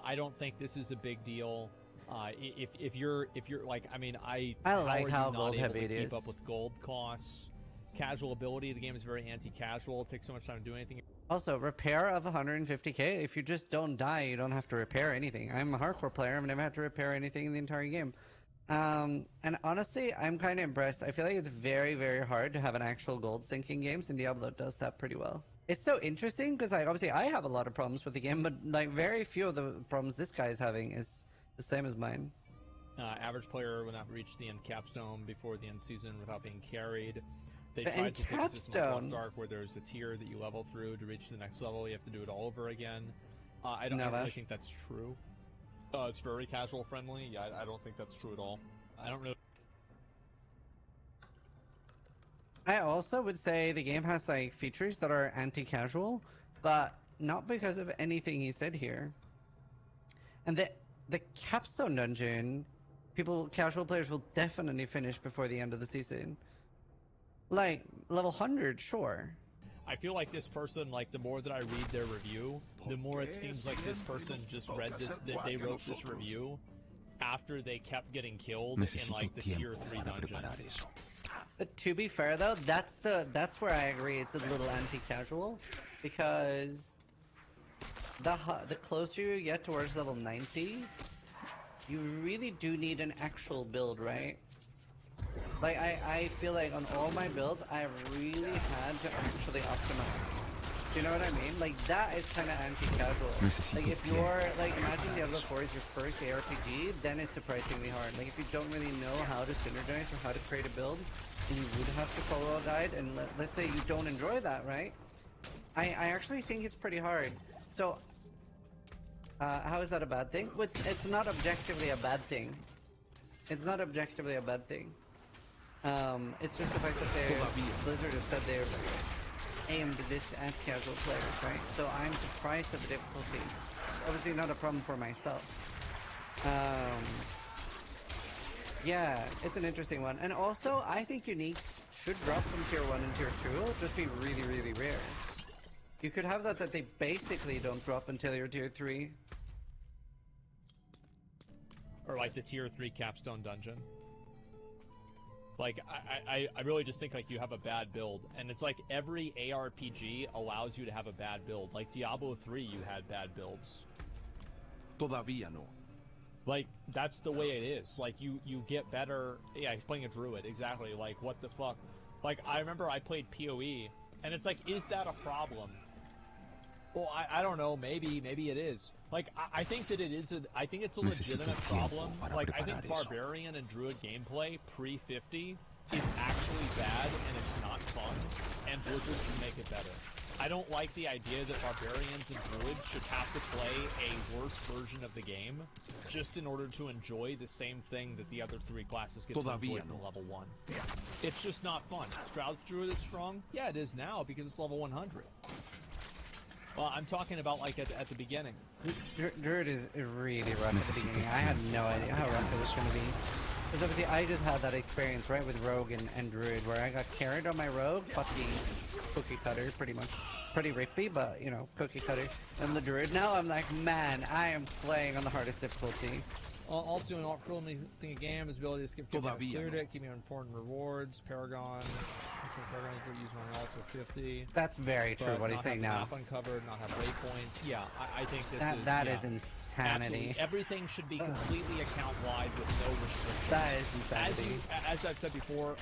I don't think this is a big deal. If you're like, I mean, I like how gold heavy it is. Keep up with gold costs. Casual ability, the game is very anti-casual. It takes so much time to do anything. Also, repair of 150k, if you just don't die, you don't have to repair anything. I'm a hardcore player, I've never had to repair anything in the entire game. And honestly, I'm kind of impressed. I feel like it's very, very hard to have an actual gold sinking game, and Diablo does that pretty well. It's so interesting, because like, obviously I have a lot of problems with the game, but like very few of the problems this guy is having is the same as mine. Average player will not reach the end capstone before the end season without being carried. They The tried to take a system like capstone. Lost Ark where there's a tier that you level through to reach the next level. You have to do it all over again. I don't really think that's true. It's very casual friendly. Yeah, I don't think that's true at all. I don't really... I also would say the game has like features that are anti-casual, but not because of anything he said here. And the capstone dungeon, casual players will definitely finish before the end of the season. Like level 100, sure. I feel like this person, like the more that I read their review, the more it seems like this person just read this, that they wrote this review after they kept getting killed in like the tier 3 dungeon. But to be fair though, that's where I agree it's a little anti-casual, because the closer you get towards level 90, you really do need an actual build, right? Like I feel like on all my builds, I really had to actually optimize. Do you know what I mean? Like that is kind of anti-casual. Like if you're like, imagine Diablo 4 is your first ARPG, then it's surprisingly hard. Like if you don't really know how to synergize or how to create a build, and you would have to follow a guide, and let's say you don't enjoy that, right? I actually think it's pretty hard. So how is that a bad thing? It's not objectively a bad thing. It's not objectively a bad thing. It's just the fact that Blizzard has said they're aimed this at casual players, right? So I'm surprised at the difficulty. Obviously not a problem for myself. Yeah, it's an interesting one. And also, I think uniques should drop from tier 1 and tier 2. It'll just be really, really rare. You could have that they basically don't drop until you're tier 3. Or like the tier 3 capstone dungeon. Like, I really just think, like, you have a bad build. And it's like every ARPG allows you to have a bad build. Like, Diablo 3, you had bad builds. Todavía no. Like, that's the way it is. Like, you get better... Yeah, he's playing a druid, exactly. Like, what the fuck? Like, I remember I played PoE, and it's like, is that a problem? Well, I don't know. Maybe it is. Like, I think that it is. I think it's a legitimate problem. Like, I think Barbarian and Druid gameplay pre-50 is actually bad and it's not fun, and Blizzard should make it better. I don't like the idea that Barbarians and Druids should have to play a worse version of the game just in order to enjoy the same thing that the other 3 classes get to enjoy from level 1. It's just not fun. Strauss Druid is strong? Yeah, it is now because it's level 100. Well, I'm talking about, like, at the beginning. Druid is really rough at the beginning. I had no idea how rough it was going to be. Because obviously I just had that experience, right, with Rogue and Druid, where I got carried on my Rogue, fucking cookie cutter, pretty much. Pretty rippy, but, you know, cookie cutter. And the Druid, now I'm like, man, I am playing on the hardest difficulty. Also, an alt-cruelty thing again is ability to skip cleared it, keeping important rewards, Paragon. Paragons are used on alt to 50. That's very true. What he's saying now. Not have map uncovered, not have waypoints. Yeah, I think that is insanity. Absolutely. Everything should be completely account-wide with no restrictions. That is insanity. As I've said before,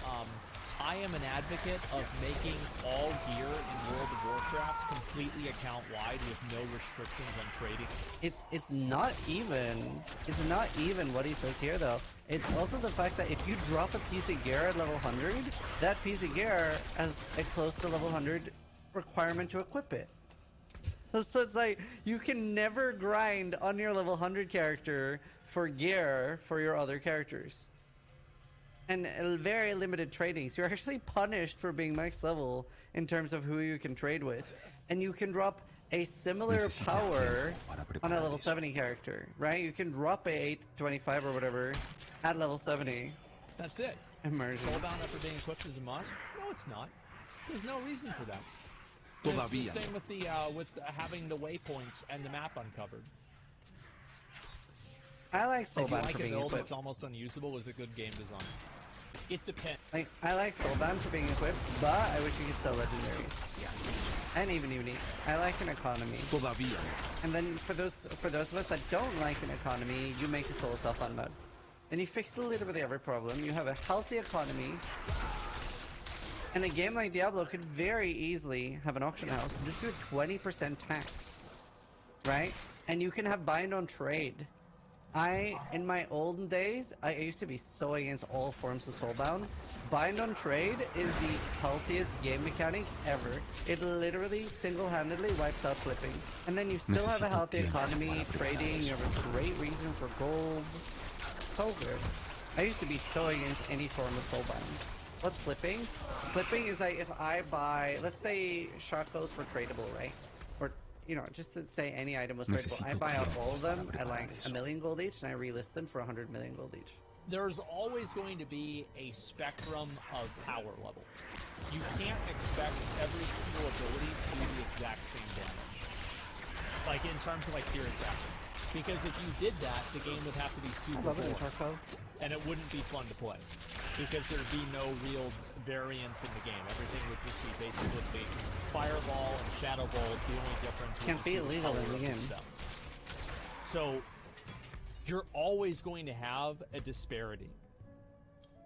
I am an advocate of making all gear in World of Warcraft completely account-wide with no restrictions on trading. It's not even what he says here though. It's also the fact that if you drop a piece of gear at level 100, that piece of gear has a close to level 100 requirement to equip it. So it's like, you can never grind on your level 100 character for gear for your other characters. And very limited trading. So you're actually punished for being max level in terms of who you can trade with. And you can drop a similar power on a level 70 character, right? You can drop a 825 or whatever at level 70. That's it. Immersion. Soulbound after being equipped is a must? No, it's not. There's no reason for that. It's the same with the having the waypoints and the map uncovered. I like Soulbound for being equipped. equipped. It's almost unusable is a good game design. It depends. Like, I like Soulbound for being equipped, but I wish you could sell legendaries. And even unique. I like an economy. And then for those of us that don't like an economy, you make a soul self-on mode. Then you fix a little bit of every problem. You have a healthy economy. And a game like Diablo could very easily have an auction house. Just do a 20% tax. Right? And you can have bind on trade. In my olden days, I used to be so against all forms of Soulbound. Bind on trade is the healthiest game mechanic ever. It literally single-handedly wipes out flipping. And then you still have a healthy economy, trading, you have a great reason for gold. So good. I used to be so against any form of Soulbound. What's flipping? Flipping is like if I buy, let's say Shakos were tradable, right? Or, you know, just to say any item was tradable. I buy out all of them at like 1 million gold each, and I relist them for 100 million gold each. There's always going to be a spectrum of power level. You can't expect every single ability to do the exact same damage. Like in terms of like tier assassin. Because if you did that, the game would have to be super boring. And it wouldn't be fun to play. Because there'd be no real variance in the game. Everything would just be basically Fireball and Shadow Bolt, the only difference Can't be illegal in the game. So you're always going to have a disparity.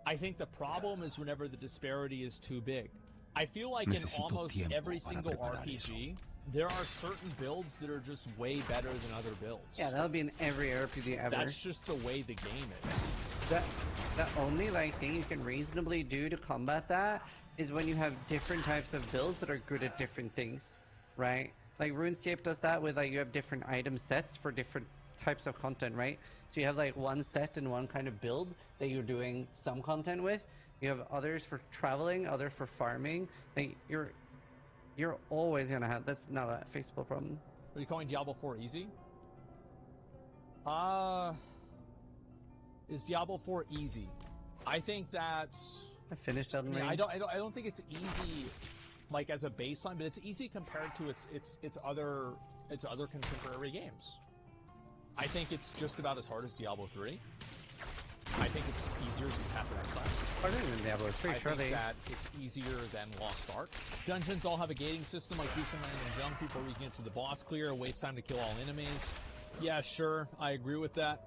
I think the problem is whenever the disparity is too big. I feel like in almost every single RPG, there are certain builds that are just way better than other builds. Yeah, that'll be in every RPG ever. That's just the way the game is. The only like thing you can reasonably do to combat that is when you have different types of builds that are good at different things, right? Like RuneScape does that with like you have different item sets for different types of content, right? So you have like one set and one kind of build that you're doing some content with. You have others for traveling, others for farming. Like you're always gonna have, that's not a fixable problem. Are you calling Diablo 4 easy? Is Diablo 4 easy? I think that's... I finished Elden Ring. I don't think it's easy, like as a baseline, but it's easy compared to its other contemporary games. I think it's just about as hard as Diablo 3. I think it's easier than Path of Exile. Harder than Diablo 3, surely. I think that it's easier than Lost Ark. Dungeons all have a gating system, like do some random jump before we get to the boss clear, waste time to kill all enemies. Yeah, sure, I agree with that.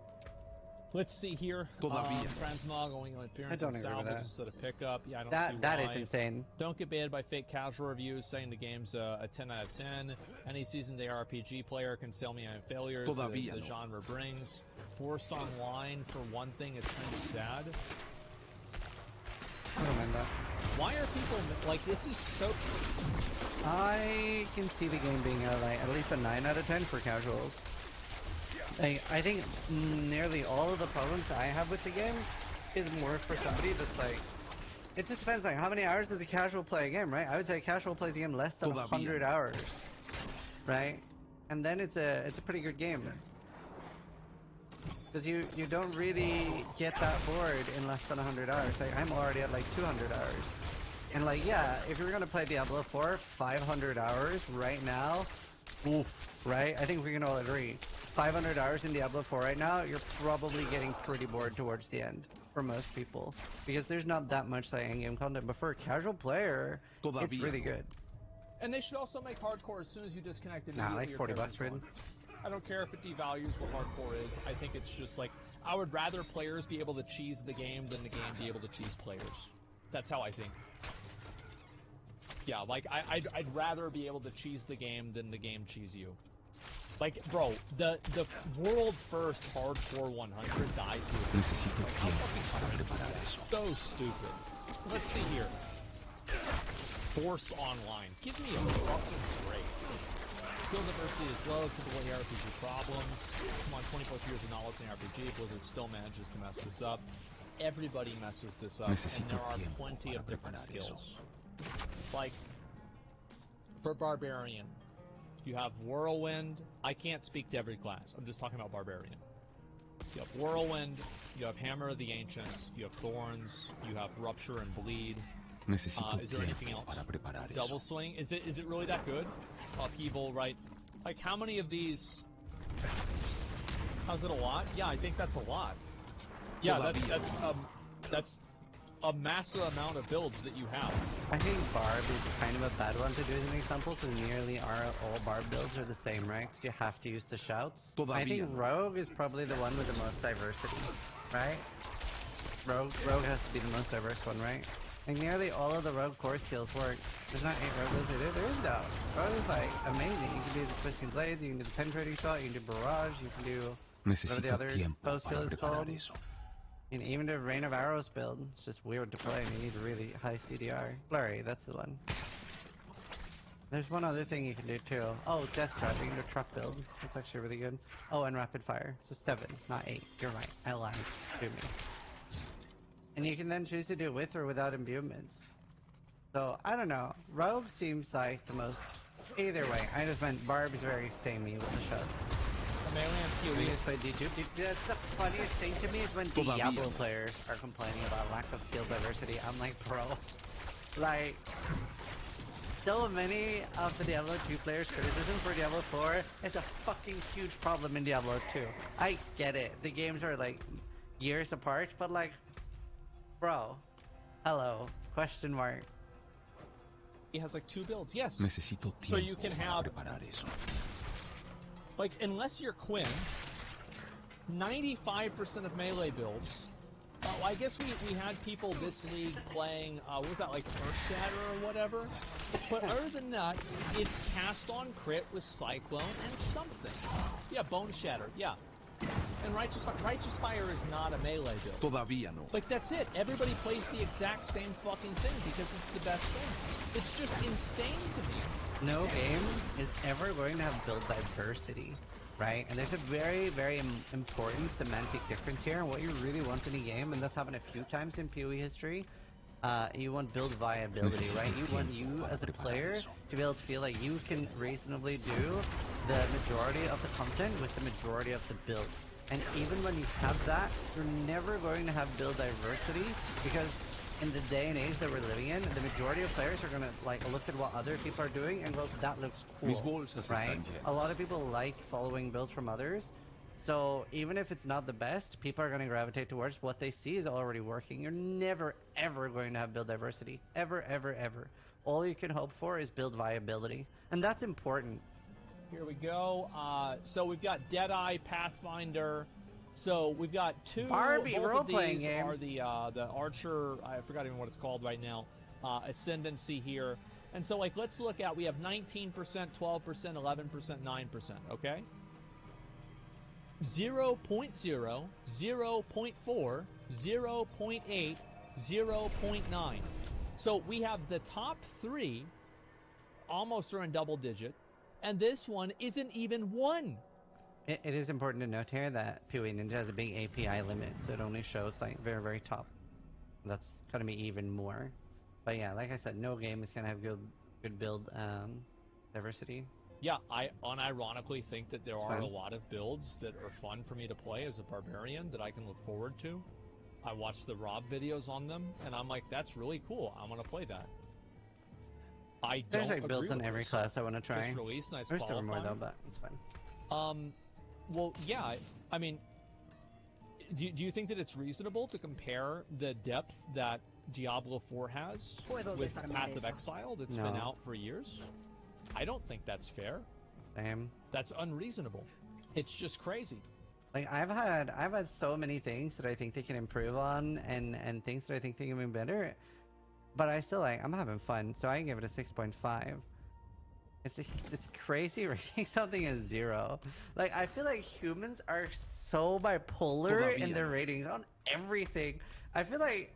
Let's see here. Transmog only on appearance and salvage instead of pickup. Yeah, I don't see why. That is insane. Don't get baited by fake casual reviews saying the game's a 10 out of 10. Any seasoned RPG player can sell me on failures the genre brings. Forced online, for one thing, is kind of sad. I don't mind that. Why are people like this? Is so. I can see the game being at least a 9 out of 10 for casuals. I think nearly all of the problems I have with the game is more for somebody that's like, it just depends, like how many hours does a casual play a game, right? I would say a casual plays a game less than 100 hours, right? And then it's a pretty good game. Because you don't really get that bored in less than 100 hours. Like I'm already at like 200 hours. And like, yeah, if you're gonna play Diablo 4, 500 hours right now, oof, right? I think we can all agree. 500 hours in Diablo 4 right now, you're probably getting pretty bored towards the end for most people. Because there's not that much like in-game content, but for a casual player, it's really good. And they should also make hardcore as soon as you disconnect it. Nah, like 40 bucks for it. I don't care if it devalues what hardcore is. I think it's just like, I would rather players be able to cheese the game than the game be able to cheese players. That's how I think. Yeah, like, I'd rather be able to cheese the game than the game cheese you. Like, bro, the world first hardcore 100 died to it. Like, how fucking so stupid. Let's see here. Forced online. Give me a fucking break. Skill diversity is low, typical ARPG problems. Come on, 20 plus years of knowledge in RPG, Blizzard still manages to mess this up. Everybody messes this up, and there are plenty of different skills. Like, for Barbarian, you have Whirlwind. I can't speak to every class. I'm just talking about Barbarian. You have Whirlwind, you have Hammer of the Ancients, you have Thorns, you have Rupture and Bleed. Is there anything else? Double Swing? Is it really that good? Upheaval, right? Like, how many of these... How's it a lot? Yeah, I think that's a lot. Yeah, that's a massive amount of builds that you have. I think Barb is kind of a bad one to do as an example, because nearly all Barb builds are the same, right? Because you have to use the shouts. I think Rogue is probably the one with the most diversity, right? Rogue has to be the most diverse one, right? Like nearly all of the Rogue core skills work. There's not 8 Rogue builds there. There is no. Rogue is like amazing. You can do the Twisting Blades, you can do the Penetrating Shot, you can do Barrage, you can do whatever the other bow skill is called. And even the Rain of Arrows build, it's just weird to play and you need really high CDR. Flurry, that's the one. There's one other thing you can do too. Oh, Death Trap, you can do truck build. That's actually really good. Oh, and Rapid Fire. So 7, not 8. You're right. I lied. Do me. And you can then choose to do it with or without imbuements. So, I don't know. Rogue seems like the most... Either way, I just meant Barb's very samey with the show. That's the funniest thing to me is when Diablo players are complaining about lack of skill diversity. I'm like, bro, like, so many of the Diablo 2 players' criticism for Diablo 4 is a fucking huge problem in Diablo 2. I get it. The games are like years apart, but like, bro, hello, question mark. He has like 2 builds, yes. So you can have, like, unless you're Quinn, 95% of melee builds. I guess we had people this league playing, what was that, like Earth Shatter or whatever? But other than that, it's cast on crit with Cyclone and something. Yeah, Bone Shatter, yeah. And Righteous Fire is not a melee build. Todavía no. Like, that's it. Everybody plays the exact same fucking thing because it's the best thing. It's just insane to me. No game is ever going to have build diversity, right? And there's a very, very important semantic difference here. And what you really want in a game, and that's happened a few times in PoE history, you want build viability, right? You want you as a player to be able to feel like you can reasonably do the majority of the content with the majority of the build. And even when you have that, you're never going to have build diversity because in the day and age that we're living in, the majority of players are going to like look at what other people are doing and go, that looks cool, right? A lot of people like following builds from others. So even if it's not the best, people are going to gravitate towards what they see is already working. You're never, ever going to have build diversity. Ever, ever, ever. All you can hope for is build viability. And that's important. Here we go. So we've got Deadeye, Pathfinder. So we've got 2. Barbie role-playing game. Are the Archer, I forgot even what it's called right now, Ascendancy here. And so, like, let's look at, we have 19%, 12%, 11%, 9%, okay? 0.0, 0.4, 0.8, 0.9. So we have the top 3 almost are in double digit, and this one isn't even 1. It is important to note here that PoE Ninja has a big API limit, so it only shows like very, very top. That's gonna be even more. But yeah, like I said, no game is gonna have good build diversity. Yeah, I unironically think that there are a lot of builds that are fun for me to play as a barbarian that I can look forward to. I watch the Rob videos on them, and I'm like, that's really cool. I want to play that. There's like builds in every class I want to try. Just release, nice There's never qualifying. more though, but it's fine. Well, yeah, I mean, do you think that it's reasonable to compare the depth that Diablo 4 has with Path of Exile that's been out for years? I don't think that's fair. Same. That's unreasonable. It's just crazy. Like I've had so many things that I think they can improve on and things that I think they can be better, but I still I'm having fun, so I can give it a 6.5. It's crazy rating something as 0. Like I feel like humans are so bipolar in their ratings on everything. I feel like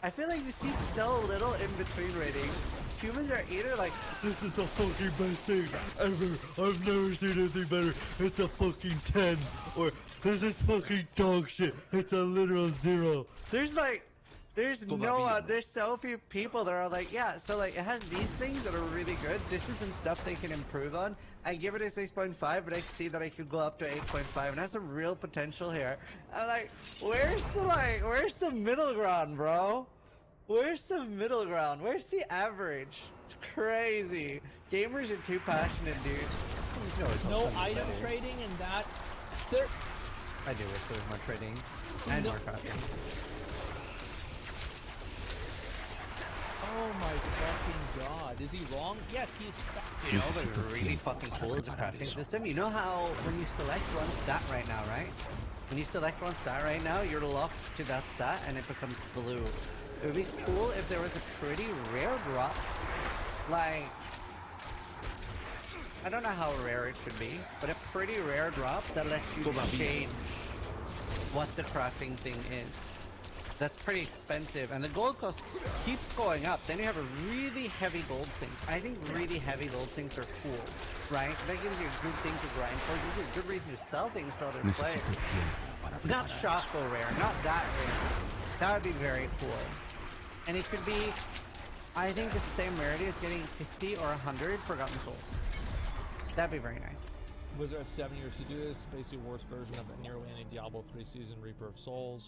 you see so little in between ratings. Humans are either like, this is the fucking best thing ever, I've never seen anything better, it's a fucking 10, or this is fucking dog shit, it's a literal 0. There's so few people that are like, yeah, so like it has these things that are really good, this is some stuff they can improve on. I give it a 6.5, but I see that I could go up to 8.5, and that's a real potential here. I'm like, where's the middle ground, bro? Where's the middle ground? Where's the average? It's crazy. Gamers are too passionate, dude. No item trading and that. I do wish there was more trading and more crafting. Oh my fucking god. Is he wrong? Yes, he's fucking. You know what's really fucking cool is a crafting system? You know how when you select one stat right now, right? When you select one stat right now, you're locked to that stat and it becomes blue. It would be cool if there was a pretty rare drop, like, I don't know how rare it could be, but a pretty rare drop that lets you change what the crafting thing is. That's pretty expensive, and the gold cost keeps going up. Then you have a really heavy gold sink. I think really heavy gold sinks are cool, right? That gives you a good thing to grind for. It gives you a good reason to sell things to other players. Not Shaco rare, not that rare. That would be very cool. And it could be, I think, the same rarity as getting 50 or 100 Forgotten Souls. That'd be very nice. Wizard have 7 years to do this. Basically, worst version of a nearly ending Diablo 3 season, Reaper of Souls.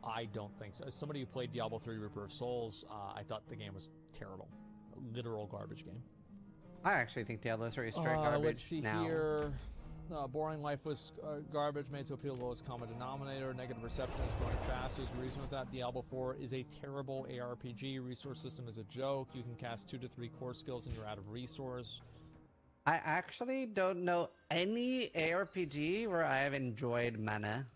I don't think so. As somebody who played Diablo 3 Reaper of Souls, I thought the game was terrible. A literal garbage game. I actually think Diablo 3 is straight garbage. Let's see now. here. Boring life was garbage, made to appeal to the lowest common denominator. Negative reception is growing fast. There's a reason with that. Diablo 4 is a terrible ARPG. Resource system is a joke. You can cast 2 to 3 core skills and you're out of resource. I actually don't know any ARPG where I have enjoyed mana.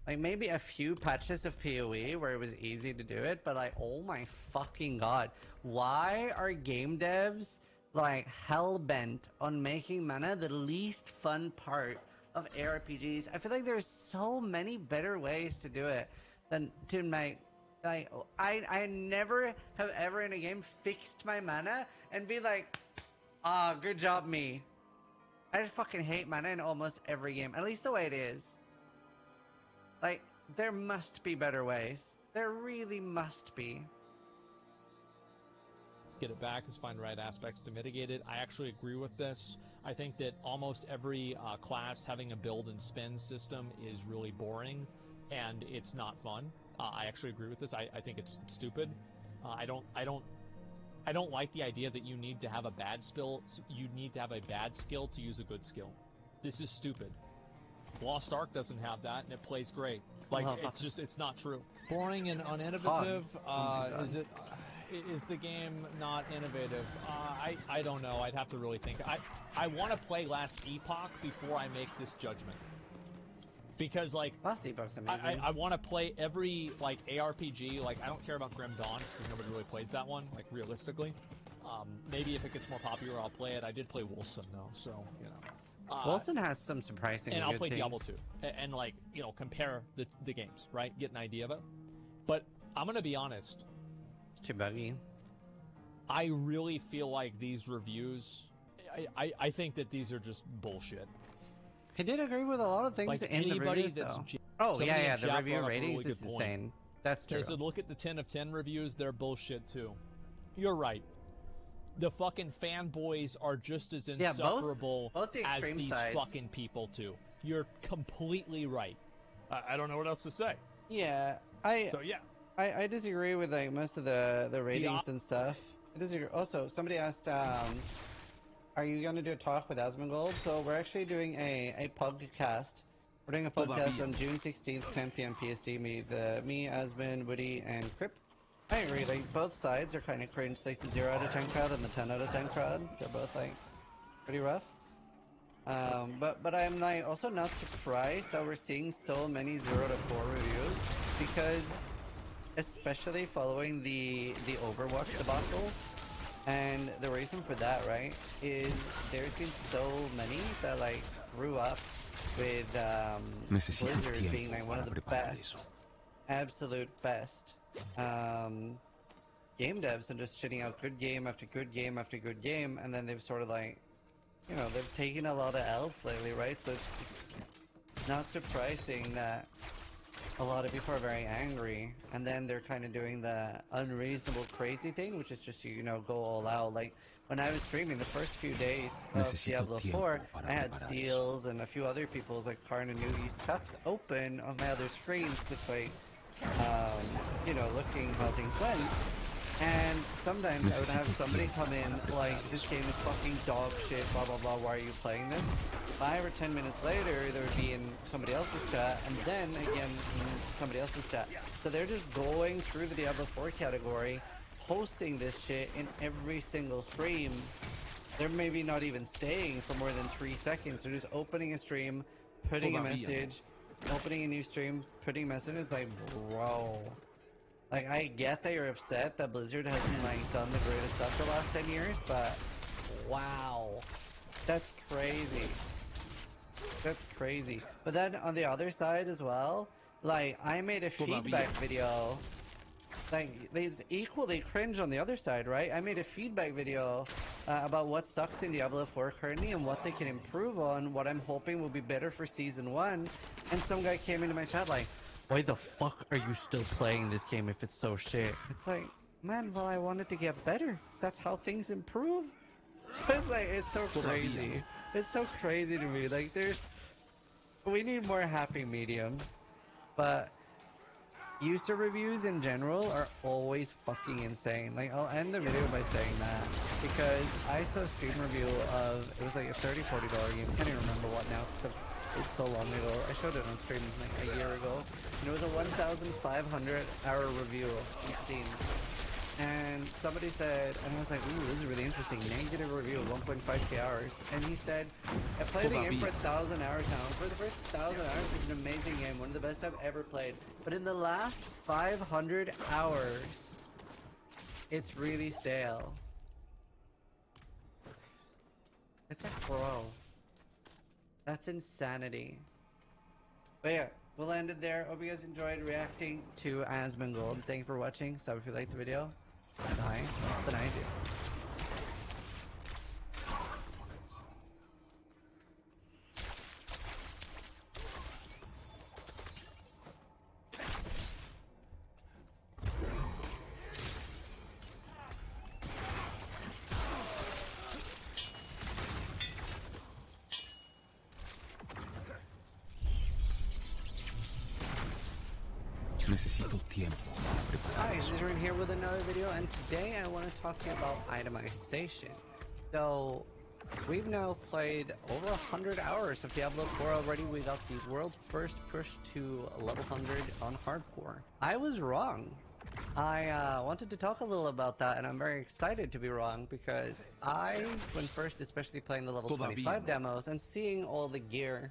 Like, maybe a few patches of PoE where it was easy to do it, but like, oh my fucking god. Why are game devs, like, hell-bent on making mana the least fun part of ARPGs? I feel like there's so many better ways to do it than to make... Like, I never have ever in a game fixed my mana and be like, ah, good job, me. I just fucking hate mana in almost every game, at least the way it is. Like, there must be better ways. There really must be. Get it back is find the right aspects to mitigate it. I actually agree with this. I think that almost every class having a build and spend system is really boring, and it's not fun. I actually agree with this. I think it's stupid. I don't like the idea that you need to have a bad skill. You need to have a bad skill to use a good skill. This is stupid. Lost Ark doesn't have that, and it plays great. Like, it's not true. Boring and uninnovative. Is the game not innovative? I don't know. I'd have to really think. I want to play Last Epoch before I make this judgment. Because, like, Last Epoch's amazing. I want to play every, like, ARPG. Like, I don't care about Grim Dawn, because nobody really plays that one, like, realistically. Maybe if it gets more popular, I'll play it. I did play Wolcen, though, so, you know. Wolcen has some surprisingly and I'll good play things. Diablo 2 and like, you know, compare the games, right? Get an idea of it. But I'm gonna be honest. It's too buggy. I really feel like these reviews. I think that these are just bullshit. I did agree with a lot of things like in the reviews, though. Oh yeah, the review ratings is insane. That's true. So look at the 10 of 10 reviews. They're bullshit too. You're right. The fucking fanboys are just as insufferable both the as these sides. fucking people too. You're completely right. I don't know what else to say. Yeah, I disagree with like most of the ratings and stuff. I disagree. Also, somebody asked, are you going to do a talk with Asmongold? So we're actually doing a podcast. We're doing a podcast on June 16th, 10 p.m. PST. Me, Asmon, Woody, and Crip. I agree, like, both sides are kind of cringe, like the 0 out of 10 crowd and the 10 out of 10 crowd. They're both, like, pretty rough. But I'm, like, also not surprised that we're seeing so many 0 to 4 reviews, because, especially following the Overwatch debacle, and the reason for that, right, is there's been so many that, like, grew up with Blizzard being, like, one of the best, absolute best game devs, and just shitting out good game after good game after good game, and then they've sort of like, you know, they've taken a lot of L's lately, right? So it's not surprising that a lot of people are very angry, and then they're kind of doing the unreasonable crazy thing, which is just, you know, go all out. Like, when I was streaming the first few days of Diablo 4, I had Seals and a few other people's, like, Karn and Nugi's cuts open on my other screens, just like, you know, looking how things went, and sometimes I would have somebody come in like, this game is fucking dog shit, blah blah blah, why are you playing this? 5 or 10 minutes later, they would be in somebody else's chat, and then again in somebody else's chat. So they're just going through the Diablo 4 category, posting this shit in every single stream. They're maybe not even staying for more than 3 seconds. They're just opening a stream, putting a message, opening a new stream, putting a message. It's like, bro. Like, I get that you're upset that Blizzard hasn't, like, done the greatest stuff the last 10 years, but wow. That's crazy. That's crazy. But then, on the other side as well, like, I made a feedback video. Like, it's equally cringe on the other side, right? I made a feedback video about what sucks in Diablo 4 currently and what they can improve on, what I'm hoping will be better for Season 1. And some guy came into my chat like, why the fuck are you still playing this game if it's so shit? It's like, man, well, I wanted to get better. That's how things improve. It's like, it's so crazy. It's so crazy to me. Like, we need more happy mediums, but user reviews in general are always fucking insane. Like, I'll end the video by saying that, because I saw a Steam review of, it was like a $30-40 game, can't even remember what now, because it's so long ago. I showed it on stream like a year ago, and it was a 1,500 hour review on Steam. And somebody said, and I was like, ooh, this is really interesting, negative review, 1.5k hours. And he said, I played the game for 1,000 hours now. For the first 1,000 hours, it's an amazing game, one of the best I've ever played. But in the last 500 hours, it's really stale. It's like, bro, that's insanity. But yeah, we'll end it there. Hope you guys enjoyed reacting to Asmongold. Thank you for watching. Sub if you liked the video. Bye. Good night. Necesito tiempo para preparar. Hi, this is Rin here with another video, and today I want to talk to you about itemization. So, we've now played over 100 hours of Diablo 4 already. We got the world's first push to level 100 on hardcore. I was wrong. I wanted to talk a little about that, and I'm very excited to be wrong, because when first especially playing the level 25 demos and seeing all the gear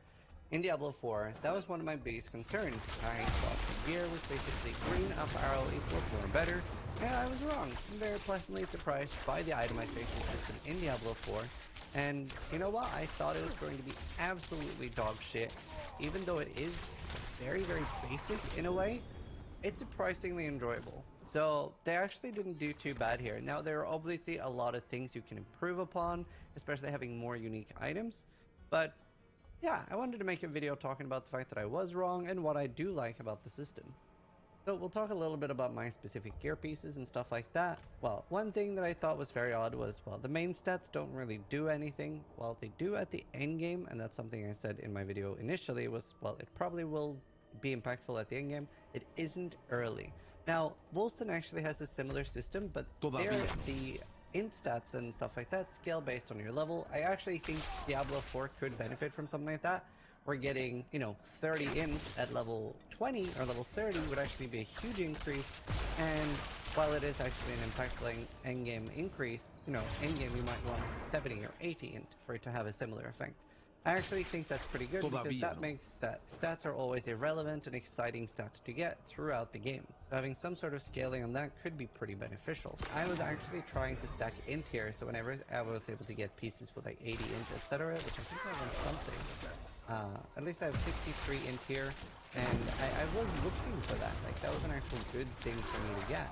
in Diablo 4, that was one of my biggest concerns. I thought the gear was basically green, up arrow equals more better, and I was wrong. I'm very pleasantly surprised by the itemization system in Diablo 4, and you know what? I thought it was going to be absolutely dog shit. Even though it is very, very basic in a way, it's surprisingly enjoyable. So they actually didn't do too bad here. Now, there are obviously a lot of things you can improve upon, especially having more unique items, but yeah, I wanted to make a video talking about the fact that I was wrong and what I do like about the system. So we'll talk a little bit about my specific gear pieces and stuff like that. Well, one thing that I thought was very odd was, well, the main stats don't really do anything. Well, they do at the end game, and that's something I said in my video initially was, well, it probably will be impactful at the end game. It isn't early. Now, Wolsten actually has a similar system, but there the int stats and stuff like that scale based on your level. I actually think Diablo 4 could benefit from something like that. We're getting, 30 int at level 20 or level 30 would actually be a huge increase, and while it is actually an impactful endgame increase, endgame you might want 70 or 80 int for it to have a similar effect. I actually think that's pretty good, because that makes that stats are always a relevant and exciting stat to get throughout the game. So having some sort of scaling on that could be pretty beneficial. I was actually trying to stack int here, so whenever I was able to get pieces with like 80 int, etc., which I think I want something. At least I have 63 int here, and I was looking for that. Like, that was an actual good thing for me to get.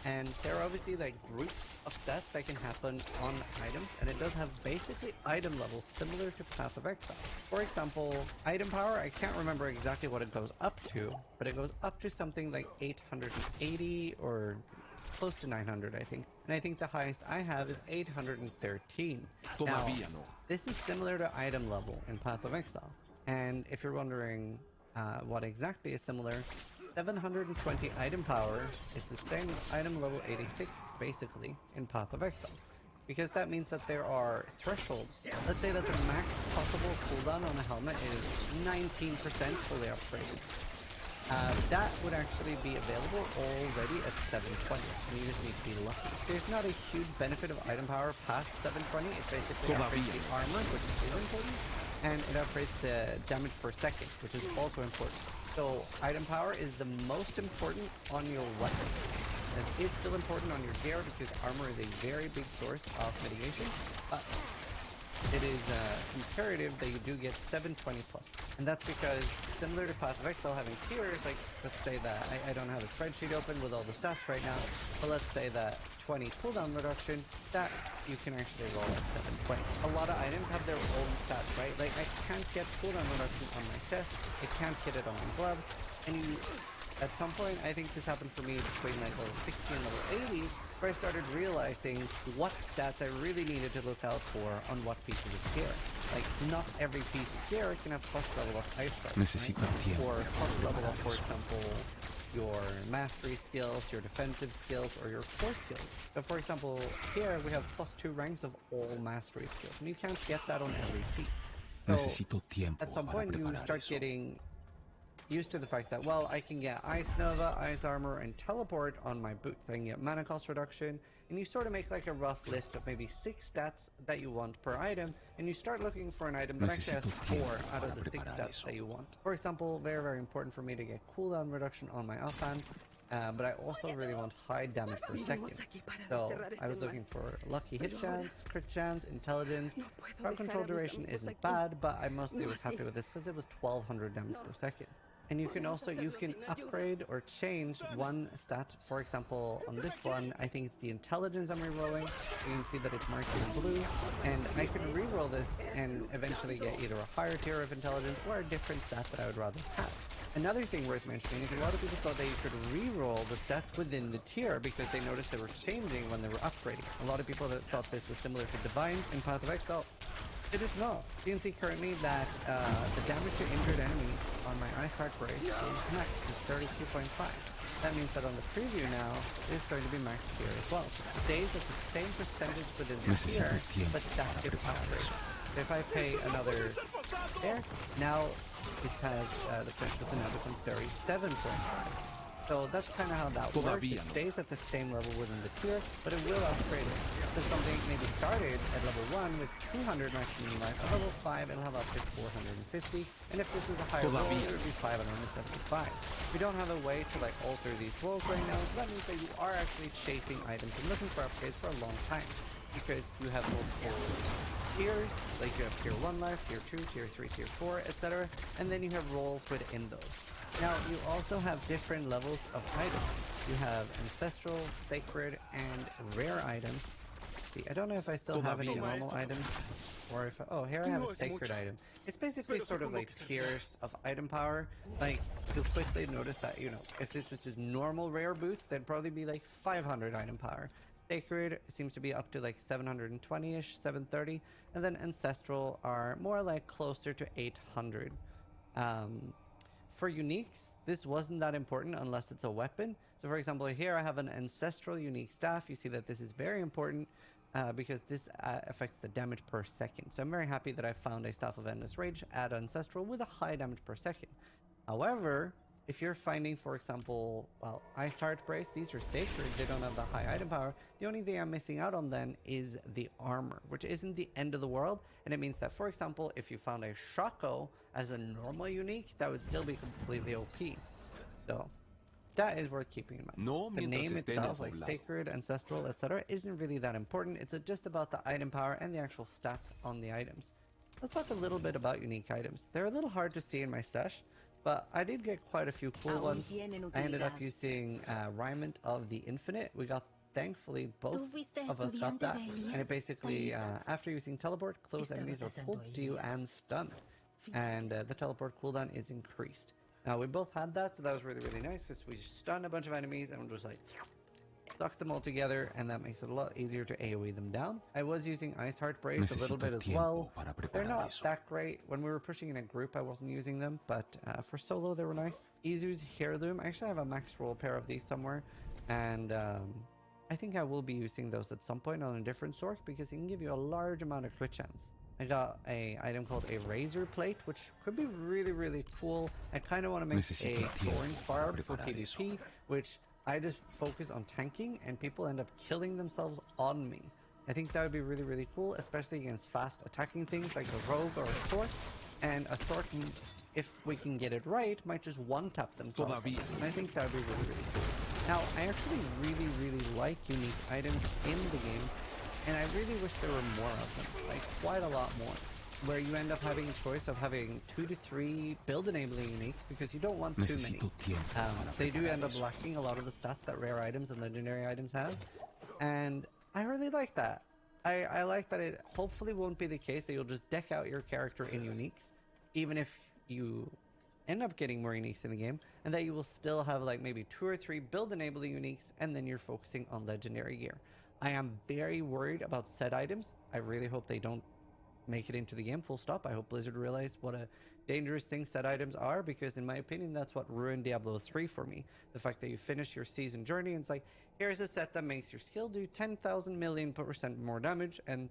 And there are obviously like groups of stats that can happen on items, and it does have basically item levels similar to Path of Exile. For example, item power, I can't remember exactly what it goes up to, but it goes up to something like 880 or close to 900, I think. And I think the highest I have is 813. Now, this is similar to item level in Path of Exile. And if you're wondering what exactly is similar, 720 item power is the same item level 86 basically in Path of Exile, because that means that there are thresholds. Let's say that the max possible cooldown on a helmet is 19% fully upgraded. That would actually be available already at 720, and you just need to be lucky. There's not a huge benefit of item power past 720. It basically upgrades the armor, which is important, and it upgrades the damage per second, which is also important. So item power is the most important on your weapon. It is still important on your gear, because armor is a very big source of mitigation, but it is imperative that you do get 720 plus. And that's because, similar to Path of Exile having tiers, like, let's say that, I don't have a spreadsheet open with all the stats right now, but let's say that 20 cooldown reduction, that you can actually roll at 720. A lot of items have their own stats, right? Like, I can't get cooldown reduction on my chest, I can't get it on my gloves, and you, at some point, I think this happened for me between like level 60 and level 80, where I started realizing what stats I really needed to look out for on what pieces of gear. Like, not every piece of gear can have plus level of ice strike, right? Or plus level of, for example, your mastery skills, your defensive skills, or your core skills. So for example, here we have +2 ranks of all mastery skills, and you can't get that on every piece. So at some point you start getting used to the fact that, well, I can get Ice Nova, Ice Armor, and Teleport on my boots. I can get mana cost reduction, and you sort of make like a rough list of maybe 6 stats that you want per item, and you start looking for an item that actually has 4 out of the 6 stats that you want. For example, very, very important for me to get cooldown reduction on my offhand, but I also really want high damage per second. So I was looking for lucky hit chance, crit chance, intelligence. Crowd control duration isn't bad, but I mostly was happy with this because it was 1200 damage per second. And you can also, you can upgrade or change one stat. For example, on this one, I think it's the intelligence I'm rerolling. You can see that it's marked in blue, and I can reroll this and eventually get either a higher tier of intelligence or a different stat that I would rather have. Another thing worth mentioning is a lot of people thought that you could re-roll the stats within the tier because they noticed they were changing when they were upgrading. A lot of people that thought this was similar to Divine in Path of Exile. It is not. You can see currently that the damage to injured enemies on my Ice Heart Brace is max is 32.5. That means that on the preview now, it's going to be max here as well. So it stays at the same percentage within the tier, but stats get upgraded. So if I pay another there, now it has the potential to now become 37.5. So that's kind of how that works. It stays at the same level within the tier, but it will upgrade it. So something maybe started at level 1 with 200 maximum life, at level 5 it'll have up to 450, and if this is a higher roll, it would be 575. We don't have a way to like alter these rolls right now, so that means that you are actually chasing items and looking for upgrades for a long time, because you have multiple tiers, like you have tier 1 life, tier 2, tier 3, tier 4, etc., and then you have rolls within those. Now, you also have different levels of items. You have Ancestral, Sacred, and Rare items. See, I don't know if I still have any normal items, or if... Oh, here I have a Sacred item. It's basically sort of like tiers of item power. Like, you'll quickly notice that, you know, if this was just normal Rare boots, they'd probably be like 500 item power. Sacred seems to be up to like 720-ish, 730, and then Ancestral are more like closer to 800. For uniques, this wasn't that important unless it's a weapon. So for example, here I have an Ancestral unique staff. You see that this is very important because this affects the damage per second. So I'm very happy that I found a Staff of Endless Rage at Ancestral with a high damage per second. However, if you're finding, for example, well, Ice Heart Brace, these are sacred, they don't have the high item power. The only thing I'm missing out on then is the armor, which isn't the end of the world, and it means that, for example, if you found a Shako as a normal unique, that would still be completely OP. So, that is worth keeping in mind. The name itself, like Sacred, Ancestral, etc., isn't really that important. It's just about the item power and the actual stats on the items. Let's talk a little bit about unique items. They're a little hard to see in my stash, but I did get quite a few cool ones. I ended up using Raiment of the Infinite. We got, thankfully, both of us got that. And it basically, after using Teleport, close enemies are pulled to you and stunned. And the Teleport cooldown is increased. Now, we both had that, so that was really, really nice, because we stunned a bunch of enemies and just like suck them all together, and that makes it a lot easier to AoE them down. I was using Ice Heart Brace a little bit as well. They're not that great. When we were pushing in a group, I wasn't using them, but for solo, they were nice. Izu's Heirloom. I actually have a max roll pair of these somewhere, and I think I will be using those at some point on a different source, because it can give you a large amount of crit chance. I got a item called a Razor Plate, which could be really, really cool. I kind of want to make a Thorns Barb for PvP, which I just focus on tanking, and people end up killing themselves on me. I think that would be really, really cool, especially against fast attacking things like a Rogue or a Sword. And a Sword, if we can get it right, might just one-tap themselves. And I think that would be really, really cool. Now, I actually really, really like unique items in the game. and I really wish there were more of them, like quite a lot more, where you end up having a choice of having 2 to 3 build enabling uniques because you don't want too many. They do end up lacking a lot of the stats that rare items and legendary items have, and I really like that. I like that it hopefully won't be the case that you'll just deck out your character in uniques, even if you end up getting more uniques in the game, and that you will still have like maybe 2 or 3 build enabling uniques, and then you're focusing on legendary gear. I am very worried about set items. I really hope they don't make it into the game, full stop. I hope Blizzard realize what a dangerous thing set items are, because in my opinion that's what ruined Diablo 3 for me. The fact that you finish your season journey and it's like, here's a set that makes your skill do 10,000 million% more damage, and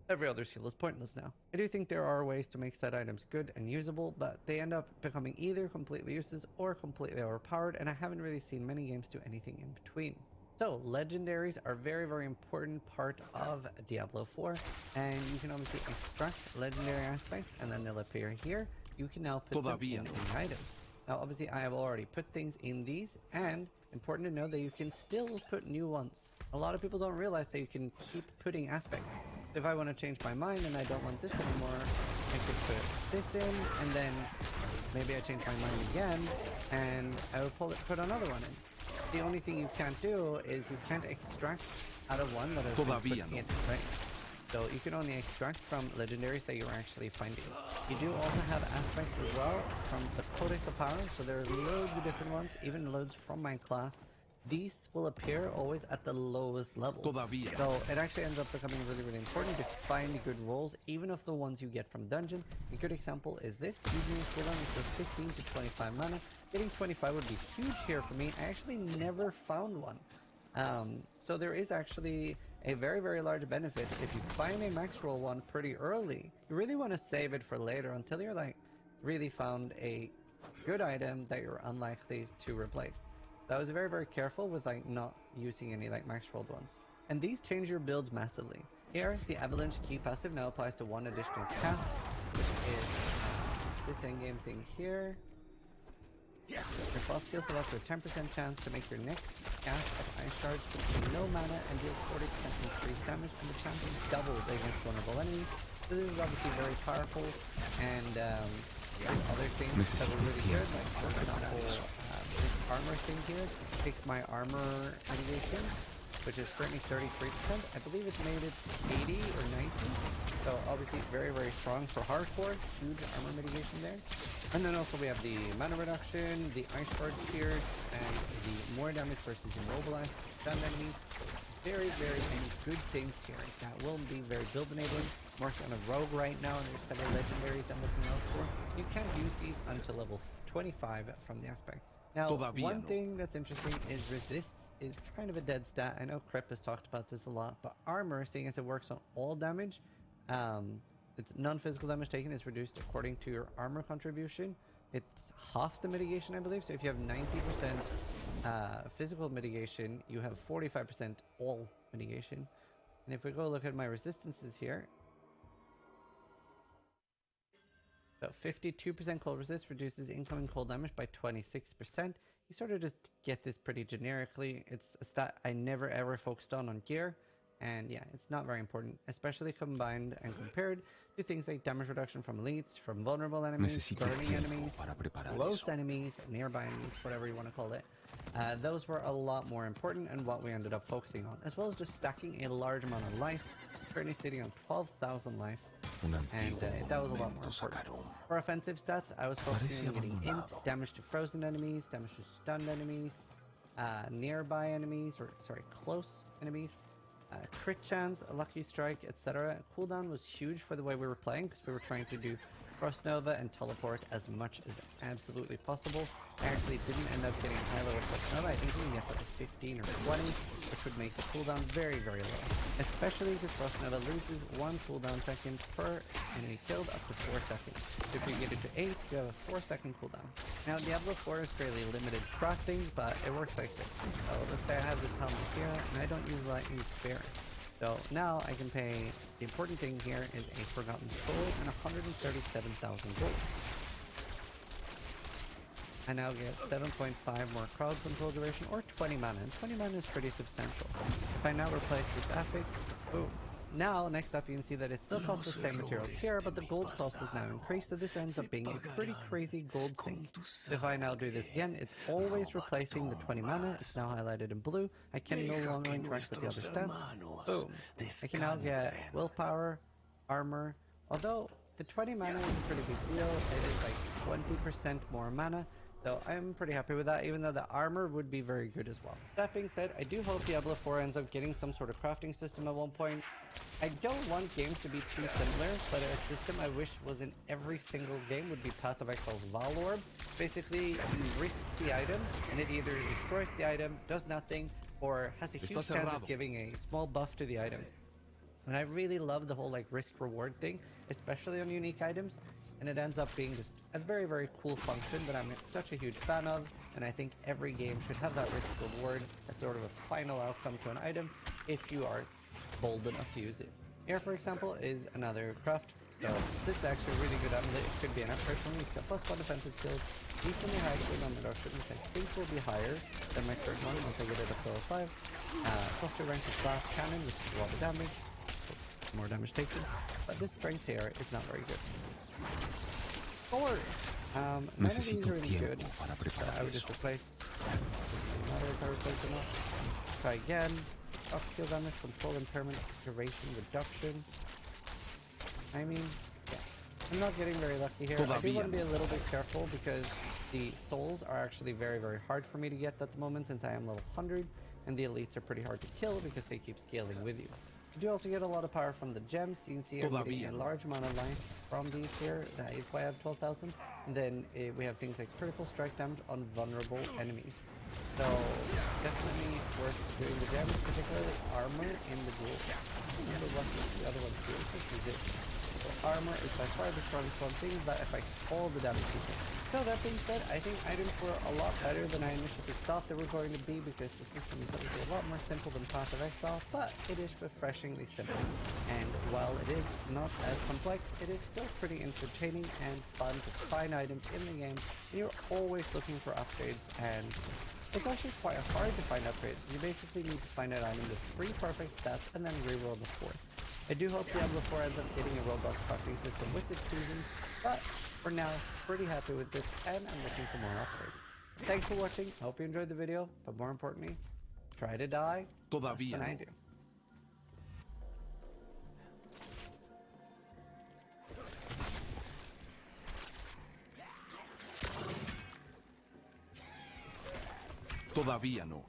every other skill is pointless now. I do think there are ways to make set items good and usable, but they end up becoming either completely useless or completely overpowered, and I haven't really seen many games do anything in between. So, legendaries are a very, very important part of Diablo 4, and you can obviously extract legendary aspects, and then they'll appear here. You can now put them in the items. Now, obviously, I have already put things in these, and important to know that you can still put new ones. A lot of people don't realize that you can keep putting aspects. If I want to change my mind and I don't want this anymore, I could put this in, and then maybe I change my mind again, and I will put another one in. The only thing you can't do is you can't extract out of one that is put in, right? So you can only extract from legendaries that you're actually finding. You do also have aspects as well from the Codex of Power, so there are loads of different ones, even loads from my class. These will appear always at the lowest level. So it actually ends up becoming really, really important to find good rolls, even of the ones you get from dungeon. A good example is this. Using a cooldown is 15 to 25 mana. Getting 25 would be huge here for me. I actually never found one. So there is actually a very, very large benefit if you find a max roll one pretty early. You really want to save it for later until you're like really found a good item that you're unlikely to replace. So I was very, very careful with like not using any like max rolled ones. And these change your builds massively. Here, the Avalanche Key passive now applies to 1 additional cast, which is this endgame thing here. Your boss skill will up to a 10% chance to make your next cast of Ice Shards contain no mana and deal 40% increased damage, and the chance is doubled against vulnerable enemies. So this is obviously very powerful, and there's other things that are really good, like for example, this armor thing here takes my armor mitigation, which is currently 33%. I believe it's made it 80 or 90, so obviously very, very strong for hardcore. Huge armor mitigation there. And then also we have the mana reduction, the Ice Shard Pierce, and the more damage versus immobilized stun enemies. Very, very many good things here that will be very build enabling. I'm working on a rogue right now, and there's several legendaries I'm looking out for. You can't use these until level 25 from the aspect. Now, one thing that's interesting is resist is kind of a dead stat. I know Crep has talked about this a lot, but armor, seeing as it works on all damage, its non-physical damage taken is reduced according to your armor contribution. It's half the mitigation, I believe. So if you have 90% physical mitigation, you have 45% all mitigation. And if we go look at my resistances here, so 52% cold resist reduces incoming cold damage by 26%. You sort of just get this pretty generically. It's a stat I never ever focused on gear. And yeah, it's not very important, especially combined and compared to things like damage reduction from elites, from vulnerable enemies, burning enemies, close enemies, nearby enemies, whatever you want to call it. Those were a lot more important and what we ended up focusing on, as well as just stacking a large amount of life, currently sitting on 12,000 life, and that was a lot more important. For offensive stats, I was focusing on getting int, damage to frozen enemies, damage to stunned enemies, nearby enemies, or sorry, close enemies, crit chance, a lucky strike, etc. Cooldown was huge for the way we were playing because we were trying to do Frost Nova and teleport as much as absolutely possible. I actually didn't end up getting high level Frost Nova. I think we can get to 15 or 20, which would make the cooldown very, very low. Especially because Frost Nova loses 1 cooldown second per enemy killed up to 4 seconds. So if we get it to 8, we have a 4-second cooldown. Now Diablo 4 is fairly limited crafting, but it works like this. So let's say I have this helmet here, and I don't use lightning sparing. So now I can pay, the important thing here is a Forgotten Soul and 137,000 gold. I now get 7.5 more crowd control duration or 20 mana, and 20 mana is pretty substantial. If I now replace this affix Boom. Now, next up, you can see that it still costs the same materials here, but the gold cost is now increased, so this ends up being a pretty crazy gold sink. So if I now do this again, it's always replacing the 20 mana. It's now highlighted in blue. I can no longer interact with the other stats. Boom. I can now get willpower, armor, although the 20 mana is a pretty big deal. It is like 20% more mana. So I'm pretty happy with that, even though the armor would be very good as well. That being said, I do hope Diablo 4 ends up getting some sort of crafting system at one point. I don't want games to be too similar, but a system I wish was in every single game would be Path of Exile's Val Orb. Basically, you risk the item, and it either destroys the item, does nothing, or has a huge chance of giving a small buff to the item. And I really love the whole like risk-reward thing, especially on unique items, and it ends up being just a very, very cool function that I'm such a huge fan of, and I think every game should have that risk-reward as sort of a final outcome to an item if you are bold enough to use it. Here, for example, is another craft. So this is actually a really good amulet. It could be an personally. It's got +1 defensive skills, decently high skill on reduction, which I think will be higher than my current one once I get it up to level 5. +2 range of blast cannon, which is a lot of damage, so more damage taken. But this strength here is not very good. Sword. None of these are really good. I would just replace. Doesn't matter if I replace or not. Try again. Up skill damage, control impairment, duration reduction. I mean, yeah. I'm not getting very lucky here. I do want to be a little bit careful because the souls are actually very, very hard for me to get at the moment since I am level 100, and the elites are pretty hard to kill because they keep scaling with you. You do also get a lot of power from the gems. You can see I'm getting a large amount of life from these here. That is why I have 12,000. And then we have things like critical strike damage on vulnerable enemies. So definitely worth doing the gems, particularly armor in the duel. I don't remember what the other one's doing. This is it. So armor is by far the strongest one thing that affects all the damage people. So that being said, I think items were a lot better than I initially thought they were going to be because the system is obviously a lot more simple than Path of Exile, but it is refreshingly simple. And while it is not as complex, it is still pretty entertaining and fun to find items in the game. And you're always looking for upgrades, and it's actually quite hard to find upgrades. You basically need to find an item with 3 perfect stats and then reroll the 4th. I do hope Diablo 4 ends up getting a robust crafting system with its seasons, but for now, pretty happy with this, and I'm looking for more upgrades. Thanks for watching, I hope you enjoyed the video, but more importantly, try to die less than I do. Todavía no.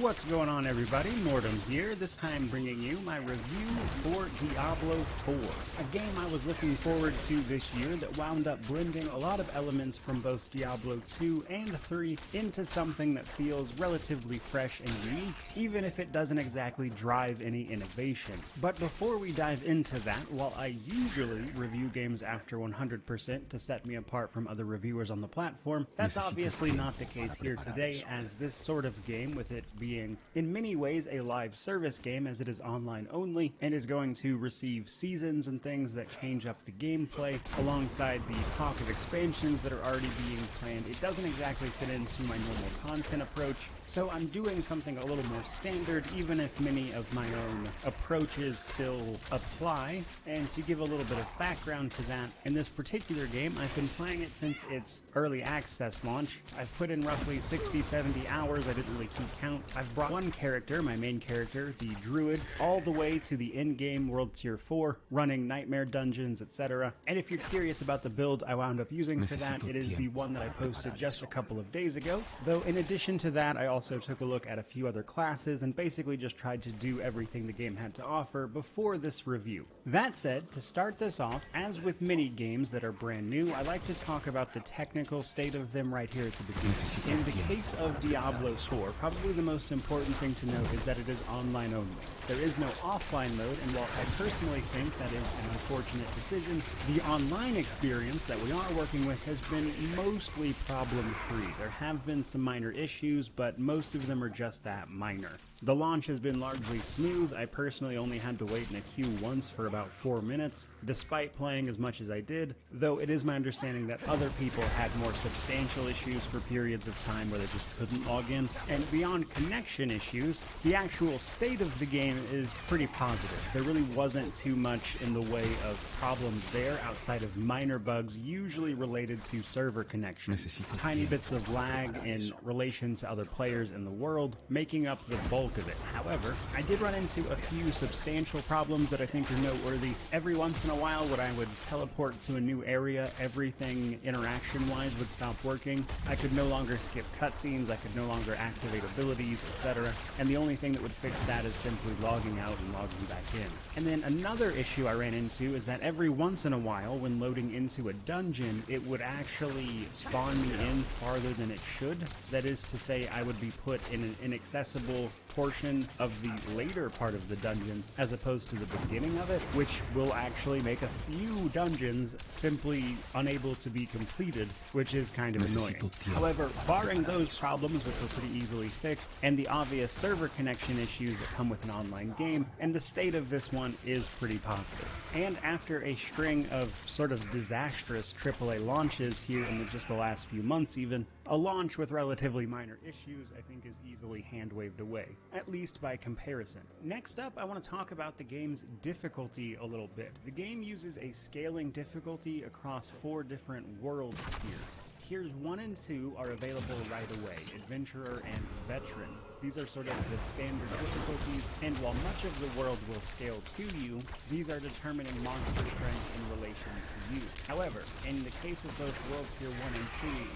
What's going on, everybody? Mortem here, this time bringing you my review for Diablo 4, a game I was looking forward to this year that wound up blending a lot of elements from both Diablo 2 and 3 into something that feels relatively fresh and unique, even if it doesn't exactly drive any innovation. But before we dive into that, while I usually review games after 100% to set me apart from other reviewers on the platform, that's obviously not the case here today, as this sort of game, with it being in many ways a live service game as it is online only and is going to receive seasons and things that change up the gameplay alongside the talk of expansions that are already being planned, it doesn't exactly fit into my normal content approach. So I'm doing something a little more standard, even if many of my own approaches still apply. And to give a little bit of background to that, in this particular game, I've been playing it since its early access launch. I've put in roughly 60-70 hours, I didn't really keep count. I've brought one character, my main character, the Druid, all the way to the end-game World Tier 4, running nightmare dungeons, etc. And if you're curious about the build I wound up using for that, it is the one that I posted just a couple of days ago. Though in addition to that, I also took a look at a few other classes and basically just tried to do everything the game had to offer before this review. That said, to start this off, as with many games that are brand new, I like to talk about the technical state of them right here at the beginning. In the case of Diablo 4, probably the most important thing to note is that it is online only. There is no offline mode, and while I personally think that is an unfortunate decision, the online experience that we are working with has been mostly problem-free. There have been some minor issues, but most of them are just that, minor. The launch has been largely smooth. I personally only had to wait in a queue once for about 4 minutes, despite playing as much as I did, though it is my understanding that other people had more substantial issues for periods of time where they just couldn't log in. And beyond connection issues, the actual state of the game is pretty positive. There really wasn't too much in the way of problems there outside of minor bugs usually related to server connections. Tiny bits of lag in relation to other players in the world, making up the bulk of it. However, I did run into a few substantial problems that I think are noteworthy. Every once in a while, when I would teleport to a new area, everything interaction-wise would stop working. I could no longer skip cutscenes, I could no longer activate abilities, etc. And the only thing that would fix that is simply logging out and logging back in. And then another issue I ran into is that every once in a while, when loading into a dungeon, it would actually spawn me in farther than it should. That is to say, I would be put in an inaccessible portion of the later part of the dungeon as opposed to the beginning of it, which will actually make a few dungeons simply unable to be completed, which is kind of annoying. However, barring those problems, which were pretty easily fixed, and the obvious server connection issues that come with an online game, and the state of this one is pretty positive. And after a string of sort of disastrous AAA launches here in just the last few months even, a launch with relatively minor issues I think is easily hand-waved away, at least by comparison. Next up, I want to talk about the game's difficulty a little bit. The game uses a scaling difficulty across 4 different world tiers. Tiers 1 and 2 are available right away, Adventurer and Veteran. These are sort of the standard difficulties, and while much of the world will scale to you, these are determining monster strength in relation to you. However, in the case of both World Tier 1 and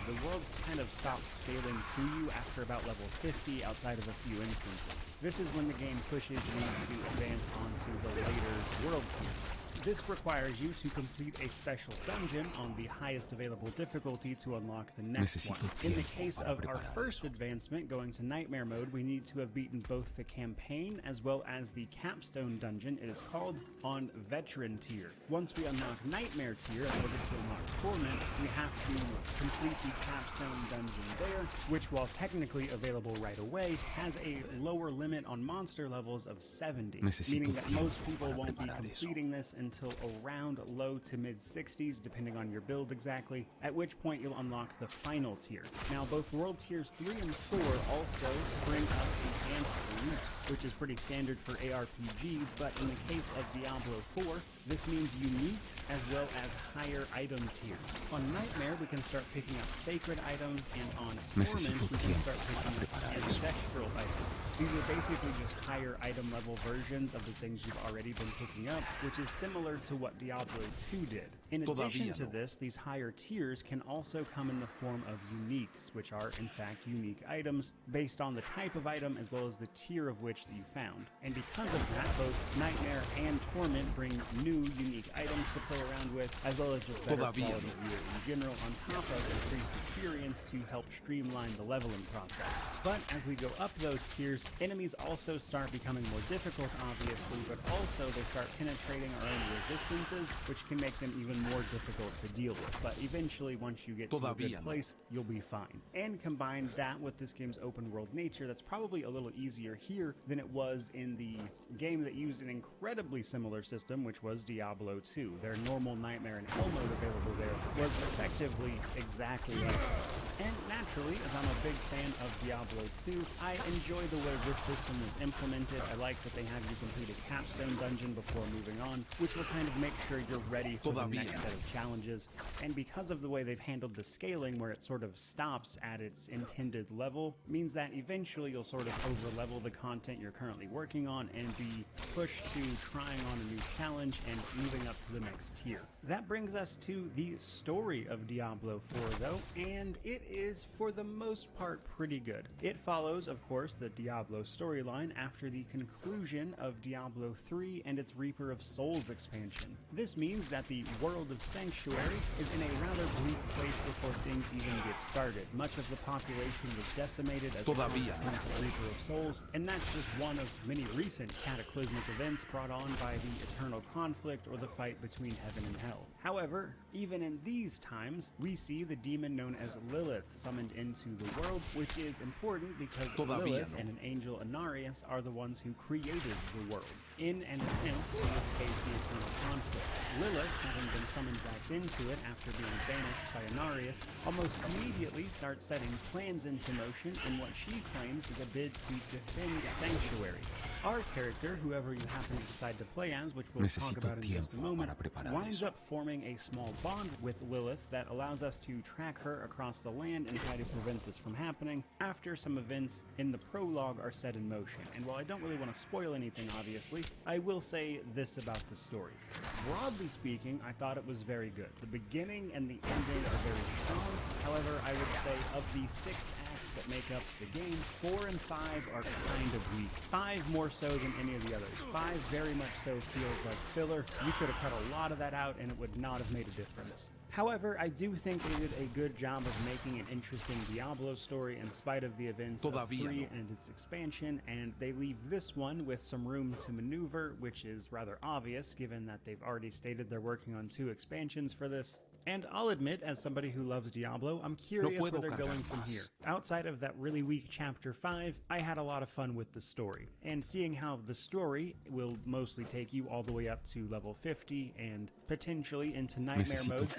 2, the world kind of stops scaling to you after about level 50 outside of a few instances. This is when the game pushes you to advance onto the later world tiers. This requires you to complete a special dungeon on the highest available difficulty to unlock the next one. In the case of our first advancement, going to Nightmare mode, we need to have beaten both the campaign as well as the capstone dungeon, it is called, on Veteran tier. Once we unlock Nightmare tier, in order to unlock Torment, we have to complete the capstone dungeon there, which, while technically available right away, has a lower limit on monster levels of 70, meaning that most people won't be completing this until around low to mid 60s, depending on your build exactly, at which point you'll unlock the final tier. Now, both World Tiers 3 and 4 also bring up enhanced loot, which is pretty standard for ARPGs, but in the case of Diablo 4, this means unique as well as higher item tiers. On Nightmare, we can start picking up sacred items, and on Torment, we can start picking up ancestral items. These are basically just higher item level versions of the things you've already been picking up, which is similar to what Diablo 2 did. In addition to this, these higher tiers can also come in the form of uniques, which are in fact unique items based on the type of item as well as the tier of which that you found. And because of that, both Nightmare and Torment bring new unique items to play around with, as well as just better quality gear in general, on top of increased experience to help streamline the leveling process. But as we go up those tiers, enemies also start becoming more difficult, obviously, but also they start penetrating our own resistances, which can make them even more difficult to deal with. But eventually, once you get to a good place, you'll be fine. And combine that with this game's open world nature, that's probably a little easier here than it was in the game that used an incredibly similar system, which was Diablo 2. Their normal Nightmare and Hell mode available there was effectively exactly like this. And naturally, as I'm a big fan of Diablo 2, I enjoy the way this system was implemented. I like that they have you complete a capstone dungeon before moving on, which will kind of make sure you're ready for the next set of challenges. And because of the way they've handled the scaling, where it sort of stops at its intended level, means that eventually you'll sort of over-level the content you're currently working on and be pushed to trying on a new challenge and moving up to the next tier. That brings us to the story of Diablo 4, though, and it is, for the most part, pretty good. It follows, of course, the Diablo storyline after the conclusion of Diablo 3 and its Reaper of Souls expansion. This means that the world of Sanctuary is in a rather bleak place before things even get started. Much of the population was decimated as a consequence of Reaper of Souls, and that's just one of many recent cataclysmic events brought on by the eternal conflict or the fight between heaven heaven and hell. However, even in these times, we see the demon known as Lilith summoned into the world, which is important because Lilith and an angel Inarius are the ones who created the world. In an attempt to escape the eternal conflict, Lilith, having been summoned back into it after being banished by Inarius, almost immediately starts setting plans into motion in what she claims is a bid to defend Sanctuary. Our character, whoever you happen to decide to play as, which we'll talk about in just a moment, winds up forming a small bond with Lilith that allows us to track her across the land and try to prevent this from happening after some events in the prologue are set in motion. And while I don't really want to spoil anything, obviously, I will say this about the story. Broadly speaking, I thought it was very good. The beginning and the ending are very strong. However, I would say of the 6 acts that make up the game, 4 and 5 are kind of weak. 5 more so than any of the others. 5 very much so feels like filler. You could have cut a lot of that out and it would not have made a difference. However, I do think they did a good job of making an interesting Diablo story in spite of the events of 3 and its expansion, and they leave this one with some room to maneuver, which is rather obvious given that they've already stated they're working on 2 expansions for this. And I'll admit, as somebody who loves Diablo, I'm curious where they're going from here. Outside of that really weak Chapter 5, I had a lot of fun with the story. And seeing how the story will mostly take you all the way up to level 50 and potentially into nightmare mode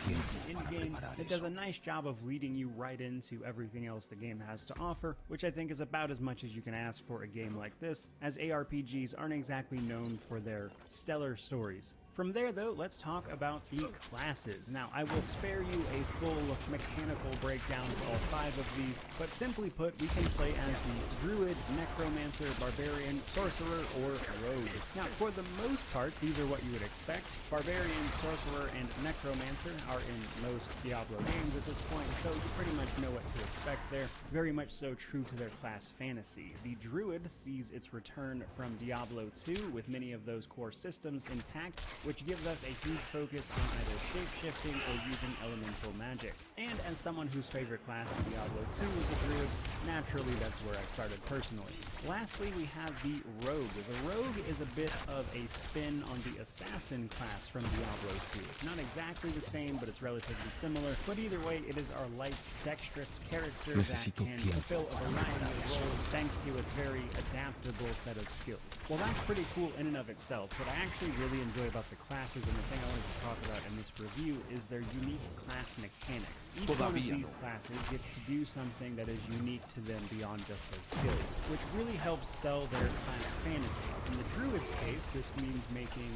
in-game, it does a nice job of leading you right into everything else the game has to offer, which I think is about as much as you can ask for a game like this, as ARPGs aren't exactly known for their stellar stories. From there, though, let's talk about the classes. Now, I will spare you a full mechanical breakdown of all 5 of these, but simply put, we can play as the Druid, Necromancer, Barbarian, Sorcerer, or Rogue. Now, for the most part, these are what you would expect. Barbarian, Sorcerer, and Necromancer are in most Diablo games at this point, so you pretty much know what to expect there. Very much so true to their class fantasy. The Druid sees its return from Diablo 2 with many of those core systems intact, which gives us a huge focus on either shape-shifting or using elemental magic. And as someone whose favorite class in Diablo 2 is the Druid, naturally that's where I started personally. Lastly, we have the Rogue. The Rogue is a bit of a spin on the Assassin class from Diablo 2. It's not exactly the same, but it's relatively similar. But either way, it is our light, dexterous character that can fulfill a variety of roles thanks to its very adaptable set of skills. Well, that's pretty cool in and of itself. What I actually really enjoy about the classes, and the thing I wanted to talk about in this review, is their unique class mechanics. Each one of these classes gets to do something that is unique to them beyond just their skills, which really helps sell their class fantasy. In the Druid's case, this means making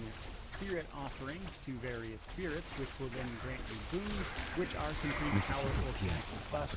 spirit offerings to various spirits, which will then grant you boons, which are complete powerful passive buffs.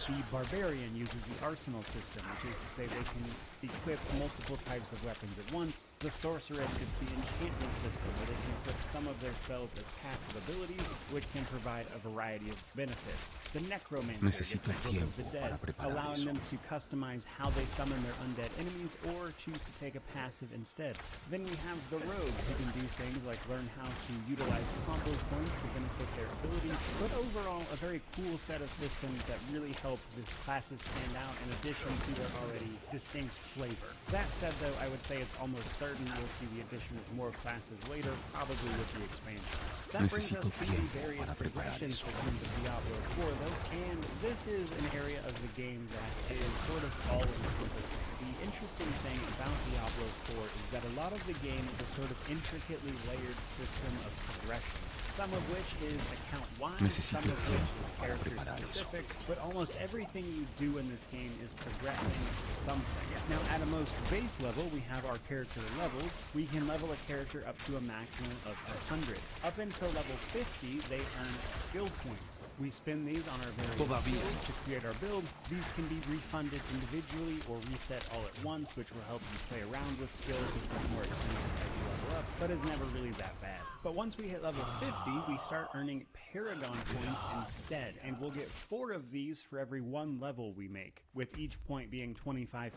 The Barbarian uses the arsenal system, which is to say they can equip multiple types of weapons at once. The Sorceress is the enchantment system, where they can equip some of their spells as passive abilities, which can provide a variety of benefits. The Necromancer gets the Book of the Dead, allowing them to customize how they summon their undead enemies or choose to take a passive instead. Then we have the Rogue, who can do things like learn how to utilize combo points to benefit their abilities, but overall a very cool set of systems that really help this classes stand out in addition to their already distinct flavor. That said, though, I would say it's almost certain we'll see the addition of more classes later, probably with the expansion. That brings us to the various progression systems of Diablo 4, though, and this is an area of the game that is sort of all-encompassing. The interesting thing about Diablo 4 is that a lot of the game is a sort of intricately layered system of progression, some of which is account-wide, some of which is character-specific, but almost everything you do in this game is progressing something. Now, at a most base level, we have our character levels. We can level a character up to a maximum of 100. Up until level 50, they earn skill points. We spend these on our various skills to create our build. These can be refunded individually or reset all at once, which will help you play around with skills, which is more expensive as you level up, but is never really that bad. But once we hit level 50, we start earning Paragon points instead, and we'll get 4 of these for every 1 level we make, with each point being 25%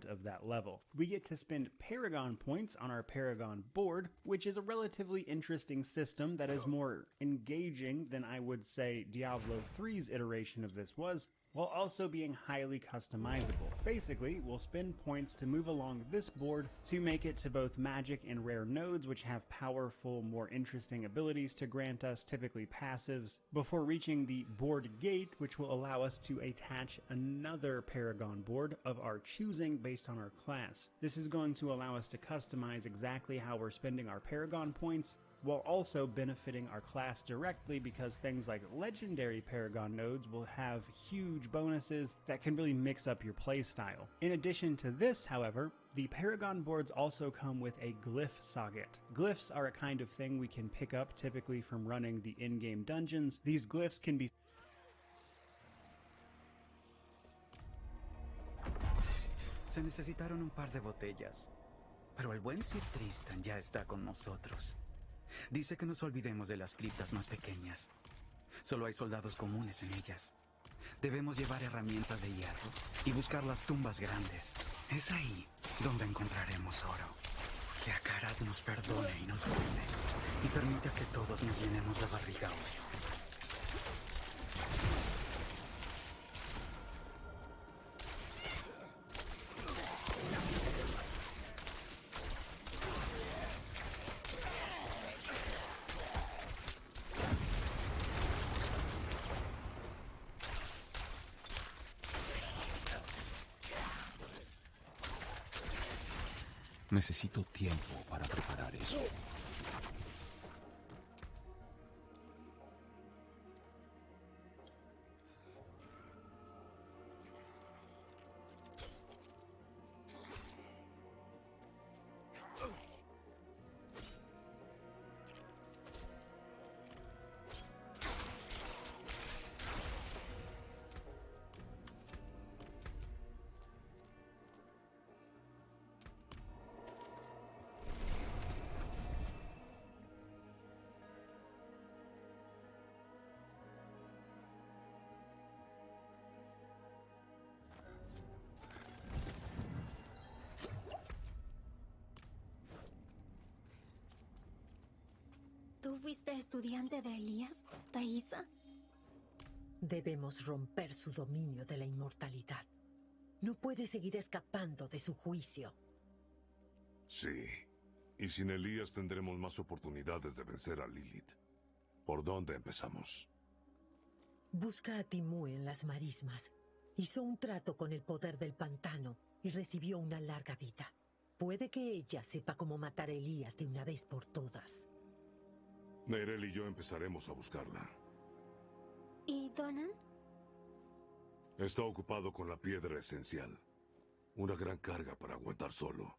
of that level. We get to spend Paragon points on our Paragon board, which is a relatively interesting system that is more engaging than I would say Diablo 3's iteration of this was. while also being highly customizable. Basically, we'll spend points to move along this board to make it to both magic and rare nodes, which have powerful, more interesting abilities to grant us, typically passives, before reaching the board gate, which will allow us to attach another Paragon board of our choosing based on our class. This is going to allow us to customize exactly how we're spending our Paragon points, while also benefiting our class directly, because things like legendary Paragon nodes will have huge bonuses that can really mix up your playstyle. In addition to this, however, the Paragon boards also come with a glyph socket. Glyphs are a kind of thing we can pick up typically from running the in-game dungeons. These glyphs can be Se necesitaron un par de botellas, pero el buen Sir Tristan ya está con nosotros. Dice que nos olvidemos de las criptas más pequeñas. Solo hay soldados comunes en ellas. Debemos llevar herramientas de hierro y buscar las tumbas grandes. Es ahí donde encontraremos oro. Que Akarat nos perdone y nos cuide, y permita que todos nos llenemos la barriga hoy. Necesito tiempo para preparar eso. ¿Tú fuiste estudiante de Elías, Thaisa? Debemos romper su dominio de la inmortalidad. No puede seguir escapando de su juicio. Sí. Y sin Elías tendremos más oportunidades de vencer a Lilith. ¿Por dónde empezamos? Busca a Timú en las marismas. Hizo un trato con el poder del pantano y recibió una larga vida. Puede que ella sepa cómo matar a Elías de una vez por todas. Neirel y yo empezaremos a buscarla. ¿Y Donan? Está ocupado con la piedra esencial. Una gran carga para aguantar solo.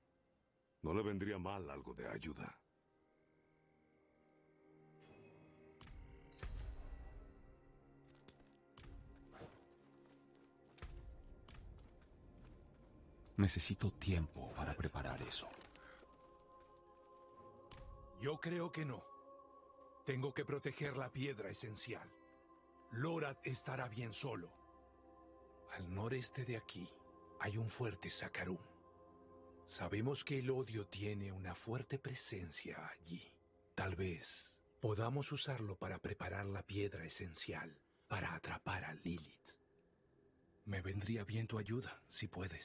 No le vendría mal algo de ayuda. Necesito tiempo para preparar eso. Yo creo que no. Tengo que proteger la piedra esencial. Lorath estará bien solo. Al noreste de aquí hay un fuerte Sakarum. Sabemos que el odio tiene una fuerte presencia allí. Tal vez podamos usarlo para preparar la piedra esencial para atrapar a Lilith. Me vendría bien tu ayuda, si puedes.